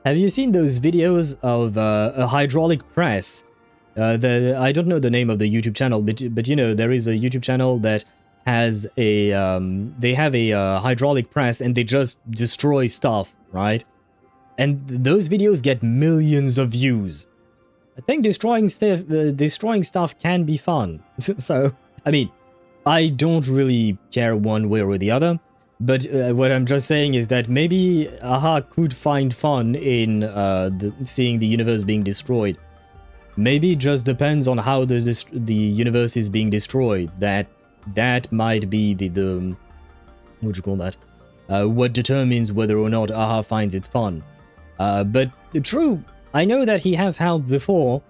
those videos of a hydraulic press? I don't know the name of the YouTube channel, but you know, there is a YouTube channel that has a they have a hydraulic press and they just destroy stuff, right? And those videos get millions of views. I think destroying stuff can be fun. So, I mean, I don't really care one way or the other, but what I'm just saying is that maybe AHA could find fun in seeing the universe being destroyed. Maybe it just depends on how the universe is being destroyed. That might be the what you call that? What determines whether or not AHA finds it fun. But true, I know that he has helped before,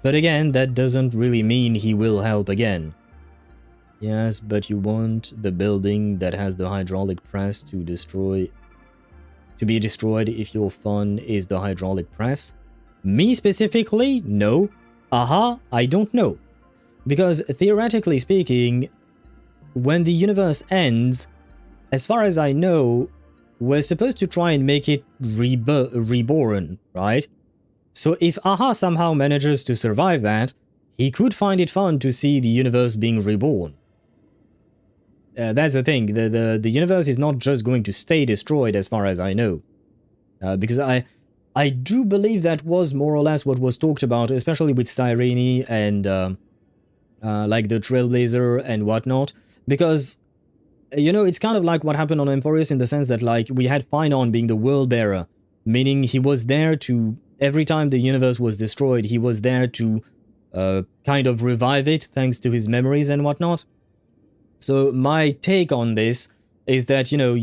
but again, that doesn't really mean he will help again. Yes, but you want the building that has the hydraulic press to be destroyed if your fun is the hydraulic press? Me specifically? No. AHA? I don't know. Because theoretically speaking, when the universe ends, as far as I know, we're supposed to try and make it reborn, right? So if AHA somehow manages to survive that, he could find it fun to see the universe being reborn. That's the thing, the universe is not just going to stay destroyed as far as I know. Because I do believe that was more or less what was talked about, especially with Cyrene and like the Trailblazer and whatnot. Because, you know, it's kind of like what happened on Emporius in the sense that, like, we had Phynon being the world bearer, meaning he was there to, every time the universe was destroyed, he was there to kind of revive it thanks to his memories and whatnot. So my take on this is that, you know,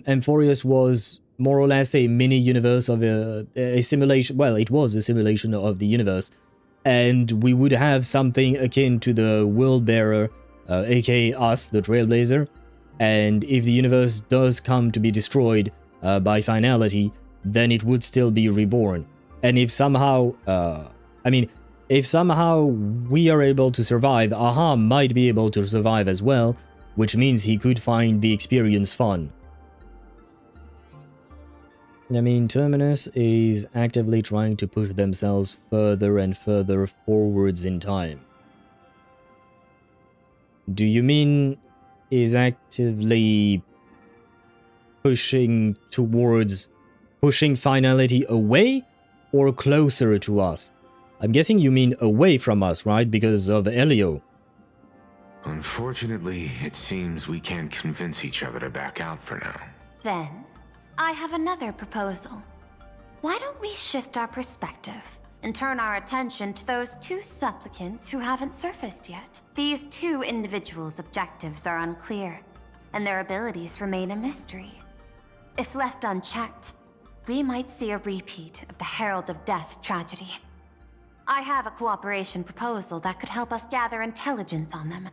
Emporius was more or less a mini-universe of a simulation. Well, it was a simulation of the universe. And we would have something akin to the World Bearer, aka us, the Trailblazer. And if the universe does come to be destroyed by finality, then it would still be reborn. And if somehow, if somehow we are able to survive, AHA might be able to survive as well, which means he could find the experience fun. I mean, Terminus is actively trying to push themselves further and further forwards in time. Do you mean is actively pushing towards pushing finality away or closer to us? I'm guessing you mean away from us, right? Because of Elio. Unfortunately, it seems we can't convince each other to back out for now. Then, I have another proposal. Why don't we shift our perspective and turn our attention to those two supplicants who haven't surfaced yet? These two individuals' objectives are unclear, and their abilities remain a mystery. If left unchecked, we might see a repeat of the Herald of Death tragedy. I have a cooperation proposal that could help us gather intelligence on them,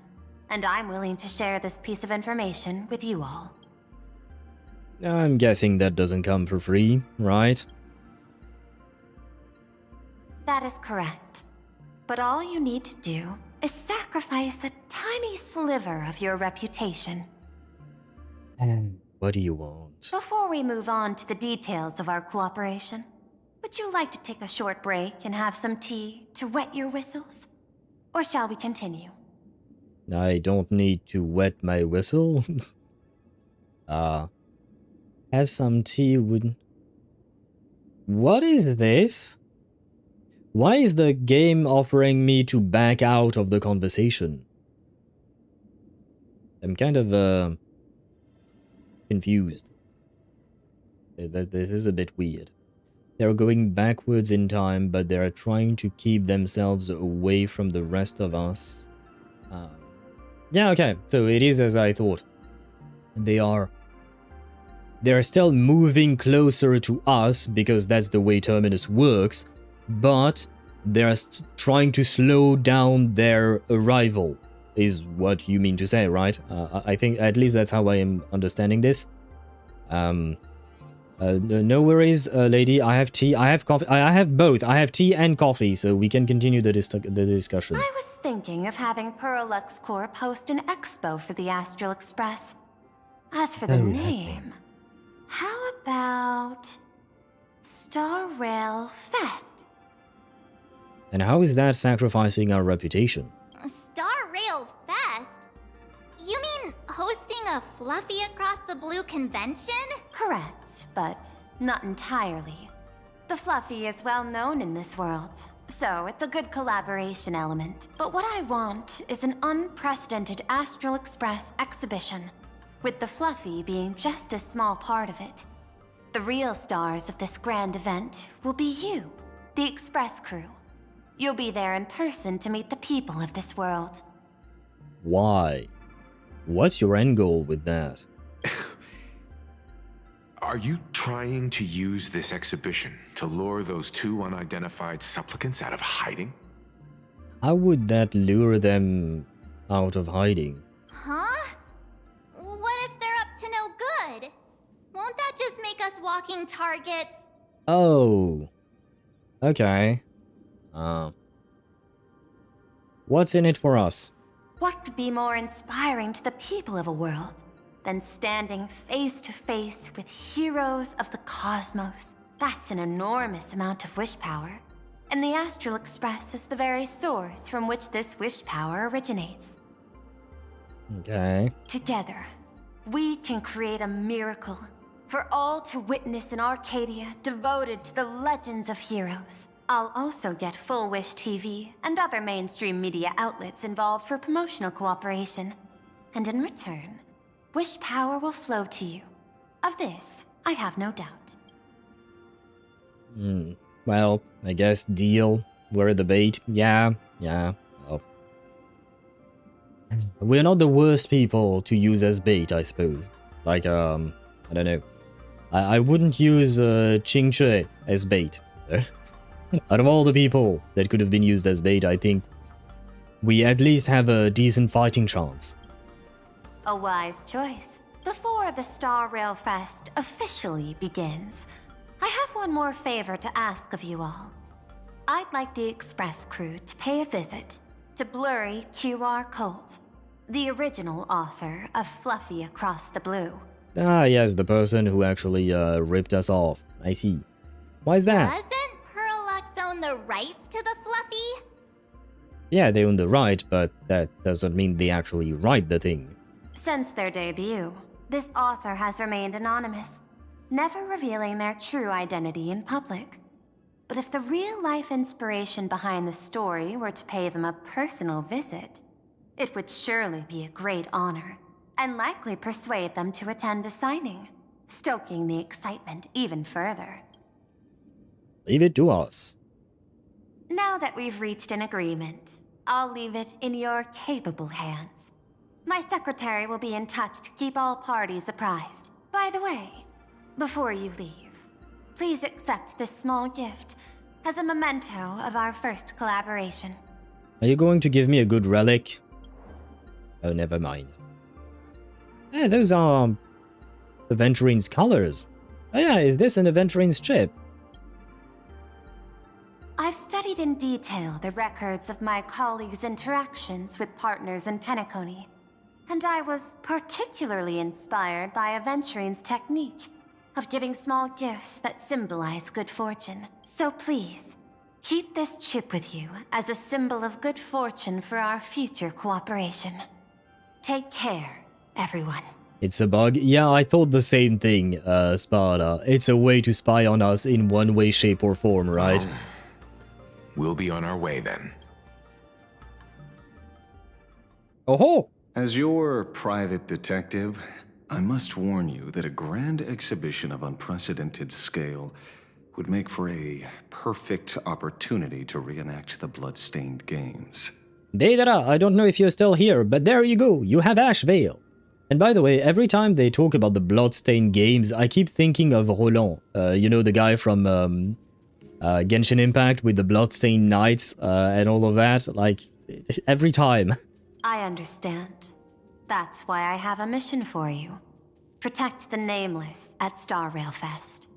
and I'm willing to share this piece of information with you all. I'm guessing that doesn't come for free, right? That is correct. But all you need to do is sacrifice a tiny sliver of your reputation. What do you want? Before we move on to the details of our cooperation, would you like to take a short break and have some tea to wet your whistles? Or shall we continue? I don't need to wet my whistle. Have some tea would... What is this? Why is the game offering me to back out of the conversation? I'm kind of confused. This is a bit weird. They're going backwards in time, but they're trying to keep themselves away from the rest of us. Yeah, okay, so it is as I thought. They're still moving closer to us because that's the way Terminus works, but they're trying to slow down their arrival, is what you mean to say, right? I think at least that's how I am understanding this. No worries, lady. I have tea. I have coffee. I have both. I have tea and coffee, so we can continue the discussion. I was thinking of having Purolux Corp host an expo for the Astral Express. As for the name, how about Star Rail Fest? And how is that sacrificing our reputation? Star Rail Fest? You mean hosting a Fluffy Across the Blue convention? Correct, but not entirely. The Fluffy is well known in this world, so it's a good collaboration element. But what I want is an unprecedented Astral Express exhibition, with the Fluffy being just a small part of it. The real stars of this grand event will be you, the Express crew. You'll be there in person to meet the people of this world. Why? What's your end goal with that? Are you trying to use this exhibition to lure those two unidentified supplicants out of hiding? How would that lure them out of hiding? Huh? What if they're up to no good? Won't that just make us walking targets? Oh. Okay. What's in it for us? What could be more inspiring to the people of a world than standing face to face with heroes of the cosmos? That's an enormous amount of wish power, and the Astral Express is the very source from which this wish power originates. Okay. Together, we can create a miracle for all to witness in Arcadia devoted to the legends of heroes. I'll also get Full Wish TV and other mainstream media outlets involved for promotional cooperation. And in return, wish power will flow to you. Of this, I have no doubt. Well, I guess deal. We're the bait. Yeah. Oh. We're not the worst people to use as bait, I suppose. Like, I don't know. I wouldn't use Ching Chui as bait. Out of all the people that could have been used as bait, I think we at least have a decent fighting chance. A wise choice. Before the Star Rail Fest officially begins, I have one more favor to ask of you all. I'd like the Express crew to pay a visit to Blurry QR Colt, the original author of Fluffy Across the Blue. Ah, yes, the person who actually ripped us off. I see. Why is that? Doesn't Purolux own the rights to the Fluffy? Yeah, they own the right, but that doesn't mean they actually write the thing. Since their debut, this author has remained anonymous, never revealing their true identity in public. But if the real-life inspiration behind the story were to pay them a personal visit, it would surely be a great honor, and likely persuade them to attend a signing, stoking the excitement even further. Leave it to us. Now that we've reached an agreement, I'll leave it in your capable hands. My secretary will be in touch to keep all parties apprised. By the way, before you leave, please accept this small gift as a memento of our first collaboration. Are you going to give me a good relic? Oh, never mind. Yeah, those are Aventurine's colors. Oh yeah, is this an Aventurine's chip? I've studied in detail the records of my colleagues' interactions with partners in Penacony, and I was particularly inspired by Aventurine's technique of giving small gifts that symbolize good fortune. So please, keep this chip with you as a symbol of good fortune for our future cooperation. Take care, everyone. It's a bug? Yeah, I thought the same thing, Sparta. It's a way to spy on us in one way, shape, or form, right? We'll be on our way then. Oh-ho! As your private detective, I must warn you that a grand exhibition of unprecedented scale would make for a perfect opportunity to reenact the blood-stained games. Deidara, I don't know if you're still here, but there you go, you have Ashveil. And by the way, every time they talk about the blood-stained games, I keep thinking of Roland. You know, the guy from Genshin Impact with the blood-stained knights and all of that. Like, every time. I understand. That's why I have a mission for you. Protect the Nameless at Star Rail Fest.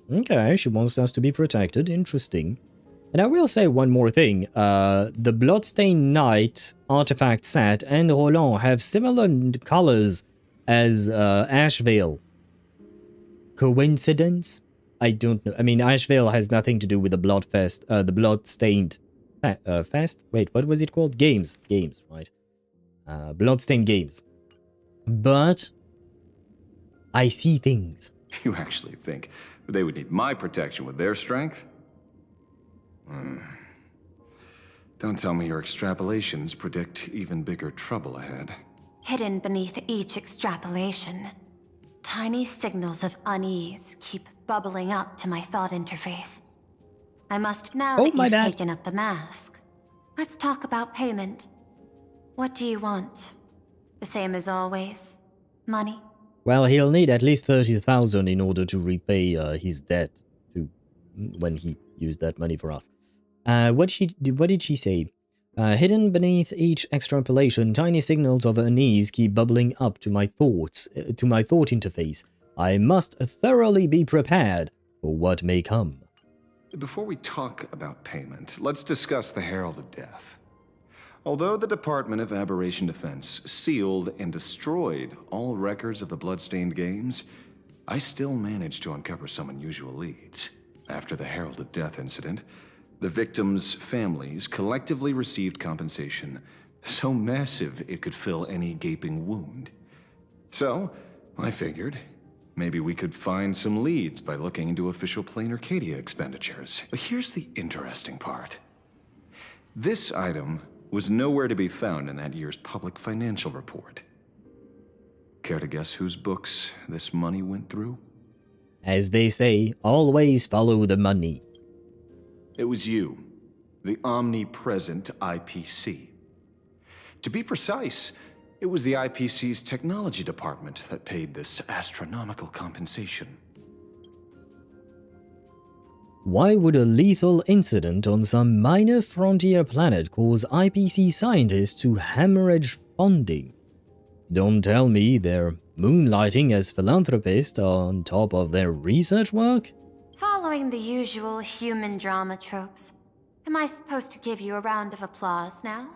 Okay, she wants us to be protected. Interesting. And I will say one more thing. The Bloodstained Knight artifact set and Roland have similar colors as Ashveil. Coincidence? I don't know. I mean, Ashveil has nothing to do with the Bloodfest, the Bloodstained Fest? Wait, what was it called? Games. Games, right. Bloodstained Games. But I see things. You actually think they would need my protection with their strength? Don't tell me your extrapolations predict even bigger trouble ahead. Hidden beneath each extrapolation, tiny signals of unease keep bubbling up to my thought interface. I must now that you've taken up the mask. Let's talk about payment. What do you want? The same as always? Money? Well, he'll need at least 30,000 in order to repay his debt to when he used that money for us. What did she say? Hidden beneath each extrapolation, tiny signals of unease keep bubbling up to my thoughts, to my thought interface. I must thoroughly be prepared for what may come. Before we talk about payment, let's discuss the Herald of Death. Although the Department of Aberration Defense sealed and destroyed all records of the Bloodstained Games, I still managed to uncover some unusual leads. After the Herald of Death incident, the victims' families collectively received compensation so massive it could fill any gaping wound. So, I figured, maybe we could find some leads by looking into official Planarcadia expenditures. But here's the interesting part. This item was nowhere to be found in that year's public financial report. Care to guess whose books this money went through? As they say, always follow the money. It was you, the omnipresent IPC. To be precise, it was the IPC's technology department that paid this astronomical compensation. Why would a lethal incident on some minor frontier planet cause IPC scientists to hemorrhage funding? Don't tell me they're moonlighting as philanthropists on top of their research work? Following the usual human drama tropes, am I supposed to give you a round of applause now?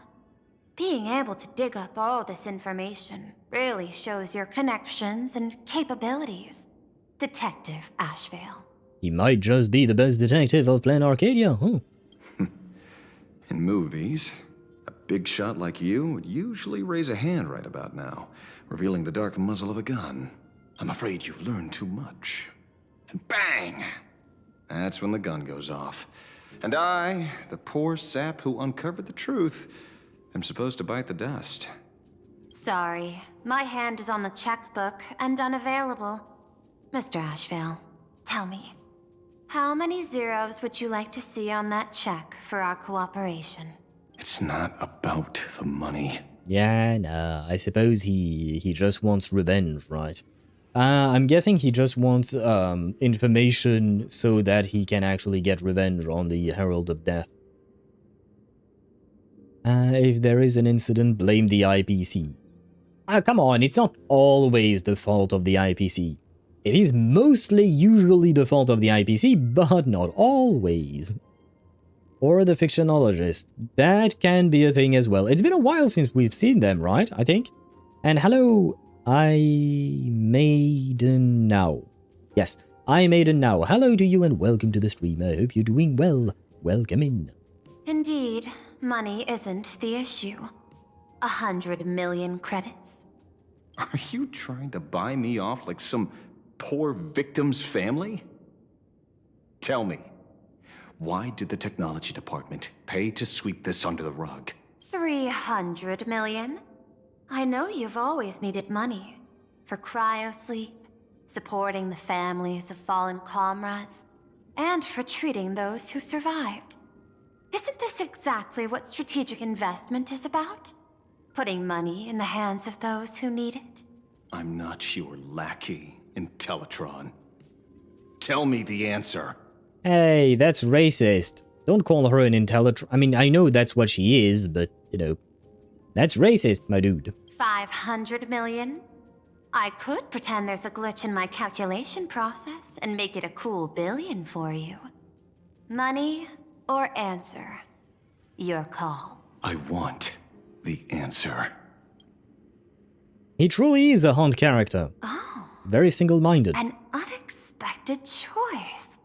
Being able to dig up all this information really shows your connections and capabilities, Detective Ashveil. He might just be the best detective of Planarcadia, huh? In movies, a big shot like you would usually raise a hand right about now, revealing the dark muzzle of a gun. I'm afraid you've learned too much. And bang! That's when the gun goes off. And I, the poor sap who uncovered the truth, am supposed to bite the dust. Sorry, my hand is on the checkbook and unavailable. Mr. Ashveil, tell me, how many zeros would you like to see on that check for our cooperation? It's not about the money. Yeah, nah, I suppose he just wants revenge, right? I'm guessing he just wants information so that he can actually get revenge on the Herald of Death. If there is an incident, blame the IPC. Come on, it's not always the fault of the IPC. It is mostly usually the fault of the IPC, but not always. Or the fictionologist. That can be a thing as well. It's been a while since we've seen them, right? I think. And hello, I Maiden Now. Yes, I Maiden Now. Hello to you and welcome to the stream. I hope you're doing well. Welcome in. Indeed, money isn't the issue. 100 million credits. Are you trying to buy me off like some poor victim's family? Tell me, why did the technology department pay to sweep this under the rug? 300 million? I know you've always needed money. For cryosleep, supporting the families of fallen comrades, and for treating those who survived. Isn't this exactly what strategic investment is about? Putting money in the hands of those who need it? I'm not your lackey, Intellitron. Tell me the answer. Hey, that's racist. Don't call her an Intellitron. I mean, I know that's what she is, but, you know, that's racist, my dude. 500 million? I could pretend there's a glitch in my calculation process and make it a cool billion for you. Money or answer? Your call. I want the answer. He truly is a Hunt character. Oh. Very single-minded. An unexpected choice.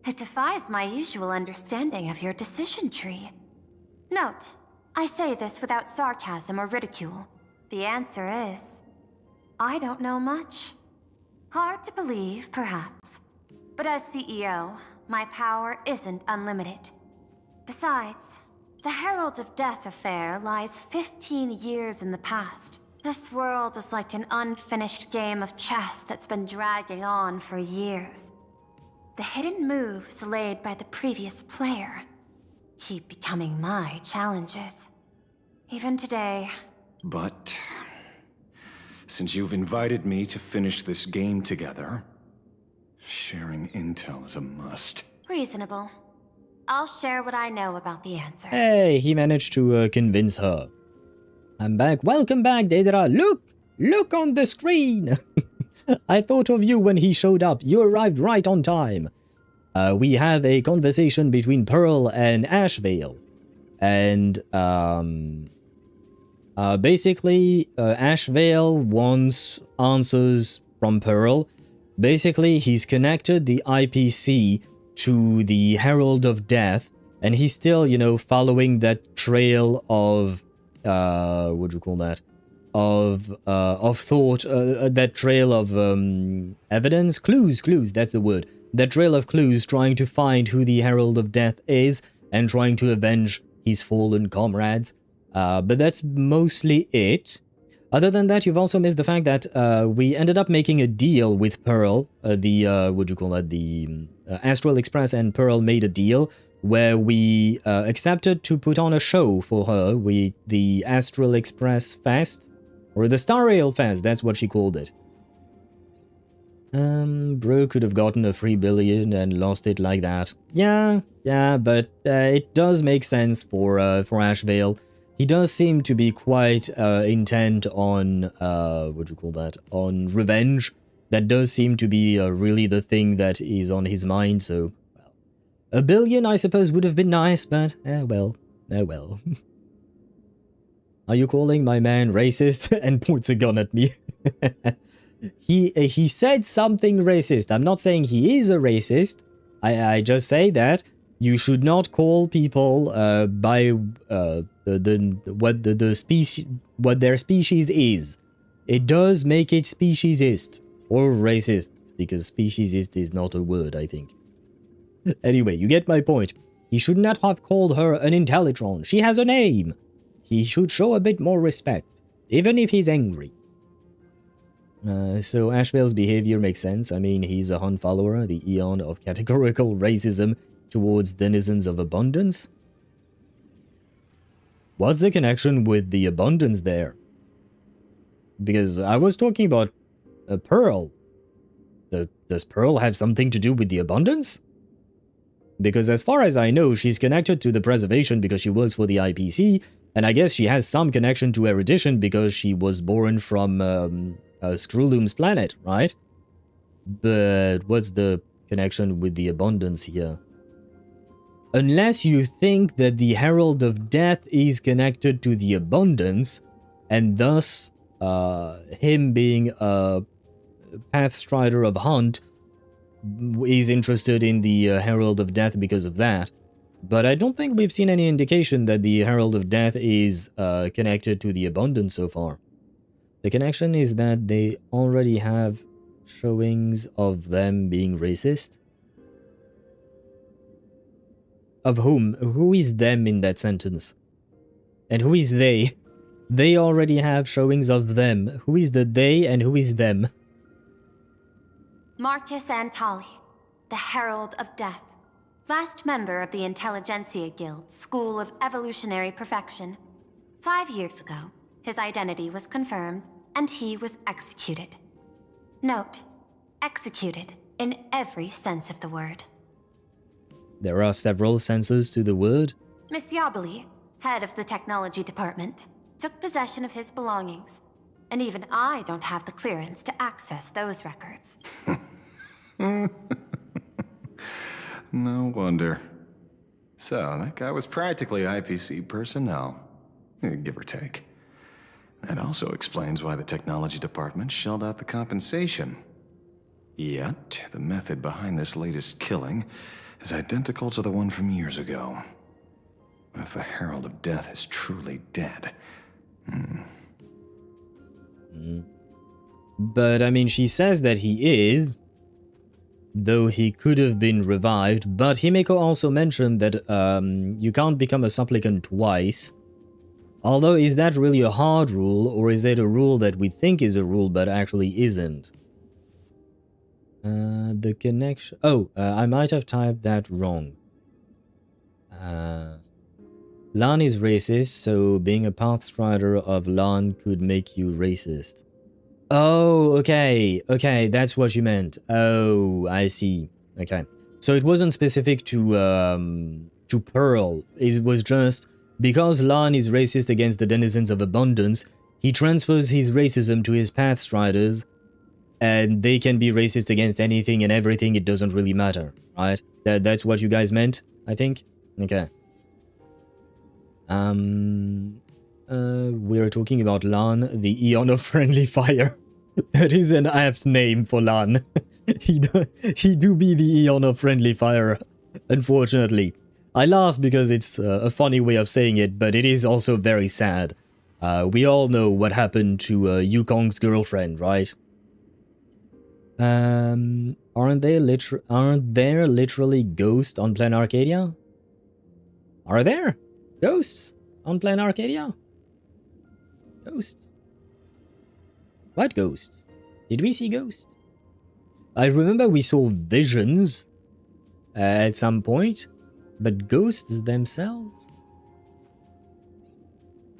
It defies my usual understanding of your decision tree. Note, I say this without sarcasm or ridicule. The answer is, I don't know much. Hard to believe, perhaps. But as CEO, my power isn't unlimited. Besides, the Herald of Death affair lies 15 years in the past. This world is like an unfinished game of chess that's been dragging on for years. The hidden moves laid by the previous player keep becoming my challenges. Even today. But since you've invited me to finish this game together, sharing intel is a must. Reasonable. I'll share what I know about the answer. Hey, he managed to convince her. I'm back. Welcome back, Daedra. Look on the screen. I thought of you when he showed up. You arrived right on time. We have a conversation between Pearl and Ashveil. And, basically, Ashveil wants answers from Pearl. Basically, he's connected the IPC to the Herald of Death, and he's still, you know, following that trail of, what do you call that? Of thought, that trail of, evidence? Clues, that's the word. That trail of clues, trying to find who the Herald of Death is, and trying to avenge his fallen comrades. But that's mostly it. Other than that, you've also missed the fact that we ended up making a deal with Pearl. The Astral Express and Pearl made a deal where we accepted to put on a show for her with the Astral Express Fest, or the Star Rail Fest, that's what she called it. Bro could have gotten a free billion and lost it like that. Yeah, but it does make sense for Ashveil. He does seem to be quite intent on, on revenge. That does seem to be really the thing that is on his mind, so, well. A billion, I suppose, would have been nice, but, well. Are you calling my man racist? And points a gun at me. He said something racist. I'm not saying he is a racist. I just say that you should not call people by what their species is. It does make it speciesist or racist, because speciesist is not a word, I think. Anyway, you get my point. He should not have called her an Intellitron. She has a name. He should show a bit more respect, even if he's angry. So Ashveil's behavior makes sense. I mean, he's a Hun follower, the eon of categorical racism towards denizens of abundance. What's the connection with the abundance there? Because I was talking about Pearl. Does Pearl have something to do with the abundance? Because as far as I know, she's connected to the preservation because she works for the IPC, and I guess she has some connection to erudition because she was born from Screwloom's planet, right? But what's the connection with the abundance here? Unless you think that the Herald of Death is connected to the abundance, and thus him being a Pathstrider of Hunt is interested in the Herald of Death because of that. But I don't think we've seen any indication that the Herald of Death is connected to the abundance so far. The connection is that they already have showings of them being racist. Of whom? Who is them in that sentence? And who is they? They already have showings of them. Who is the they and who is them? Marcus Antali, the Herald of Death. Last member of the Intelligentsia Guild, School of Evolutionary Perfection. 5 years ago, his identity was confirmed, and he was executed. Note, executed in every sense of the word. There are several senses to the word. Miss Yabali, head of the technology department, took possession of his belongings. And even I don't have the clearance to access those records. No wonder. So, that guy was practically IPC personnel. Give or take. That also explains why the technology department shelled out the compensation. Yet, the method behind this latest killing is identical to the one from years ago. If the Herald of Death is truly dead... But, I mean, she says that he is, though he could have been revived, but Himeko also mentioned that you can't become a supplicant twice. Although, is that really a hard rule, or is it a rule that we think is a rule but actually isn't? The connection... Oh, I might have typed that wrong. Lan is racist, so being a Pathstrider of Lan could make you racist. Oh, okay. Okay, that's what you meant. Oh, I see. Okay. So it wasn't specific to Pearl. It was just because Lan is racist against the denizens of abundance, he transfers his racism to his Pathstriders, and they can be racist against anything and everything. It doesn't really matter, right? That's what you guys meant, I think? Okay. We're talking about Lan, the Eon of Friendly Fire. That is an apt name for Lan. he do be the Eon of Friendly Fire, unfortunately. I laugh because it's a funny way of saying it, but it is also very sad. We all know what happened to Yukong's girlfriend, right? Aren't there literally ghosts on Planarcadia? Are there ghosts on Planarcadia? Ghosts? What ghosts? Did we see ghosts? I remember we saw visions at some point, but ghosts themselves?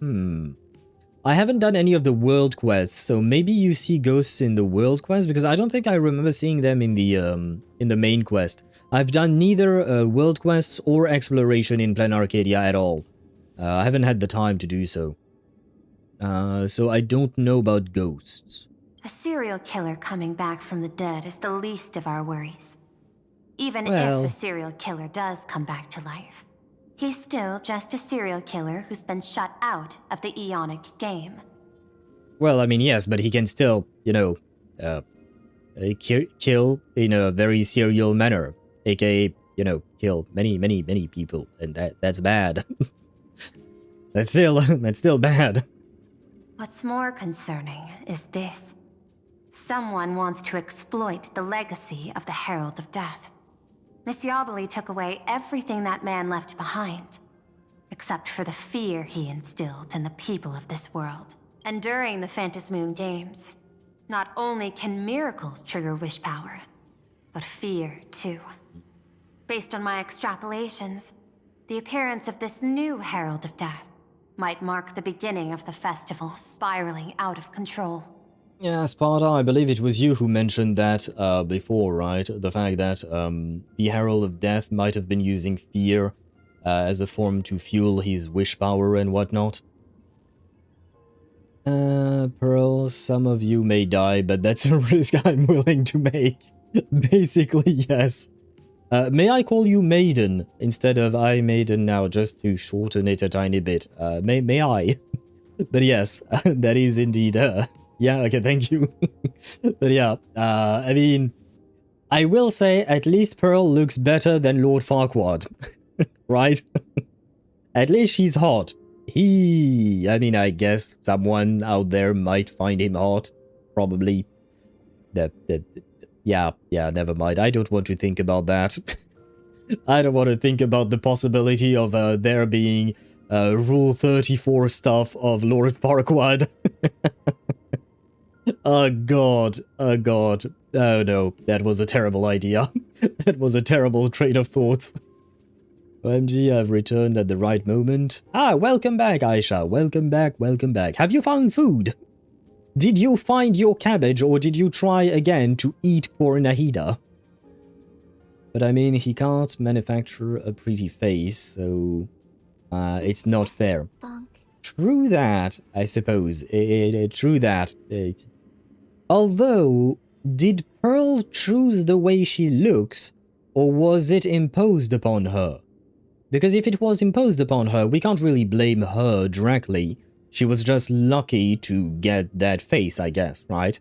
I haven't done any of the world quests, so maybe you see ghosts in the world quest, because I don't think I remember seeing them in the main quest. I've done neither world quests or exploration in Planarcadia at all. I haven't had the time to do so. So I don't know about ghosts. A serial killer coming back from the dead is the least of our worries. Even if a serial killer does come back to life, he's still just a serial killer who's been shut out of the Eonic game. Well, I mean, yes, but he can still, you know, kill in a very serial manner. AKA, you know, kill many people, and that's bad. That's still bad. What's more concerning is this. Someone wants to exploit the legacy of the Herald of Death. Miss Yabali took away everything that man left behind, except for the fear he instilled in the people of this world. And during the Phantasmoon Games, not only can miracles trigger wish power, but fear too. Based on my extrapolations, the appearance of this new Herald of Death might mark the beginning of the festival spiraling out of control. Yeah, Sparta, I believe it was you who mentioned that before, right? The fact that the Herald of Death might have been using fear as a form to fuel his wish power and whatnot. Pearl, some of you may die, but that's a risk I'm willing to make. Basically, yes. May I call you Maiden instead of I Maiden now, just to shorten it a tiny bit? May I? But yes, that is indeed her. Yeah, okay, thank you. But yeah, I mean, I will say at least Pearl looks better than Lord Farquaad, right? At least she's hot. I mean, I guess someone out there might find him hot, probably. Yeah, never mind. I don't want to think about that. I don't want to think about the possibility of there being Rule 34 stuff of Lord Farquaad. Oh god, oh god. Oh no, that was a terrible idea. That was a terrible train of thought. OMG, I've returned at the right moment. Ah, welcome back, Aisha. Welcome back, welcome back. Have you found food? Did you find your cabbage, or did you try again to eat poor Nahida? But I mean, he can't manufacture a pretty face, so it's not fair. True that, I suppose. True that. Although, did Pearl choose the way she looks, or was it imposed upon her? Because if it was imposed upon her, we can't really blame her directly. She was just lucky to get that face, I guess, right?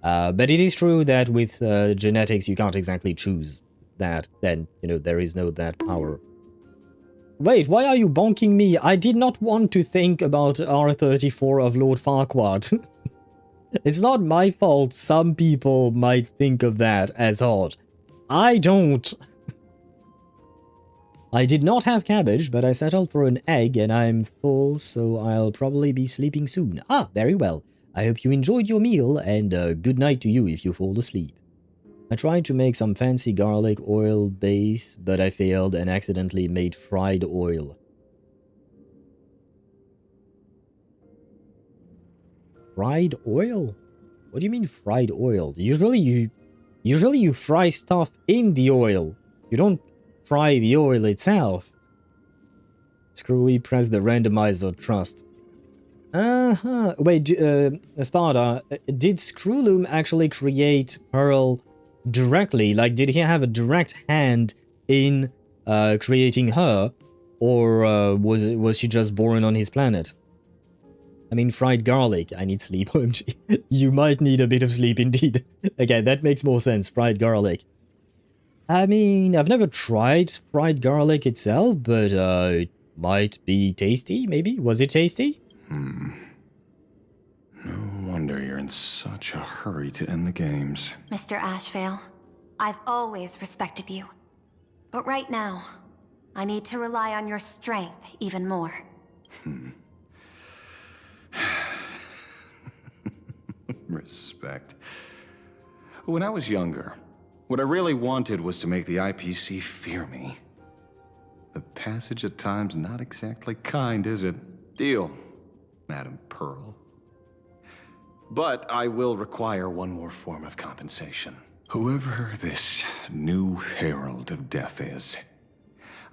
But it is true that with genetics, you can't exactly choose that. Then, you know, there is no that power. Wait, why are you bonking me? I did not want to think about R34 of Lord Farquaad. It's not my fault some people might think of that as odd. I don't. I did not have cabbage, but I settled for an egg and I'm full, so I'll probably be sleeping soon. Ah, very well. I hope you enjoyed your meal, and good night to you if you fall asleep. I tried to make some fancy garlic oil base, but I failed and accidentally made fried oil. Fried oil? What do you mean fried oil? Usually you fry stuff in the oil. You don't fry the oil itself. Screwy, press the randomizer, trust. Wait, Sparta, did Screwloom actually create Pearl directly? Like, did he have a direct hand in creating her? Or was she just born on his planet? I mean, fried garlic. I need sleep, OMG. You might need a bit of sleep indeed. Okay, that makes more sense, fried garlic. I mean, I've never tried fried garlic itself, but it might be tasty, maybe? Was it tasty? No wonder you're in such a hurry to end the games. Mr. Ashveil, I've always respected you. But right now, I need to rely on your strength even more. Respect. When I was younger, what I really wanted was to make the IPC fear me. The passage at times not exactly kind, is it? Deal, Madam Pearl. But I will require one more form of compensation. Whoever this new Herald of Death is,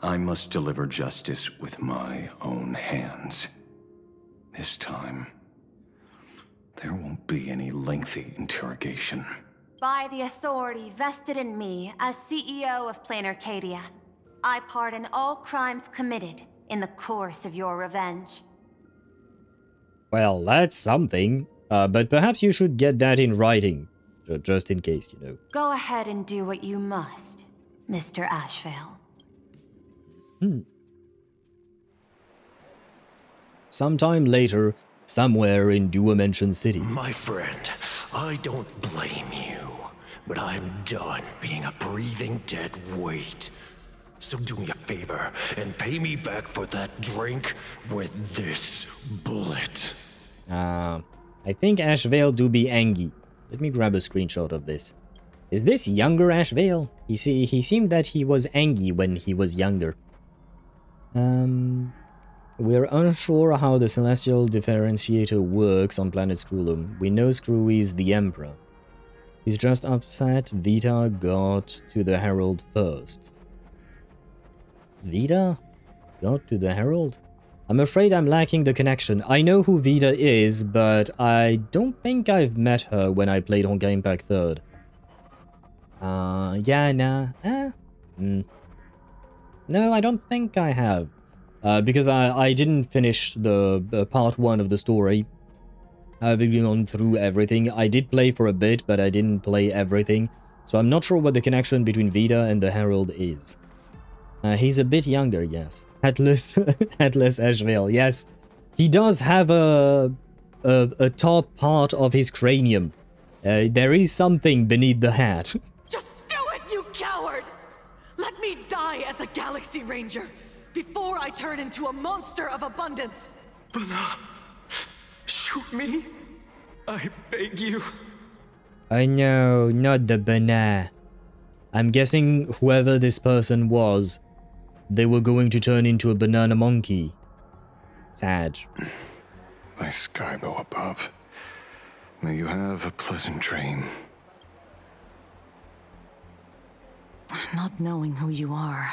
I must deliver justice with my own hands. This time, there won't be any lengthy interrogation. By the authority vested in me as CEO of Planarcadia, I pardon all crimes committed in the course of your revenge. Well, that's something. But perhaps you should get that in writing. Just in case, you know. Go ahead and do what you must, Mr. Ashveil. Sometime later, somewhere in Duo-Mention City. My friend, I don't blame you, but I'm done being a breathing dead weight. So do me a favor and pay me back for that drink with this bullet. I think Ashveil do be angry. Let me grab a screenshot of this. Is this younger Ashveil? He seemed that he was angry when he was younger. We're unsure how the celestial differentiator works on planet Screwloom. We know Screwy is the Emperor. He's just upset Vita got to the Herald first. Vita got to the Herald? I'm afraid I'm lacking the connection. I know who Vida is, but I don't think I've met her when I played Honkai Impact 3rd. Yeah, nah. No, I don't think I have. Because I didn't finish the part 1 of the story. I've gone through everything. I did play for a bit, but I didn't play everything. So I'm not sure what the connection between Vida and the Herald is. He's a bit younger, yes. Atlas Ashveil, yes. He does have a top part of his cranium. There is something beneath the hat. Just do it, you coward! Let me die as a Galaxy Ranger! before I turn into a monster of abundance. Bana, shoot me. I beg you. I know, not the banana. I'm guessing whoever this person was, they were going to turn into a banana monkey. Sad. My Skybo above. May you have a pleasant dream. Not knowing who you are,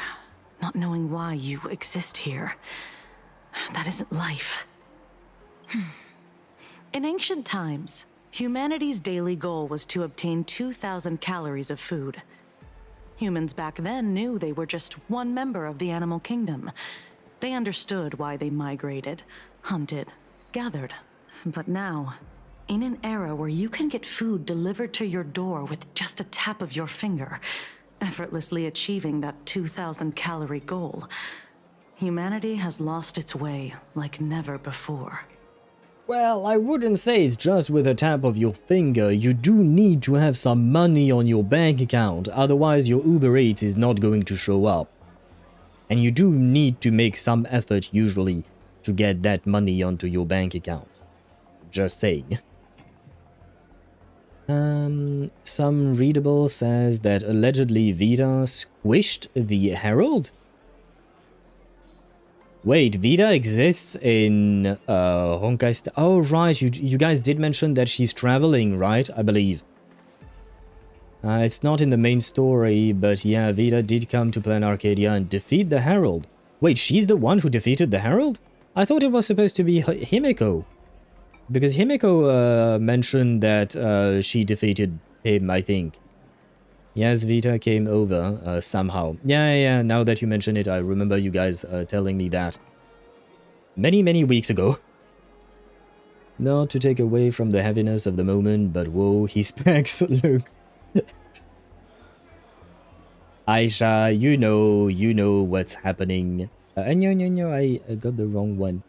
not knowing why you exist here, that isn't life. In ancient times, humanity's daily goal was to obtain 2,000 calories of food. Humans back then knew they were just one member of the animal kingdom. They understood why they migrated, hunted, gathered. But now, in an era where you can get food delivered to your door with just a tap of your finger, effortlessly achieving that 2,000 calorie goal, humanity has lost its way like never before. Well, I wouldn't say it's just with a tap of your finger. You do need to have some money on your bank account, otherwise your Uber Eats is not going to show up. And you do need to make some effort usually to get that money onto your bank account. Just saying. Some readable says that allegedly Vita squished the Herald? Wait, Vita exists in Honkai Star... Oh, right, you guys did mention that she's traveling, right? I believe. It's not in the main story, but yeah, Vita did come to Planarcadia and defeat the Herald. Wait, she's the one who defeated the Herald? I thought it was supposed to be Himeko. Because Himeko mentioned that she defeated him, I think. Yes, Vita came over somehow. Yeah, now that you mention it, I remember you guys telling me that. Many weeks ago. Not to take away from the heaviness of the moment, but whoa, his specs look... Aisha, you know what's happening. No, I got the wrong one.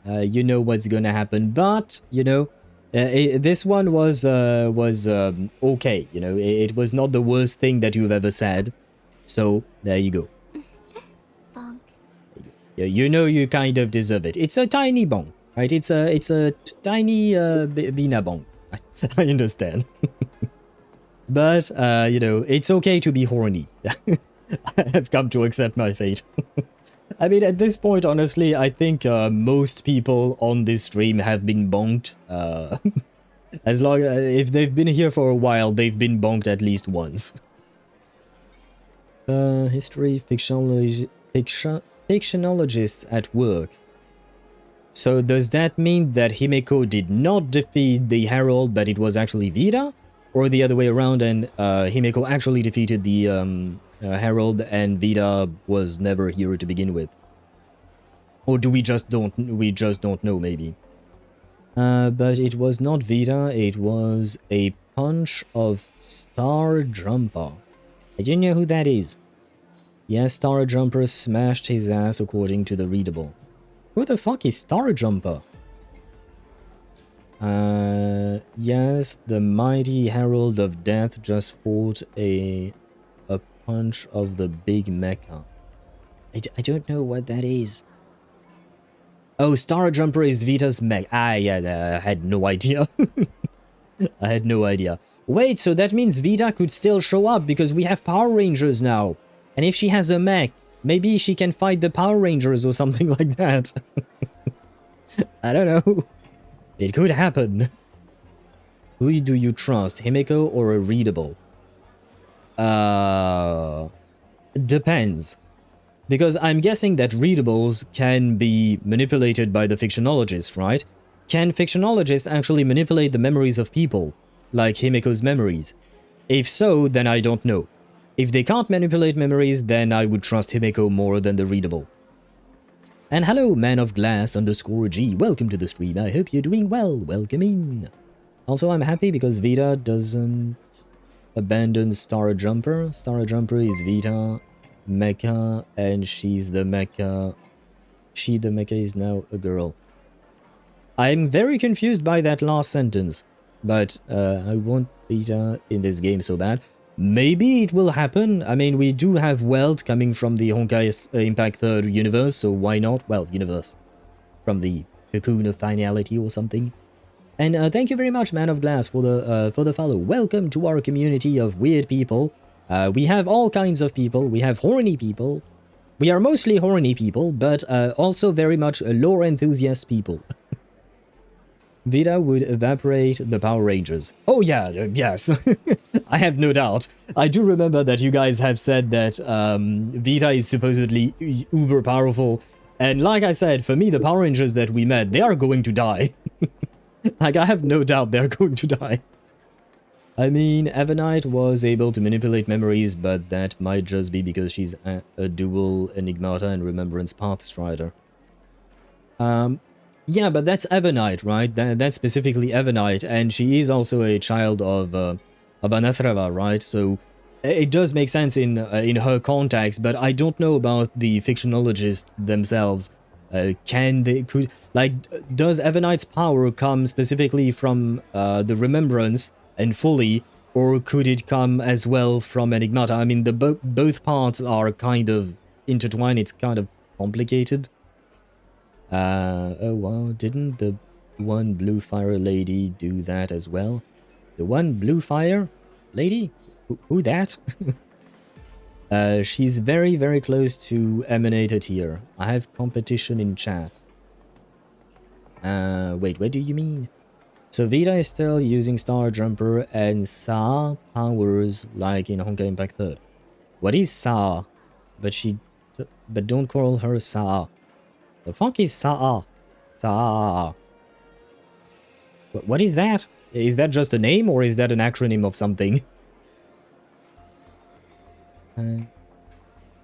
You know what's gonna happen, but, you know, this one was okay, you know, it was not the worst thing that you've ever said. So, there you go. Bonk. You know you kind of deserve it. It's a tiny bonk, right? It's a tiny Bina bonk. I understand. But, you know, it's okay to be horny. I have come to accept my fate. I mean, at this point, honestly, I think most people on this stream have been bonked. As long if they've been here for a while, they've been bonked at least once. History fictionologists at work. So does that mean that Himeko did not defeat the Herald, but it was actually Vita? Or the other way around, and Himeko actually defeated the Herald, and Vita was never here to begin with? Or do we just don't know, maybe? But it was not Vita, it was a punch of Star Jumper. I don't know who that is. Yes, Star Jumper smashed his ass according to the readable. Who the fuck is Star Jumper? Yes, the mighty Herald of Death just fought a punch of the big mecha. I don't know what that is. Oh, Star Jumper is Vita's mech. Ah, yeah, I had no idea. I had no idea. Wait, so that means Vita could still show up because we have Power Rangers now. And if she has a mech, maybe she can fight the Power Rangers or something like that. I don't know. It could happen. Who do you trust, Himeko or a readable? Depends. Because I'm guessing that readables can be manipulated by the fictionologists, right? Can fictionologists actually manipulate the memories of people, like Himeko's memories? If so, then I don't know. If they can't manipulate memories, then I would trust Himeko more than the readable. And hello, man_of_glass_G. Welcome to the stream. I hope you're doing well. Welcome in. Also, I'm happy because Vita doesn't abandon Star Jumper. Star Jumper is Vita, Mecha, and she's the Mecha. She, the Mecha, is now a girl. I'm very confused by that last sentence, but I want Vita in this game so bad. Maybe it will happen. I mean, we do have Weld coming from the Honkai Impact 3rd universe, so why not? Well, universe. From the Cocoon of Finality or something. And thank you very much, Man of Glass, for the follow. Welcome to our community of weird people. We have all kinds of people. We have horny people. We are mostly horny people, but also very much lore enthusiast people. Vita would evaporate the Power Rangers. Oh yeah, yes. I have no doubt. I do remember that you guys have said that Vita is supposedly uber powerful. And like I said, for me, the Power Rangers that we met, they are going to die. Like, I have no doubt they're going to die. I mean, Evanite was able to manipulate memories, but that might just be because she's a dual Enigmata and Remembrance Path Strider. Yeah, but that's Evanite, right? That's specifically Evanite, and she is also a child of Anasrava, right? So it does make sense in her context, but I don't know about the fictionologists themselves. Does Evanite's power come specifically from the Remembrance and fully, or could it come as well from Enigmata? I mean, both paths are kind of intertwined. It's kind of complicated. Oh well, didn't the one blue fire lady do that as well? The one blue fire lady? Who that? She's very, very close to Emanator tier. I have competition in chat. Wait, what do you mean? So Vita is still using Star Jumper and Sa powers like in Honkai Impact 3rd. What is Sa? But don't call her Sa. The fuck is Sa? Sa. What is that? Is that just a name or is that an acronym of something?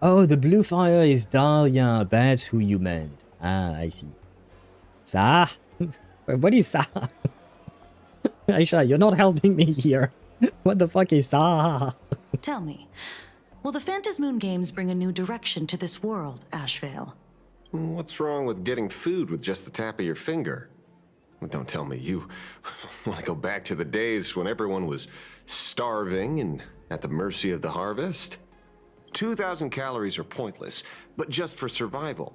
Oh, the blue fire is Dahlia. That's who you meant. Ah, I see. Sa? What is Sa? Aisha, you're not helping me here. What the fuck is Sa? Tell me, will the Phantasmoon Games bring a new direction to this world, Ashveil? What's wrong with getting food with just the tap of your finger? Don't tell me you want to go back to the days when everyone was starving and at the mercy of the harvest? 2,000 calories are pointless, but just for survival.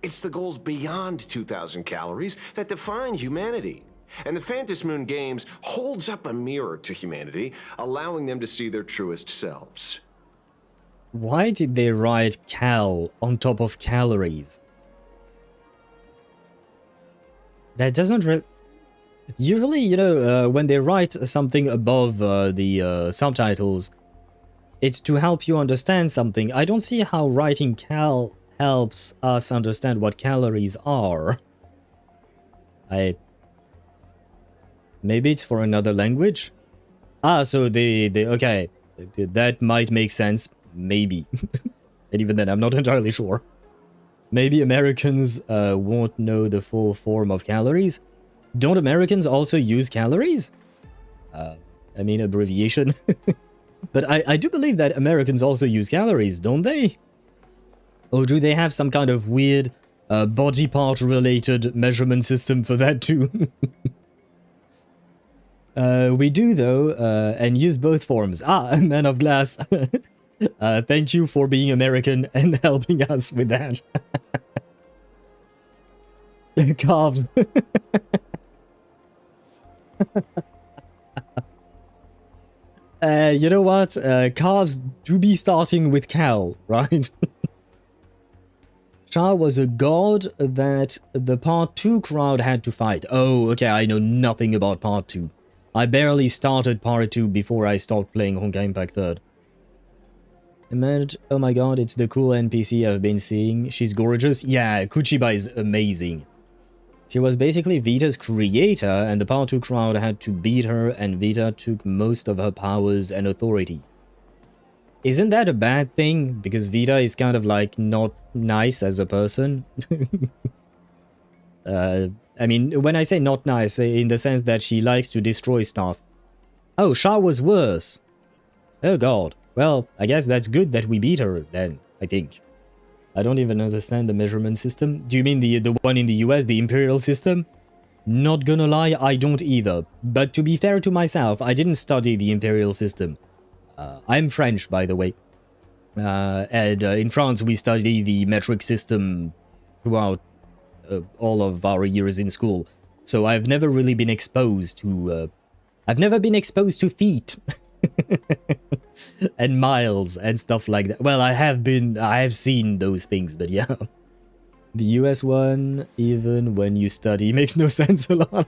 It's the goals beyond 2,000 calories that define humanity. And the Phantasmoon Games holds up a mirror to humanity, allowing them to see their truest selves. Why did they write cal on top of calories? That doesn't usually, you know, when they write something above the subtitles, it's to help you understand something. I don't see how writing cal helps us understand what calories are. Maybe it's for another language? Ah, so okay. That might make sense. Maybe. And even then, I'm not entirely sure. Maybe Americans won't know the full form of calories. Don't Americans also use calories? I mean, abbreviation. But I do believe that Americans also use calories, don't they? Or do they have some kind of weird body part related measurement system for that too? We do though, and use both forms. Ah, Man of Glass. Thank you for being American and helping us with that. Carbs. You know what? Carbs do be starting with cal, right? Shah was a god that the Part 2 crowd had to fight. Oh, okay, I know nothing about Part 2. I barely started Part 2 before I stopped playing Honkai Impact 3rd. Imagine, oh my god, it's the cool NPC I've been seeing. She's gorgeous. Yeah, Kuchiba is amazing. She was basically Vita's creator, and the Part 2 crowd had to beat her, and Vita took most of her powers and authority. Isn't that a bad thing? Because Vita is kind of like not nice as a person. I mean, when I say not nice, in the sense that she likes to destroy stuff. Oh, Shah was worse. Oh god. Well, I guess that's good that we beat her then, I think. I don't even understand the measurement system. Do you mean the one in the US, the Imperial system? Not gonna lie, I don't either. But to be fair to myself, I didn't study the Imperial system. I'm French, by the way. And in France, we study the metric system throughout all of our years in school. So I've never really been exposed to... I've never been exposed to feet. And miles and stuff like that. Well, I have seen those things, but yeah. The US one, even when you study, makes no sense a lot.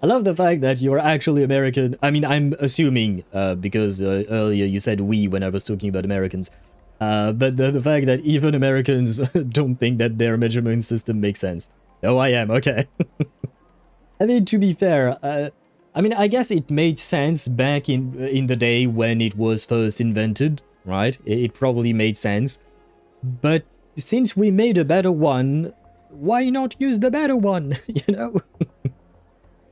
I love the fact that you're actually American. I mean, I'm assuming, because earlier you said we when I was talking about Americans. But the fact that even Americans don't think that their measurement system makes sense. Oh, I am, okay. I mean, to be fair, I mean, I guess it made sense back in the day when it was first invented, right? It probably made sense. But since we made a better one, why not use the better one, you know?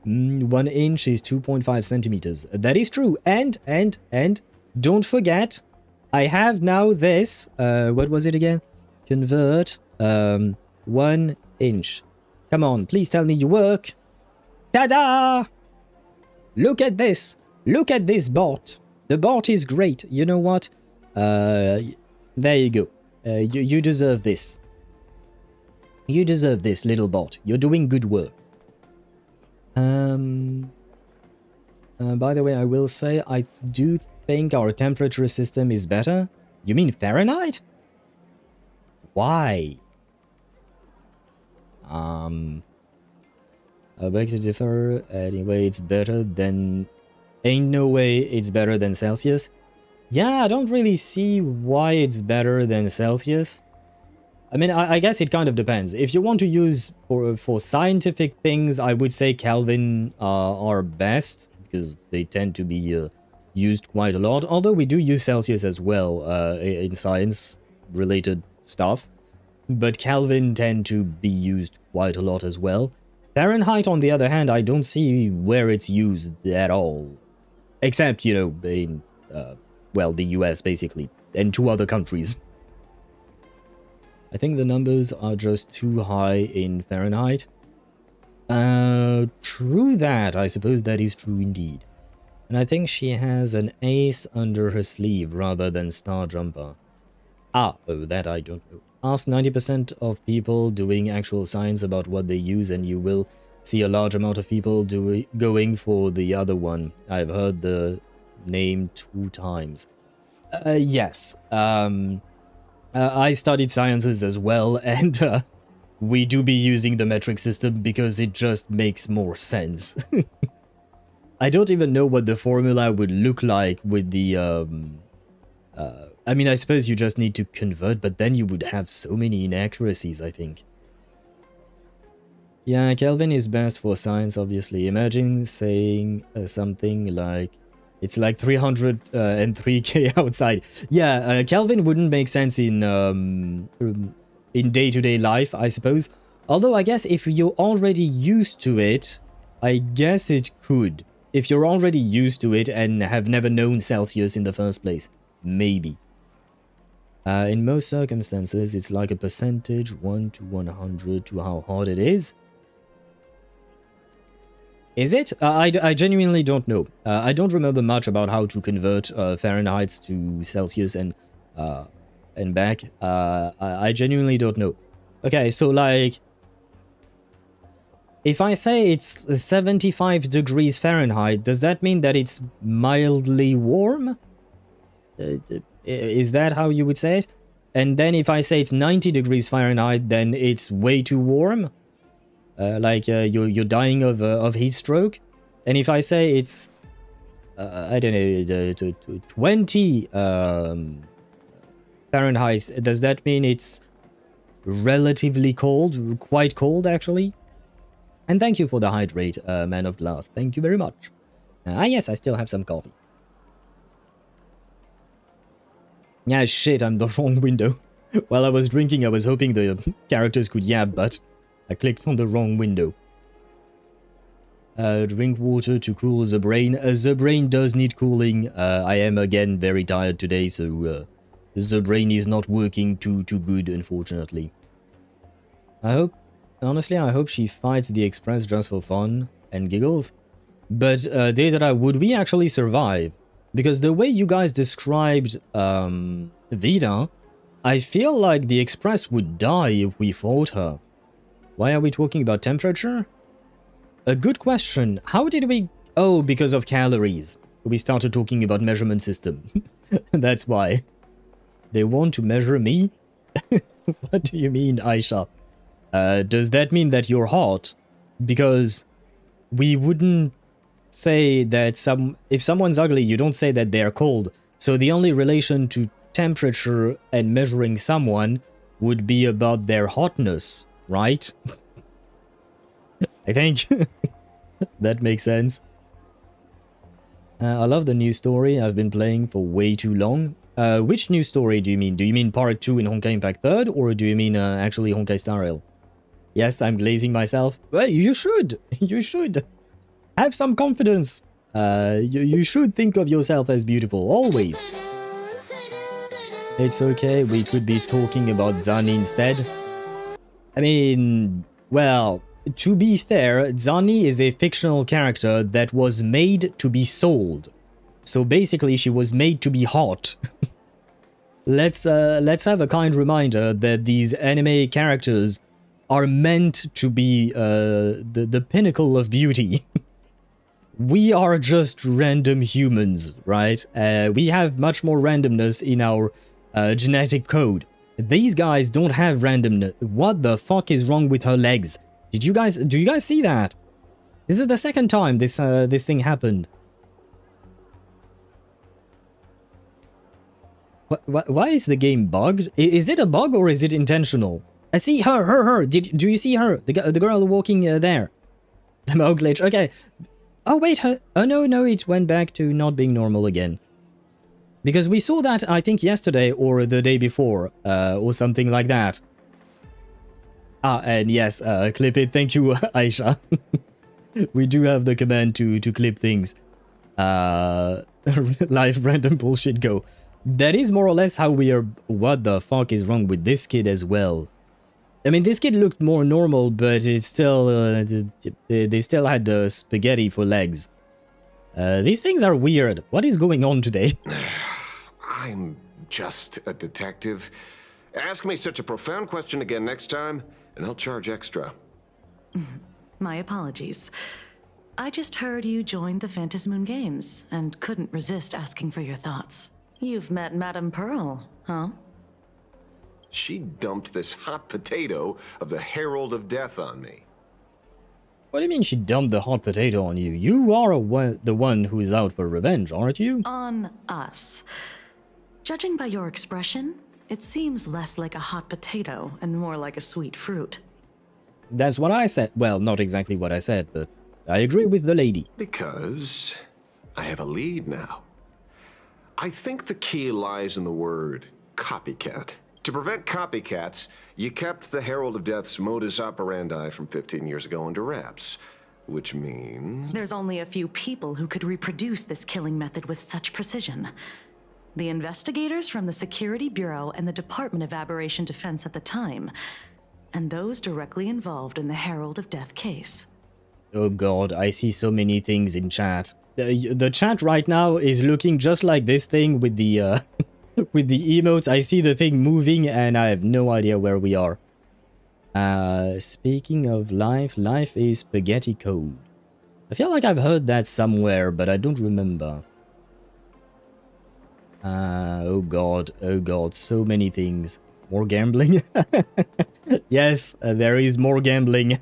1 inch is 2.5 centimeters. That is true. And, don't forget, I have now this, what was it again? Convert, 1 inch. Come on, please tell me you work. Ta-da! Look at this. Look at this bot. The bot is great. You know what? There you go. You deserve this. You deserve this, little bot. You're doing good work. By the way, I will say, I do think our temperature system is better. You mean Fahrenheit? Why? I beg to differ. Anyway, it's better than... Ain't no way it's better than Celsius. Yeah, I don't really see why it's better than Celsius. I mean, I guess it kind of depends. If you want to use for scientific things, I would say Kelvin are best, because they tend to be used quite a lot. Although we do use Celsius as well in science-related stuff. But Kelvin tend to be used quite a lot as well. Fahrenheit, on the other hand, I don't see where it's used at all. Except, you know, in, well, the US, basically. And 2 other countries. I think the numbers are just too high in Fahrenheit. True that. I suppose that is true indeed. And I think she has an ace under her sleeve rather than Star Jumper. Ah, oh, that I don't know. Ask 90% of people doing actual science about what they use and you will see a large amount of people going for the other one. I've heard the name 2 times. Yes. I studied sciences as well, and we do be using the metric system because it just makes more sense. I don't even know what the formula would look like with the... I mean, I suppose you just need to convert, but then you would have so many inaccuracies, I think. Yeah, Kelvin is best for science, obviously. Imagine saying something like... It's like 303k outside. Yeah, Kelvin wouldn't make sense in day-to-day life, I suppose. Although, I guess if you're already used to it, I guess it could. If you're already used to it and have never known Celsius in the first place. Maybe. In most circumstances, it's like a percentage, 1 to 100 to how hard it is. Is it? I genuinely don't know. I don't remember much about how to convert Fahrenheit to Celsius and back. I genuinely don't know. Okay, so like... If I say it's 75 degrees Fahrenheit, does that mean that it's mildly warm? Is that how you would say it? And then if I say it's 90 degrees Fahrenheit, then it's way too warm? You're dying of heat stroke? And if I say it's, I don't know, 20 Fahrenheit, does that mean it's relatively cold? Quite cold, actually? And thank you for the hydrate, Man of Glass. Thank you very much. Yes, I still have some coffee. Yeah, shit, I'm the wrong window. While I was drinking, I was hoping the characters could yab, but I clicked on the wrong window. Drink water to cool the brain. The brain does need cooling. I am, again, very tired today, so the brain is not working too good, unfortunately. Honestly, I hope she fights the Express just for fun and giggles. But, Daedra, would we actually survive? Because the way you guys described Vida, I feel like the Express would die if we fought her. Why are we talking about temperature? A good question. How did we... Oh, because of calories. We started talking about measurement system. That's why. They want to measure me? What do you mean, Aisha? Does that mean that you're hot? Because we wouldn't say that if someone's ugly, you don't say that they're cold. So the only relation to temperature and measuring someone would be about their hotness, right? I think that makes sense. I love the new story. I've been playing for way too long. Which new story do you mean? Do you mean part 2 in Honkai Impact 3rd, or do you mean actually Honkai Star Rail? Yes, I'm glazing myself. Well, you should. You should. Have some confidence. You should think of yourself as beautiful, always. It's okay, we could be talking about Zani instead. I mean, well, to be fair, Zani is a fictional character that was made to be sold. So basically, she was made to be hot. Let's have a kind reminder that these anime characters are meant to be the pinnacle of beauty. We are just random humans, right? We have much more randomness in our genetic code. These guys don't have randomness. What the fuck is wrong with her legs? Do you guys see that? This is the second time this thing happened. Why is the game bugged? Is it a bug or is it intentional? I see her. Do you see her? The girl walking there. Oh, glitch. Okay. Oh wait, oh no, it went back to not being normal again. Because we saw that, I think, yesterday or the day before, or something like that. Ah, and yes, clip it. Thank you, Aisha. We do have the command to clip things. Live random bullshit go. That is more or less how we are... What the fuck is wrong with this kid as well? I mean, this kid looked more normal, but it's still... they still had the spaghetti for legs. These things are weird. What is going on today? I'm just a detective. Ask me such a profound question again next time, and I'll charge extra. My apologies. I just heard you joined the Phantasmoon Games, and couldn't resist asking for your thoughts. You've met Madame Pearl, huh? She dumped this hot potato of the Herald of Death on me. What do you mean she dumped the hot potato on you? You are the one who is out for revenge, aren't you? On us. Judging by your expression, it seems less like a hot potato and more like a sweet fruit. That's what I said. Well, not exactly what I said, but I agree with the lady. Because I have a lead now. I think the key lies in the word copycat. To prevent copycats, you kept the Herald of Death's modus operandi from 15 years ago under wraps. Which means... There's only a few people who could reproduce this killing method with such precision. The investigators from the Security Bureau and the Department of Aberration Defense at the time, and those directly involved in the Herald of Death case. Oh god, I see so many things in chat. The chat right now is looking just like this thing with the with the emotes. I see the thing moving and I have no idea where we are. Speaking of life is spaghetti code. I feel like I've heard that somewhere, but I don't remember. Oh god, so many things. More gambling? Yes, there is more gambling.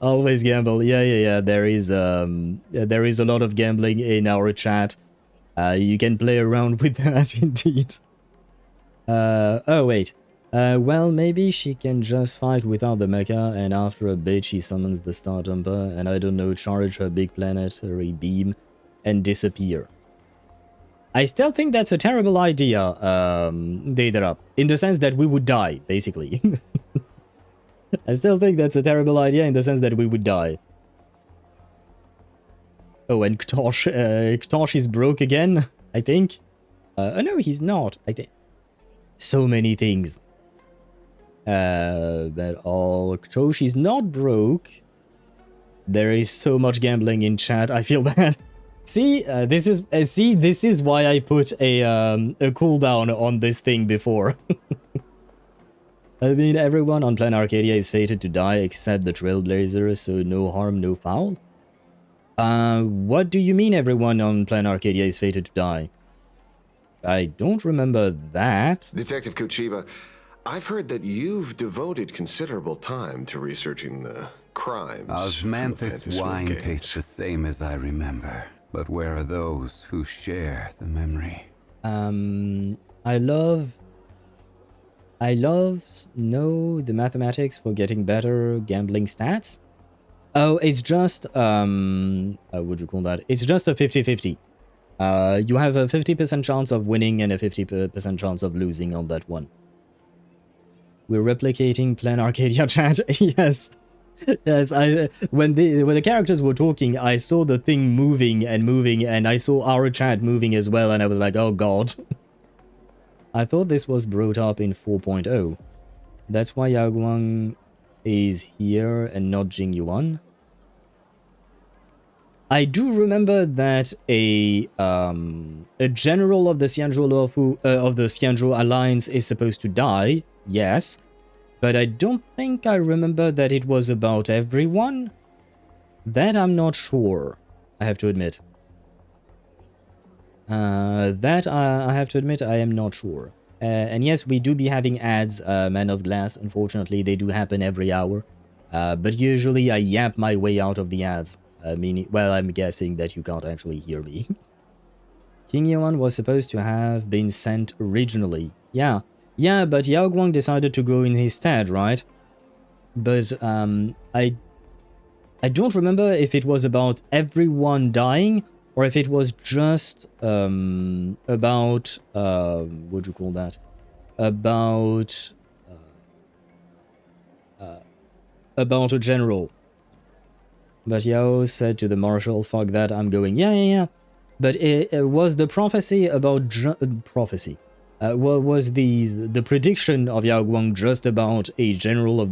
Always gamble. Yeah. There is a lot of gambling in our chat. You can play around with that indeed. Oh wait. Well, maybe she can just fight without the mecha, and after a bit she summons the Star Dumper, and I don't know, charge her big planetary beam, and disappear. I still think that's a terrible idea, Daydra, in the sense that we would die, basically. I still think that's a terrible idea in the sense that we would die. Oh, and Ktosh is broke again, I think. Oh no, he's not, I think. So many things. But all Ktosh is not broke. There is so much gambling in chat, I feel bad. See, this is why I put a cooldown on this thing before. I mean, everyone on Planarcadia is fated to die except the Trailblazer, so no harm, no foul. What do you mean everyone on Planarcadia is fated to die? I don't remember that. Detective Kuchiba, I've heard that you've devoted considerable time to researching the crimes. Osmanthus wine tastes the same as I remember, but where are those who share the memory? I love the mathematics for getting better gambling stats. Oh, it's just what do you call that? It's just a 50-50. You have a 50% chance of winning and a 50% chance of losing on that one. We're replicating Planarcadia chat. Yes. Yes, when the characters were talking, I saw the thing moving, and I saw our chat moving as well, and I was like, oh god. I thought this was brought up in 4.0. That's why Yaguang is here and not Jingyuan. I do remember that a general of the Xianzhou Alliance is supposed to die, yes, but I don't think I remember that it was about everyone. That I'm not sure, I have to admit. That I have to admit I am not sure. And yes, we do be having ads, Man of Glass. Unfortunately, they do happen every hour. But usually I yap my way out of the ads. Meaning, well, I'm guessing that you can't actually hear me. King Yuan was supposed to have been sent originally. Yeah, but Yao Guang decided to go in his stead, right? But I don't remember if it was about everyone dying or if it was just about what do you call that? About a general. But Yao said to the marshal, fuck that, I'm going. Yeah. But it was the prophecy about... was the prediction of Yao Guang just about a general of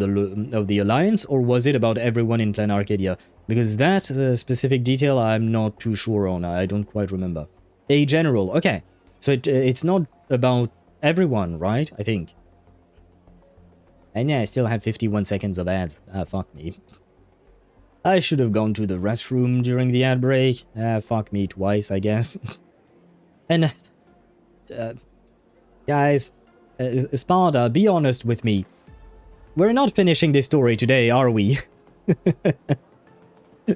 the Alliance, or was it about everyone in Planarcadia? Because that specific detail I'm not too sure on, I don't quite remember. A general, okay. So it's not about everyone, right? I think. And yeah, I still have 51 seconds of ads. Fuck me. I should have gone to the restroom during the ad break. Fuck me twice, I guess. And... guys, Sparta, be honest with me. We're not finishing this story today, are we?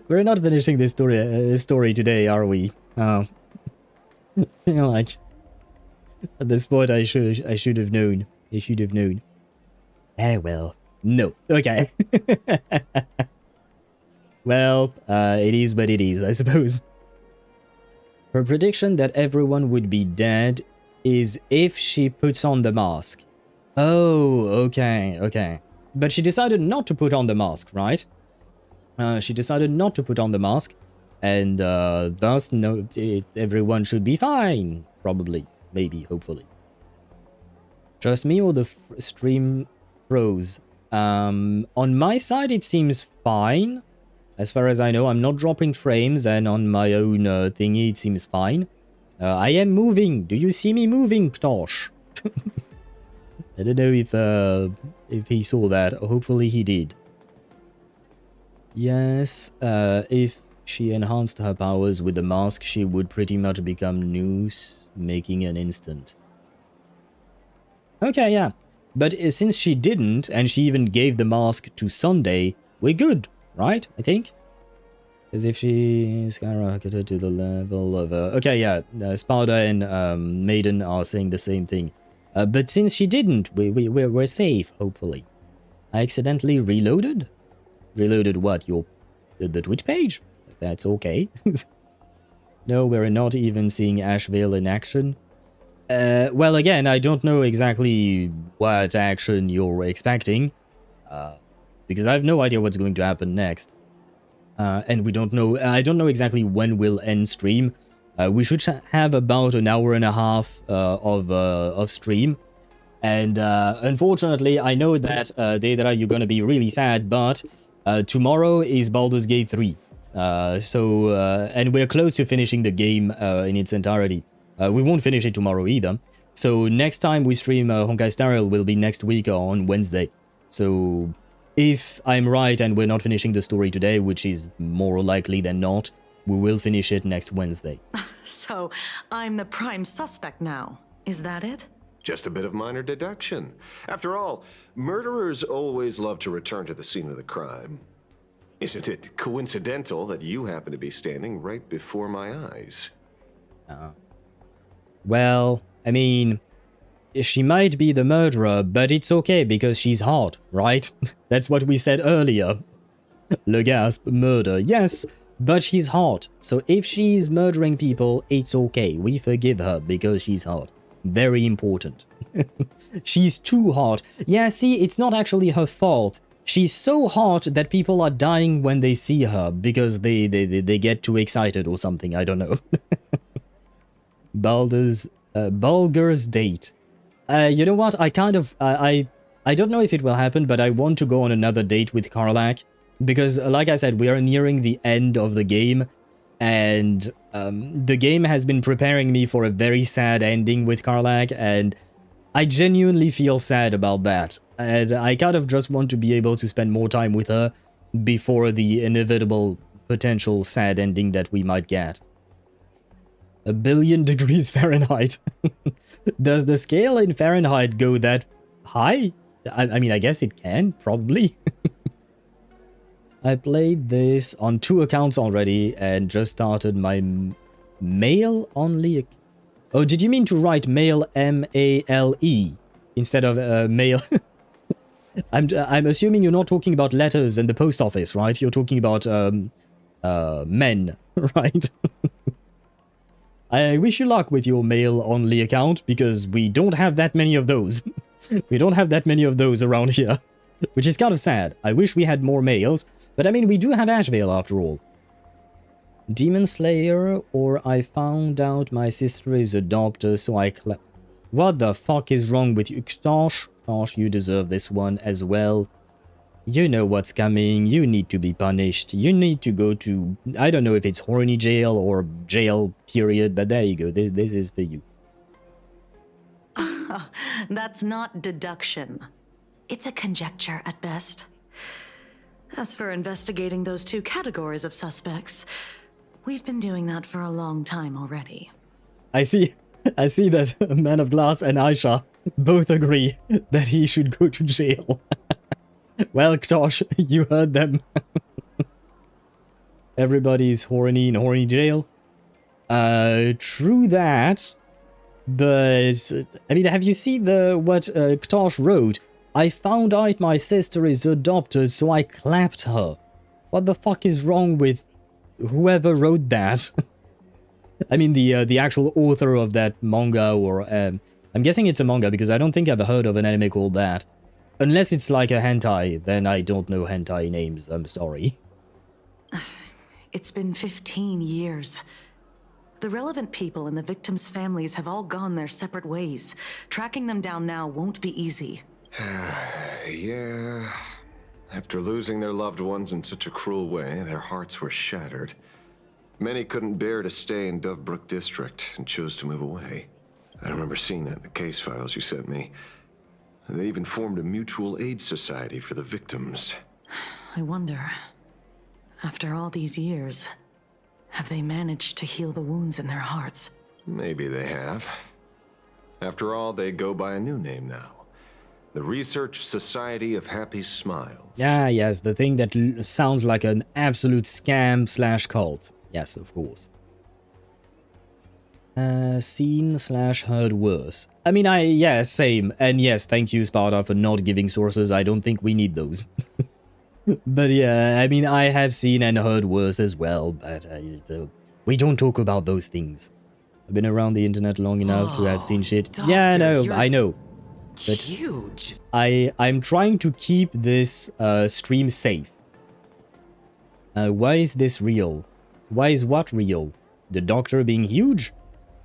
We're not finishing this story today, are we? Oh. Like... At this point, I should have known. I should have known. Well. No. Okay. Well, it is what it is, I suppose. Her prediction that everyone would be dead is if she puts on the mask. Oh, okay. But she decided not to put on the mask, right? She decided not to put on the mask, and thus everyone should be fine, probably, maybe, hopefully. Just me or the stream froze? On my side, it seems fine. As far as I know, I'm not dropping frames, and on my own thingy, it seems fine. I am moving. Do you see me moving, Ktosh? I don't know if he saw that. Hopefully he did. Yes, if she enhanced her powers with the mask, she would pretty much become Noose, making an instant. Okay, yeah. But since she didn't, and she even gave the mask to Sunday, we're good. Right, I think? As if she skyrocketed to the level of... okay, yeah, Sparta and Maiden are saying the same thing. But since she didn't, we're safe, hopefully. I accidentally reloaded? Reloaded what? The Twitch page? That's okay. No, we're not even seeing Ashveil in action. Well, again, I don't know exactly what action you're expecting. Because I have no idea what's going to happen next. And we don't know... I don't know exactly when we'll end stream. We should have about an hour and a half of stream. And unfortunately, I know that, Deidara, you're going to be really sad, but tomorrow is Baldur's Gate 3. And we're close to finishing the game in its entirety. We won't finish it tomorrow either. So next time we stream Honkai Star Rail will be next week on Wednesday. So if I'm right and we're not finishing the story today, which is more likely than not, we will finish it next Wednesday. So, I'm the prime suspect now. Is that it? Just a bit of minor deduction. After all, murderers always love to return to the scene of the crime. Isn't it coincidental that you happen to be standing right before my eyes? Well, I mean, she might be the murderer, but it's okay because she's hot, right? That's what we said earlier. Le gasp, murder, yes, but she's hot. So if she's murdering people, it's okay. We forgive her because she's hot. Very important. She's too hot. Yeah, see, it's not actually her fault. She's so hot that people are dying when they see her because they get too excited or something. I don't know. Bulger's date. You know what? I kind of... I don't know if it will happen, but I want to go on another date with Karlach. Because, like I said, we are nearing the end of the game. And the game has been preparing me for a very sad ending with Karlach. And I genuinely feel sad about that. And I kind of just want to be able to spend more time with her before the inevitable potential sad ending that we might get. 1 billion degrees Fahrenheit. Does the scale in Fahrenheit go that high? I mean, I guess it can, probably. I played this on 2 accounts already and just started my mail only. Oh, did you mean to write mail M-A-L-E instead of mail? I'm assuming you're not talking about letters in the post office, right? You're talking about men, right? I wish you luck with your mail-only account, because we don't have that many of those. We don't have that many of those around here, which is kind of sad. I wish we had more mails, but I mean, we do have Ashveil after all. Demon Slayer, or I found out my sister is a doctor, so I What the fuck is wrong with you? Ktosh, you deserve this one as well. You know what's coming, you need to be punished, you need to go to, I don't know if it's horny jail or jail period, but there you go, this is for you. That's not deduction. It's a conjecture at best. As for investigating those 2 categories of suspects, we've been doing that for a long time already. I see that Man of Glass and Aisha both agree that he should go to jail. Well, Ktosh, you heard them. Everybody's horny in horny jail. True that. But, I mean, have you seen what Ktosh wrote? I found out my sister is adopted, so I clapped her. What the fuck is wrong with whoever wrote that? I mean, the actual author of that manga, or... I'm guessing it's a manga, because I don't think I've heard of an anime called that. Unless it's like a hentai, then I don't know hentai names, I'm sorry. It's been 15 years. The relevant people and the victims' families have all gone their separate ways. Tracking them down now won't be easy. Yeah. After losing their loved ones in such a cruel way, their hearts were shattered. Many couldn't bear to stay in Dovebrook District and chose to move away. I remember seeing that in the case files you sent me. They even formed a mutual aid society for the victims. I wonder, after all these years, have they managed to heal the wounds in their hearts? Maybe they have. After all, they go by a new name now. The Research Society of Happy Smiles. Ah, yes, the thing that sounds like an absolute scam/cult. Yes, of course. Seen/heard worse. I mean, yes, same. And yes, thank you, Sparta, for not giving sources. I don't think we need those. But yeah, I mean, I have seen and heard worse as well, but we don't talk about those things. I've been around the internet long enough to have seen shit. Doctor, yeah, I know. But huge. I'm trying to keep this stream safe. Why is this real? Why is what real? The Doctor being huge?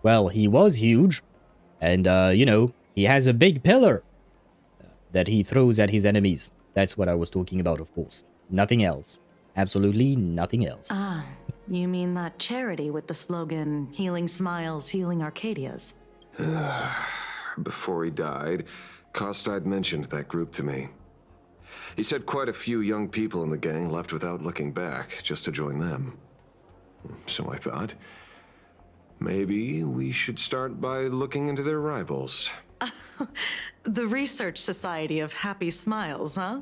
Well, he was huge. And, you know, he has a big pillar that he throws at his enemies. That's what I was talking about, of course. Nothing else. Absolutely nothing else. Ah, you mean that charity with the slogan, Healing Smiles, Healing Arcadias? Before he died, Kostide mentioned that group to me. He said quite a few young people in the gang left without looking back, just to join them. So I thought, maybe we should start by looking into their rivals. The Research Society of Happy Smiles, huh?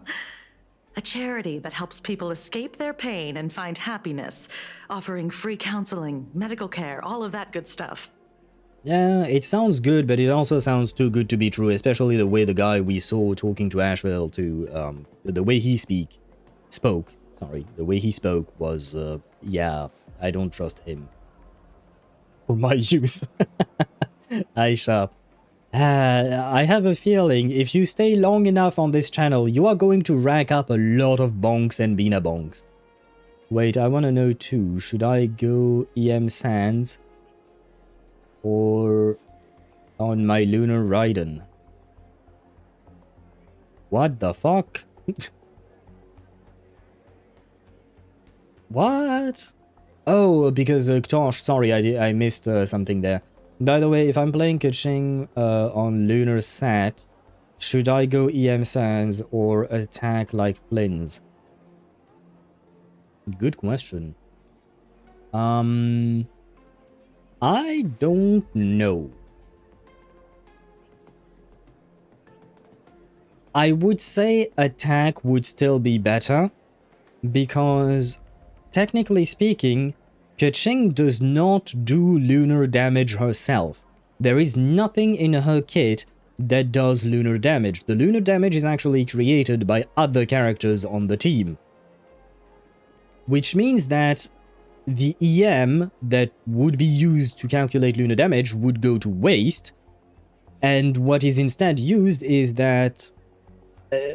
A charity that helps people escape their pain and find happiness, offering free counseling, medical care, all of that good stuff. Yeah, it sounds good, but it also sounds too good to be true, especially the way the guy we saw talking to Ashveil the way he spoke was, yeah, I don't trust him. For my use. Aisha. I have a feeling if you stay long enough on this channel, you are going to rack up a lot of bonks and Bina bonks. Wait, I want to know too, should I go EM Sands? Or on my Lunar Raiden? What the fuck? What? Oh, because Ktosh, sorry, I missed something there. By the way, if I'm playing Keqing on Lunar Sat, should I go EM Sands or attack like Flynn's? Good question. I don't know. I would say attack would still be better, because technically speaking, Keqing does not do lunar damage herself. There is nothing in her kit that does lunar damage. The lunar damage is actually created by other characters on the team. Which means that the EM that would be used to calculate lunar damage would go to waste, and what is instead used is that,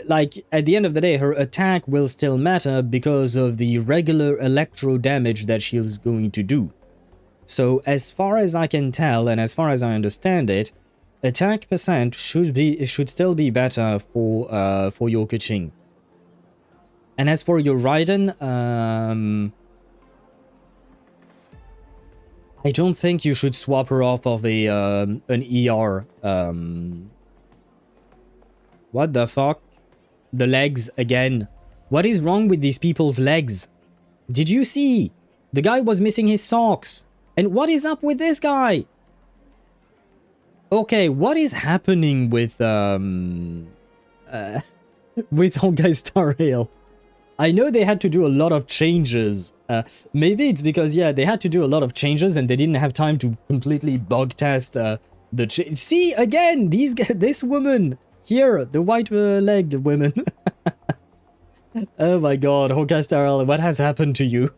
like, at the end of the day, her attack will still matter because of the regular electro damage that she's going to do. So, as far as I can tell, and as far as I understand it, attack percent should still be better for your Keqing. And as for your Raiden, I don't think you should swap her off of a an ER. What the fuck? The legs again. What is wrong with these people's legs? Did you see? The guy was missing his socks. And what is up with this guy? Okay, what is happening with Honkai Star Rail? I know they had to do a lot of changes. Maybe it's because, yeah, they had to do a lot of changes and they didn't have time to completely bug test the change. See, again, this woman here, the white-legged woman. Oh my god, Honkai Star Rail, what has happened to you?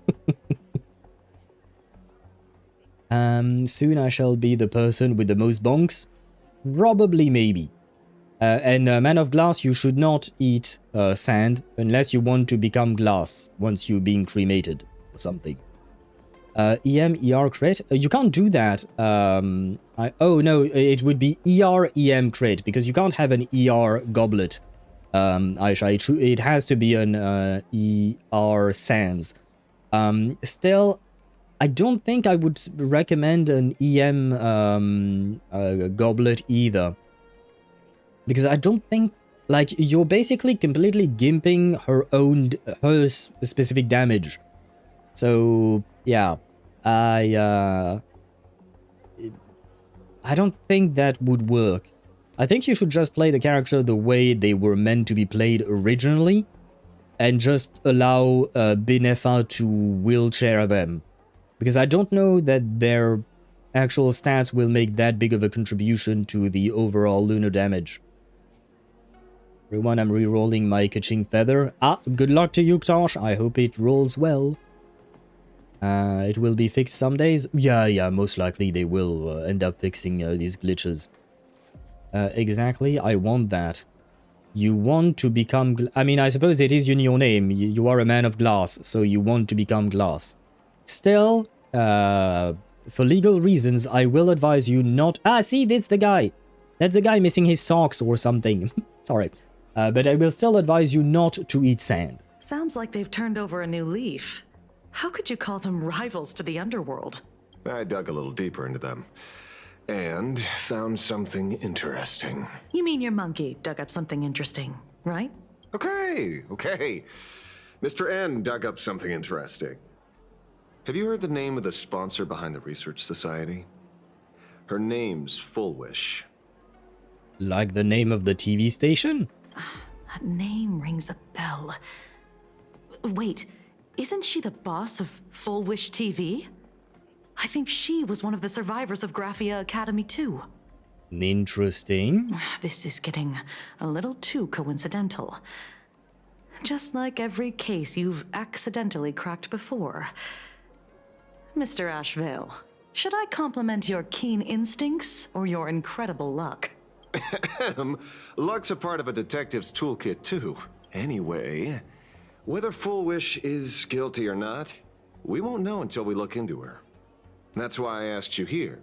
Soon I shall be the person with the most bonks. Probably, maybe. And Man of Glass, you should not eat sand unless you want to become glass once you're being cremated or something. EM, ER crit? You can't do that. Oh no, it would be ER, EM crit because you can't have an ER goblet. Aisha, it has to be an ER sands. Still, I don't think I would recommend an EM goblet either. Because I don't think, like, you're basically completely gimping her specific damage. So, yeah, I don't think that would work. I think you should just play the character the way they were meant to be played originally, and just allow Binefa to wheelchair them. Because I don't know that their actual stats will make that big of a contribution to the overall lunar damage. Everyone, I'm re-rolling my Keqing feather. Ah, good luck to you, Ktosh. I hope it rolls well. It will be fixed some days. Yeah, most likely they will end up fixing these glitches. Exactly, I want that. You want to become... I mean, I suppose it is in your name. You are a man of glass, so you want to become glass. Still, for legal reasons, I will advise you not... Ah, see, that's the guy. That's the guy missing his socks or something. Sorry. But I will still advise you not to eat sand. Sounds like they've turned over a new leaf. How could you call them rivals to the underworld? I dug a little deeper into them and found something interesting. You mean your monkey dug up something interesting, right? Okay. Mr. N dug up something interesting. Have you heard the name of the sponsor behind the Research Society? Her name's Full Wish. Like the name of the TV station? That name rings a bell. Wait, isn't she the boss of Full Wish TV? I think she was one of the survivors of Graphia Academy too. Interesting. This is getting a little too coincidental. Just like every case you've accidentally cracked before. Mr. Ashveil, should I compliment your keen instincts or your incredible luck? Luck's a part of a detective's toolkit too. Anyway, whether Full Wish is guilty or not, we won't know until we look into her. That's why I asked you here.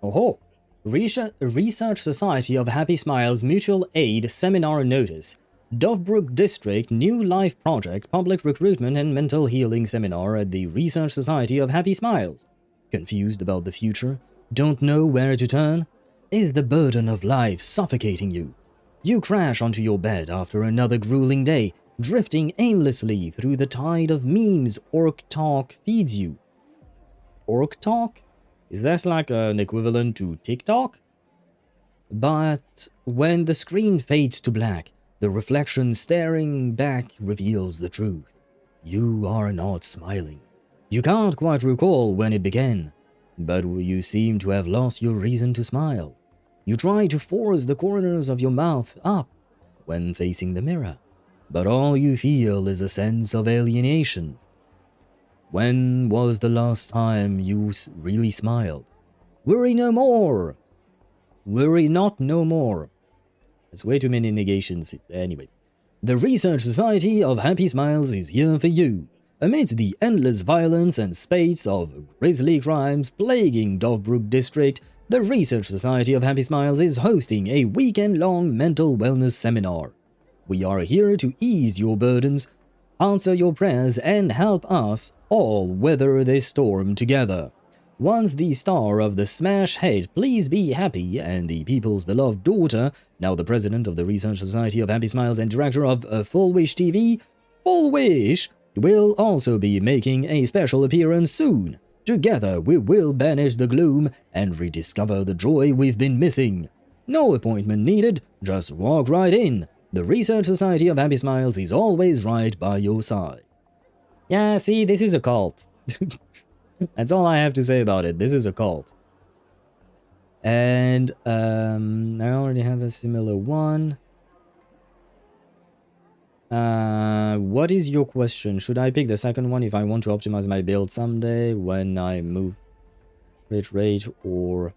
Oh, Research Society of Happy Smiles Mutual Aid Seminar Notice. Dovebrook District New Life Project Public Recruitment and Mental Healing Seminar at the Research Society of Happy Smiles. Confused about the future? Don't know where to turn? Is the burden of life suffocating you? You crash onto your bed after another grueling day, drifting aimlessly through the tide of memes Orc Talk feeds you. Orc Talk? Is that like an equivalent to TikTok? But when the screen fades to black, the reflection staring back reveals the truth. You are not smiling. You can't quite recall when it began, but you seem to have lost your reason to smile. You try to force the corners of your mouth up when facing the mirror, but all you feel is a sense of alienation. When was the last time you really smiled? Worry no more! Worry not no more. There's way too many negations. Anyway, the Research Society of Happy Smiles is here for you. Amidst the endless violence and spate of grisly crimes plaguing Dovebrook District, the Research Society of Happy Smiles is hosting a weekend-long mental wellness seminar. We are here to ease your burdens, answer your prayers, and help us all weather this storm together. Once the star of the smash hit Please Be Happy and the people's beloved daughter, now the president of the Research Society of Happy Smiles and director of Full Wish TV, Full Wish will also be making a special appearance soon. Together we will banish the gloom and rediscover the joy we've been missing. No appointment needed, just walk right in. The Research Society of Happy Smiles is always right by your side. Yeah, see, this is a cult. That's all I have to say about it. This is a cult. And I already have a similar one. What is your question? Should I pick the second one if I want to optimize my build someday when I move crit rate or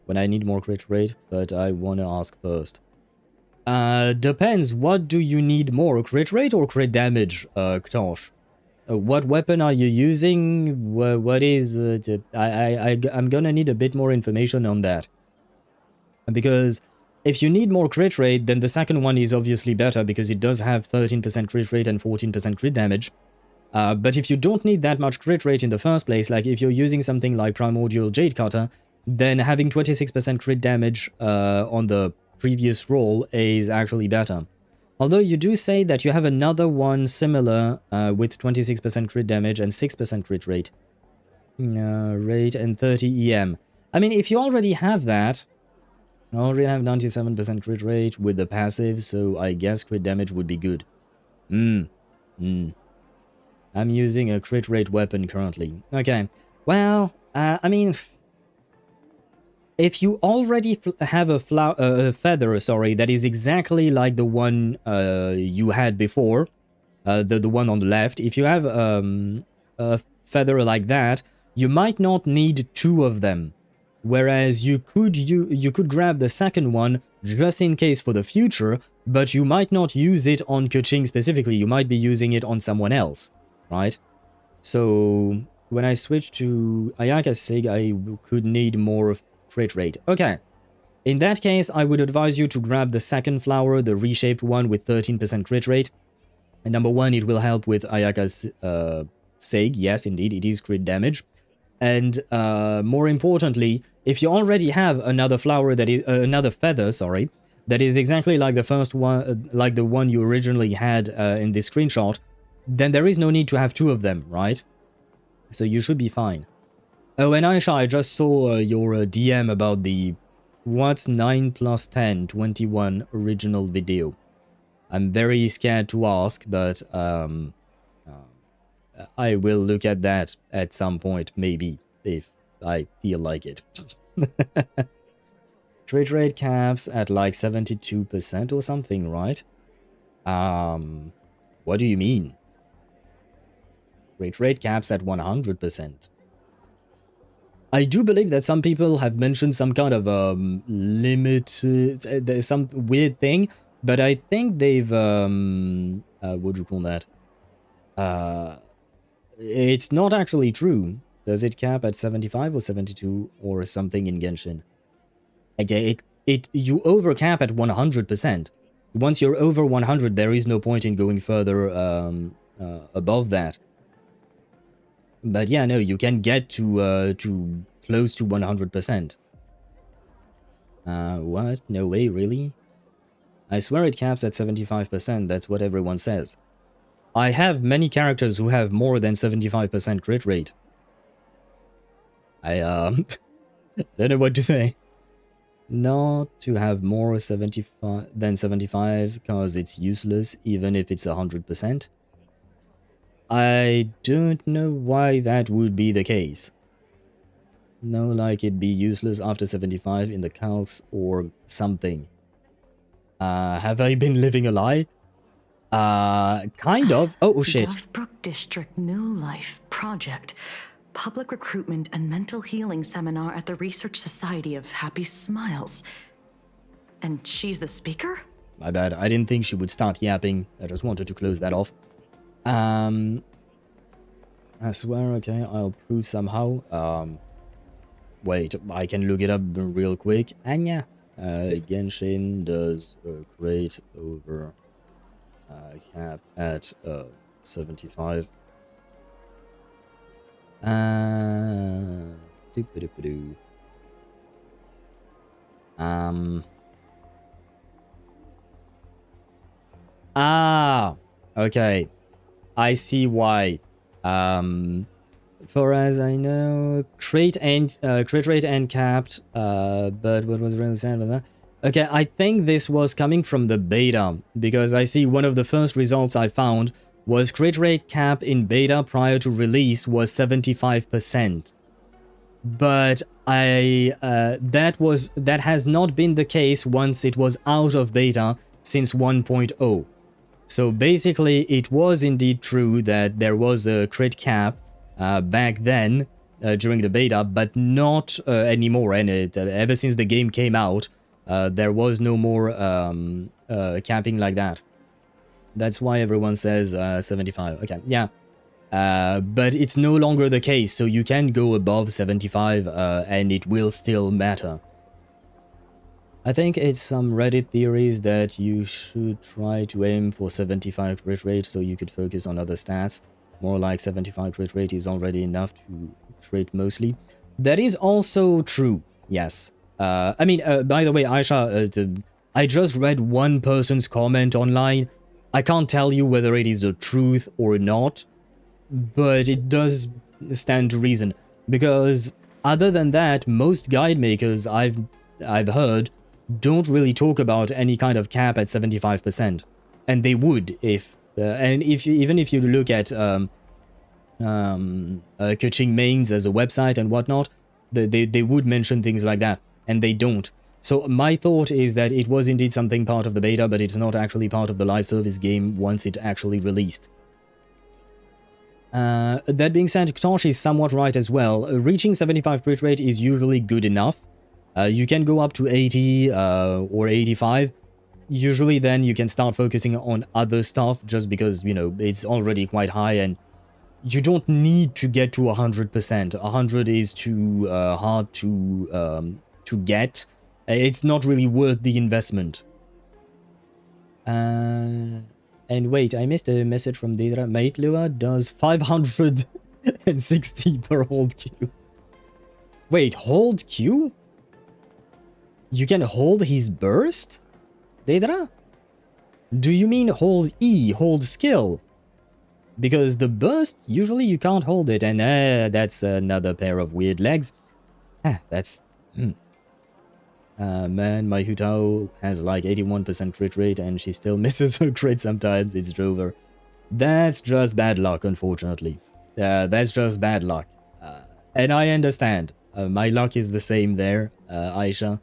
when I need more crit rate? But I want to ask first. Depends. What do you need more, crit rate or crit damage, Ktosh? What weapon are you using? What is I'm gonna need a bit more information on that. Because if you need more crit rate, then the second one is obviously better because it does have 13% crit rate and 14% crit damage. But if you don't need that much crit rate in the first place, like if you're using something like Primordial Jade Cutter, then having 26% crit damage on the previous roll is actually better. Although you do say that you have another one similar with 26% crit damage and 6% crit rate. Rate and 30 EM. I mean, if you already have that, I already have 97% crit rate with the passive, so I guess crit damage would be good. I'm using a crit rate weapon currently. Okay, well, I mean, if you already have a feather, that is exactly like the one you had before, the one on the left, if you have a feather like that, you might not need two of them. Whereas you could grab the second one just in case for the future, but you might not use it on Keqing specifically, you might be using it on someone else, right? So when I switch to Ayaka Sig, I could need more crit rate. Okay, in that case, I would advise you to grab the second flower, the reshaped one with 13% crit rate. And number one, it will help with Ayaka's sake. Yes, indeed, it is crit damage. And more importantly, if you already have another flower that is another feather, sorry, that is exactly like the first one, like the one you originally had in this screenshot, then there is no need to have two of them, right? So you should be fine. Oh, and Aisha, I just saw your DM about the what's 9 plus 10, 21 original video. I'm very scared to ask, but I will look at that at some point, maybe, if I feel like it. Trade rate caps at like 72% or something, right? What do you mean? Trade rate caps at 100%. I do believe that some people have mentioned some kind of limit, there's some weird thing, but I think they've, what do you call that? It's not actually true. Does it cap at 75 or 72 or something in Genshin? Okay, you overcap at 100%. Once you're over 100, there is no point in going further above that. But yeah, no, you can get to close to 100%. What? No way, really? I swear it caps at 75%, that's what everyone says. I have many characters who have more than 75% crit rate. I don't know what to say. Not to have more 75 than 75 because it's useless even if it's 100%. I don't know why that would be the case. No, like it'd be useless after 75 in the calcs or something. Have I been living a lie? Kind of. Oh, shit. Dovebrook District New Life Project. Public recruitment and mental healing seminar at the Research Society of Happy Smiles. And she's the speaker? My bad. I didn't think she would start yapping. I just wanted to close that off. I swear, okay, I'll prove somehow. Wait, I can look it up real quick. Anya. Genshin does great over cap at 75. Okay. I see why. For as I know, crit rate and capped, but what was really sad was that? Okay, I think this was coming from the beta, because I see one of the first results I found was crit rate cap in beta prior to release was 75%. But that has not been the case once it was out of beta since 1.0. So basically, it was indeed true that there was a crit cap back then during the beta, but not anymore. And ever since the game came out, there was no more capping like that. That's why everyone says 75. Okay, yeah. But it's no longer the case, so you can go above 75 and it will still matter. I think it's some Reddit theories that you should try to aim for 75 crit rate so you could focus on other stats. More like 75 crit rate is already enough to crit mostly. That is also true, yes. I mean, by the way, Aisha, I just read one person's comment online. I can't tell you whether it is the truth or not, but it does stand to reason. Because other than that, most guide makers I've heard don't really talk about any kind of cap at 75%, and they would if even if you look at Kuching Mains as a website and whatnot, they would mention things like that, and they don't. So my thought is that it was indeed something part of the beta, but it's not actually part of the live service game once it actually released. That being said, Ktosh is somewhat right as well. Reaching 75 crit rate is usually good enough. You can go up to 80 or 85. Usually then you can start focusing on other stuff just because, you know, it's already quite high and you don't need to get to 100%. 100 is too hard to get. It's not really worth the investment. And wait, I missed a message from Daedra. Mate Lua does 560 per hold Q. Wait, hold Q? You can hold his burst? Daedra? Do you mean hold E, hold skill? Because the burst, usually you can't hold it, and that's another pair of weird legs. That's... man, my Hutao has like 81% crit rate and she still misses her crit sometimes. It's Drover. That's just bad luck, unfortunately. That's just bad luck. And I understand. My luck is the same there, Aisha.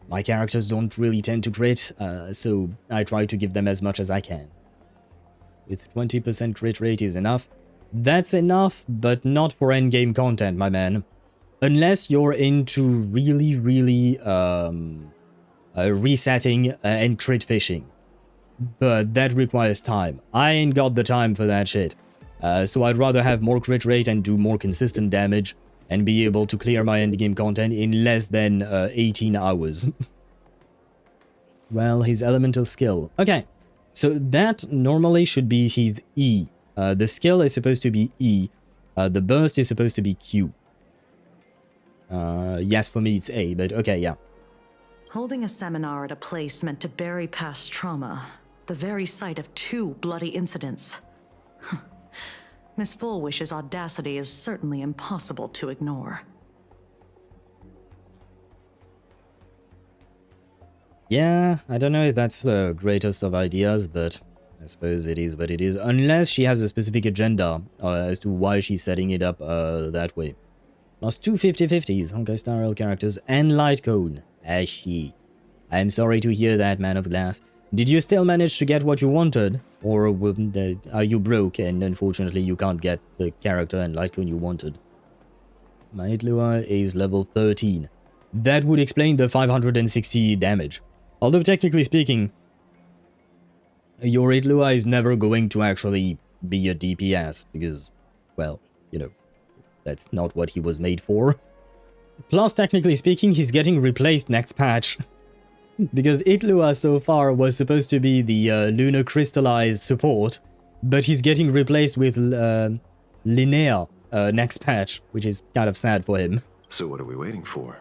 My characters don't really tend to crit, so I try to give them as much as I can. With 20% crit rate is enough. That's enough, but not for endgame content, my man. Unless you're into really, really resetting and crit fishing. But that requires time. I ain't got the time for that shit. So I'd rather have more crit rate and do more consistent damage and be able to clear my endgame content in less than 18 hours. Well, his elemental skill. Okay, so that normally should be his E. The skill is supposed to be E. The burst is supposed to be Q. Yes, for me it's A, but okay, yeah. Holding a seminar at a place meant to bury past trauma. The very sight of 2 bloody incidents. Miss Fullwish's audacity is certainly impossible to ignore. Yeah, I don't know if that's the greatest of ideas, but I suppose it is what it is. Unless she has a specific agenda as to why she's setting it up that way. Lost 2 50/50s, Honkai Star Rail characters, and Light Cone. Ashi. I'm sorry to hear that, Man of Glass. Did you still manage to get what you wanted? Or are you broke and unfortunately you can't get the character and Light Cone you wanted? My Lua is level 13. That would explain the 560 damage. Although technically speaking, your Lua is never going to actually be a DPS because, well, you know, that's not what he was made for. Plus, technically speaking, he's getting replaced next patch. Because Itlua so far was supposed to be the Lunar Crystallized support, but he's getting replaced with Linnea next patch, which is kind of sad for him. So what are we waiting for?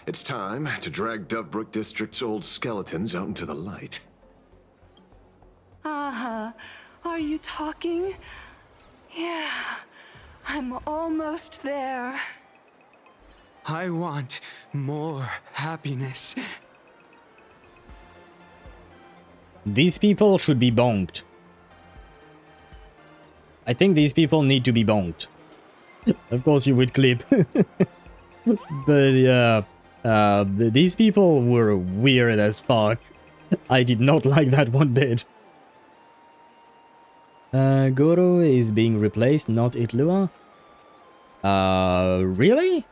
It's time to drag Dovebrook District's old skeletons out into the light. Are you talking? Yeah, I'm almost there. I want more happiness. These people should be bonked. I think these people need to be bonked. Of course you would clip. But yeah, these people were weird as fuck. I did not like that one bit. Goro is being replaced, not Itlua. Really?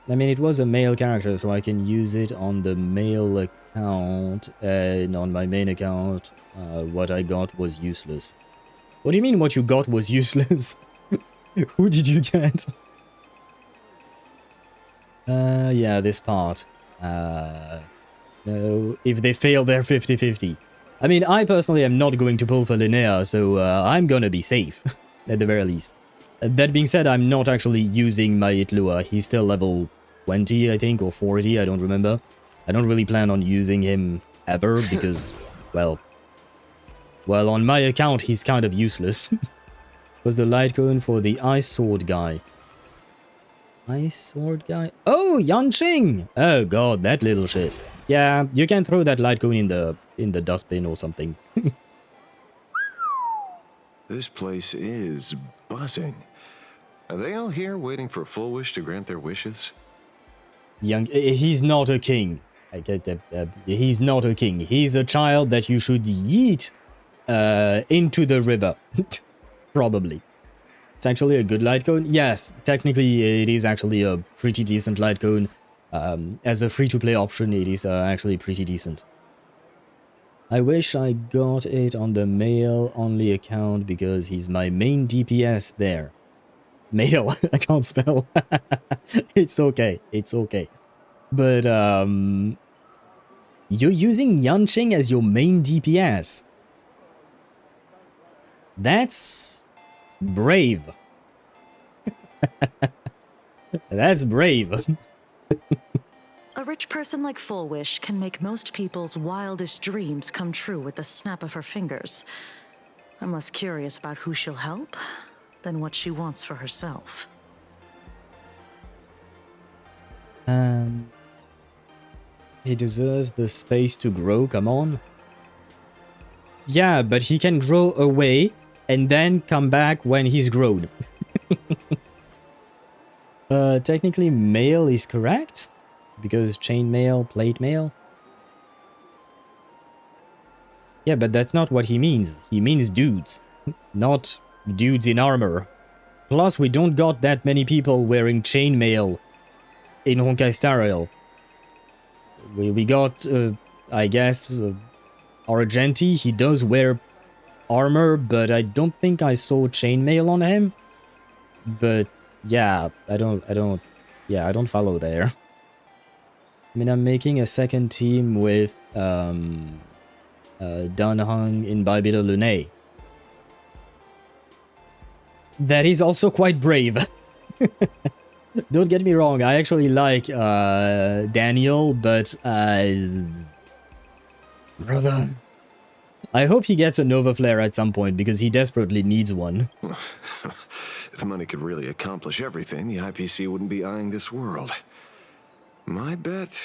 I mean, it was a male character, so I can use it on the male account, and on my main account, what I got was useless. What do you mean what you got was useless? Who did you get? Yeah, this part. No, if they fail, they're 50/50. I mean, I personally am not going to pull for Linnea, so I'm gonna be safe, at the very least. That being said, I'm not actually using my Itlua. He's still level 20, I think, or 40, I don't remember. I don't really plan on using him ever, because, well, on my account, he's kind of useless. Was the light cone for the ice sword guy? Ice sword guy? Oh, Yanqing! Oh god, that little shit. Yeah, you can throw that light cone in the dustbin or something. This place is buzzing. Are they all here waiting for Fullwish to grant their wishes? He's not a king. I get that. He's not a king. He's a child that you should yeet into the river. Probably. It's actually a good light cone. Yes, technically it is actually a pretty decent light cone. As a free-to-play option, it is actually pretty decent. I wish I got it on the male-only account because he's my main DPS there. Male, I can't spell. It's okay, it's okay. But, you're using Yanqing as your main DPS. That's brave. That's brave. A rich person like Full Wish can make most people's wildest dreams come true with the snap of her fingers. I'm less curious about who she'll help than what she wants for herself. He deserves the space to grow, come on. Yeah, but he can grow away and then come back when he's grown. Technically male is correct, because chain mail, plate mail. Yeah, but that's not what he means. He means dudes, not dudes in armor. Plus, we don't got that many people wearing chain mail in Honkai Star Rail. We got, I guess, Argenti. He does wear armor, but I don't think I saw chainmail on him. But yeah, I don't follow there. I mean, I'm making a second team with Dunhung in Babylon Lune. That is also quite brave. Don't get me wrong, I actually like Daniel, but brother, I hope he gets a Nova Flare at some point, because he desperately needs one. If money could really accomplish everything, the IPC wouldn't be eyeing this world. My bet,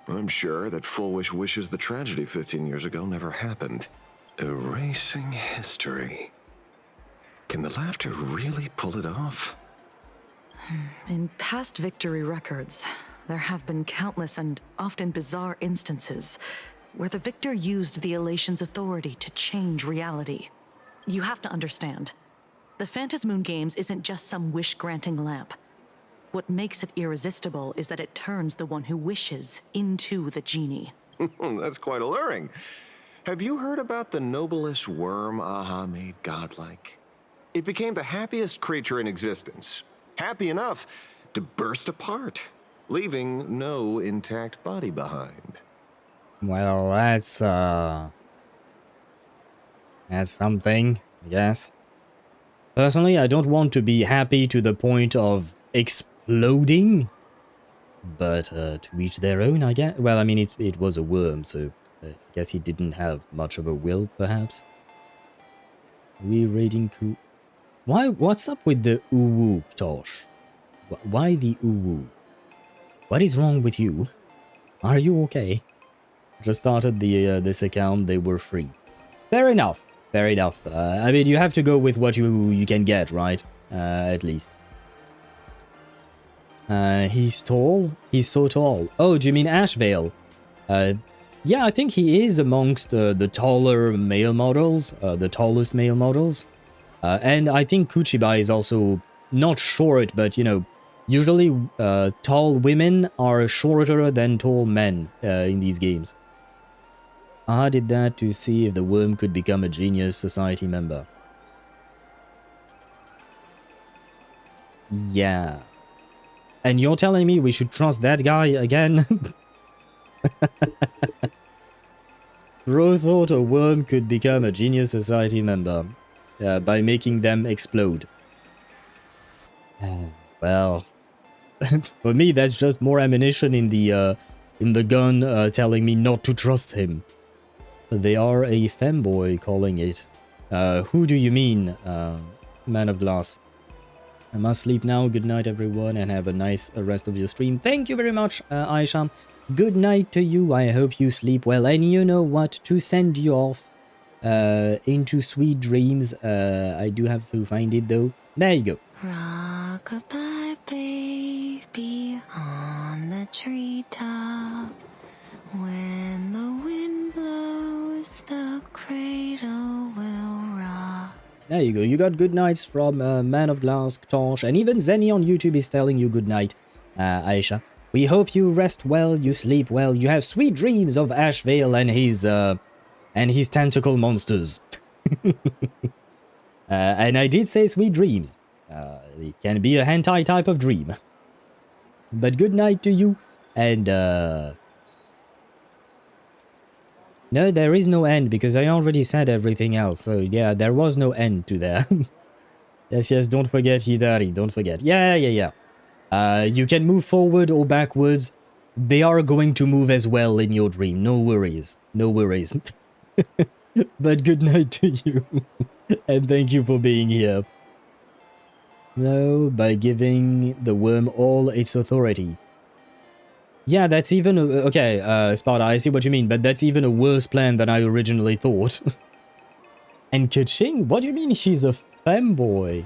I'm sure that Full Wish wishes the tragedy 15 years ago never happened. Erasing history. Can the laughter really pull it off? In past victory records, there have been countless and often bizarre instances where the victor used the elation's authority to change reality. You have to understand, the Phantasmoon Games isn't just some wish-granting lamp. What makes it irresistible is that it turns the one who wishes into the genie. That's quite alluring. Have you heard about the noblest worm Aha made godlike? It became the happiest creature in existence. Happy enough to burst apart, leaving no intact body behind. Well, that's something, I guess. Personally, I don't want to be happy to the point of exploding, but to each their own, I guess. Well, I mean, it was a worm, so I guess he didn't have much of a will, perhaps. Re-rating coup. Why? What's up with the uwu, Tosh? Why the uwu? What is wrong with you? Are you okay? Just started this account, they were free. Fair enough. Fair enough. I mean, you have to go with what you can get, right? At least. He's tall? He's so tall. Oh, do you mean Ashveil? Yeah, I think he is amongst the taller male models, the tallest male models. And I think Kuchiba is also not short, but, you know, usually tall women are shorter than tall men in these games. I did that to see if the worm could become a Genius Society member. Yeah. And you're telling me we should trust that guy again? Bro thought a worm could become a Genius Society member by making them explode. Well, for me that's just more ammunition in the gun telling me not to trust him. They are a femboy calling it. Who do you mean, Man of Glass? I must sleep now. Good night, everyone, and have a nice rest of your stream. Thank you very much, Aisha. Good night to you. I hope you sleep well. And you know what? To send you off into sweet dreams. I do have to find it, though. There you go. Rock-a-bye, baby, on the treetop. When the wind blows, the cradle will rock. There you go. You got good nights from Man of Glass, Tosh, and even Zenny on YouTube is telling you good night, Aisha. We hope you rest well, you sleep well, you have sweet dreams of Ashveil and his tentacle monsters. And I did say sweet dreams. It can be a hentai type of dream. But good night to you, and No, there is no end, because I already said everything else. So yeah, there was no end to there. Yes, don't forget Hidari, don't forget. Yeah. You can move forward or backwards. They are going to move as well in your dream. No worries. No worries. But good night to you. And thank you for being here. No, by giving the worm all its authority. Yeah, that's even... Okay, Sparta, I see what you mean, but that's even a worse plan than I originally thought. And Kaching? What do you mean she's a femboy?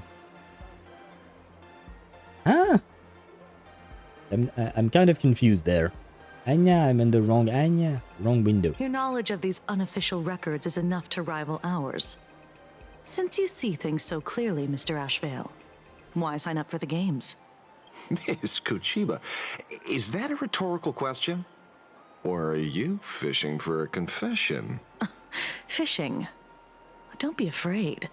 Huh? I'm kind of confused there. Anya, I'm in the wrong Anya. Wrong window. Your knowledge of these unofficial records is enough to rival ours. Since you see things so clearly, Mr. Ashveil, why sign up for the games? Miss Kuchiba, is that a rhetorical question? Or are you fishing for a confession? Fishing? Don't be afraid.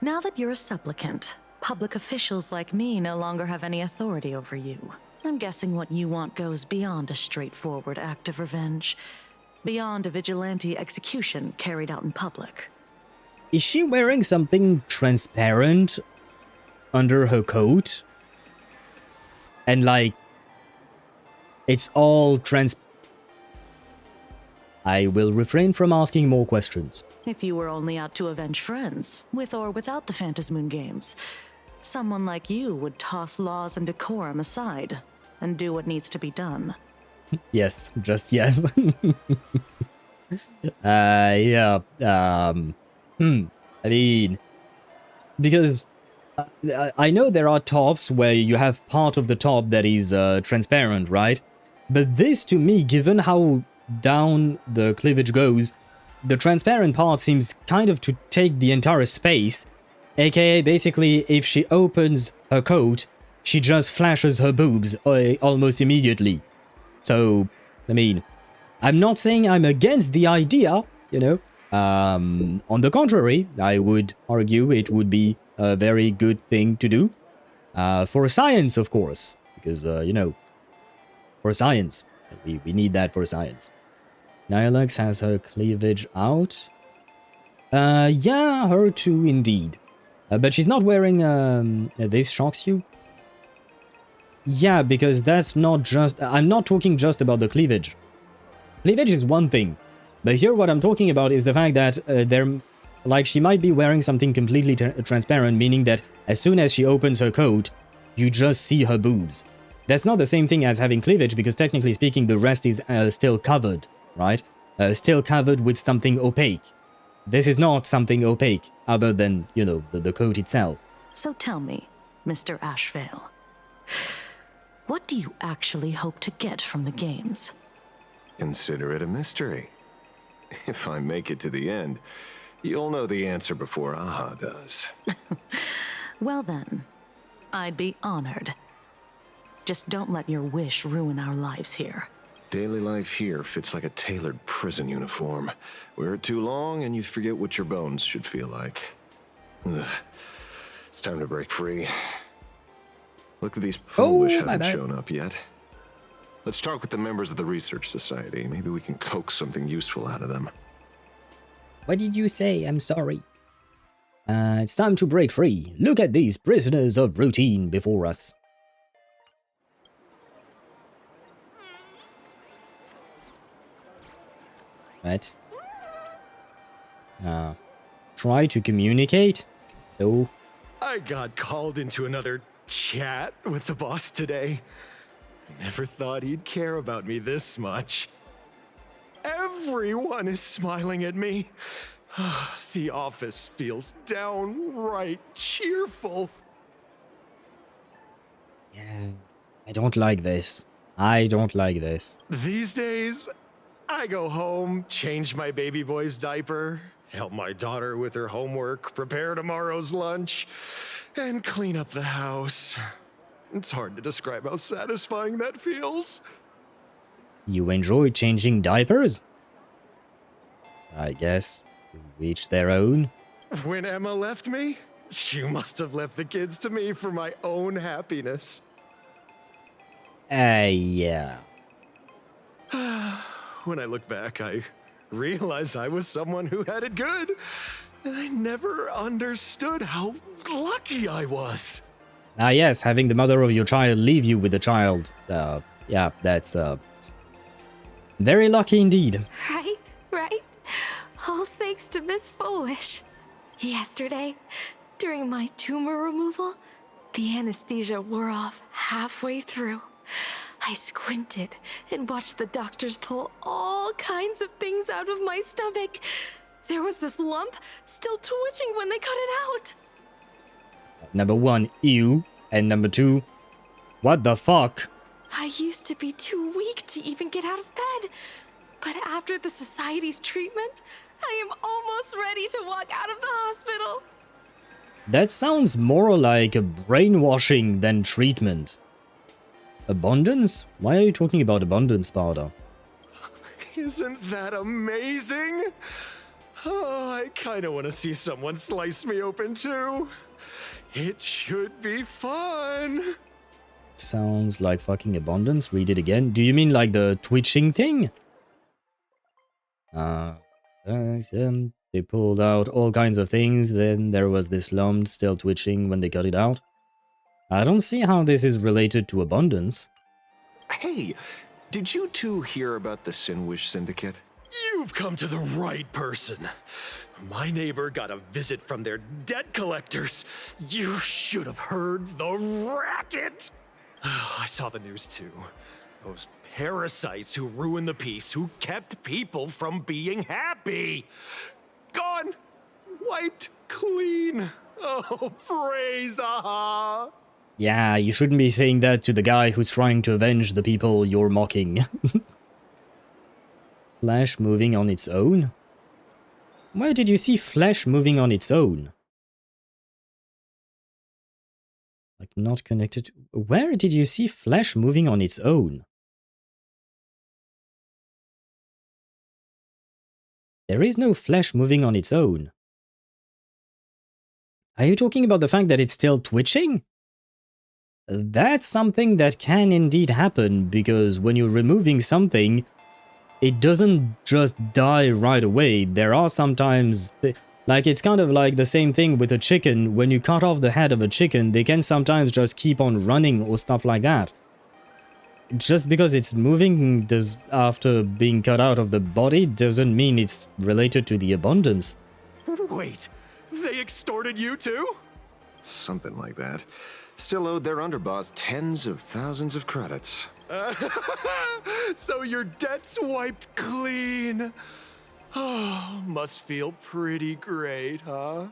Now that you're a supplicant, public officials like me no longer have any authority over you. I'm guessing what you want goes beyond a straightforward act of revenge, beyond a vigilante execution carried out in public. Is she wearing something transparent under her coat? And like, it's all I will refrain from asking more questions. If you were only out to avenge friends, with or without the Phantasmoon Games, someone like you would toss laws and decorum aside and do what needs to be done. Yes, just yes. Yeah. I mean, because I know there are tops where you have part of the top that is transparent, right? But this, to me, given how down the cleavage goes, the transparent part seems kind of to take the entire space, aka basically if she opens her coat, she just flashes her boobs almost immediately. So, I mean, I'm not saying I'm against the idea, you know. On the contrary, I would argue it would be a very good thing to do. For science, of course, because, you know, for science. We need that for science. Nihilux has her cleavage out. Yeah, her too, indeed. But she's not wearing, this shocks you? Yeah, because that's not just... I'm not talking just about the cleavage. Cleavage is one thing. But here what I'm talking about is the fact that like, she might be wearing something completely transparent, meaning that as soon as she opens her coat, you just see her boobs. That's not the same thing as having cleavage, because technically speaking, the rest is still covered, right? Still covered with something opaque. This is not something opaque, other than, you know, the coat itself. So tell me, Mr. Ashveil, what do you actually hope to get from the games? Consider it a mystery. If I make it to the end, you'll know the answer before Aha does. Well then, I'd be honored. Just don't let your wish ruin our lives here. Daily life here fits like a tailored prison uniform. Wear it too long and you forget what your bones should feel like. Ugh. It's time to break free. Look at these foolish haven't shown up yet. Let's talk with the members of the Research Society. Maybe we can coax something useful out of them. What did you say? I'm sorry. It's time to break free. Look at these prisoners of routine before us. Right. Try to communicate? No. I got called into another chat with the boss today. Never thought he'd care about me this much. Everyone is smiling at me. The office feels downright cheerful. Yeah, I don't like this. I don't like this. These days, I go home, change my baby boy's diaper, help my daughter with her homework, prepare tomorrow's lunch, and clean up the house. It's hard to describe how satisfying that feels. You enjoy changing diapers? I guess. Each their own. When Emma left me, she must have left the kids to me for my own happiness. Yeah. When I look back, I realize I was someone who had it good. And I never understood how lucky I was. Ah yes, having the mother of your child leave you with the child. Yeah, that's very lucky indeed. Right? All thanks to Miss Foolish. Yesterday, during my tumor removal, the anesthesia wore off halfway through. I squinted and watched the doctors pull all kinds of things out of my stomach. There was this lump still twitching when they cut it out. Number 1, ew. And number 2, what the fuck? I used to be too weak to even get out of bed. But after the Society's treatment, I am almost ready to walk out of the hospital. That sounds more like a brainwashing than treatment. Abundance? Why are you talking about abundance, Sparta? Isn't that amazing? Oh, I kinda wanna see someone slice me open too. It should be fun. Sounds like fucking abundance. Read it again. Do you mean like the twitching thing? They pulled out all kinds of things, then there was this lump still twitching when they cut it out. I don't see how this is related to abundance. Hey, did you two hear about the Sinwish Syndicate? You've come to the right person. My neighbor got a visit from their debt collectors. You should have heard the racket. I saw the news too. Those parasites who ruined the peace, who kept people from being happy. Gone. Wiped clean. Oh, praise aha. Yeah, you shouldn't be saying that to the guy who's trying to avenge the people you're mocking. Flesh moving on its own? Where did you see flesh moving on its own? Like, not connected. Where did you see flesh moving on its own? There is no flesh moving on its own. Are you talking about the fact that it's still twitching? That's something that can indeed happen, because when you're removing something, it doesn't just die right away. There are sometimes... Like, it's kind of like the same thing with a chicken. When you cut off the head of a chicken, they can sometimes just keep on running or stuff like that. Just because it's moving after being cut out of the body doesn't mean it's related to the abundance. Wait, they extorted you too? Something like that. Still owed their underboss tens of thousands of credits. So your debt's wiped clean. Oh, must feel pretty great, huh?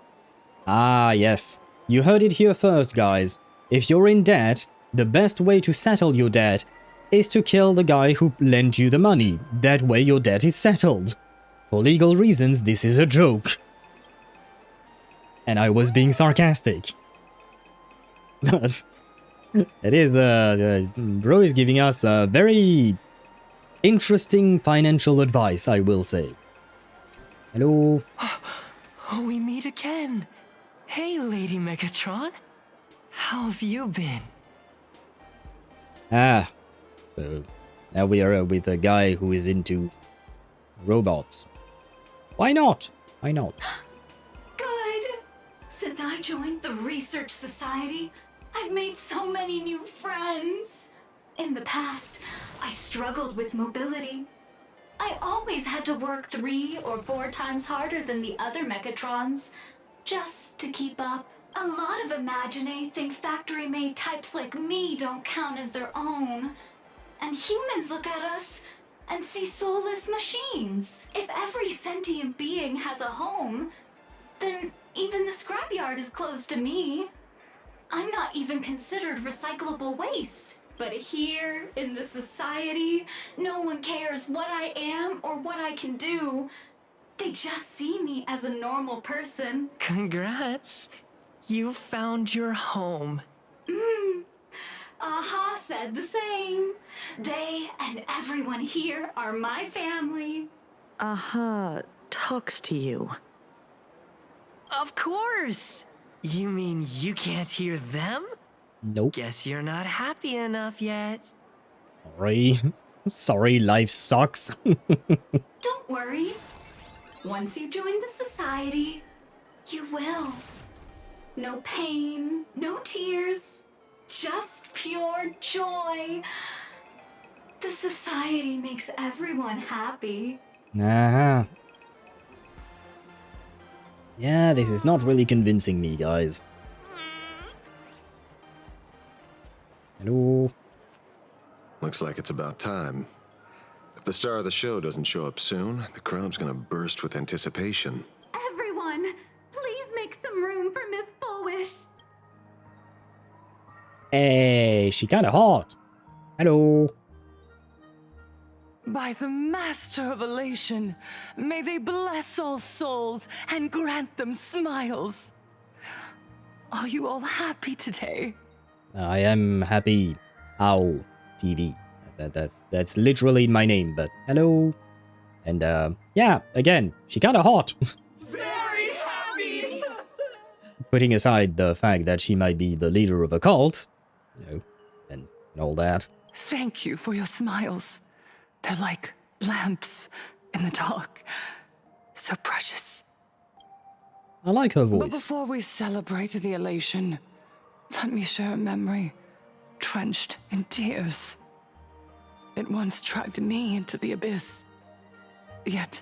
Ah, yes. You heard it here first, guys. If you're in debt, the best way to settle your debt is to kill the guy who lent you the money. That way your debt is settled. For legal reasons, this is a joke. And I was being sarcastic. But it is bro is giving us a very interesting financial advice, I will say. Hello. Oh, we meet again. Hey, Lady Megatron. How have you been? Ah, so now we are with a guy who is into robots. Why not? Why not? Good. Since I joined the Research Society, I've made so many new friends. In the past, I struggled with mobility. I always had to work 3 or 4 times harder than the other Mechatrons, just to keep up. A lot of Imaginae think factory-made types like me don't count as their own. And humans look at us and see soulless machines. If every sentient being has a home, then even the scrapyard is closed to me. I'm not even considered recyclable waste. But here, in the society, no one cares what I am or what I can do. They just see me as a normal person. Congrats. You found your home. Aha said the same. They and everyone here are my family. Aha talks to you. Of course. You mean you can't hear them? Nope. Guess you're not happy enough yet. Sorry. Sorry, life sucks. Don't Don't worry. Once you join the society, you will. No pain, no tears, just pure joy. The society makes everyone happy. Uh-huh. Yeah, this is not really convincing me, guys. Hello? Looks like it's about time. If the star of the show doesn't show up soon, the crowd's gonna burst with anticipation. Everyone, please make some room for Miss Fullwish. Hey, she kinda hot. Hello? By the Master of Elation, may they bless all souls and grant them smiles. Are you all happy today? I am happy. Ow. TV. That's literally my name, but hello. And yeah, again, she kinda hot. Very happy! Putting aside the fact that she might be the leader of a cult, you know, and all that. Thank you for your smiles. They're like lamps in the dark. So precious. I like her But voice. before we celebrate the elation, let me share a memory drenched in tears. It once dragged me into the abyss. Yet,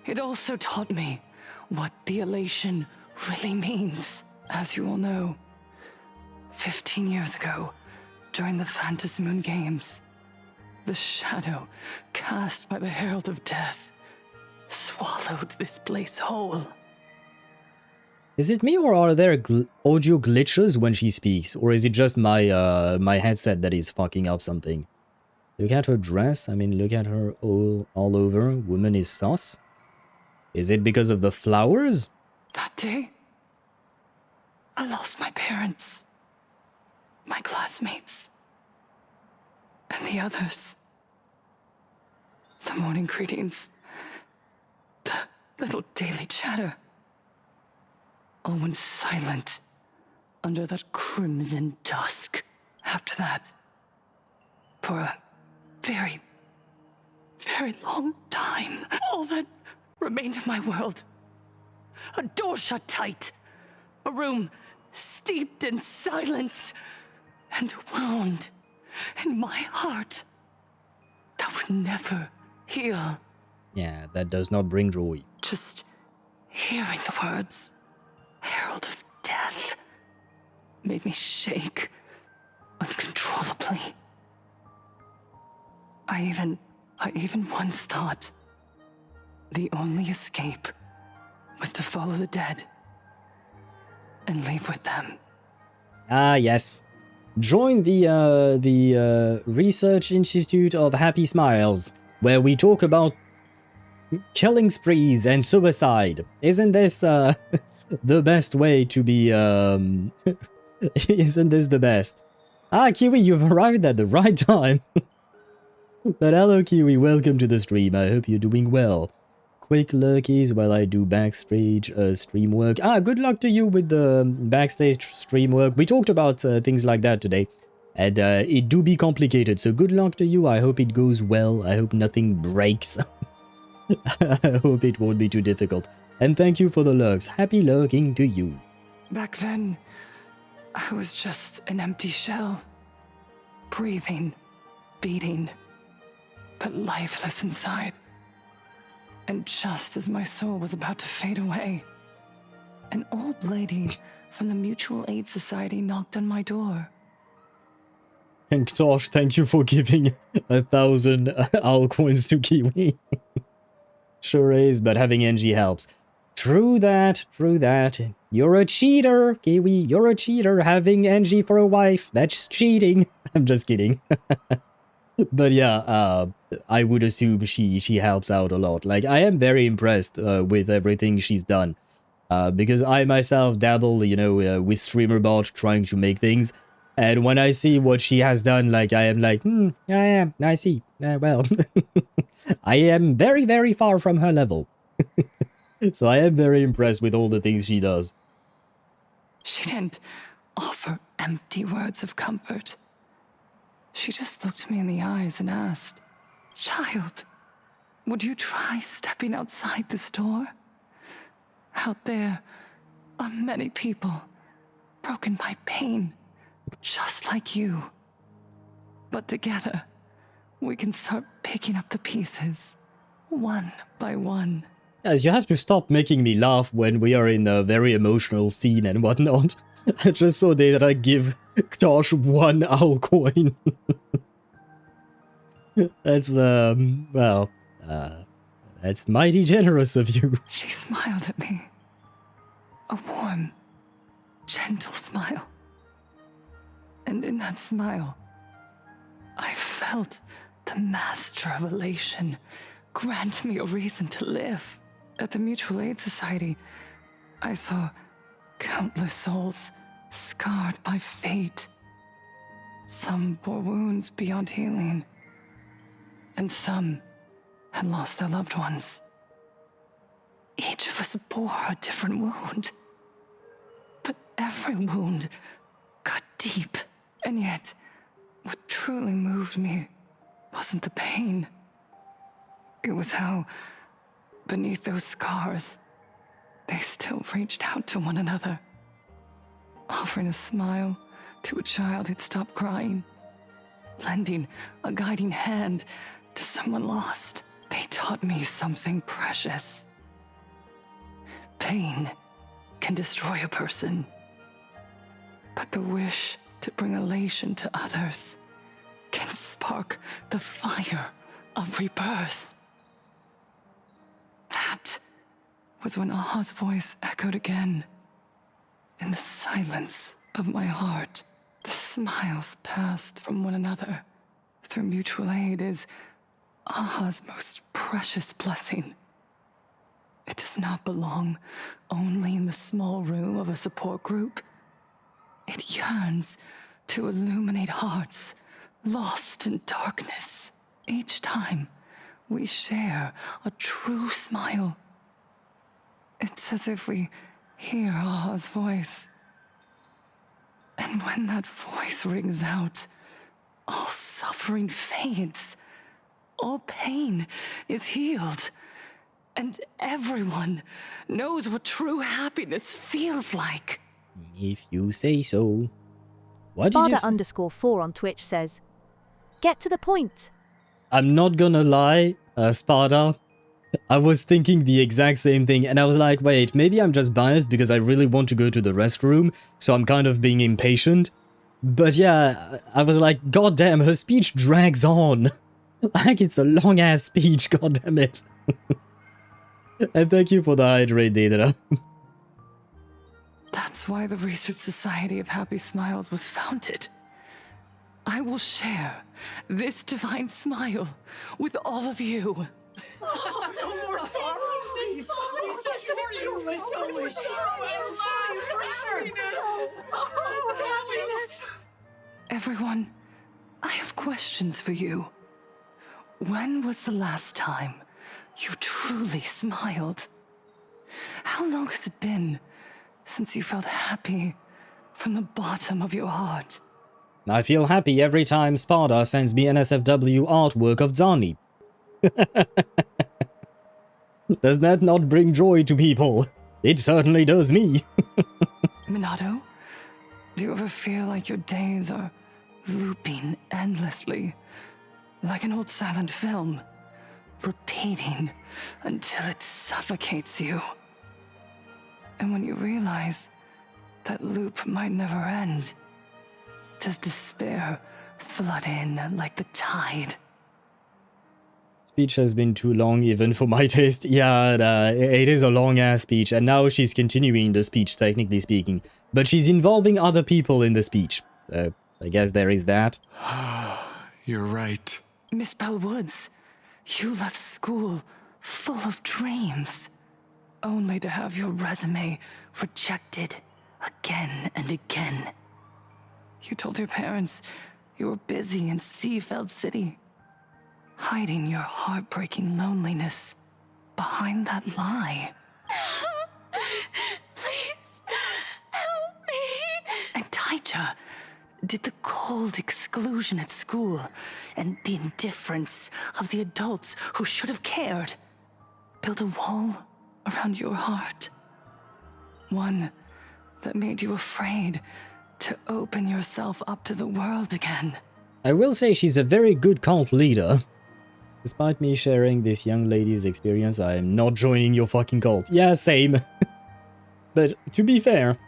it also taught me what the elation really means. As you all know, 15 years ago, during the Phantasmoon Games, the shadow cast by the Herald of Death swallowed this place whole. Is it me, or are there audio glitches when she speaks? Or is it just my my headset that is fucking up something? Look at her dress. I mean, look at her all over. Woman is sus. Is it because of the flowers? That day, I lost my parents, my classmates, and the others. The morning greetings, the little daily chatter. All went silent under that crimson dusk. After that, for a very, very long time, all that remained of my world. A door shut tight. A room steeped in silence. And a wound in my heart that would never heal. Yeah, that does not bring joy. Just hearing the words, Herald of Death, made me shake uncontrollably. I even once thought the only escape was to follow the dead and leave with them. Ah, yes. Join the Research Institute of Happy Smiles, where we talk about killing sprees and suicide. Isn't this the best way to be isn't this the best? Ah, Kiwi, you've arrived at the right time. But hello, Kiwi, welcome to the stream. I hope you're doing well. Quick lurkies while I do backstage stream work. Ah, good luck to you with the backstage stream work. We talked about things like that today, and it do be complicated, so good luck to you. I hope it goes well. I hope nothing breaks. I hope it won't be too difficult. And thank you for the lurks. Happy lurking to you. Back then, I was just an empty shell. Breathing, beating, but lifeless inside. And just as my soul was about to fade away, an old lady from the Mutual Aid Society knocked on my door. And Tosh, thank you for giving 1,000 owl coins to Kiwi. Sure is, but having NG helps. True that, true that. You're a cheater, Kiwi. You're a cheater. Having NG for a wife, that's cheating. I'm just kidding. But yeah, I would assume she helps out a lot. Like, I am very impressed with everything she's done. Because I myself dabble, you know, with StreamerBot trying to make things. And when I see what she has done, like, I am like, I see. Well, I am very, very far from her level. So I am very impressed with all the things she does. She didn't offer empty words of comfort. She just looked me in the eyes and asked, "Child, would you try stepping outside this door? Out there are many people broken by pain, just like you. But together, we can start picking up the pieces, one by one. Guys, you have to stop making me laugh when we are in a very emotional scene and whatnot. I just saw that I give Tosh 1 owl coin. That's, well, that's mighty generous of you. She smiled at me. A warm, gentle smile. And in that smile, I felt the master of elation grant me a reason to live. At the Mutual Aid Society, I saw countless souls scarred by fate. Some bore wounds beyond healing, and some had lost their loved ones. Each of us bore a different wound, but every wound cut deep. And yet, what truly moved me wasn't the pain. It was how, beneath those scars, they still reached out to one another, offering a smile to a child who'd stopped crying, lending a guiding hand to someone lost. They taught me something precious. Pain can destroy a person, but the wish to bring elation to others can spark the fire of rebirth. That was when Aha's voice echoed again. In the silence of my heart, the smiles passed from one another. Through mutual aid is Aha's most precious blessing. It does not belong only in the small room of a support group. It yearns to illuminate hearts lost in darkness. Each time we share a true smile, it's as if we hear Aha's voice. And when that voice rings out, all suffering fades, all pain is healed, and everyone knows what true happiness feels like. If you say so. What did you say? Sparta_4 on Twitch says, "Get to the point." I'm not gonna lie, Sparta. I was thinking the exact same thing, and I was like, wait, maybe I'm just biased because I really want to go to the restroom, so I'm kind of being impatient. But yeah, I was like, god damn, her speech drags on. Like, it's a long-ass speech, god damn it. And thank you for the hydrate data. That's why the Research Society of Happy Smiles was founded. I will share this divine smile with all of you. Oh, no more sorrow! Everyone, I have questions for you. When was the last time you truly smiled? How long has it been since you felt happy from the bottom of your heart? I feel happy every time Sparta sends me NSFW artwork of Zani. Does that not bring joy to people? It certainly does me. Minato, do you ever feel like your days are looping endlessly, like an old silent film, repeating until it suffocates you? And when you realize that loop might never end, does despair flood in like the tide? Speech has been too long even for my taste. Yeah, it is a long-ass speech, and now she's continuing the speech, technically speaking. But she's involving other people in the speech. So, I guess there is that. You're right. Miss Bellwoods, you left school full of dreams, only to have your resume rejected again and again. You told your parents you were busy in Seafeld City, hiding your heartbreaking loneliness behind that lie. Please, help me. And Taija, Did the cold exclusion at school and the indifference of the adults who should have cared build a wall around your heart? One that made you afraid to open yourself up to the world again. I will say she's a very good cult leader. Despite me sharing this young lady's experience, I am not joining your fucking cult. Yeah, same. But to be fair,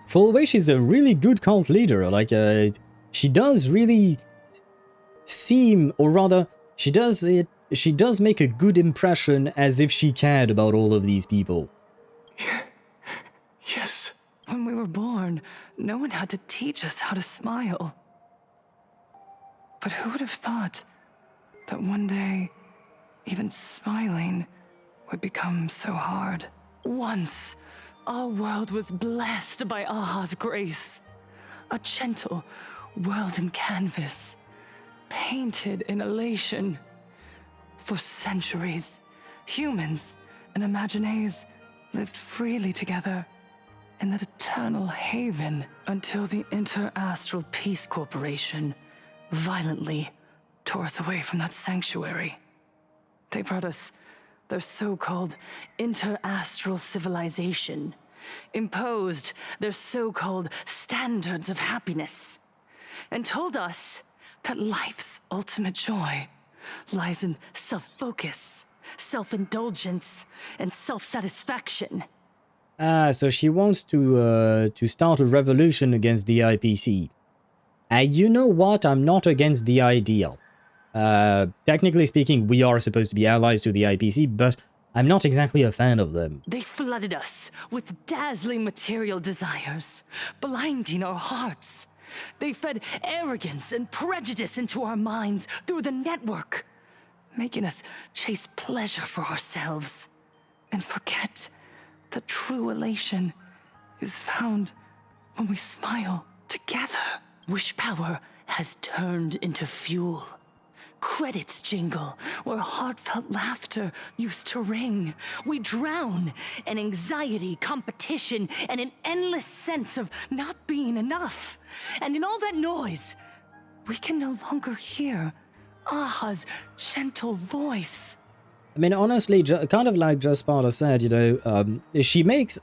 for the way she's a really good cult leader, like, she does really seem, or rather, she does make a good impression as if she cared about all of these people. Yes. When we were born, no one had to teach us how to smile. But who would have thought that one day, even smiling would become so hard? Once, our world was blessed by Aha's grace. A gentle world in canvas, painted in elation. For centuries, humans and Imaginaes lived freely together in that eternal haven until the Inter-Astral Peace Corporation violently tore us away from that sanctuary. They brought us their so-called inter-astral civilization, imposed their so-called standards of happiness, and told us that life's ultimate joy lies in self-focus, self-indulgence, and self-satisfaction. Ah, so she wants to start a revolution against the IPC. You know what? I'm not against the idea. Technically speaking, we are supposed to be allies to the IPC, but I'm not exactly a fan of them. They flooded us with dazzling material desires, blinding our hearts. They fed arrogance and prejudice into our minds through the network, making us chase pleasure for ourselves and forget that true elation is found when we smile together. Wish power has turned into fuel. Credits jingle where heartfelt laughter used to ring. We drown in anxiety, competition, and an endless sense of not being enough. And in all that noise, we can no longer hear Aha's gentle voice. I mean, honestly, kind of like just Sparta said, you know, she makes,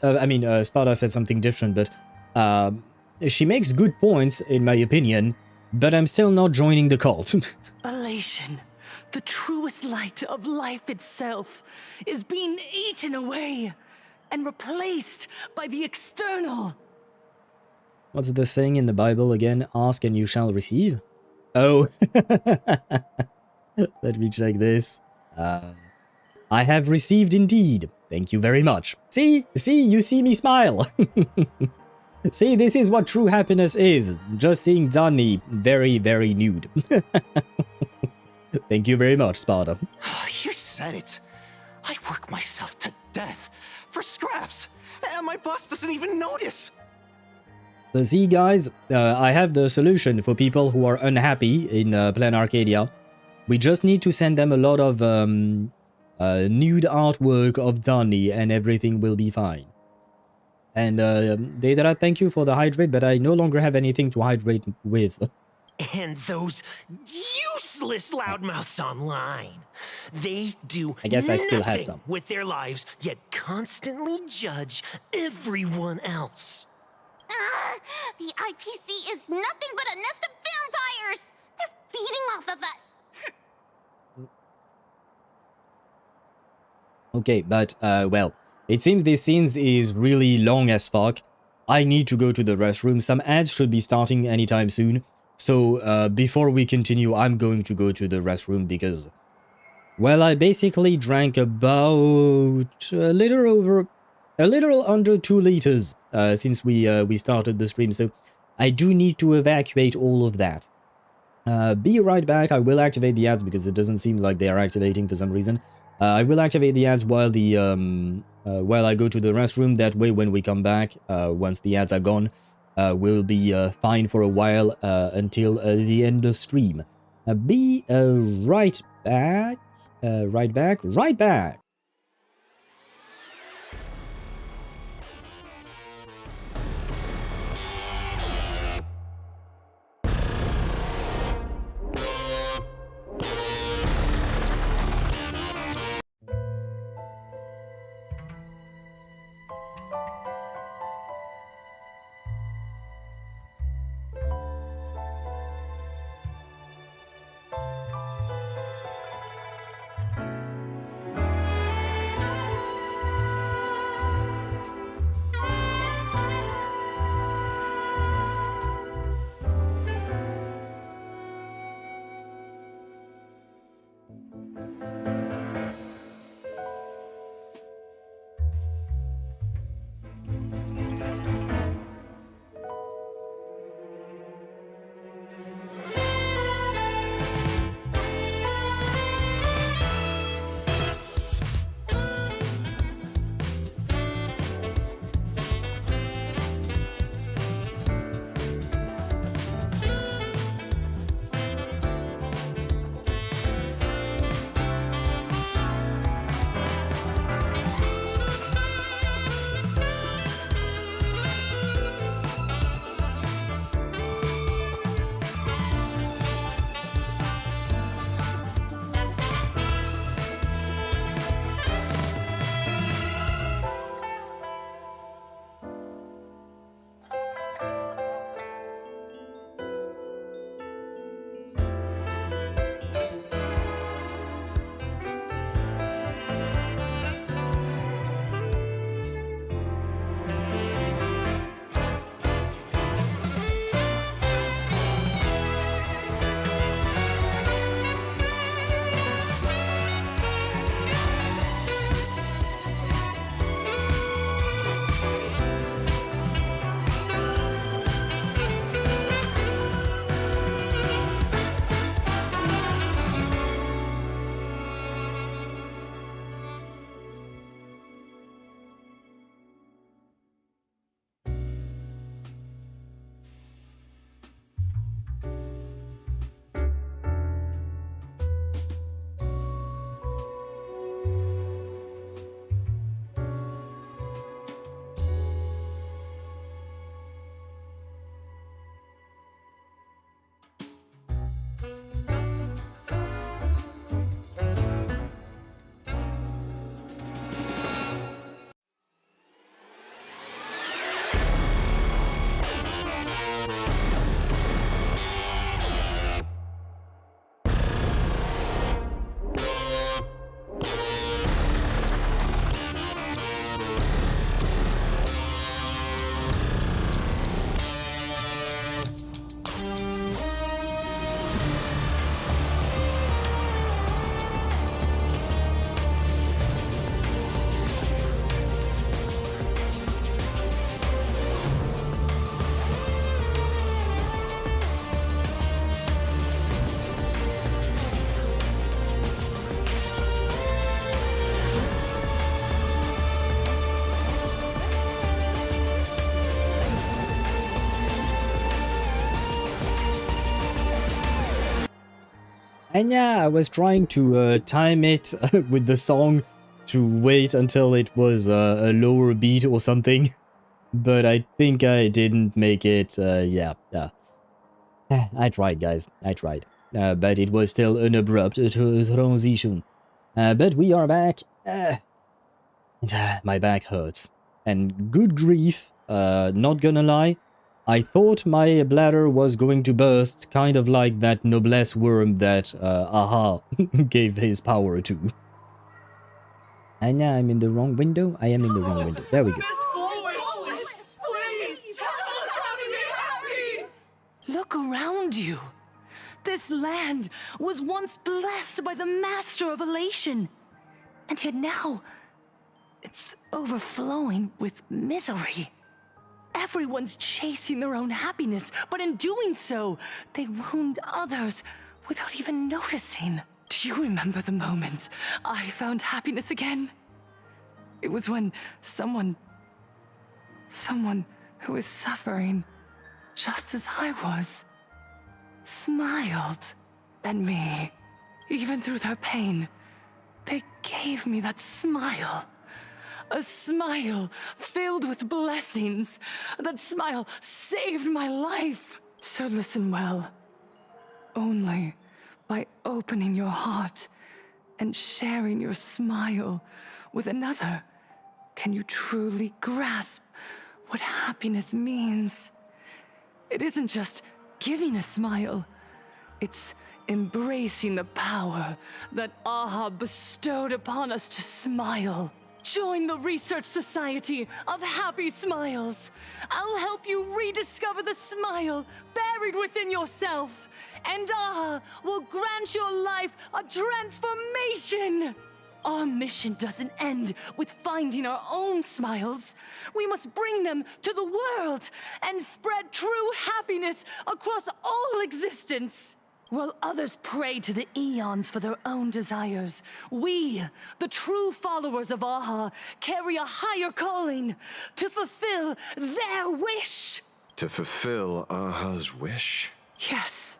Sparta said something different, but she makes good points, in my opinion, but I'm still not joining the cult. Elation, the truest light of life itself, is being eaten away and replaced by the external. What's the saying in the Bible again? Ask and you shall receive? Oh. Let me check this. I have received indeed. Thank you very much. See, you see me smile. See, this is what true happiness is. Just seeing Dani very, very nude. Thank you very much, Sparta. You said it. I work myself to death for scraps, and my boss doesn't even notice. So see, guys, I have the solution for people who are unhappy in Planarcadia. We just need to send them a lot of nude artwork of Dani, and everything will be fine. And Daedra, thank you for the hydrate, but I no longer have anything to hydrate with. And those useless loudmouths online. They do I guess I still have some. with their lives, yet constantly judge everyone else. The IPC is nothing but a nest of vampires! They're feeding off of us! Okay, but, well, it seems this scene is really long as fuck. I need to go to the restroom. Some ads should be starting anytime soon. So, before we continue, I'm going to go to the restroom because, well, I basically drank about a little under 2 liters since we started the stream. So, I do need to evacuate all of that. Be right back. I will activate the ads because it doesn't seem like they are activating for some reason. I will activate the ads while while I go to the restroom. That way, when we come back, once the ads are gone, we'll be fine for a while until the end of stream. Be right back. Right back. And yeah, I was trying to time it with the song to wait until it was a lower beat or something. But I think I didn't make it, yeah. I tried, guys. I tried. But it was still an abrupt transition. But we are back. My back hurts. And good grief, not gonna lie, I thought my bladder was going to burst, kind of like that noblesse worm that Aha gave his power to. And yeah, I'm in the wrong window. I am in the wrong window. There we go. Look around you. This land was once blessed by the Master of Elation. And yet now, it's overflowing with misery. Everyone's chasing their own happiness, but in doing so, they wound others without even noticing. Do you remember the moment I found happiness again? It was when someone who was suffering just as I was, smiled at me. Even through their pain, they gave me that smile. A smile filled with blessings. That smile saved my life. So listen well. Only by opening your heart and sharing your smile with another can you truly grasp what happiness means. It isn't just giving a smile. It's embracing the power that Aha bestowed upon us to smile. Join the Research Society of Happy Smiles. I'll help you rediscover the smile buried within yourself. And Aha will grant your life a transformation. Our mission doesn't end with finding our own smiles. We must bring them to the world and spread true happiness across all existence. While others pray to the eons for their own desires, we, the true followers of Aha, carry a higher calling to fulfill their wish. To fulfill Aha's wish? Yes.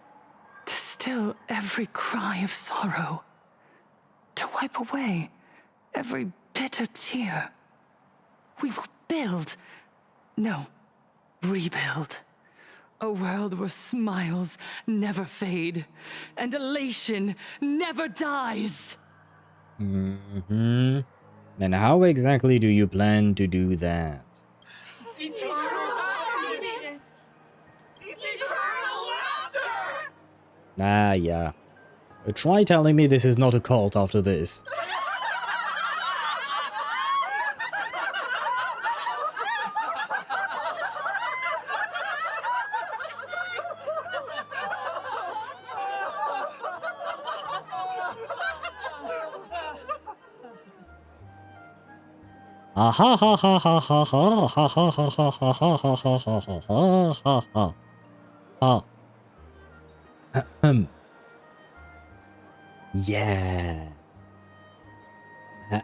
To still every cry of sorrow. To wipe away every bitter tear. We will build, no, rebuild. A world where smiles never fade, and elation never dies. And how exactly do you plan to do that? Ah, yeah. Try telling me this is not a cult after this. Ah ha ha ha ha ha ha ha ha ha ha ha ha ha ha ha ha ha. Yeah.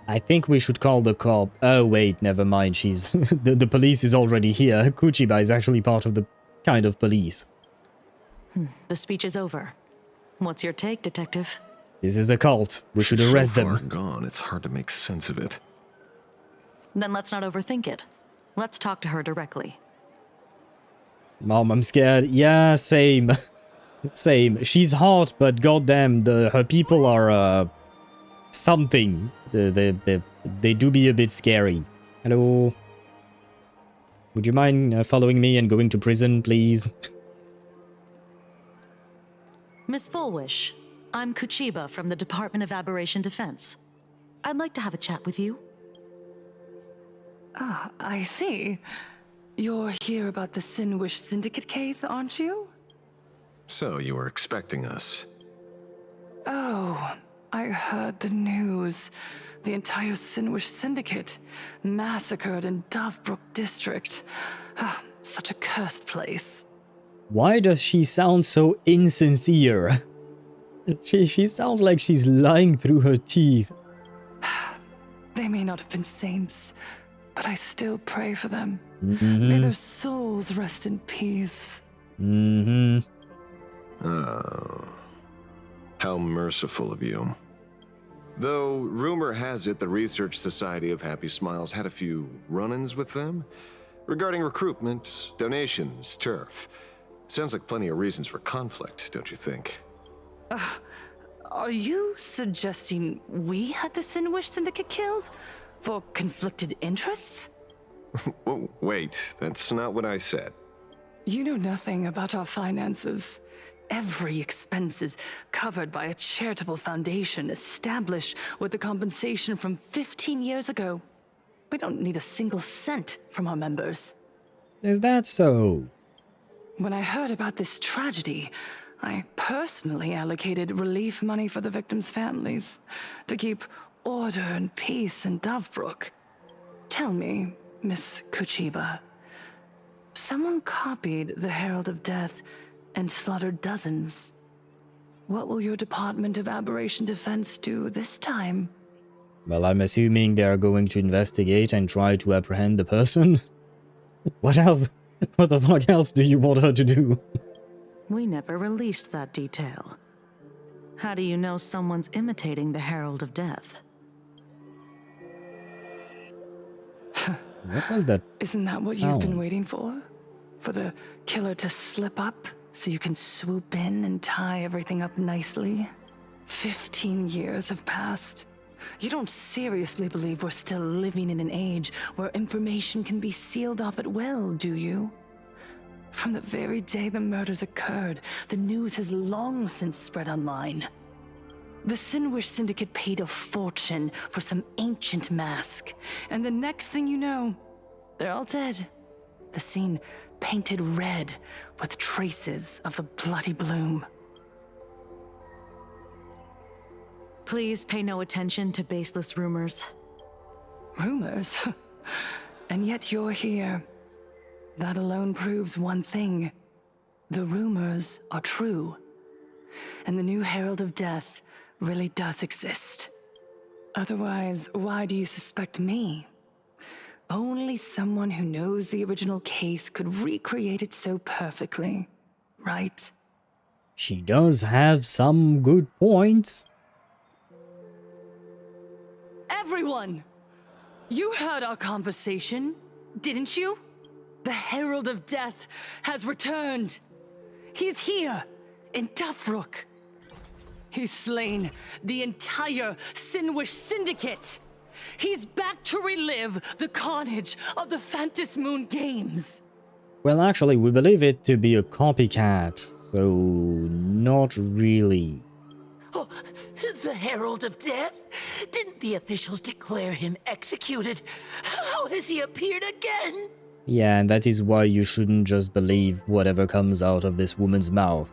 I think we should call the cop. Oh wait, never mind. She's the police is already here. Kuchiba is actually part of the kind of police. The speech is over. What's your take, detective? This is a cult. We should arrest them. So far gone, it's hard to make sense of it. Then let's not overthink it. Let's talk to her directly. Mom, I'm scared. Yeah, same. Same. She's hot, but goddamn, her people are something. They do be a bit scary. Hello. Would you mind following me and going to prison, please? Miss Fullwish, I'm Kuchiba from the Department of Aberration Defense. I'd like to have a chat with you. Ah, I see. You're here about the Sinwish Syndicate case, aren't you? So you were expecting us. Oh, I heard the news. The entire Sinwish Syndicate massacred in Dovebrook District. Ah, such a cursed place. Why does she sound so insincere? She sounds like she's lying through her teeth. They may not have been saints, but I still pray for them. Mm-hmm. May their souls rest in peace. Mm-hmm. Oh. How merciful of you. Though, rumor has it the Research Society of Happy Smiles had a few run-ins with them regarding recruitment, donations, turf. Sounds like plenty of reasons for conflict, don't you think? Are you suggesting we had the Sinwish Syndicate killed? For conflicted interests? Oh, wait, that's not what I said. You know nothing about our finances. Every expense is covered by a charitable foundation established with the compensation from 15 years ago. We don't need a single cent from our members. Is that so? When I heard about this tragedy, I personally allocated relief money for the victims' families to keep order and peace in Dovebrook. Tell me, Miss Kuchiba, someone copied the Herald of Death and slaughtered dozens. What will your Department of Aberration Defense do this time? Well, I'm assuming they are going to investigate and try to apprehend the person. What else? What the fuck else do you want her to do? We never released that detail. How do you know someone's imitating the Herald of Death? What was that? Isn't that what you've been waiting for? For the killer to slip up so you can swoop in and tie everything up nicely? 15 years have passed. You don't seriously believe we're still living in an age where information can be sealed off at will, do you? From the very day the murders occurred, the news has long since spread online. The Sinwish Syndicate paid a fortune for some ancient mask, and the next thing you know, they're all dead. The scene painted red with traces of the bloody bloom. Please pay no attention to baseless rumors. Rumors? And yet you're here. That alone proves one thing. The rumors are true. And the new Herald of Death really does exist. Otherwise, why do you suspect me? Only someone who knows the original case could recreate it so perfectly, right? She does have some good points. Everyone! You heard our conversation, didn't you? The Herald of Death has returned. He's here, in Dovebrook. He's slain the entire Sinwish Syndicate. He's back to relive the carnage of the Phantasmoon Games. Well, actually, we believe it to be a copycat, so not really. Oh, the Herald of Death? Didn't the officials declare him executed? How has he appeared again? Yeah, and that is why you shouldn't just believe whatever comes out of this woman's mouth.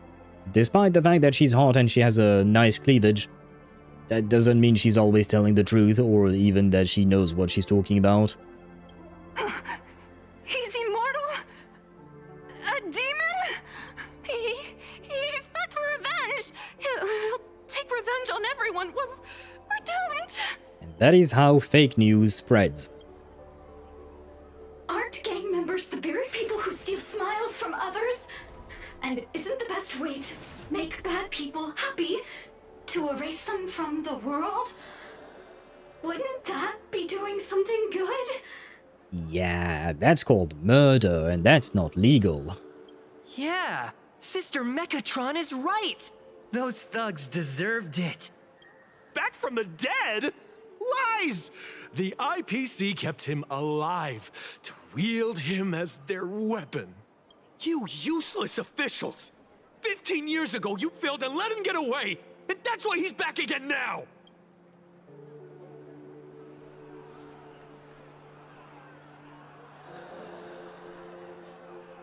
Despite the fact that she's hot and she has a nice cleavage, that doesn't mean she's always telling the truth, or even that she knows what she's talking about. He's immortal? A demon? He's back for revenge. He'll take revenge on everyone. We're doomed. And that is how fake news spreads. Aren't gang members the very people who steal smiles from others? And isn't the best way to make bad people happy to erase them from the world? Wouldn't that be doing something good? Yeah, that's called murder, and that's not legal. Yeah, Sister Mechatron is right. Those thugs deserved it. Back from the dead? Lies! The IPC kept him alive to wield him as their weapon. You useless officials! 15 years ago you failed and let him get away, and that's why he's back again now!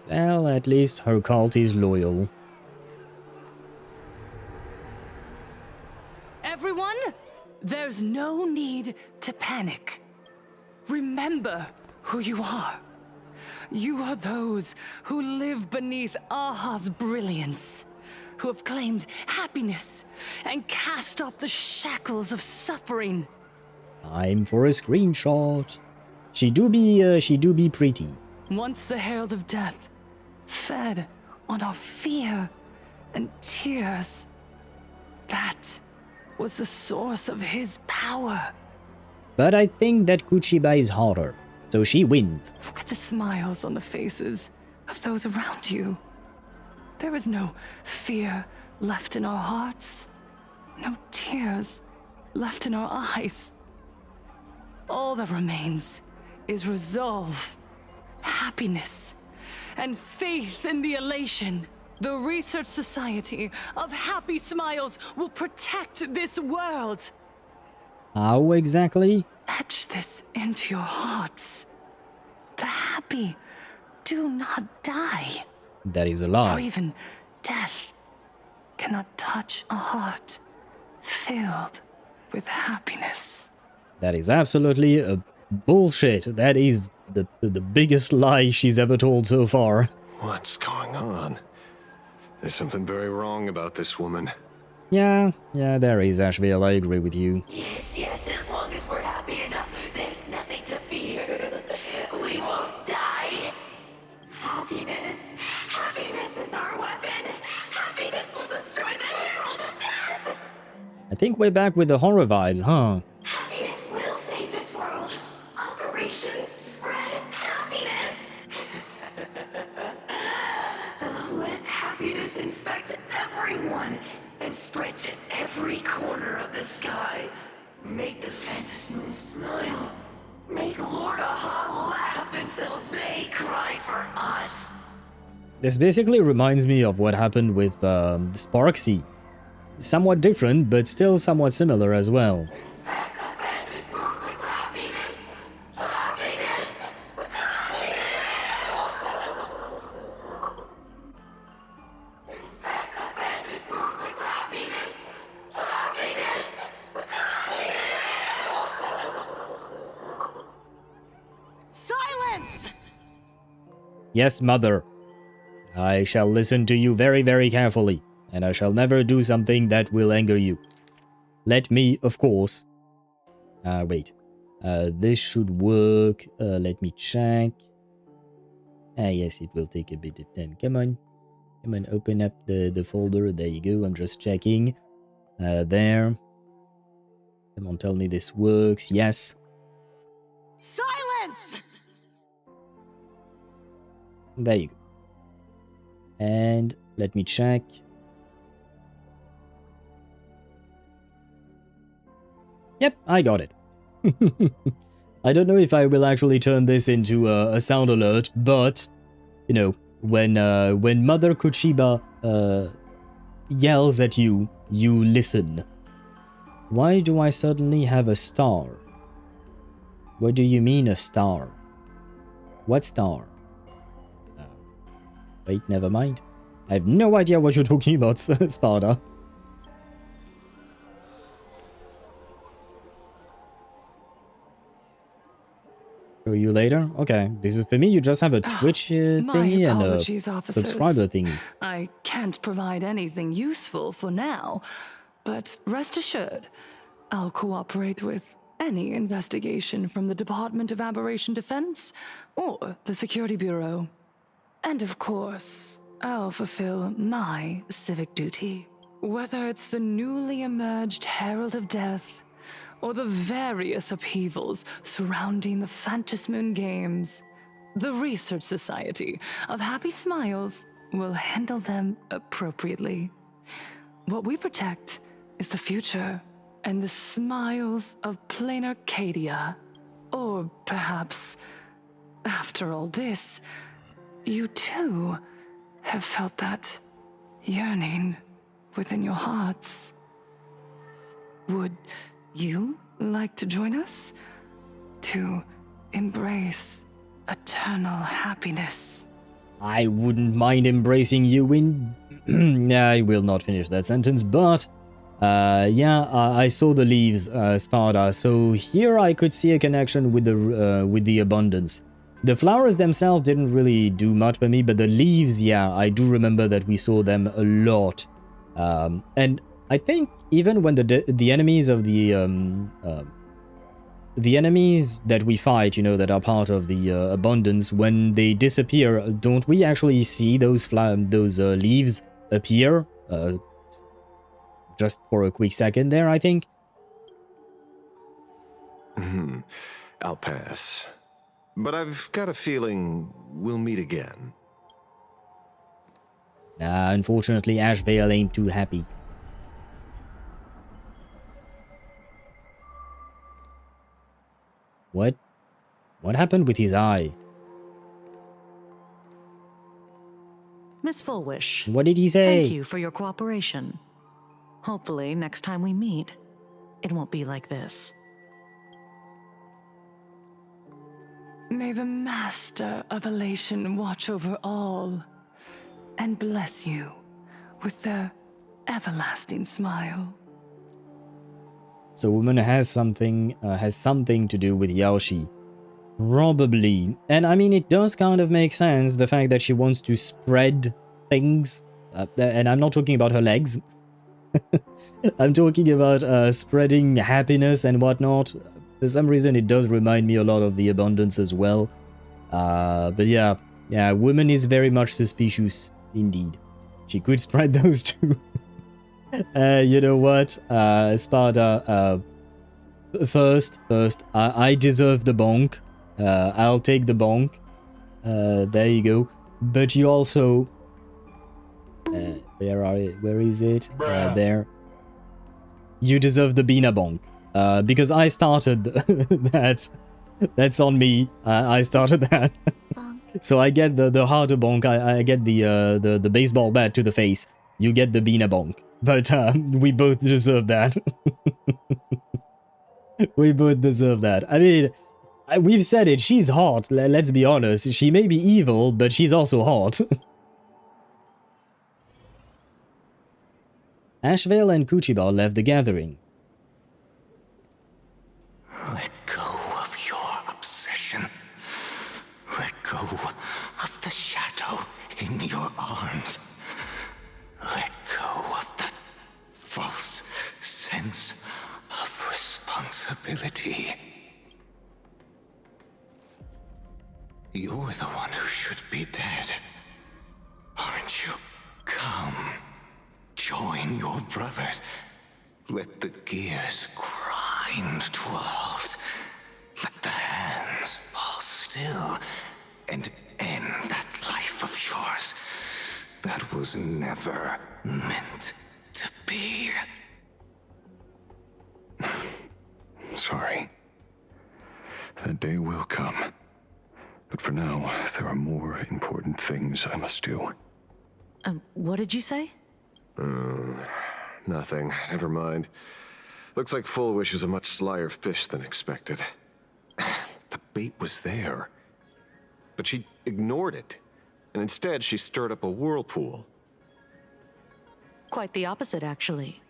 Well, at least her cult is loyal. Everyone, there's no need to panic. Remember who you are. You are those who live beneath Aha's brilliance, who have claimed happiness and cast off the shackles of suffering. Time for a screenshot. She do be pretty. Once the Herald of Death fed on our fear and tears, That was the source of his power. But I think that Kuchiba is harder, so she wins. Look at the smiles on the faces of those around you. There is no fear left in our hearts, no tears left in our eyes. All that remains is resolve, happiness, and faith in the elation. The Research Society of Happy Smiles will protect this world. How exactly? Etch this into your hearts. The happy do not die. That is a For lie. even death cannot touch a heart filled with happiness. That is absolutely a bullshit. That is the biggest lie she's ever told so far. What's going on? There's something very wrong about this woman. Yeah, there is, Ashveil. I agree with you. Yes, as long as we're happy enough, there's nothing to fear. We won't die. Happiness. Happiness is our weapon. Happiness will destroy the Herald of Death. I think we're back with the horror vibes, huh? Happiness will save this world. Operation Spread Happiness. Let happiness infect everyone and spread to every corner of the sky. Make the Phantasmoon smile. Make Lord Aha laugh until they cry for us. This basically reminds me of what happened with Sparksy. Somewhat different, but still somewhat similar as well. Silence! Yes, mother. I shall listen to you very, very carefully, and I shall never do something that will anger you. Let me, of course... wait. This should work. Let me check. Yes, it will take a bit of time. Come on. Come on, open up the folder. There you go. I'm just checking. There. Come on, tell me this works. Yes. Silence! There you go. And let me check. Yep, I got it. I don't know if I will actually turn this into a sound alert, but, you know, when Mother Kuchiba yells at you, you listen. Why do I suddenly have a star? What do you mean a star? What star? Wait, never mind. I have no idea what you're talking about, Sparta. Show you later? Okay, this is for me. You just have a Twitch thingy and a subscriber thingy. I can't provide anything useful for now, but rest assured, I'll cooperate with any investigation from the Department of Aberration Defense or the Security Bureau. And of course, I'll fulfill my civic duty. Whether it's the newly emerged Herald of Death, or the various upheavals surrounding the Phantasmoon Games, the Research Society of Happy Smiles will handle them appropriately. What we protect is the future and the smiles of Planarcadia. Or perhaps, after all this, you too have felt that yearning within your hearts. Would you like to join us to embrace eternal happiness? I wouldn't mind embracing you in... I will not finish that sentence, but... yeah, I saw the leaves, Sparta, so here I could see a connection with the abundance. The flowers themselves didn't really do much for me, but the leaves, yeah, I do remember that we saw them a lot. And I think even when the enemies of the enemies that we fight, you know, that are part of the abundance, when they disappear, don't we actually see those leaves appear? just for a quick second there, I think. I'll pass. But I've got a feeling we'll meet again. Nah, unfortunately, Ashveil ain't too happy. What? What happened with his eye? Miss Fullwish. What did he say? Thank you for your cooperation. Hopefully, next time we meet, it won't be like this. May the Master of Elation watch over all and bless you with their everlasting smile. So woman has something to do with Yaoshi. Probably. And I mean, it does kind of make sense, the fact that she wants to spread things. And I'm not talking about her legs. I'm talking about spreading happiness and whatnot. For some reason, it does remind me a lot of the abundance as well. But yeah, woman is very much suspicious, indeed. She could spread those two. You know what, Sparta, first, I deserve the bonk. I'll take the bonk. There you go. But you also... where is it? There. You deserve the Bina bonk. Because I started that. That's on me. I started that. So I get the harder bonk. I get the baseball bat to the face. You get the Bina bonk. But we both deserve that. We both deserve that. I mean, we've said it. She's hot. Let's be honest. She may be evil, but she's also hot. Ashveil and Kuchiba left the gathering. Let go of your obsession. Let go of the shadow in your arms. Let go of that false sense of responsibility. You're the one who should be dead, aren't you? Come, join your brothers. Let the gears grind to a halt. Let the hands fall still and end that life of yours that was never meant to be. Sorry. That day will come. But for now, there are more important things I must do. What did you say? Nothing. Never mind. Looks like Fullwish is a much slyer fish than expected. The bait was there. But she ignored it. And instead, she stirred up a whirlpool. Quite the opposite, actually.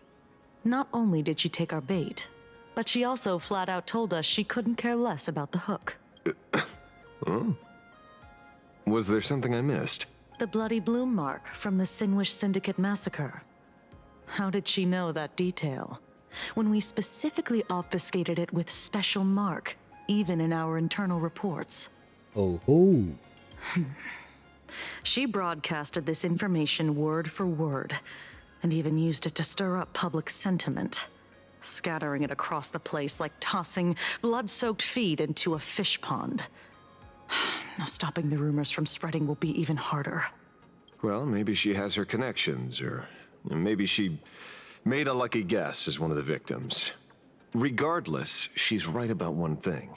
Not only did she take our bait, but she also flat out told us she couldn't care less about the hook. Oh. Was there something I missed? The bloody bloom mark from the Sinwish Syndicate massacre. How did she know that detail? When we specifically obfuscated it with special mark, even in our internal reports. Oh. She broadcasted this information word for word, and even used it to stir up public sentiment, scattering it across the place like tossing blood-soaked feed into a fish pond. Now stopping the rumors from spreading will be even harder. Well, maybe she has her connections, or maybe she made a lucky guess as one of the victims. Regardless, she's right about one thing.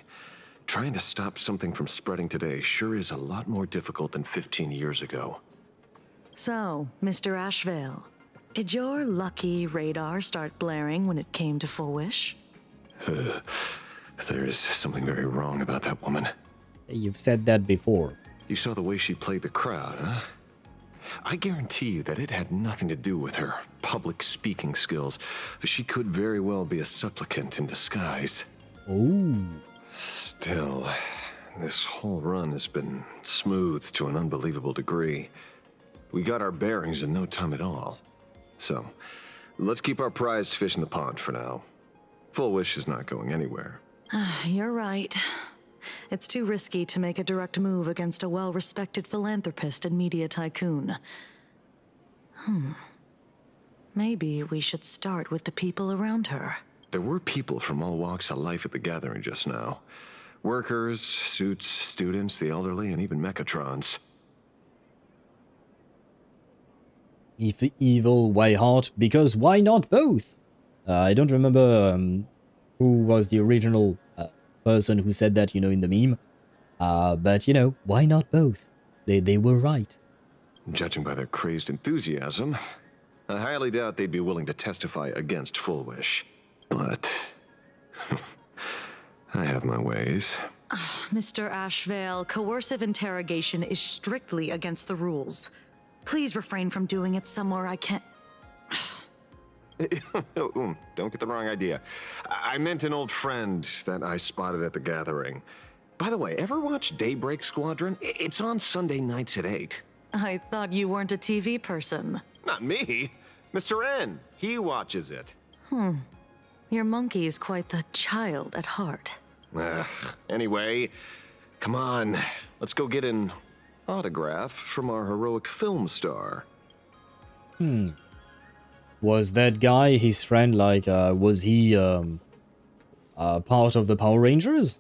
Trying to stop something from spreading today sure is a lot more difficult than 15 years ago. So, Mr. Ashveil, did your lucky radar start blaring when it came to Fullwish? There is something very wrong about that woman. You've said that before. You saw the way she played the crowd, huh? I guarantee you that it had nothing to do with her public speaking skills. She could very well be a supplicant in disguise. Oh. Still, this whole run has been smooth to an unbelievable degree. We got our bearings in no time at all. So, let's keep our prized fish in the pond for now. Fullwish is not going anywhere. You're right. It's too risky to make a direct move against a well-respected philanthropist and media tycoon. Maybe we should start with the people around her. There were people from all walks of life at the gathering just now. Workers, suits, students, the elderly, and even mechatrons. If evil, why hot? Because why not both? I don't remember who was the original person who said that, in the meme. But, why not both? They were right. Judging by their crazed enthusiasm, I highly doubt they'd be willing to testify against Full Wish. But I have my ways. Mr. Ashveil, coercive interrogation is strictly against the rules. Please refrain from doing it somewhere I can't... Don't get the wrong idea. I meant an old friend that I spotted at the gathering. By the way, ever watch Daybreak Squadron? It's on Sunday nights at 8. I thought you weren't a TV person. Not me. Mr. N. He watches it. Your monkey is quite the child at heart. Anyway, come on. Let's go get an autograph from our heroic film star. Was that guy his friend? Like, was he part of the Power Rangers?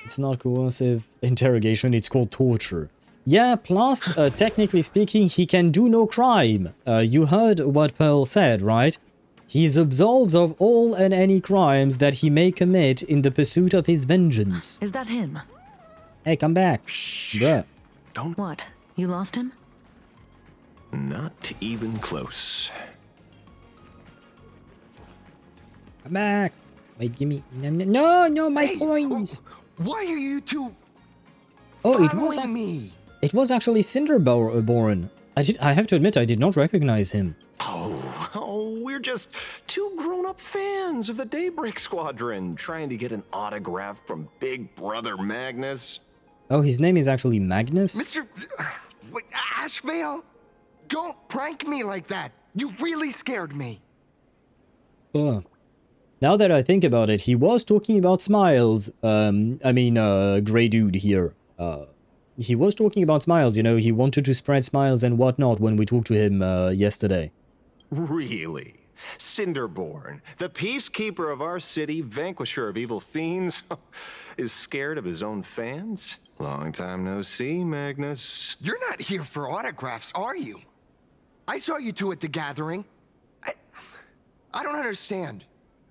It's not coercive interrogation, it's called torture. Yeah, plus, technically speaking, he can do no crime. You heard what Pearl said, right? He is absolved of all and any crimes that he may commit in the pursuit of his vengeance. Is that him? Hey, come back. Bruh. Don't... What? You lost him? Not even close. Come back. Wait, give me... No, my coins. Why are you two following me? It was actually Cinderborn. I have to admit, I did not recognize him. Oh, we're just two grown-up fans of the Daybreak Squadron trying to get an autograph from Big Brother Magnus. Oh, his name is actually Magnus? Mr. Ashveil? Don't prank me like that. You really scared me. Now that I think about it, he was talking about smiles. Grey dude here. He was talking about smiles, he wanted to spread smiles and whatnot when we talked to him yesterday. Really? Cinderborn, the peacekeeper of our city, vanquisher of evil fiends, is scared of his own fans? Long time no see, Magnus. You're not here for autographs, are you? I saw you two at the gathering. I don't understand.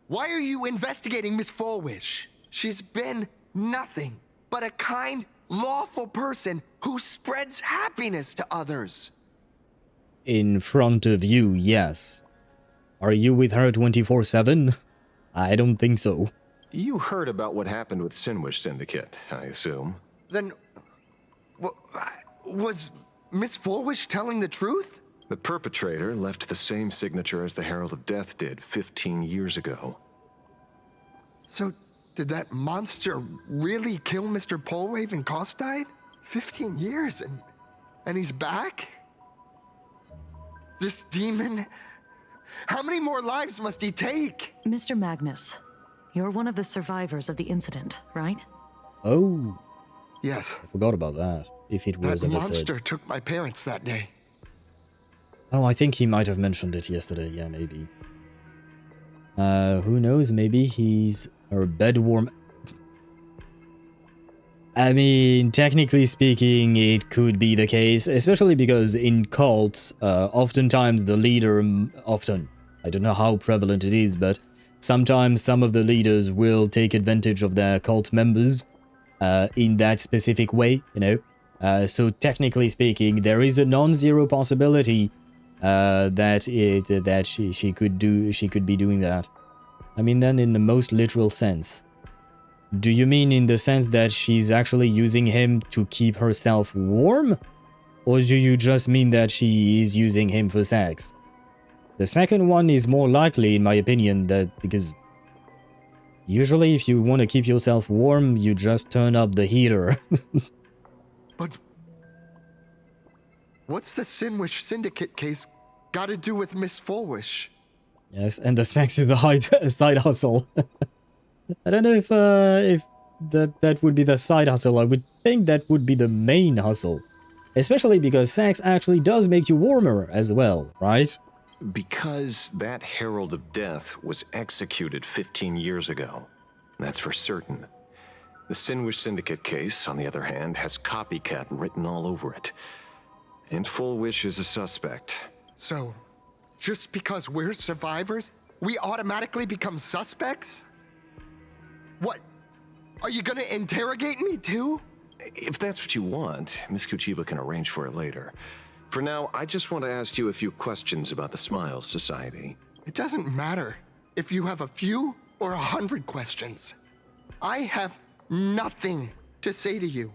Why are you investigating Miss Fullwish? She's been nothing but a kind, lawful person who spreads happiness to others. In front of you, yes. Are you with her 24/7? I don't think so. You heard about what happened with Sinwish Syndicate, I assume. Then, was Miss Fullwish telling the truth? The perpetrator left the same signature as the Herald of Death did 15 years ago. So, did that monster really kill Mr. Polwave and Costide? 15 years and he's back? This demon? How many more lives must he take? Mr. Magnus, you're one of the survivors of the incident, right? Oh. Yes. I forgot about that, if it was that ever said. monster took my parents that day. Oh, I think he might have mentioned it yesterday, yeah, maybe. Who knows, maybe he's her bedworm. I mean, technically speaking, it could be the case, especially because in cults, oftentimes the leader, I don't know how prevalent it is, but sometimes some of the leaders will take advantage of their cult members in that specific way, so technically speaking, there is a non-zero possibility that she could be doing that. I mean, then in the most literal sense. Do you mean in the sense that she's actually using him to keep herself warm? Or do you just mean that she is using him for sex? The second one is more likely, in my opinion, because usually if you want to keep yourself warm, you just turn up the heater. But what's the Sinwish Syndicate case got to do with Miss Fullwish? Yes, and the sex is the side hustle. I don't know if that would be the side hustle. I would think that would be the main hustle. Especially because sex actually does make you warmer as well, right? Because that Herald of Death was executed 15 years ago. That's for certain. The Sinwish Syndicate case, on the other hand, has copycat written all over it. And Full Wish is a suspect. So, just because we're survivors, we automatically become suspects? What? Are you gonna interrogate me too? If that's what you want, Miss Kuchiba can arrange for it later. For now, I just want to ask you a few questions about the Smiles Society. It doesn't matter if you have a few or 100 questions. I have nothing to say to you.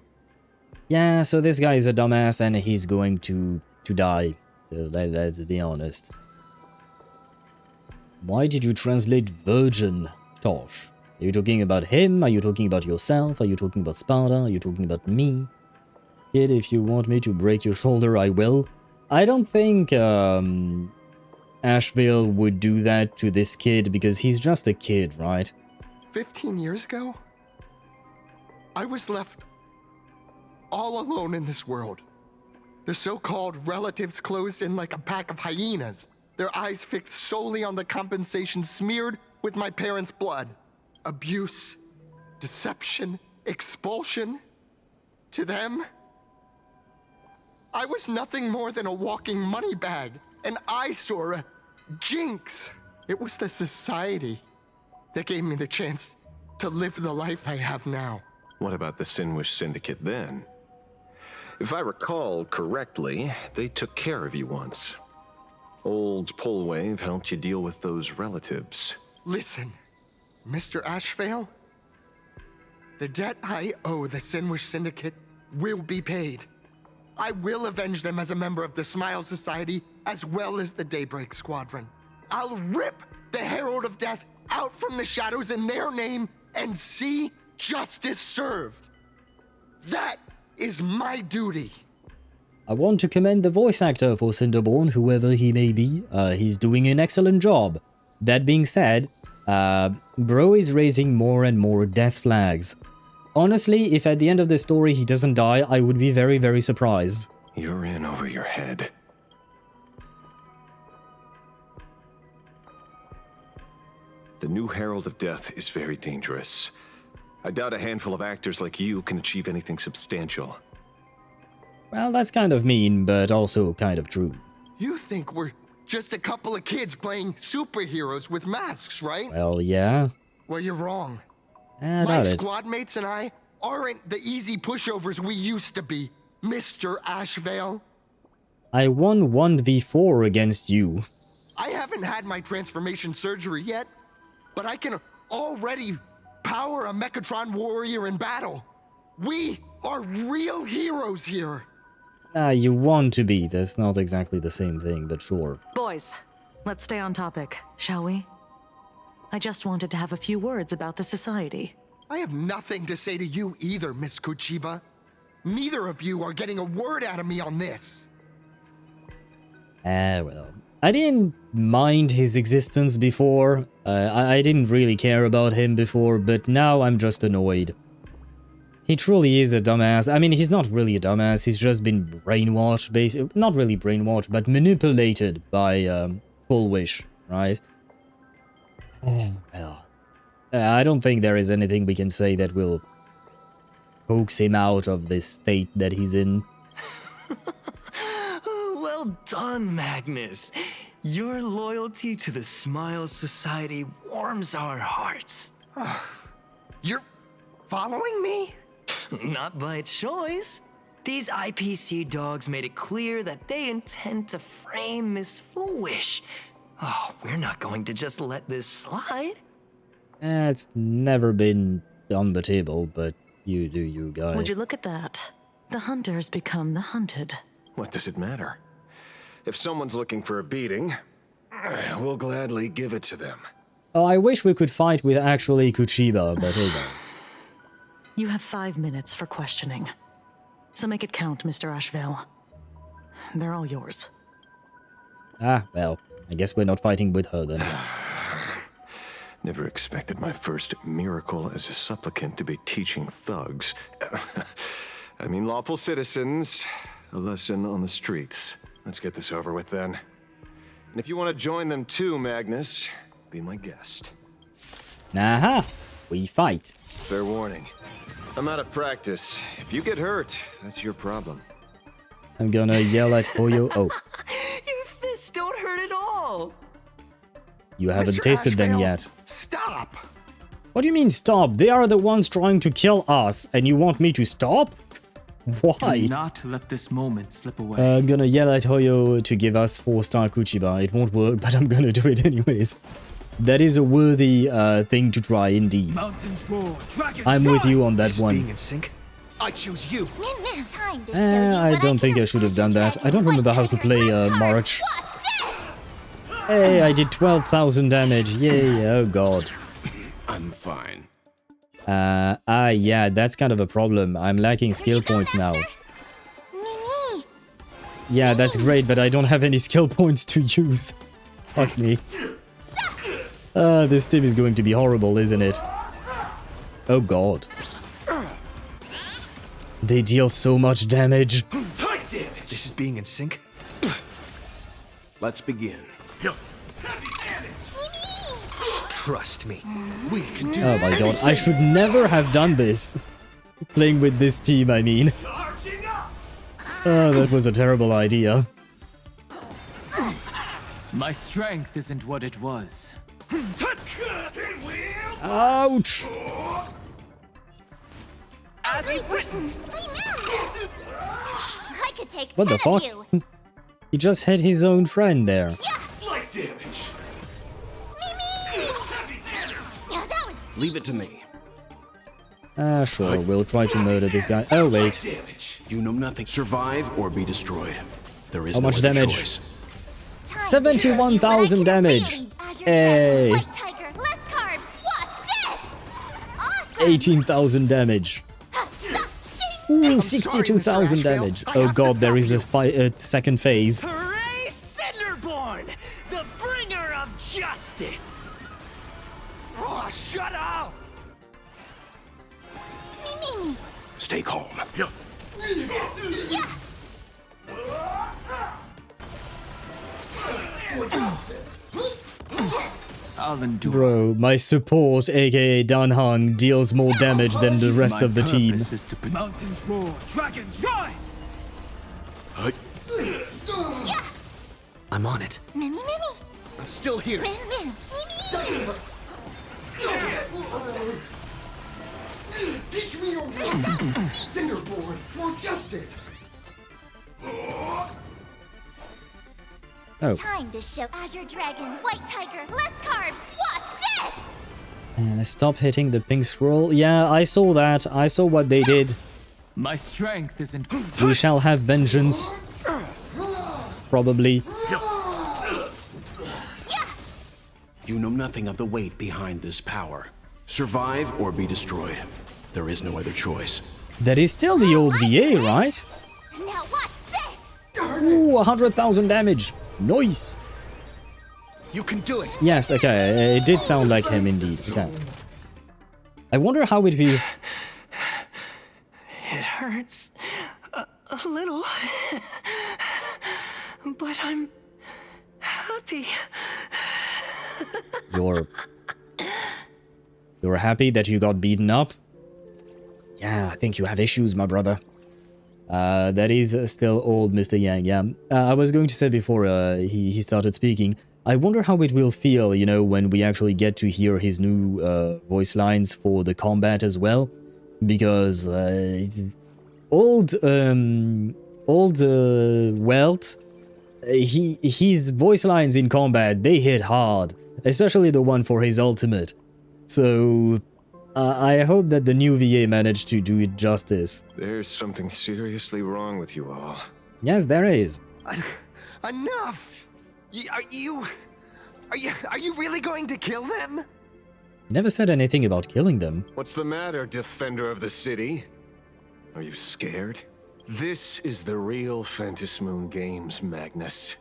Yeah, so this guy is a dumbass and he's going to die. Let's be honest. Why did you translate virgin, Tosh? Are you talking about him? Are you talking about yourself? Are you talking about Sparta? Are you talking about me? Kid, if you want me to break your shoulder, I will. I don't think Ashveil would do that to this kid because he's just a kid, right? 15 years ago, I was left all alone in this world. The so-called relatives closed in like a pack of hyenas, their eyes fixed solely on the compensation smeared with my parents' blood. Abuse, deception, expulsion. To them, I was nothing more than a walking money bag, an eyesore, a jinx. It was the society that gave me the chance to live the life I have now. What about the Sinwish Syndicate then? If I recall correctly, they took care of you once. Old Polwave helped you deal with those relatives. Listen, Mr. Ashveil, the debt I owe the Sinwish Syndicate will be paid. I will avenge them as a member of the Smile Society as well as the Daybreak Squadron. I'll rip the Herald of Death out from the shadows in their name and see justice served. That is my duty. I want to commend the voice actor for Cinderborn, whoever he may be. He's doing an excellent job. That being said, Bro is raising more and more death flags. Honestly, if at the end of the story he doesn't die, I would be very, very surprised. You're in over your head. The new Herald of Death is very dangerous. I doubt a handful of actors like you can achieve anything substantial. Well, that's kind of mean, but also kind of true. You think we're just a couple of kids playing superheroes with masks, right? Well, yeah. Well, you're wrong. My squad mates and I aren't the easy pushovers we used to be, Mr. Ashveil. I won 1v4 against you. I haven't had my transformation surgery yet, but I can already power a Mechatron warrior in battle. We are real heroes here. You want to be. That's not exactly the same thing, but sure. Boys, let's stay on topic, shall we? I just wanted to have a few words about the society. I have nothing to say to you either, Miss Kuchiba. Neither of you are getting a word out of me on this. Well, I didn't mind his existence before. I didn't really care about him before, but now I'm just annoyed. He truly is a dumbass. I mean, he's not really a dumbass, he's just been brainwashed, basically. Not really brainwashed, but manipulated by Full Wish, right? Well, I don't think there is anything we can say that will coax him out of this state that he's in. Well done, Magnus. Your loyalty to the Smile Society warms our hearts. You're following me? Not by choice. These IPC dogs made it clear that they intend to frame Miss Foolish. Oh, we're not going to just let this slide. It's never been on the table, but you do you, guy. Would you look at that? The hunters become the hunted. What does it matter? If someone's looking for a beating, we'll gladly give it to them. Oh, I wish we could fight with actually Kuchiba, but hold on. You have 5 minutes for questioning. So make it count, Mr. Ashveil. They're all yours. Ah, well, I guess we're not fighting with her then. Never expected my first miracle as a supplicant to be teaching thugs. I mean lawful citizens, a lesson on the streets. Let's get this over with then. And if you want to join them too, Magnus, be my guest. Aha! We fight. Fair warning. I'm out of practice. If you get hurt, that's your problem. I'm gonna yell at Hoyo. Oh. Your fists don't hurt at all. You haven't Mr. tasted them Ashveil, yet. Stop! What do you mean stop? They are the ones trying to kill us, and you want me to stop? Why? Do not let this moment slip away. I'm gonna yell at Hoyo to give us 4-star Kuchiba. It won't work, but I'm gonna do it anyways. That is a worthy thing to try, indeed. Mountains roar, dragons I'm with you on that rise. one. Being in sync, I choose you. Time to show you I what don't think I should have done that. I don't remember how to play March. Hey, I did 12,000 damage. Yay, oh god. I'm fine. Yeah, that's kind of a problem. I'm lacking skill points now. Yeah, that's great, but I don't have any skill points to use. Fuck me. This team is going to be horrible, isn't it? Oh god. They deal so much damage. This is being in sync. Let's begin. Trust me, we can do. Oh my god, I should never have done this. Playing with this team, I mean. Oh, that was a terrible idea. My strength isn't what it was. Ouch! As we've written. I could take What the 10 of fuck? you. He just hit his own friend there. Light damage. Yeah, that was Leave it to me. Sure, we'll try to murder this guy. Oh, wait. You know nothing. Survive or be destroyed. There is How no much other damage? choice. 71,000 damage! Hey! White tiger, less carbs. Watch this. 18,000 damage. Ooh, 62,000 damage. Oh god, there is a second phase. Hooray, Cinderborn, the bringer of justice. Oh, shut up! Me. Stay calm. Yeah. I'll endure. Bro, my support, aka Danhang, deals more damage than the rest My of the team. purpose is to mountains roar, dragons rise. I'm on it. Mimi. I'm still here. Mimi. Teach me your way! Cinderborn, for justice! Oh. Time to show Azure Dragon, White Tiger, less carbs. Watch this. Stop hitting the pink scroll. Yeah, I saw that. I saw what they did. My strength isn't. We shall have vengeance. Probably. You know nothing of the weight behind this power. Survive or be destroyed. There is no other choice. That is still the old VA, right? Now watch this. Ooh, 100,000 damage. Nice. You can do it. Yes, okay. It did sound like him indeed. Okay. I wonder how it feels. It hurts a little, but I'm happy. You're happy that you got beaten up? Yeah, I think you have issues, my brother. That is still old Mr. Yang, yeah. I was going to say before he started speaking, I wonder how it will feel, you know, when we actually get to hear his new voice lines for the combat as well. Because old Welt, his voice lines in combat, they hit hard. Especially the one for his ultimate. So, I hope that the new VA managed to do it justice. There's something seriously wrong with you all. Yes, there is. Enough! Are you really going to kill them? He never said anything about killing them. What's the matter, defender of the city? Are you scared? This is the real Phantasmoon Games, Magnus.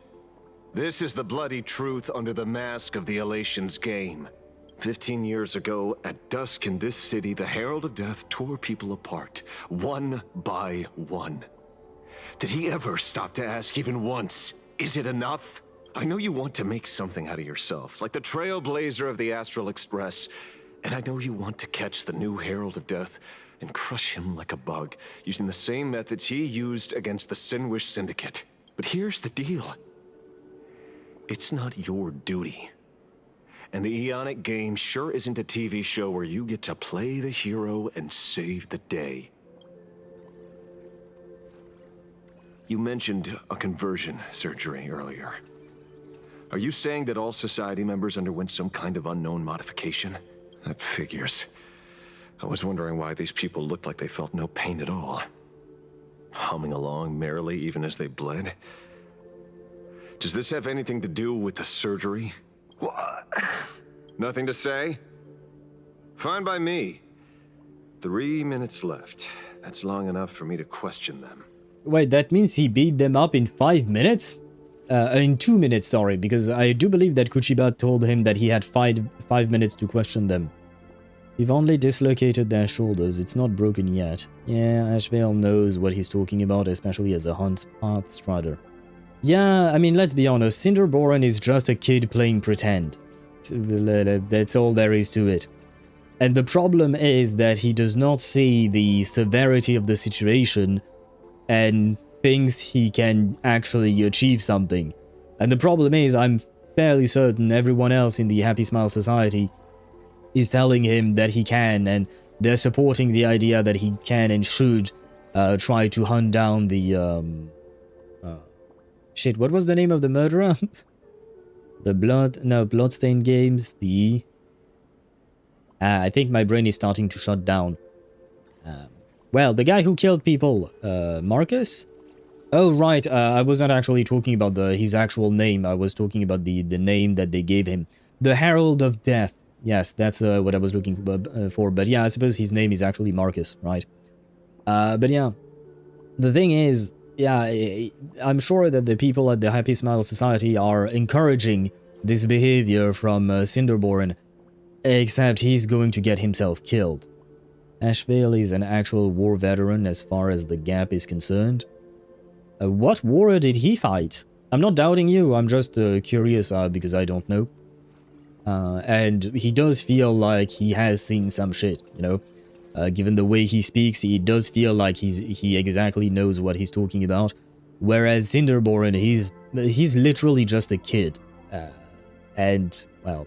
This is the bloody truth under the mask of the Elation's game. 15 years ago, at dusk in this city, the Herald of Death tore people apart, one by one. Did he ever stop to ask even once, is it enough? I know you want to make something out of yourself, like the Trailblazer of the Astral Express. And I know you want to catch the new Herald of Death and crush him like a bug, using the same methods he used against the Sinwish Syndicate. But here's the deal. It's not your duty. And the Ionic game sure isn't a TV show where you get to play the hero and save the day. You mentioned a conversion surgery earlier. Are you saying that all Society members underwent some kind of unknown modification? That figures. I was wondering why these people looked like they felt no pain at all. Humming along merrily even as they bled. Does this have anything to do with the surgery? What? Nothing to say? Fine by me. 3 minutes left. That's long enough for me to question them. Wait, that means he beat them up in 5 minutes? In 2 minutes, sorry, because I do believe that Kuchiba told him that he had 5 minutes to question them. We've only dislocated their shoulders, it's not broken yet. Yeah, Ashveil knows what he's talking about, especially as a Hunt Path Strider. Yeah, I mean, let's be honest, Cinderboren is just a kid playing pretend. That's all there is to it. And the problem is that he does not see the severity of the situation and thinks he can actually achieve something. And the problem is, I'm fairly certain everyone else in the Happy Smile Society is telling him that he can, and they're supporting the idea that he can and should try to hunt down the shit, what was the name of the murderer? Bloodstained Games, the... I think my brain is starting to shut down. Well, the guy who killed people, Marcus? Oh, right, I wasn't actually talking about his actual name, I was talking about the name that they gave him. The Herald of Death. Yes, that's what I was looking for, but yeah, I suppose his name is actually Marcus, right? But yeah, the thing is, yeah, I'm sure that the people at the Happy Smile Society are encouraging this behavior from Cinderboren, except he's going to get himself killed. Ashveil is an actual war veteran as far as the gap is concerned. What war did he fight? I'm not doubting you, I'm just curious because I don't know. And he does feel like he has seen some shit, you know? Given the way he speaks, he does feel like he exactly knows what he's talking about. Whereas Cinderboren, he's literally just a kid. And, well,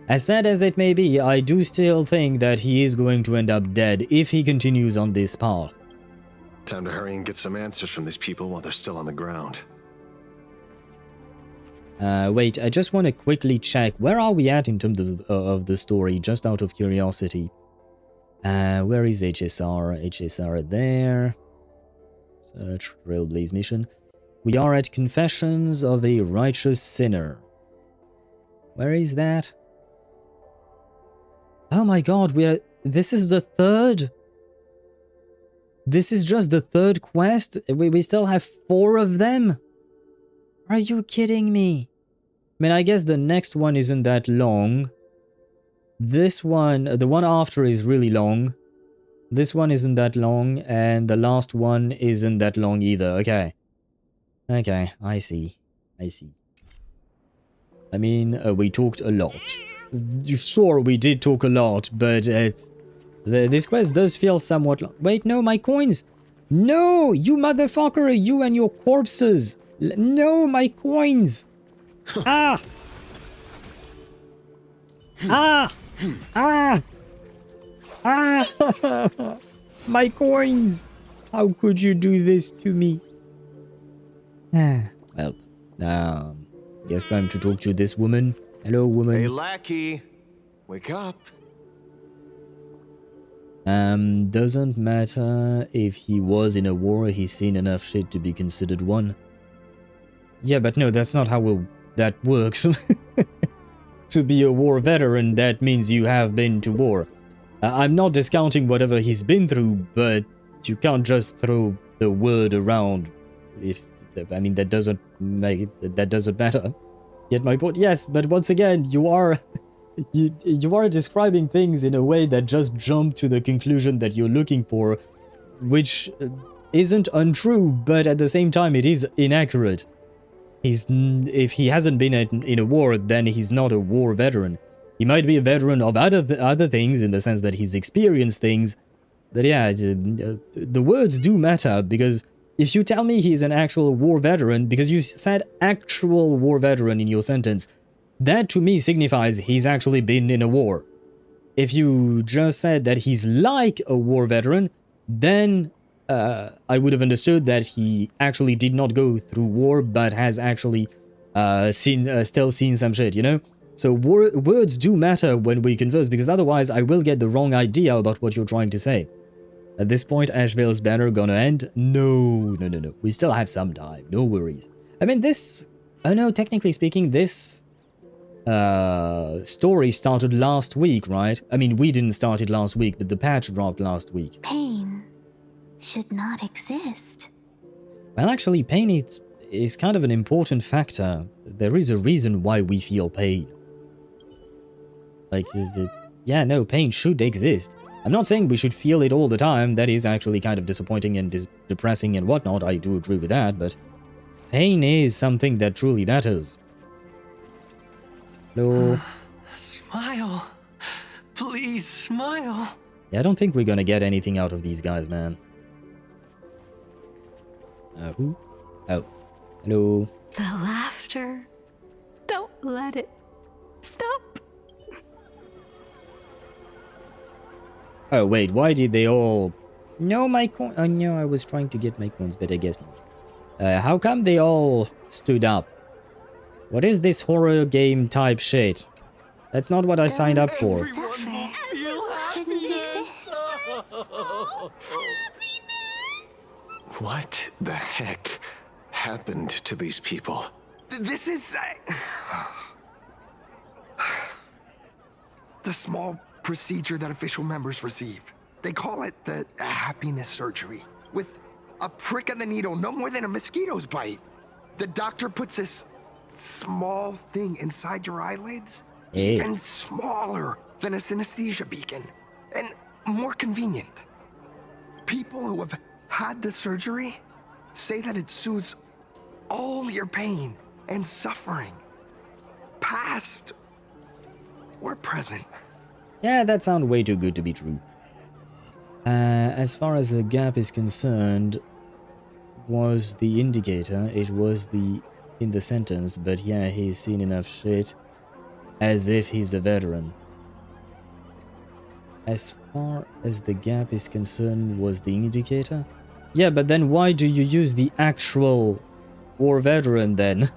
as sad as it may be, I do still think that he is going to end up dead if he continues on this path. Time to hurry and get some answers from these people while they're still on the ground. Wait, I just want to quickly check, where are we at in terms of the story, just out of curiosity? Where is HSR? HSR there. Search Trailblaze Mission. We are at Confessions of a Righteous Sinner. Where is that? Oh my god, this is the third? This is just the third quest? We still have 4 of them? Are you kidding me? I mean, I guess the next one isn't that long. This one, the one after is really long. This one isn't that long, and the last one isn't that long either. Okay. Okay, I see. I see. I mean, we talked a lot. Sure, we did talk a lot, but this quest does feel somewhat long. Wait, no, my coins! No, you motherfucker, you and your corpses! No, my coins! Ah! Ah! Ah! Ah! My coins! How could you do this to me? Well, guess time to talk to this woman. Hello, woman. Hey, lackey! Wake up! Doesn't matter if he was in a war, he's seen enough shit to be considered one. Yeah, but no, that's not how that works. To be a war veteran, that means you have been to war. I'm not discounting whatever he's been through, but you can't just throw the word around. I mean, that doesn't matter. Get my point? Yes, but once again, you are describing things in a way that just jump to the conclusion that you're looking for, which isn't untrue, but at the same time, it is inaccurate. if he hasn't been in a war, then he's not a war veteran. He might be a veteran of other things in the sense that he's experienced things. But yeah, the words do matter, because if you tell me he's an actual war veteran, because you said actual war veteran in your sentence, that to me signifies he's actually been in a war. If you just said that he's like a war veteran, then I would have understood that he actually did not go through war, but has actually still seen some shit, you know? So words do matter when we converse, because otherwise I will get the wrong idea about what you're trying to say. At this point, Ashveil's banner gonna end? No. We still have some time, no worries. I mean, this... Oh no, technically speaking, this story started last week, right? I mean, we didn't start it last week, but the patch dropped last week. Pain should not exist. Well, actually, pain is kind of an important factor. There is a reason why we feel pain. Like, yeah, no, pain should exist. I'm not saying we should feel it all the time. That is actually kind of disappointing and depressing and whatnot. I do agree with that, but pain is something that truly matters. Hello? Smile. Please smile. Yeah, I don't think we're gonna get anything out of these guys, man. Who? Oh. Hello? The laughter. Don't let it stop. Oh, wait, why did they all... No, my coin... Oh, no, I was trying to get my coins, but I guess not. How come they all stood up? What is this horror game type shit? That's not what I signed up for. What the heck happened to these people? This is... the small procedure that official members receive. They call it the happiness surgery. With a prick of the needle, no more than a mosquito's bite. The doctor puts this small thing inside your eyelids, even smaller than a synesthesia beacon, and more convenient. People who have had the surgery say that it soothes all your pain and suffering, past or present. Yeah, that sounds way too good to be true. As far as the gap is concerned, was the indicator, it was in the sentence, but yeah, he's seen enough shit as if he's a veteran. As far as the gap is concerned, was the indicator? Yeah, but then why do you use the actual war veteran then?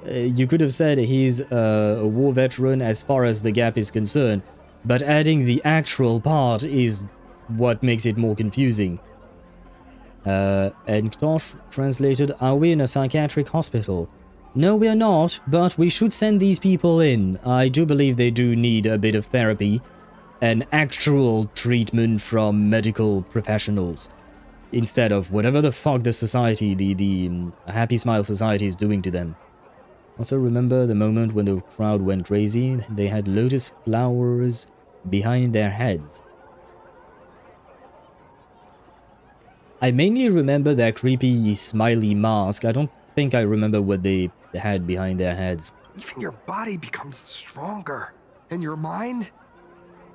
You could have said he's a war veteran as far as the gap is concerned, but adding the actual part is what makes it more confusing. And Tosh translated, are we in a psychiatric hospital? No, we are not, but we should send these people in. I do believe they do need a bit of therapy, an actual treatment from medical professionals, instead of whatever the fuck the society, the Happy Smile Society is doing to them. Also remember the moment when the crowd went crazy? They had lotus flowers behind their heads. I mainly remember their creepy smiley mask. I don't think I remember what they had behind their heads. Even your body becomes stronger, and your mind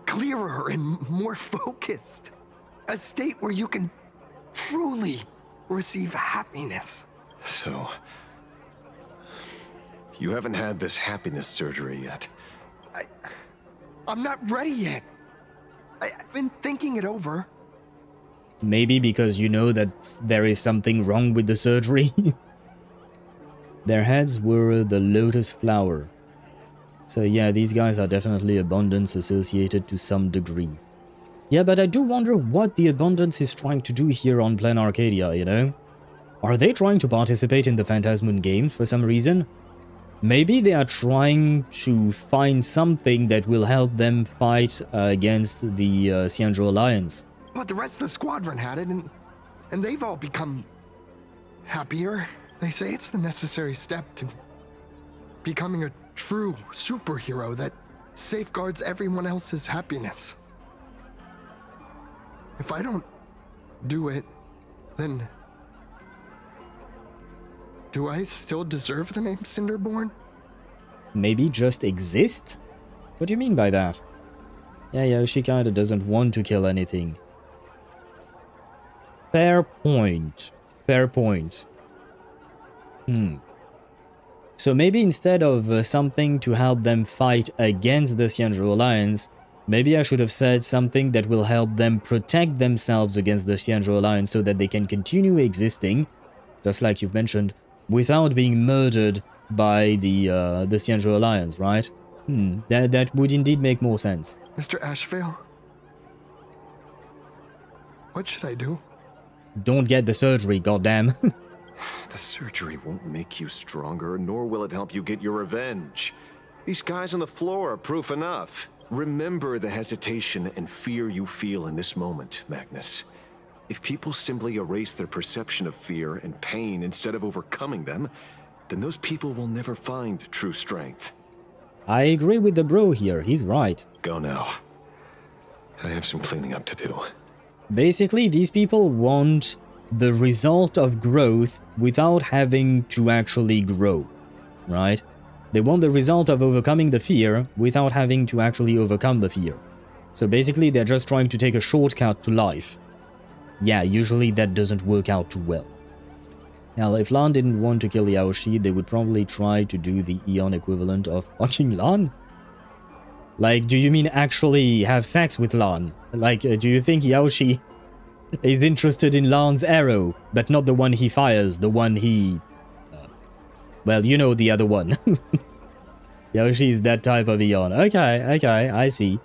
clearer and more focused. A state where you can truly receive happiness. So, you haven't had this happiness surgery yet. I'm not ready yet. I've been thinking it over. Maybe because you know that there is something wrong with the surgery? Their heads were the lotus flower. So yeah, these guys are definitely abundance associated to some degree. Yeah, but I do wonder what the abundance is trying to do here on Planarcadia, you know? Are they trying to participate in the Phantasmoon Games for some reason? Maybe they are trying to find something that will help them fight against the Xianzhou Alliance. But the rest of the squadron had it, and they've all become happier. They say it's the necessary step to becoming a true superhero that safeguards everyone else's happiness. If I don't do it, then Do I still deserve the name Cinderborn? Maybe just exist? What do you mean by that? Yeah, Yaoshi kinda doesn't want to kill anything. Fair point. Fair point. So maybe instead of something to help them fight against the Xianzhou Alliance, maybe I should have said something that will help them protect themselves against the Xianzhou Alliance so that they can continue existing, just like you've mentioned, without being murdered by the Xianzhou Alliance, right? That would indeed make more sense. Mr. Ashveil? What should I do? Don't get the surgery, goddamn. The surgery won't make you stronger, nor will it help you get your revenge. These guys on the floor are proof enough. Remember the hesitation and fear you feel in this moment, Magnus. If people simply erase their perception of fear and pain instead of overcoming them, then those people will never find true strength. I agree with the bro here, he's right. Go now. I have some cleaning up to do. Basically, these people want the result of growth without having to actually grow, right? They want the result of overcoming the fear without having to actually overcome the fear. So basically, they're just trying to take a shortcut to life. Yeah, usually that doesn't work out too well. Now, if Lan didn't want to kill Yaoshi, they would probably try to do the Eon equivalent of fucking Lan? Like, do you mean actually have sex with Lan? Like, do you think Yaoshi is interested in Lan's arrow, but not the one he fires, the one he... well, you know the other one. Yaoshi is that type of Eon. Okay, I see.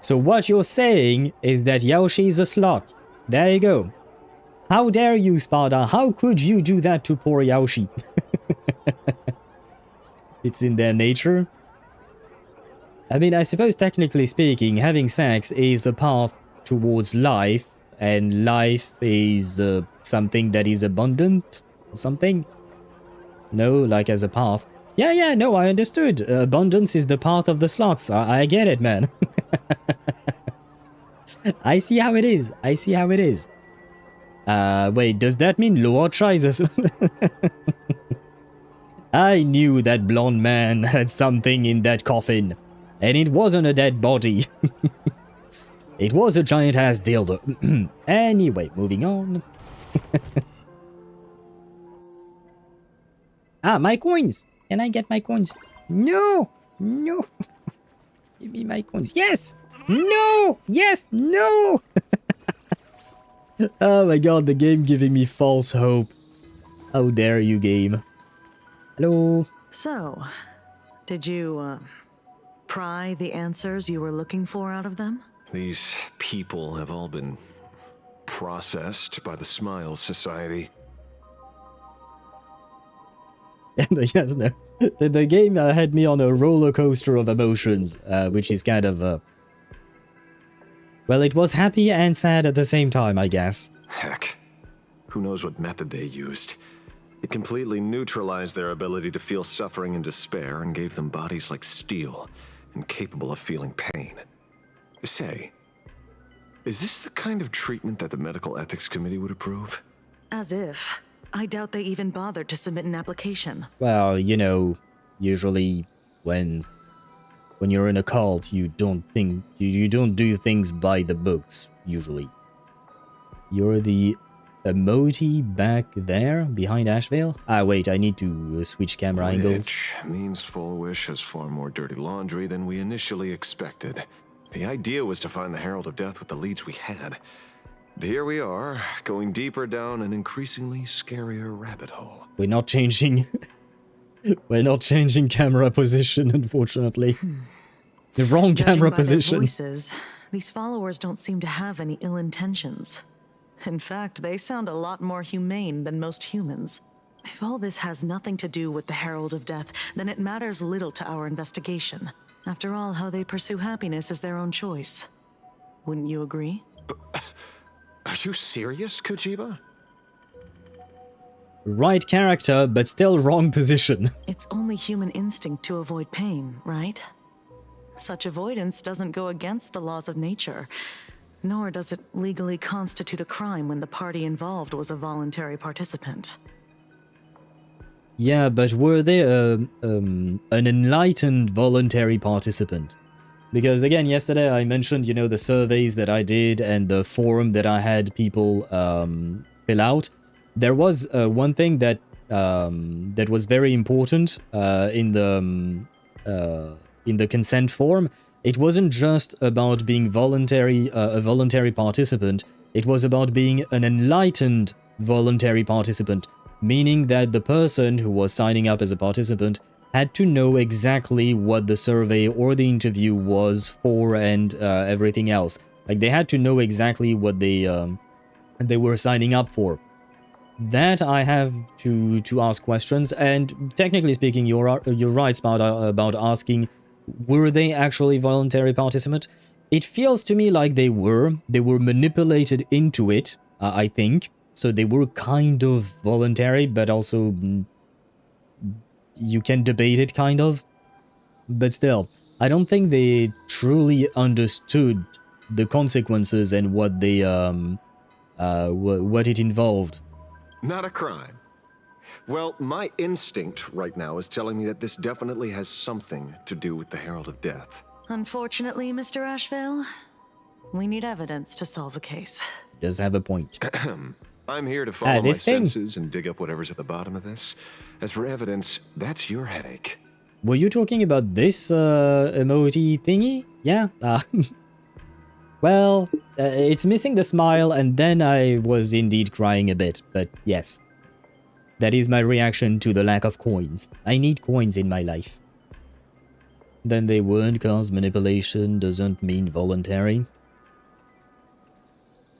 So what you're saying is that Yaoshi is a slut. There you go. How dare you, Spada? How could you do that to poor Yaoshi? It's in their nature. I mean, I suppose technically speaking, having sex is a path towards life, and life is something that is abundant or something. No, like as a path. Yeah, no, I understood. Abundance is the path of the sluts. I get it, man. I see how it is. I see how it is. Wait, does that mean Luocha is a... I knew that blonde man had something in that coffin. And it wasn't a dead body. It was a giant-ass dildo. Anyway, moving on. Ah, my coins! Can I get my coins? No! No! Give me my coins. Yes! No! Yes! No! Oh my god, the game giving me false hope. How dare you, game. Hello? So, did you, pry the answers you were looking for out of them? These people have all been processed by the Smile Society. Yes, no. The game had me on a roller coaster of emotions, which is kind of... well, it was happy and sad at the same time, I guess. Heck, who knows what method they used. It completely neutralized their ability to feel suffering and despair and gave them bodies like steel, incapable of feeling pain. Say, is this the kind of treatment that the Medical Ethics Committee would approve? As if. I doubt they even bothered to submit an application. Well, you know, usually when you're in a cult, you don't do things by the books, usually. You're the emoji back there, behind Ashveil? Ah, wait, I need to switch camera angles. Which means Full Wish has far more dirty laundry than we initially expected. The idea was to find the Herald of Death with the leads we had. But here we are, going deeper down an increasingly scarier rabbit hole. We're not changing... We're not changing camera position, unfortunately. The wrong camera position. Judging by their voices, these followers don't seem to have any ill intentions. In fact, they sound a lot more humane than most humans. If all this has nothing to do with the Herald of Death, then it matters little to our investigation. After all, how they pursue happiness is their own choice. Wouldn't you agree? Are you serious, Kojiba? Right character, but still wrong position. It's only human instinct to avoid pain, right? Such avoidance doesn't go against the laws of nature, nor does it legally constitute a crime when the party involved was a voluntary participant. Yeah, but were they an enlightened voluntary participant? Because again, yesterday I mentioned, you know, the surveys that I did and the form that I had people fill out. There was one thing that that was very important in the consent form. It wasn't just about being a voluntary participant. It was about being an enlightened voluntary participant, meaning that the person who was signing up as a participant had to know exactly what the survey or the interview was for and everything else. Like, they had to know exactly what they were signing up for. That I have to ask questions, and technically speaking, you're right, Sparta, about asking, were they actually voluntary participant? It feels to me like they were manipulated into it, I think. So they were kind of voluntary, but also you can debate it kind of. But still, I don't think they truly understood the consequences and what they what it involved. Not a crime. Well, my instinct right now is telling me that this definitely has something to do with the Herald of Death. Unfortunately, Mr. Ashveil, we need evidence to solve a case. Does have a point. I'm here to follow my this thing. senses and dig up whatever's at the bottom of this. As for evidence, that's your headache. Were you talking about this emoji thingy? Yeah? Well, it's missing the smile, and then I was indeed crying a bit, but yes. That is my reaction to the lack of coins. I need coins in my life. Then they weren't, cause manipulation doesn't mean voluntary.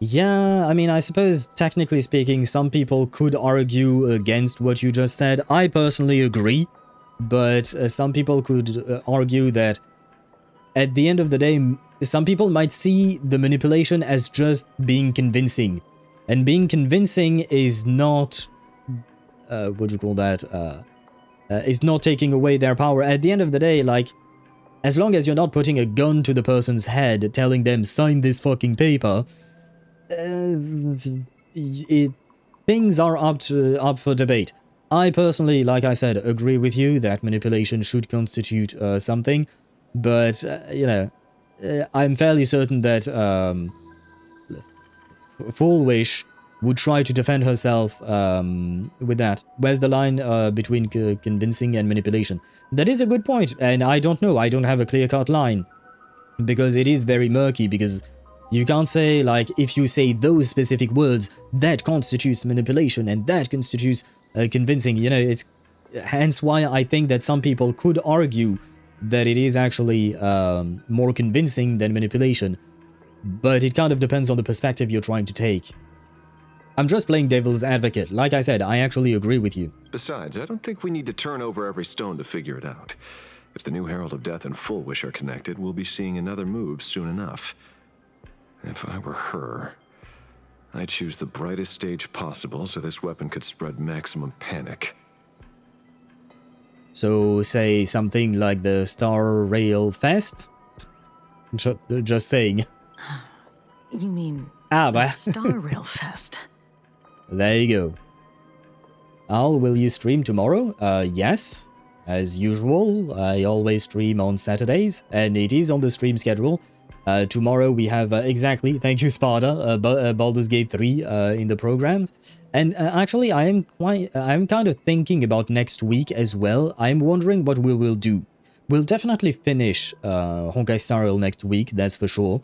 Yeah, I mean, I suppose, technically speaking, some people could argue against what you just said. I personally agree, but some people could argue that at the end of the day, some people might see the manipulation as just being convincing. And being convincing is not... what do you call that? Is not taking away their power. At the end of the day, like, as long as you're not putting a gun to the person's head, telling them, sign this fucking paper... things are up for debate. I personally, like I said, agree with you that manipulation should constitute something, but you know, I'm fairly certain that Full Wish would try to defend herself with that. Where's the line between convincing and manipulation? That is a good point, and I don't know. I don't have a clear-cut line because it is very murky. Because you can't say, like, if you say those specific words, that constitutes manipulation and that constitutes convincing. You know, it's hence why I think that some people could argue that it is actually more convincing than manipulation. But it kind of depends on the perspective you're trying to take. I'm just playing devil's advocate. Like I said, I actually agree with you. Besides, I don't think we need to turn over every stone to figure it out. If the new Herald of Death and Full Wish are connected, we'll be seeing another move soon enough. If I were her, I'd choose the brightest stage possible so this weapon could spread maximum panic. So, say something like the Star Rail Fest? Just saying. You mean the Star Rail Fest? There you go. Al, will you stream tomorrow? Yes. As usual, I always stream on Saturdays, and it is on the stream schedule. Tomorrow we have exactly, thank you Sparta, Baldur's Gate 3 in the programs. And actually I'm kind of thinking about next week as well. I'm wondering what we will do. We'll definitely finish Honkai Star Rail next week, that's for sure.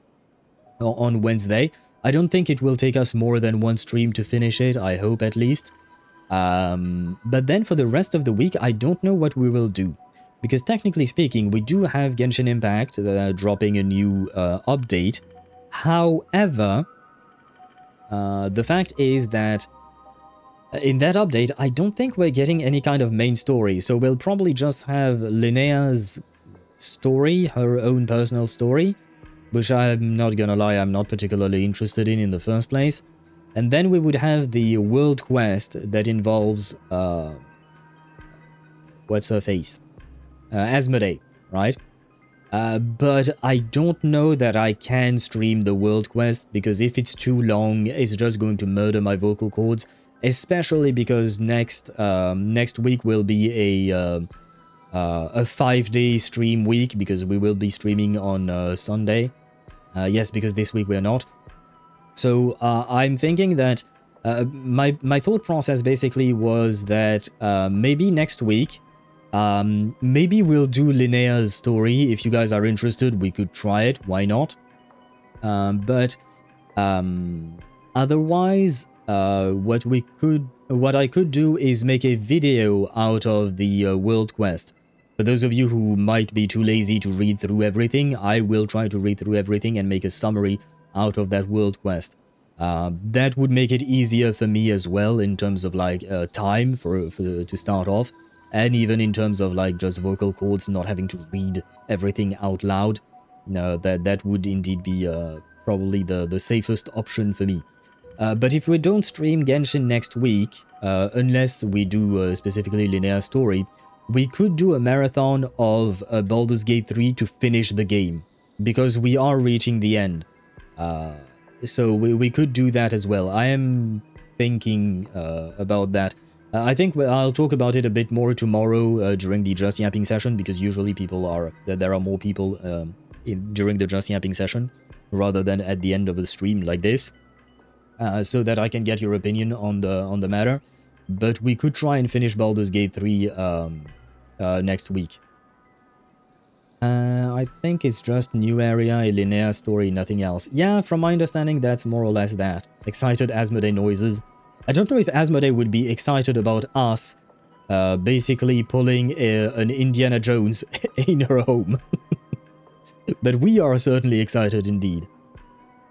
On Wednesday. I don't think it will take us more than one stream to finish it, I hope at least. But then for the rest of the week, I don't know what we will do. Because technically speaking, we do have Genshin Impact dropping a new update. However, the fact is that in that update, I don't think we're getting any kind of main story. So we'll probably just have Linnea's story, her own personal story, which I'm not gonna lie, I'm not particularly interested in the first place. And then we would have the world quest that involves, what's her face? Asmodee, right? But I don't know that I can stream the world quest, because if it's too long, it's just going to murder my vocal cords. especially because next week will be a 5-day stream week, because we will be streaming on Sunday. Yes, because this week we're not. So I'm thinking that my thought process basically was that maybe next week, maybe we'll do Linnea's story. If you guys are interested, we could try it. Why not? But otherwise, what I could do is make a video out of the world quest. For those of you who might be too lazy to read through everything, I will try to read through everything and make a summary out of that world quest. That would make it easier for me as well in terms of like time to start off, and even in terms of like just vocal cords, not having to read everything out loud. No, that would indeed be probably the safest option for me. But if we don't stream Genshin next week, unless we do specifically Linear Story, we could do a marathon of Baldur's Gate 3 to finish the game, because we are reaching the end. So we could do that as well. I am thinking about that. I think I'll talk about it a bit more tomorrow during the Just Yapping session, because usually there are more people during the Just Yapping session rather than at the end of the stream like this, so that I can get your opinion on the matter. But we could try and finish Baldur's Gate 3 next week. I think it's just new area, a linear story, nothing else. Yeah, from my understanding, that's more or less that. Excited Asmodee noises. I don't know if Asmodee would be excited about us basically pulling an Indiana Jones in her home. But we are certainly excited indeed.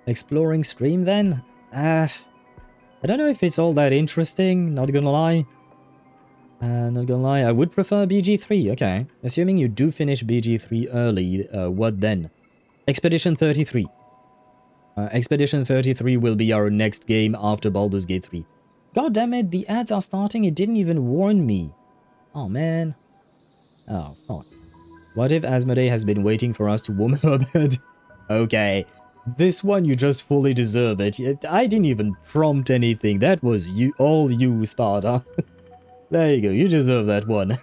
Exploring stream then? I don't know if it's all that interesting, not gonna lie. I would prefer BG3, okay. Assuming you do finish BG3 early, what then? Expedition 33. Expedition 33 will be our next game after Baldur's Gate 3. God damn it, the ads are starting, it didn't even warn me. Oh man. Oh, fuck. What if Asmodee has been waiting for us to warm her bed? Okay. This one, you just fully deserve it. I didn't even prompt anything. That was all you, Sparta. There you go, you deserve that one.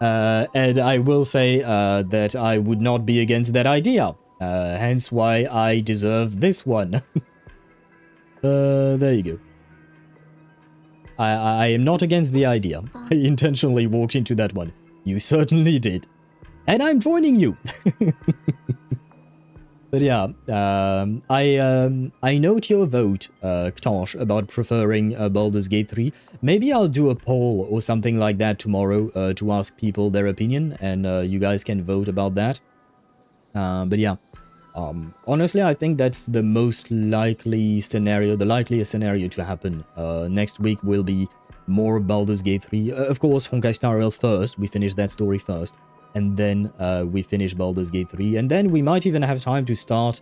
And I will say that I would not be against that idea. Hence why I deserve this one. There you go. I am not against the idea. I intentionally walked into that one. You certainly did. And I'm joining you. But yeah, I note your vote, Ktosh, about preferring Baldur's Gate 3. Maybe I'll do a poll or something like that tomorrow to ask people their opinion, and you guys can vote about that. But yeah, honestly, I think that's the most likely scenario, the likeliest scenario to happen. Next week will be more Baldur's Gate 3. Of course, Honkai Star Rail first. We finish that story first. And then we finish Baldur's Gate 3, and then we might even have time to start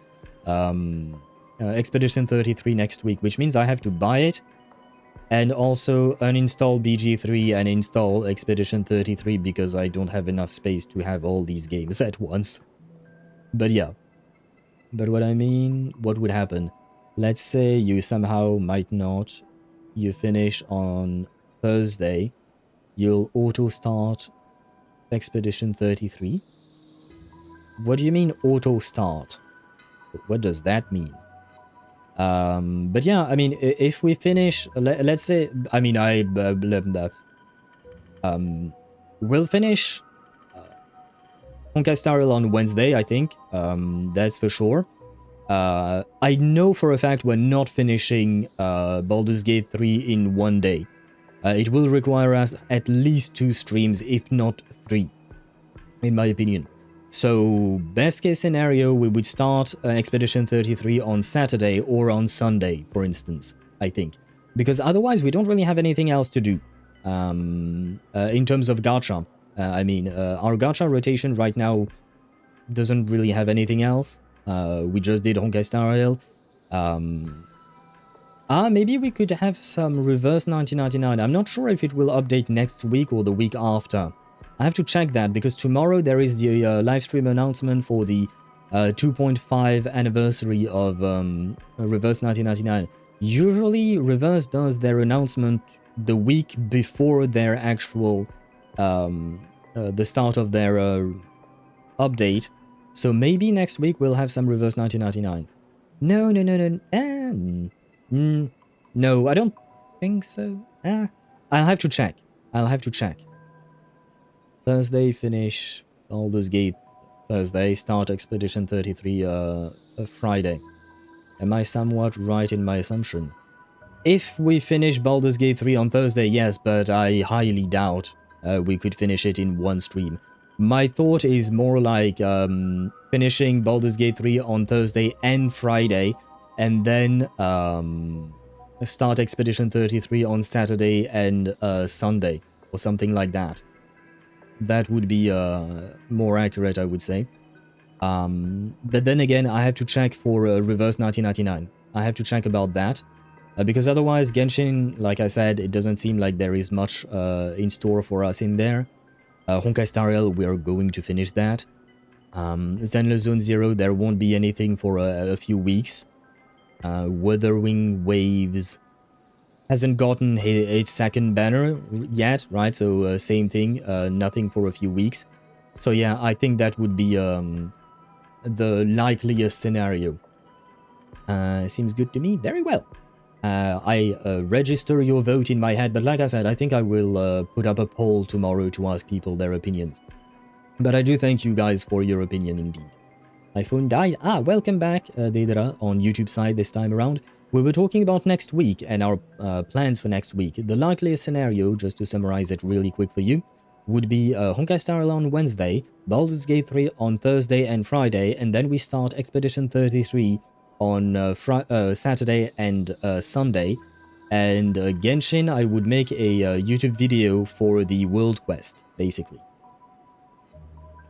Expedition 33 next week, which means I have to buy it, and also uninstall BG3 and install Expedition 33, because I don't have enough space to have all these games at once. But yeah. But what I mean, what would happen? Let's say you somehow might not, you finish on Thursday, you'll auto-start Expedition 33? What do you mean auto-start? What does that mean? But yeah, I mean, if we finish, let's say, I mean, we'll finish Honkai Star Rail on Wednesday, I think. That's for sure. I know for a fact we're not finishing Baldur's Gate 3 in one day. It will require us at least 2 streams, if not 3, in my opinion. So, best case scenario, we would start Expedition 33 on Saturday or on Sunday, for instance, I think. Because otherwise, we don't really have anything else to do in terms of gacha. I mean, our gacha rotation right now doesn't really have anything else. We just did Honkai Star Rail. Maybe we could have some reverse 1999. I'm not sure if it will update next week or the week after. I have to check that, because tomorrow there is the live stream announcement for the 2.5 anniversary of reverse 1999. Usually, Reverse does their announcement the week before their actual, the start of their update. So maybe next week we'll have some Reverse 1999. No. No, I don't think so. I'll have to check. Thursday, finish Baldur's Gate Thursday, start Expedition 33 Friday. Am I somewhat right in my assumption? If we finish Baldur's Gate 3 on Thursday, yes, but I highly doubt we could finish it in one stream. My thought is more like finishing Baldur's Gate 3 on Thursday and Friday, and then start Expedition 33 on Saturday and Sunday, or something like that. That would be more accurate, I would say. But then again, I have to check for Reverse 1999. I have to check about that. Because otherwise, Genshin, like I said, it doesn't seem like there is much in store for us in there. Honkai Star Rail, we are going to finish that. Zenless Zone Zero, there won't be anything for a few weeks. Wuthering Waves hasn't gotten its second banner yet, right? So same thing, nothing for a few weeks. So yeah, I think that would be the likeliest scenario. Seems good to me. Very well. I register your vote in my head, but like I said, I think I will put up a poll tomorrow to ask people their opinions. But I do thank you guys for your opinion indeed. My phone died. Welcome back, Deidara, on YouTube side this time around. We were talking about next week and our plans for next week. The likeliest scenario, just to summarize it really quick for you, would be Honkai Star Rail on Wednesday, Baldur's Gate 3 on Thursday and Friday, and then we start Expedition 33 on Saturday and Sunday. And Genshin, I would make a YouTube video for the World Quest, basically.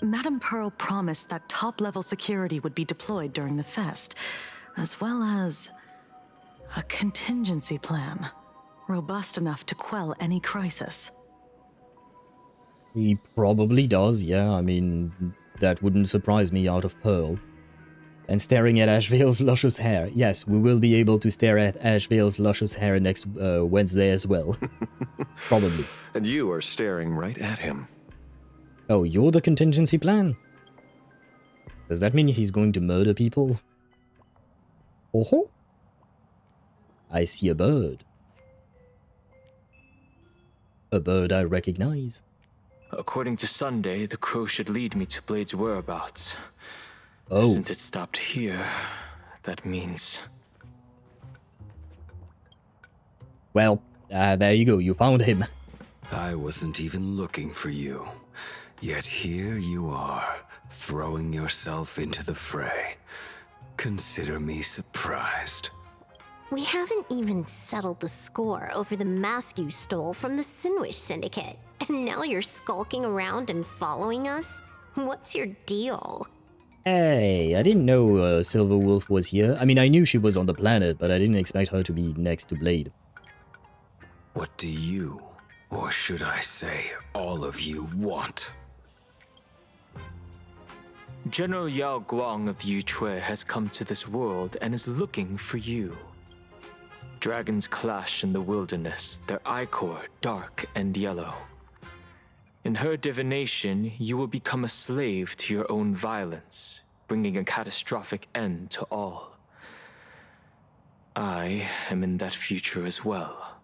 Madame Pearl promised that top-level security would be deployed during the fest, as well as a contingency plan, robust enough to quell any crisis. He probably does, yeah. I mean, that wouldn't surprise me out of Pearl. And staring at Ashveil's luscious hair. Yes, we will be able to stare at Ashveil's luscious hair next Wednesday as well. Probably. And you are staring right at him. Oh, you're the contingency plan? Does that mean he's going to murder people? Oh-ho! I see a bird. A bird I recognize. According to Sunday, the crow should lead me to Blade's whereabouts. Oh. Since it stopped here, that means... Well, there you go, you found him. I wasn't even looking for you. Yet here you are, throwing yourself into the fray. Consider me surprised. We haven't even settled the score over the mask you stole from the Sinwish Syndicate. And now you're skulking around and following us? What's your deal? Hey, I didn't know Silver Wolf was here. I mean, I knew she was on the planet, but I didn't expect her to be next to Blade. What do you, or should I say, all of you want? General Yao Guang of Yushui has come to this world and is looking for you. Dragons clash in the wilderness, their ichor dark and yellow. In her divination, you will become a slave to your own violence, bringing a catastrophic end to all. I am in that future as well.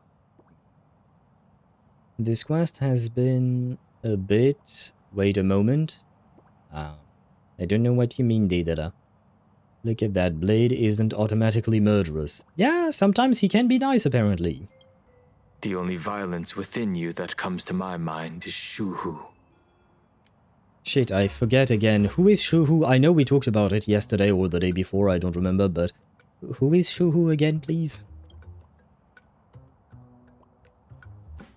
This quest has been a bit... Wait a moment. I don't know what you mean, Deidara. Look at that, Blade isn't automatically murderous. Yeah, sometimes he can be nice, apparently. The only violence within you that comes to my mind is Shuhu. Shit, I forget again. Who is Shuhu? I know we talked about it yesterday or the day before, I don't remember, but... Who is Shuhu again, please?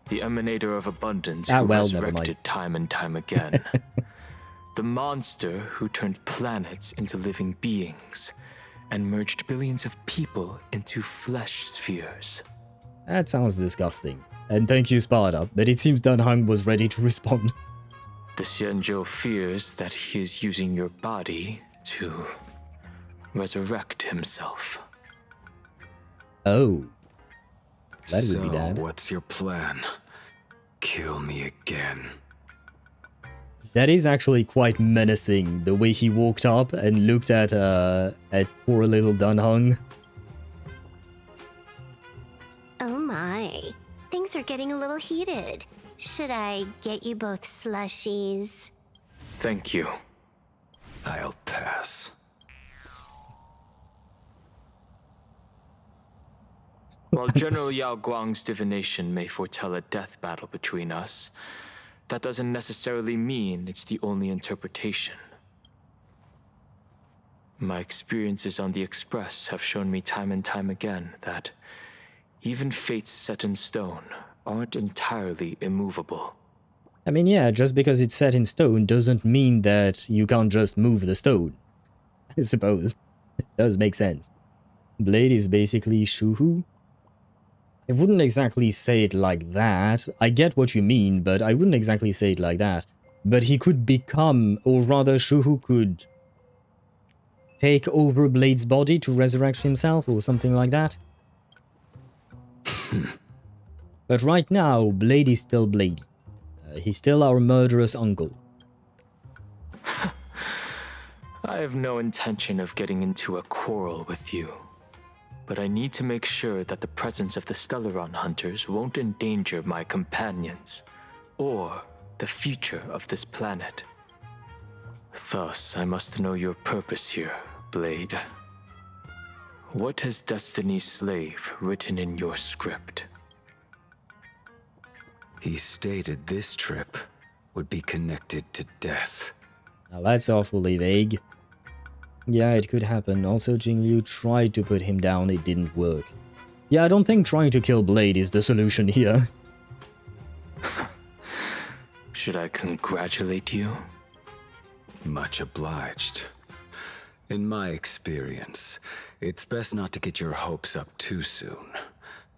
The emanator of abundance who resurrected time and time again. The monster who turned planets into living beings and merged billions of people into flesh spheres. That sounds disgusting. And thank you, Sparta, but it seems Dunhung was ready to respond. The Xianzhou fears that he is using your body to resurrect himself. Oh. That would So, be bad. what's your plan? Kill me again. That is actually quite menacing, the way he walked up and looked at poor little Dunhung. Oh my. Things are getting a little heated. Should I get you both slushies? Thank you. I'll pass. While General Yao Guang's divination may foretell a death battle between us, that doesn't necessarily mean it's the only interpretation. My experiences on the Express have shown me time and time again that even fates set in stone aren't entirely immovable. I mean, yeah, just because it's set in stone doesn't mean that you can't just move the stone. I suppose. It does make sense. Blade is basically Shuhu. I wouldn't exactly say it like that. I get what you mean, but I wouldn't exactly say it like that. But he could become, or rather Shuhu could take over Blade's body to resurrect himself or something like that. But right now, Blade is still Blade. He's still our murderous uncle. I have no intention of getting into a quarrel with you. But I need to make sure that the presence of the Stellaron hunters won't endanger my companions, or the future of this planet. Thus, I must know your purpose here, Blade. What has Destiny's Slave written in your script? He stated this trip would be connected to death. Now that's awfully vague. Yeah, it could happen. Also, Jingliu tried to put him down, it didn't work. Yeah, I don't think trying to kill Blade is the solution here. Should I congratulate you? Much obliged. In my experience, it's best not to get your hopes up too soon.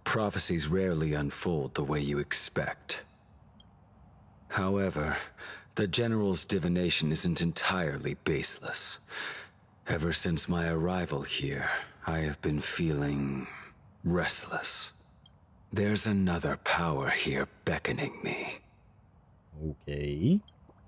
Prophecies rarely unfold the way you expect. However, the General's divination isn't entirely baseless. Ever since my arrival here, I have been feeling restless. There's another power here beckoning me. Okay.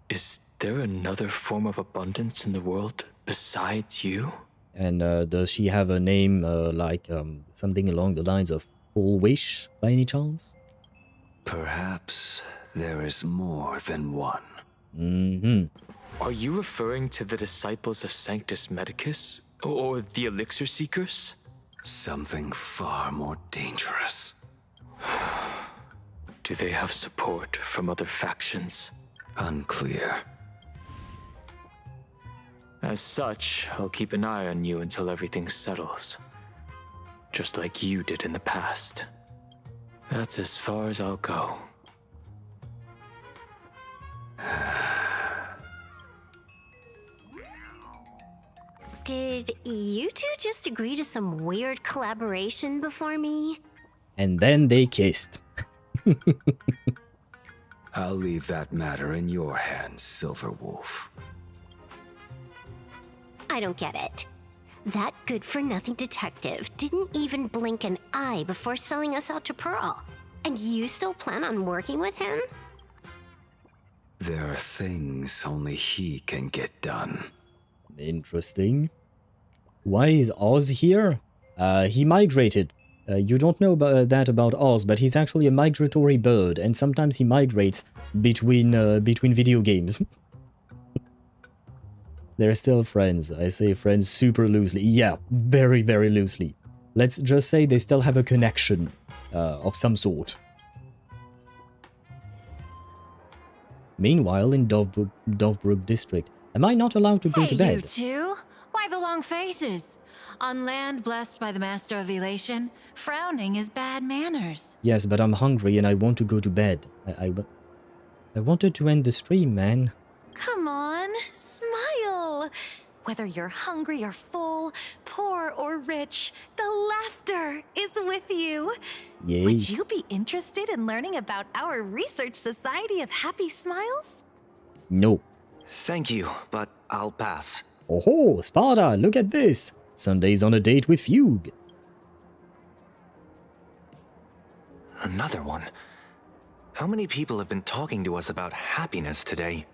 Is there another form of abundance in the world besides you? And does she have a name like something along the lines of Full Wish by any chance? Perhaps there is more than one. Mm-hmm. Are you referring to the disciples of Sanctus Medicus? Or the Elixir Seekers? Something far more dangerous. Do they have support from other factions? Unclear. As such, I'll keep an eye on you until everything settles. Just like you did in the past. That's as far as I'll go. Did you two just agree to some weird collaboration before me? And then they kissed. I'll leave that matter in your hands, Silverwolf. I don't get it. That good-for-nothing detective didn't even blink an eye before selling us out to Pearl. And you still plan on working with him? There are things only he can get done. Interesting. Why is Oz here? He migrated. You don't know that about Oz, but he's actually a migratory bird, and sometimes he migrates between video games. They're still friends. I say friends super loosely. Yeah, very, very loosely. Let's just say they still have a connection of some sort. Meanwhile, in Dovebrook District, am I not allowed to go to bed? You two? Why the long faces? On land blessed by the Master of Elation, frowning is bad manners. Yes, but I'm hungry and I want to go to bed. I wanted to end the stream, man. Come on, smile. Whether you're hungry or full, poor or rich, the laughter is with you. Yay. Would you be interested in learning about our Research Society of Happy Smiles? No. Thank you, but I'll pass. Oh, Sparta, look at this. Sunday's on a date with Fugue. Another one? How many people have been talking to us about happiness today?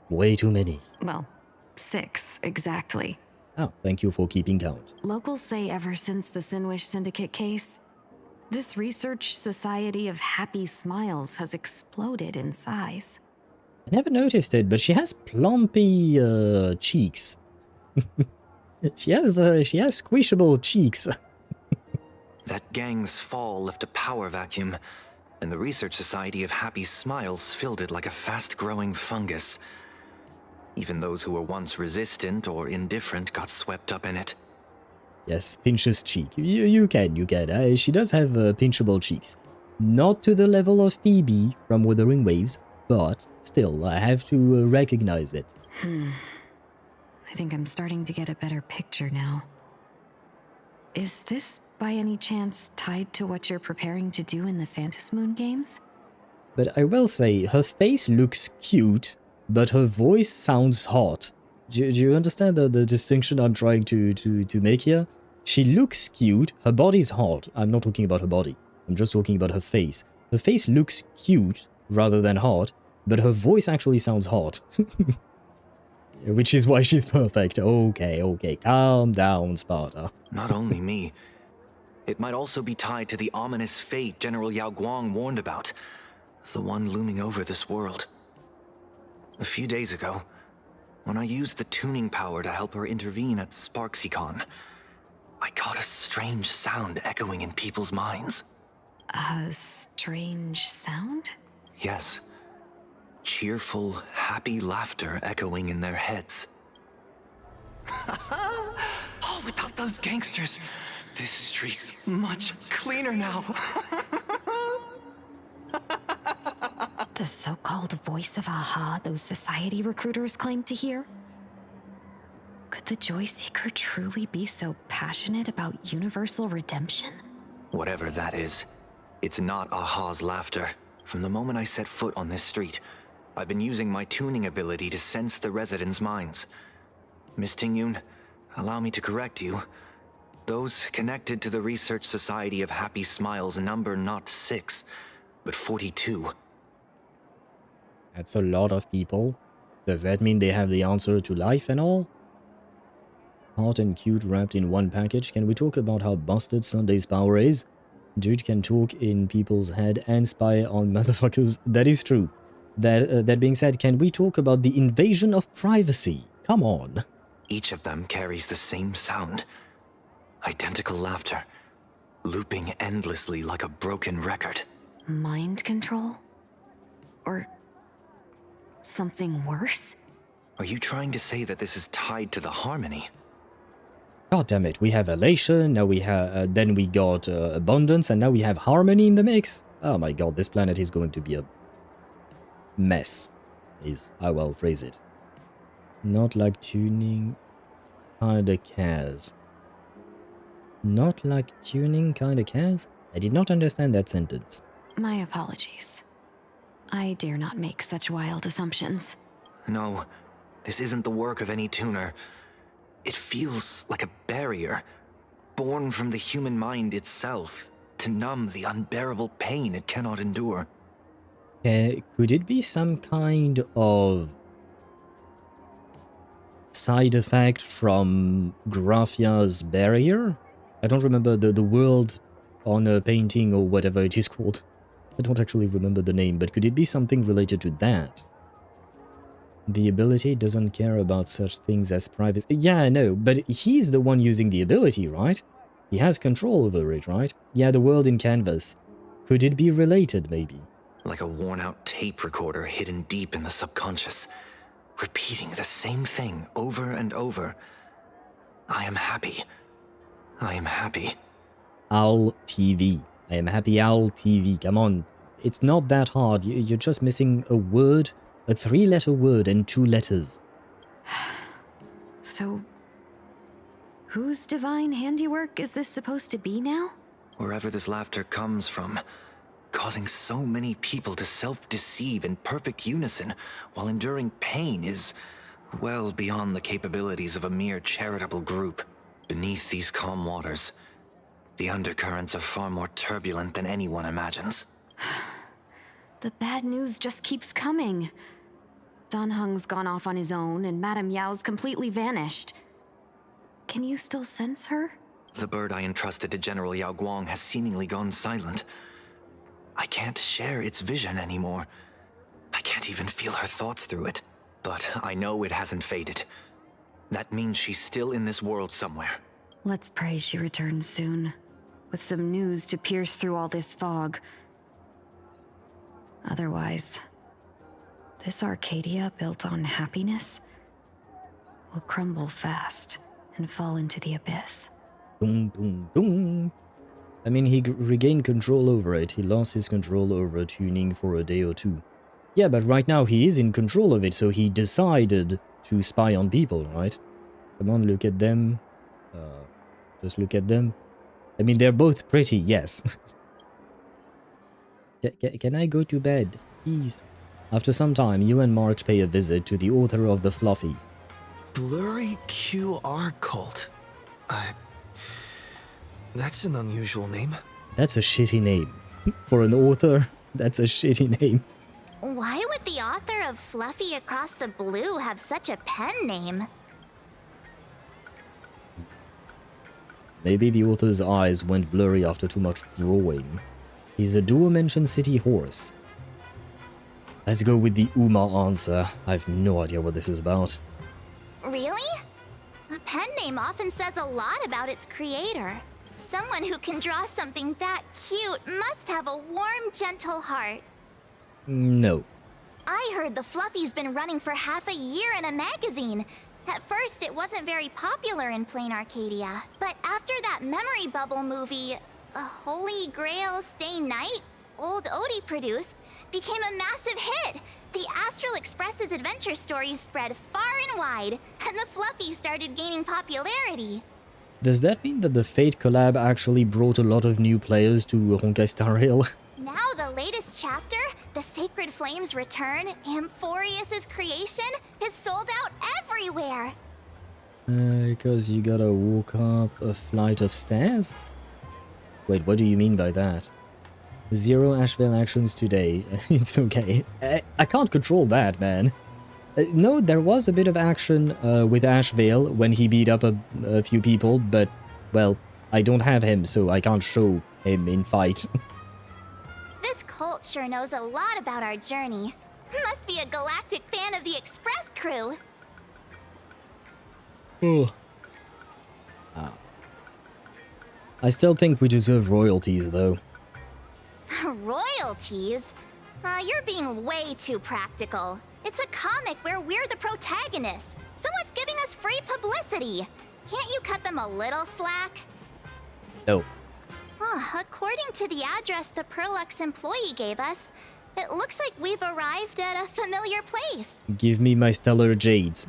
Way too many. Well, 6, exactly. Oh, thank you for keeping count. Locals say ever since the Sinwish Syndicate case, this research society of happy smiles has exploded in size. I never noticed it, but she has plumpy cheeks. she has squishable cheeks. That gang's fall left a power vacuum, and the Research Society of Happy Smiles filled it like a fast-growing fungus. Even those who were once resistant or indifferent got swept up in it. Yes, pinches cheek. You can. She does have pinchable cheeks. Not to the level of Phoebe from Wuthering Waves, but still, I have to recognize it. I think I'm starting to get a better picture now. Is this, by any chance, tied to what you're preparing to do in the Phantasmoon Games? But I will say, her face looks cute, but her voice sounds hot. Do you understand the distinction I'm trying to make here? She looks cute, her body's hot. I'm not talking about her body. I'm just talking about her face. Her face looks cute rather than hot, but her voice actually sounds hot. Which is why she's perfect. Okay, calm down, Sparta. Not only me. It might also be tied to the ominous fate General Yao Guang warned about. The one looming over this world. A few days ago, when I used the tuning power to help her intervene at SparksyCon, I caught a strange sound echoing in people's minds. A strange sound? Yes. Cheerful, happy laughter echoing in their heads. Oh, without those gangsters, this street's much cleaner now. The so-called voice of Aha those society recruiters claim to hear? Could the Joy Seeker truly be so passionate about universal redemption? Whatever that is, it's not Aha's laughter. From the moment I set foot on this street, I've been using my tuning ability to sense the residents' minds. Miss Tingyun, allow me to correct you. Those connected to the Research Society of Happy Smiles number not 6, but 42. That's a lot of people. Does that mean they have the answer to life and all? Hot and cute wrapped in one package. Can we talk about how busted Sunday's power is? Dude can talk in people's head and spy on motherfuckers. That is true. That being said, can we talk about the invasion of privacy? Come on. Each of them carries the same sound. Identical laughter. Looping endlessly like a broken record. Mind control? Or something worse? Are you trying to say that this is tied to the harmony? God damn it, we have elation, now we have, then we got abundance, and now we have harmony in the mix. Oh my god, this planet is going to be a mess, is how I'll phrase it. Not like tuning, kinda cares. Not like tuning, kinda cares? I did not understand that sentence. My apologies. I dare not make such wild assumptions. No, this isn't the work of any tuner. It feels like a barrier, born from the human mind itself, to numb the unbearable pain it cannot endure. Could it be some kind of side effect from Graphia's barrier? I don't remember the world on a painting or whatever it is called. I don't actually remember the name, but could it be something related to that? The ability doesn't care about such things as privacy. Yeah, I know, but he's the one using the ability, right? He has control over it, right? Yeah, the world in canvas. Could it be related, maybe? Like a worn-out tape recorder hidden deep in the subconscious, repeating the same thing over and over. I am happy. I am happy. Owl TV. I am happy Owl TV. Come on. It's not that hard. You're just missing a word, a 3-letter word and 2 letters. So, whose divine handiwork is this supposed to be now? Wherever this laughter comes from, causing so many people to self-deceive in perfect unison while enduring pain is well beyond the capabilities of a mere charitable group. Beneath these calm waters, The undercurrents are far more turbulent than anyone imagines. The bad news just keeps coming. Danheng's gone off on his own, and Madame Yao's completely vanished. Can you still sense her? The bird I entrusted to General Yao Guang has seemingly gone silent. I can't share its vision anymore. I can't even feel her thoughts through it. But I know it hasn't faded. That means she's still in this world somewhere. Let's pray she returns soon, with some news to pierce through all this fog. Otherwise, this Arcadia built on happiness will crumble fast and fall into the abyss. Boom, boom, boom. I mean, he regained control over it. He lost his control over tuning for a day or two. Yeah, but right now he is in control of it, so he decided to spy on people, right? Come on, look at them. Just look at them. I mean, they're both pretty, yes. Can I go to bed, please? After some time, you and March pay a visit to the author of the Fluffy. Blurry QR cult. That's an unusual name. That's a shitty name. For an author, that's a shitty name. Why would the author of Fluffy Across the Blue have such a pen name? Maybe the author's eyes went blurry after too much drawing. He's a dual-mention city horse. Let's go with the Uma answer. I have no idea what this is about. Really? A pen name often says a lot about its creator. Someone who can draw something that cute must have a warm, gentle heart. No. I heard the Fluffy's been running for half a year in a magazine. At first, it wasn't very popular in Planarcadia. But after that memory bubble movie, A Holy Grail Stay Night, Old Odie produced, became a massive hit. The Astral Express's adventure stories spread far and wide, and the Fluffy started gaining popularity. Does that mean that the Fate collab actually brought a lot of new players to Honkai Star Rail? Now the latest chapter, The Sacred Flames Return, Amphorius's creation, is sold out everywhere. Because you gotta walk up a flight of stairs? Wait, what do you mean by that? 0 Ashveil actions today. It's okay. I can't control that, man. No, there was a bit of action with Ashveil when he beat up a few people, but, well, I don't have him, so I can't show him in fight. This cult sure knows a lot about our journey. Must be a galactic fan of the Express crew. Oh. I still think we deserve royalties, though. Royalties? You're being way too practical. It's a comic where we're the protagonists. Someone's giving us free publicity. Can't you cut them a little slack? No. According to the address the Perlux employee gave us, it looks like we've arrived at a familiar place. Give me my stellar jades.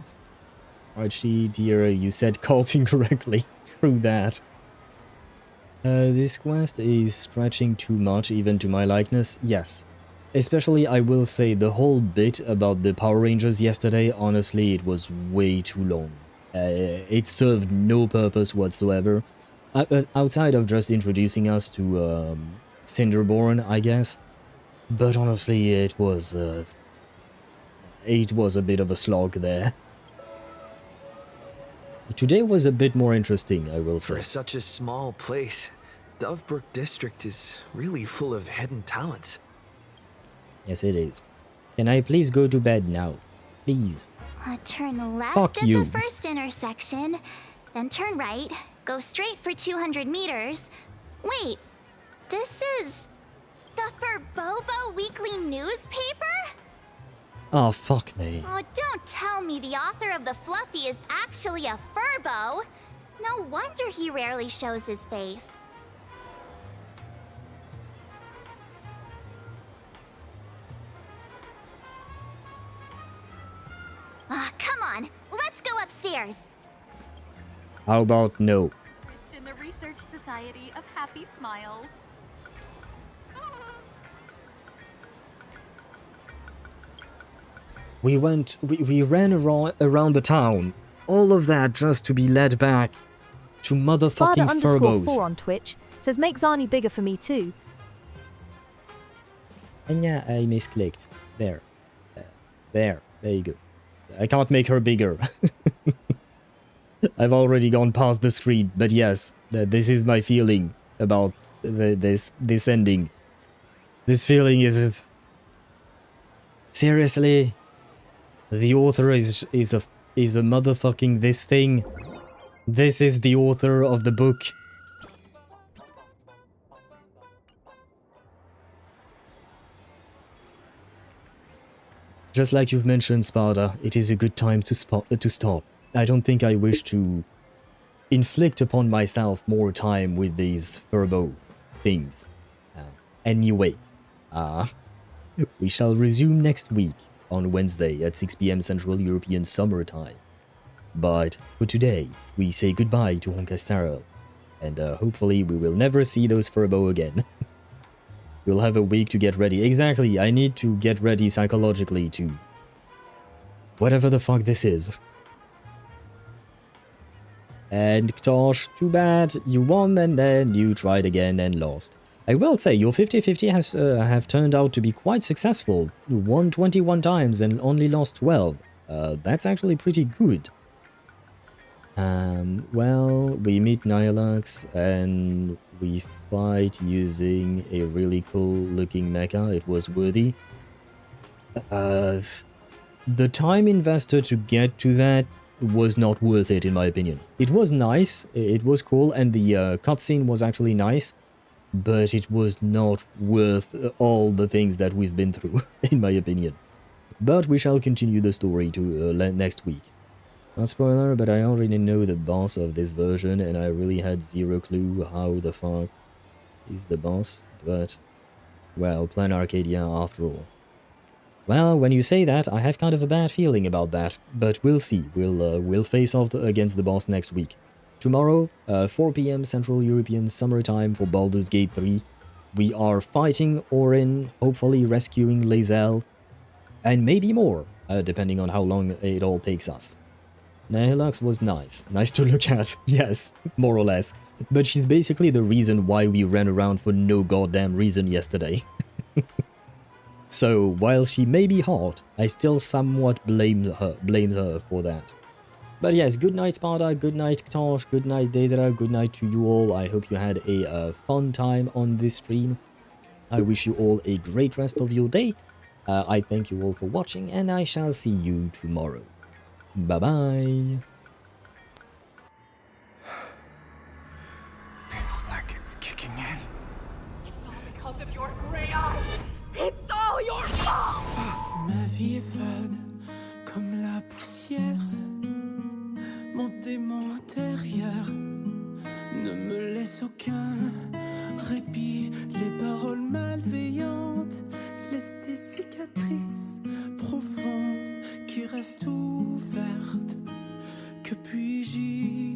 Archie, dear, you said cult incorrectly. True that. This quest is stretching too much even to my likeness. Yes. Especially, I will say, the whole bit about the Power Rangers yesterday, honestly, it was way too long. It served no purpose whatsoever. Outside of just introducing us to Cinderborn, I guess. But honestly, it was a bit of a slog there. Today was a bit more interesting, I will say. For such a small place, Dovebrook District is really full of hidden talents. Yes, it is. Can I please go to bed now? Please. Turn left Fuck at you. the first intersection, then turn right, go straight for 200 meters. Wait, this is the Furbobo Weekly newspaper? Oh, fuck me. Oh, don't tell me the author of the Fluffy is actually a Furbo. No wonder he rarely shows his face. Come on, let's go upstairs. How about no? In the Research Society of Happy Smiles. We ran around the town. All of that just to be led back to motherfucking Furbos. Father_4 on Twitch Says make Zani bigger for me too. And yeah, I misclicked. There. There you go. I can't make her bigger. I've already gone past the screen, but yes, this is my feeling about this ending. This feeling is... Seriously? The author is a motherfucking this thing. This is the author of the book. Just like you've mentioned, Sparta, it is a good time to stop. I don't think I wish to inflict upon myself more time with these Furbo things. Anyway, we shall resume next week on Wednesday at 6 PM Central European Summer Time. But for today, we say goodbye to Honkai Star Rail, and hopefully we will never see those Furbo again. We'll have a week to get ready. Exactly, I need to get ready psychologically to whatever the fuck this is. And Ktosh, too bad, you won and then you tried again and lost. I will say, your 50-50 has have turned out to be quite successful. You won 21 times and only lost 12. That's actually pretty good. Well, we meet Nihilux and we fight using a really cool looking mecha. It was worthy. The time invested to get to that was not worth it in my opinion. It was nice, it was cool, and the cutscene was actually nice, but it was not worth all the things that we've been through, in my opinion. But we shall continue the story to next week. Not spoiler, but I already know the boss of this version, and I really had zero clue how the fuck is the boss, but, well, Planarcadia after all. Well, when you say that, I have kind of a bad feeling about that, but we'll see. We'll face off against the boss next week. Tomorrow, 4 PM Central European Summer Time for Baldur's Gate 3. We are fighting Orin, hopefully rescuing Lae'zel, and maybe more, depending on how long it all takes us. Nihilux was nice. Nice to look at, yes, more or less. But she's basically the reason why we ran around for no goddamn reason yesterday. So, while she may be hot, I still somewhat blame her for that. But yes, good night Sparta, good night Ktosh, good night Daedra, good night to you all. I hope you had a fun time on this stream. I wish you all a great rest of your day. I thank you all for watching, and I shall see you tomorrow. Bye-bye. Feels like it's kicking in. It's all because of your gray eyes. It's all your fault. Ma vie est fade comme la poussière. Mon démon intérieur ne me laisse aucun répit. Les paroles malveillantes laissent des cicatrices profondes qui restent ouvertes. Que puis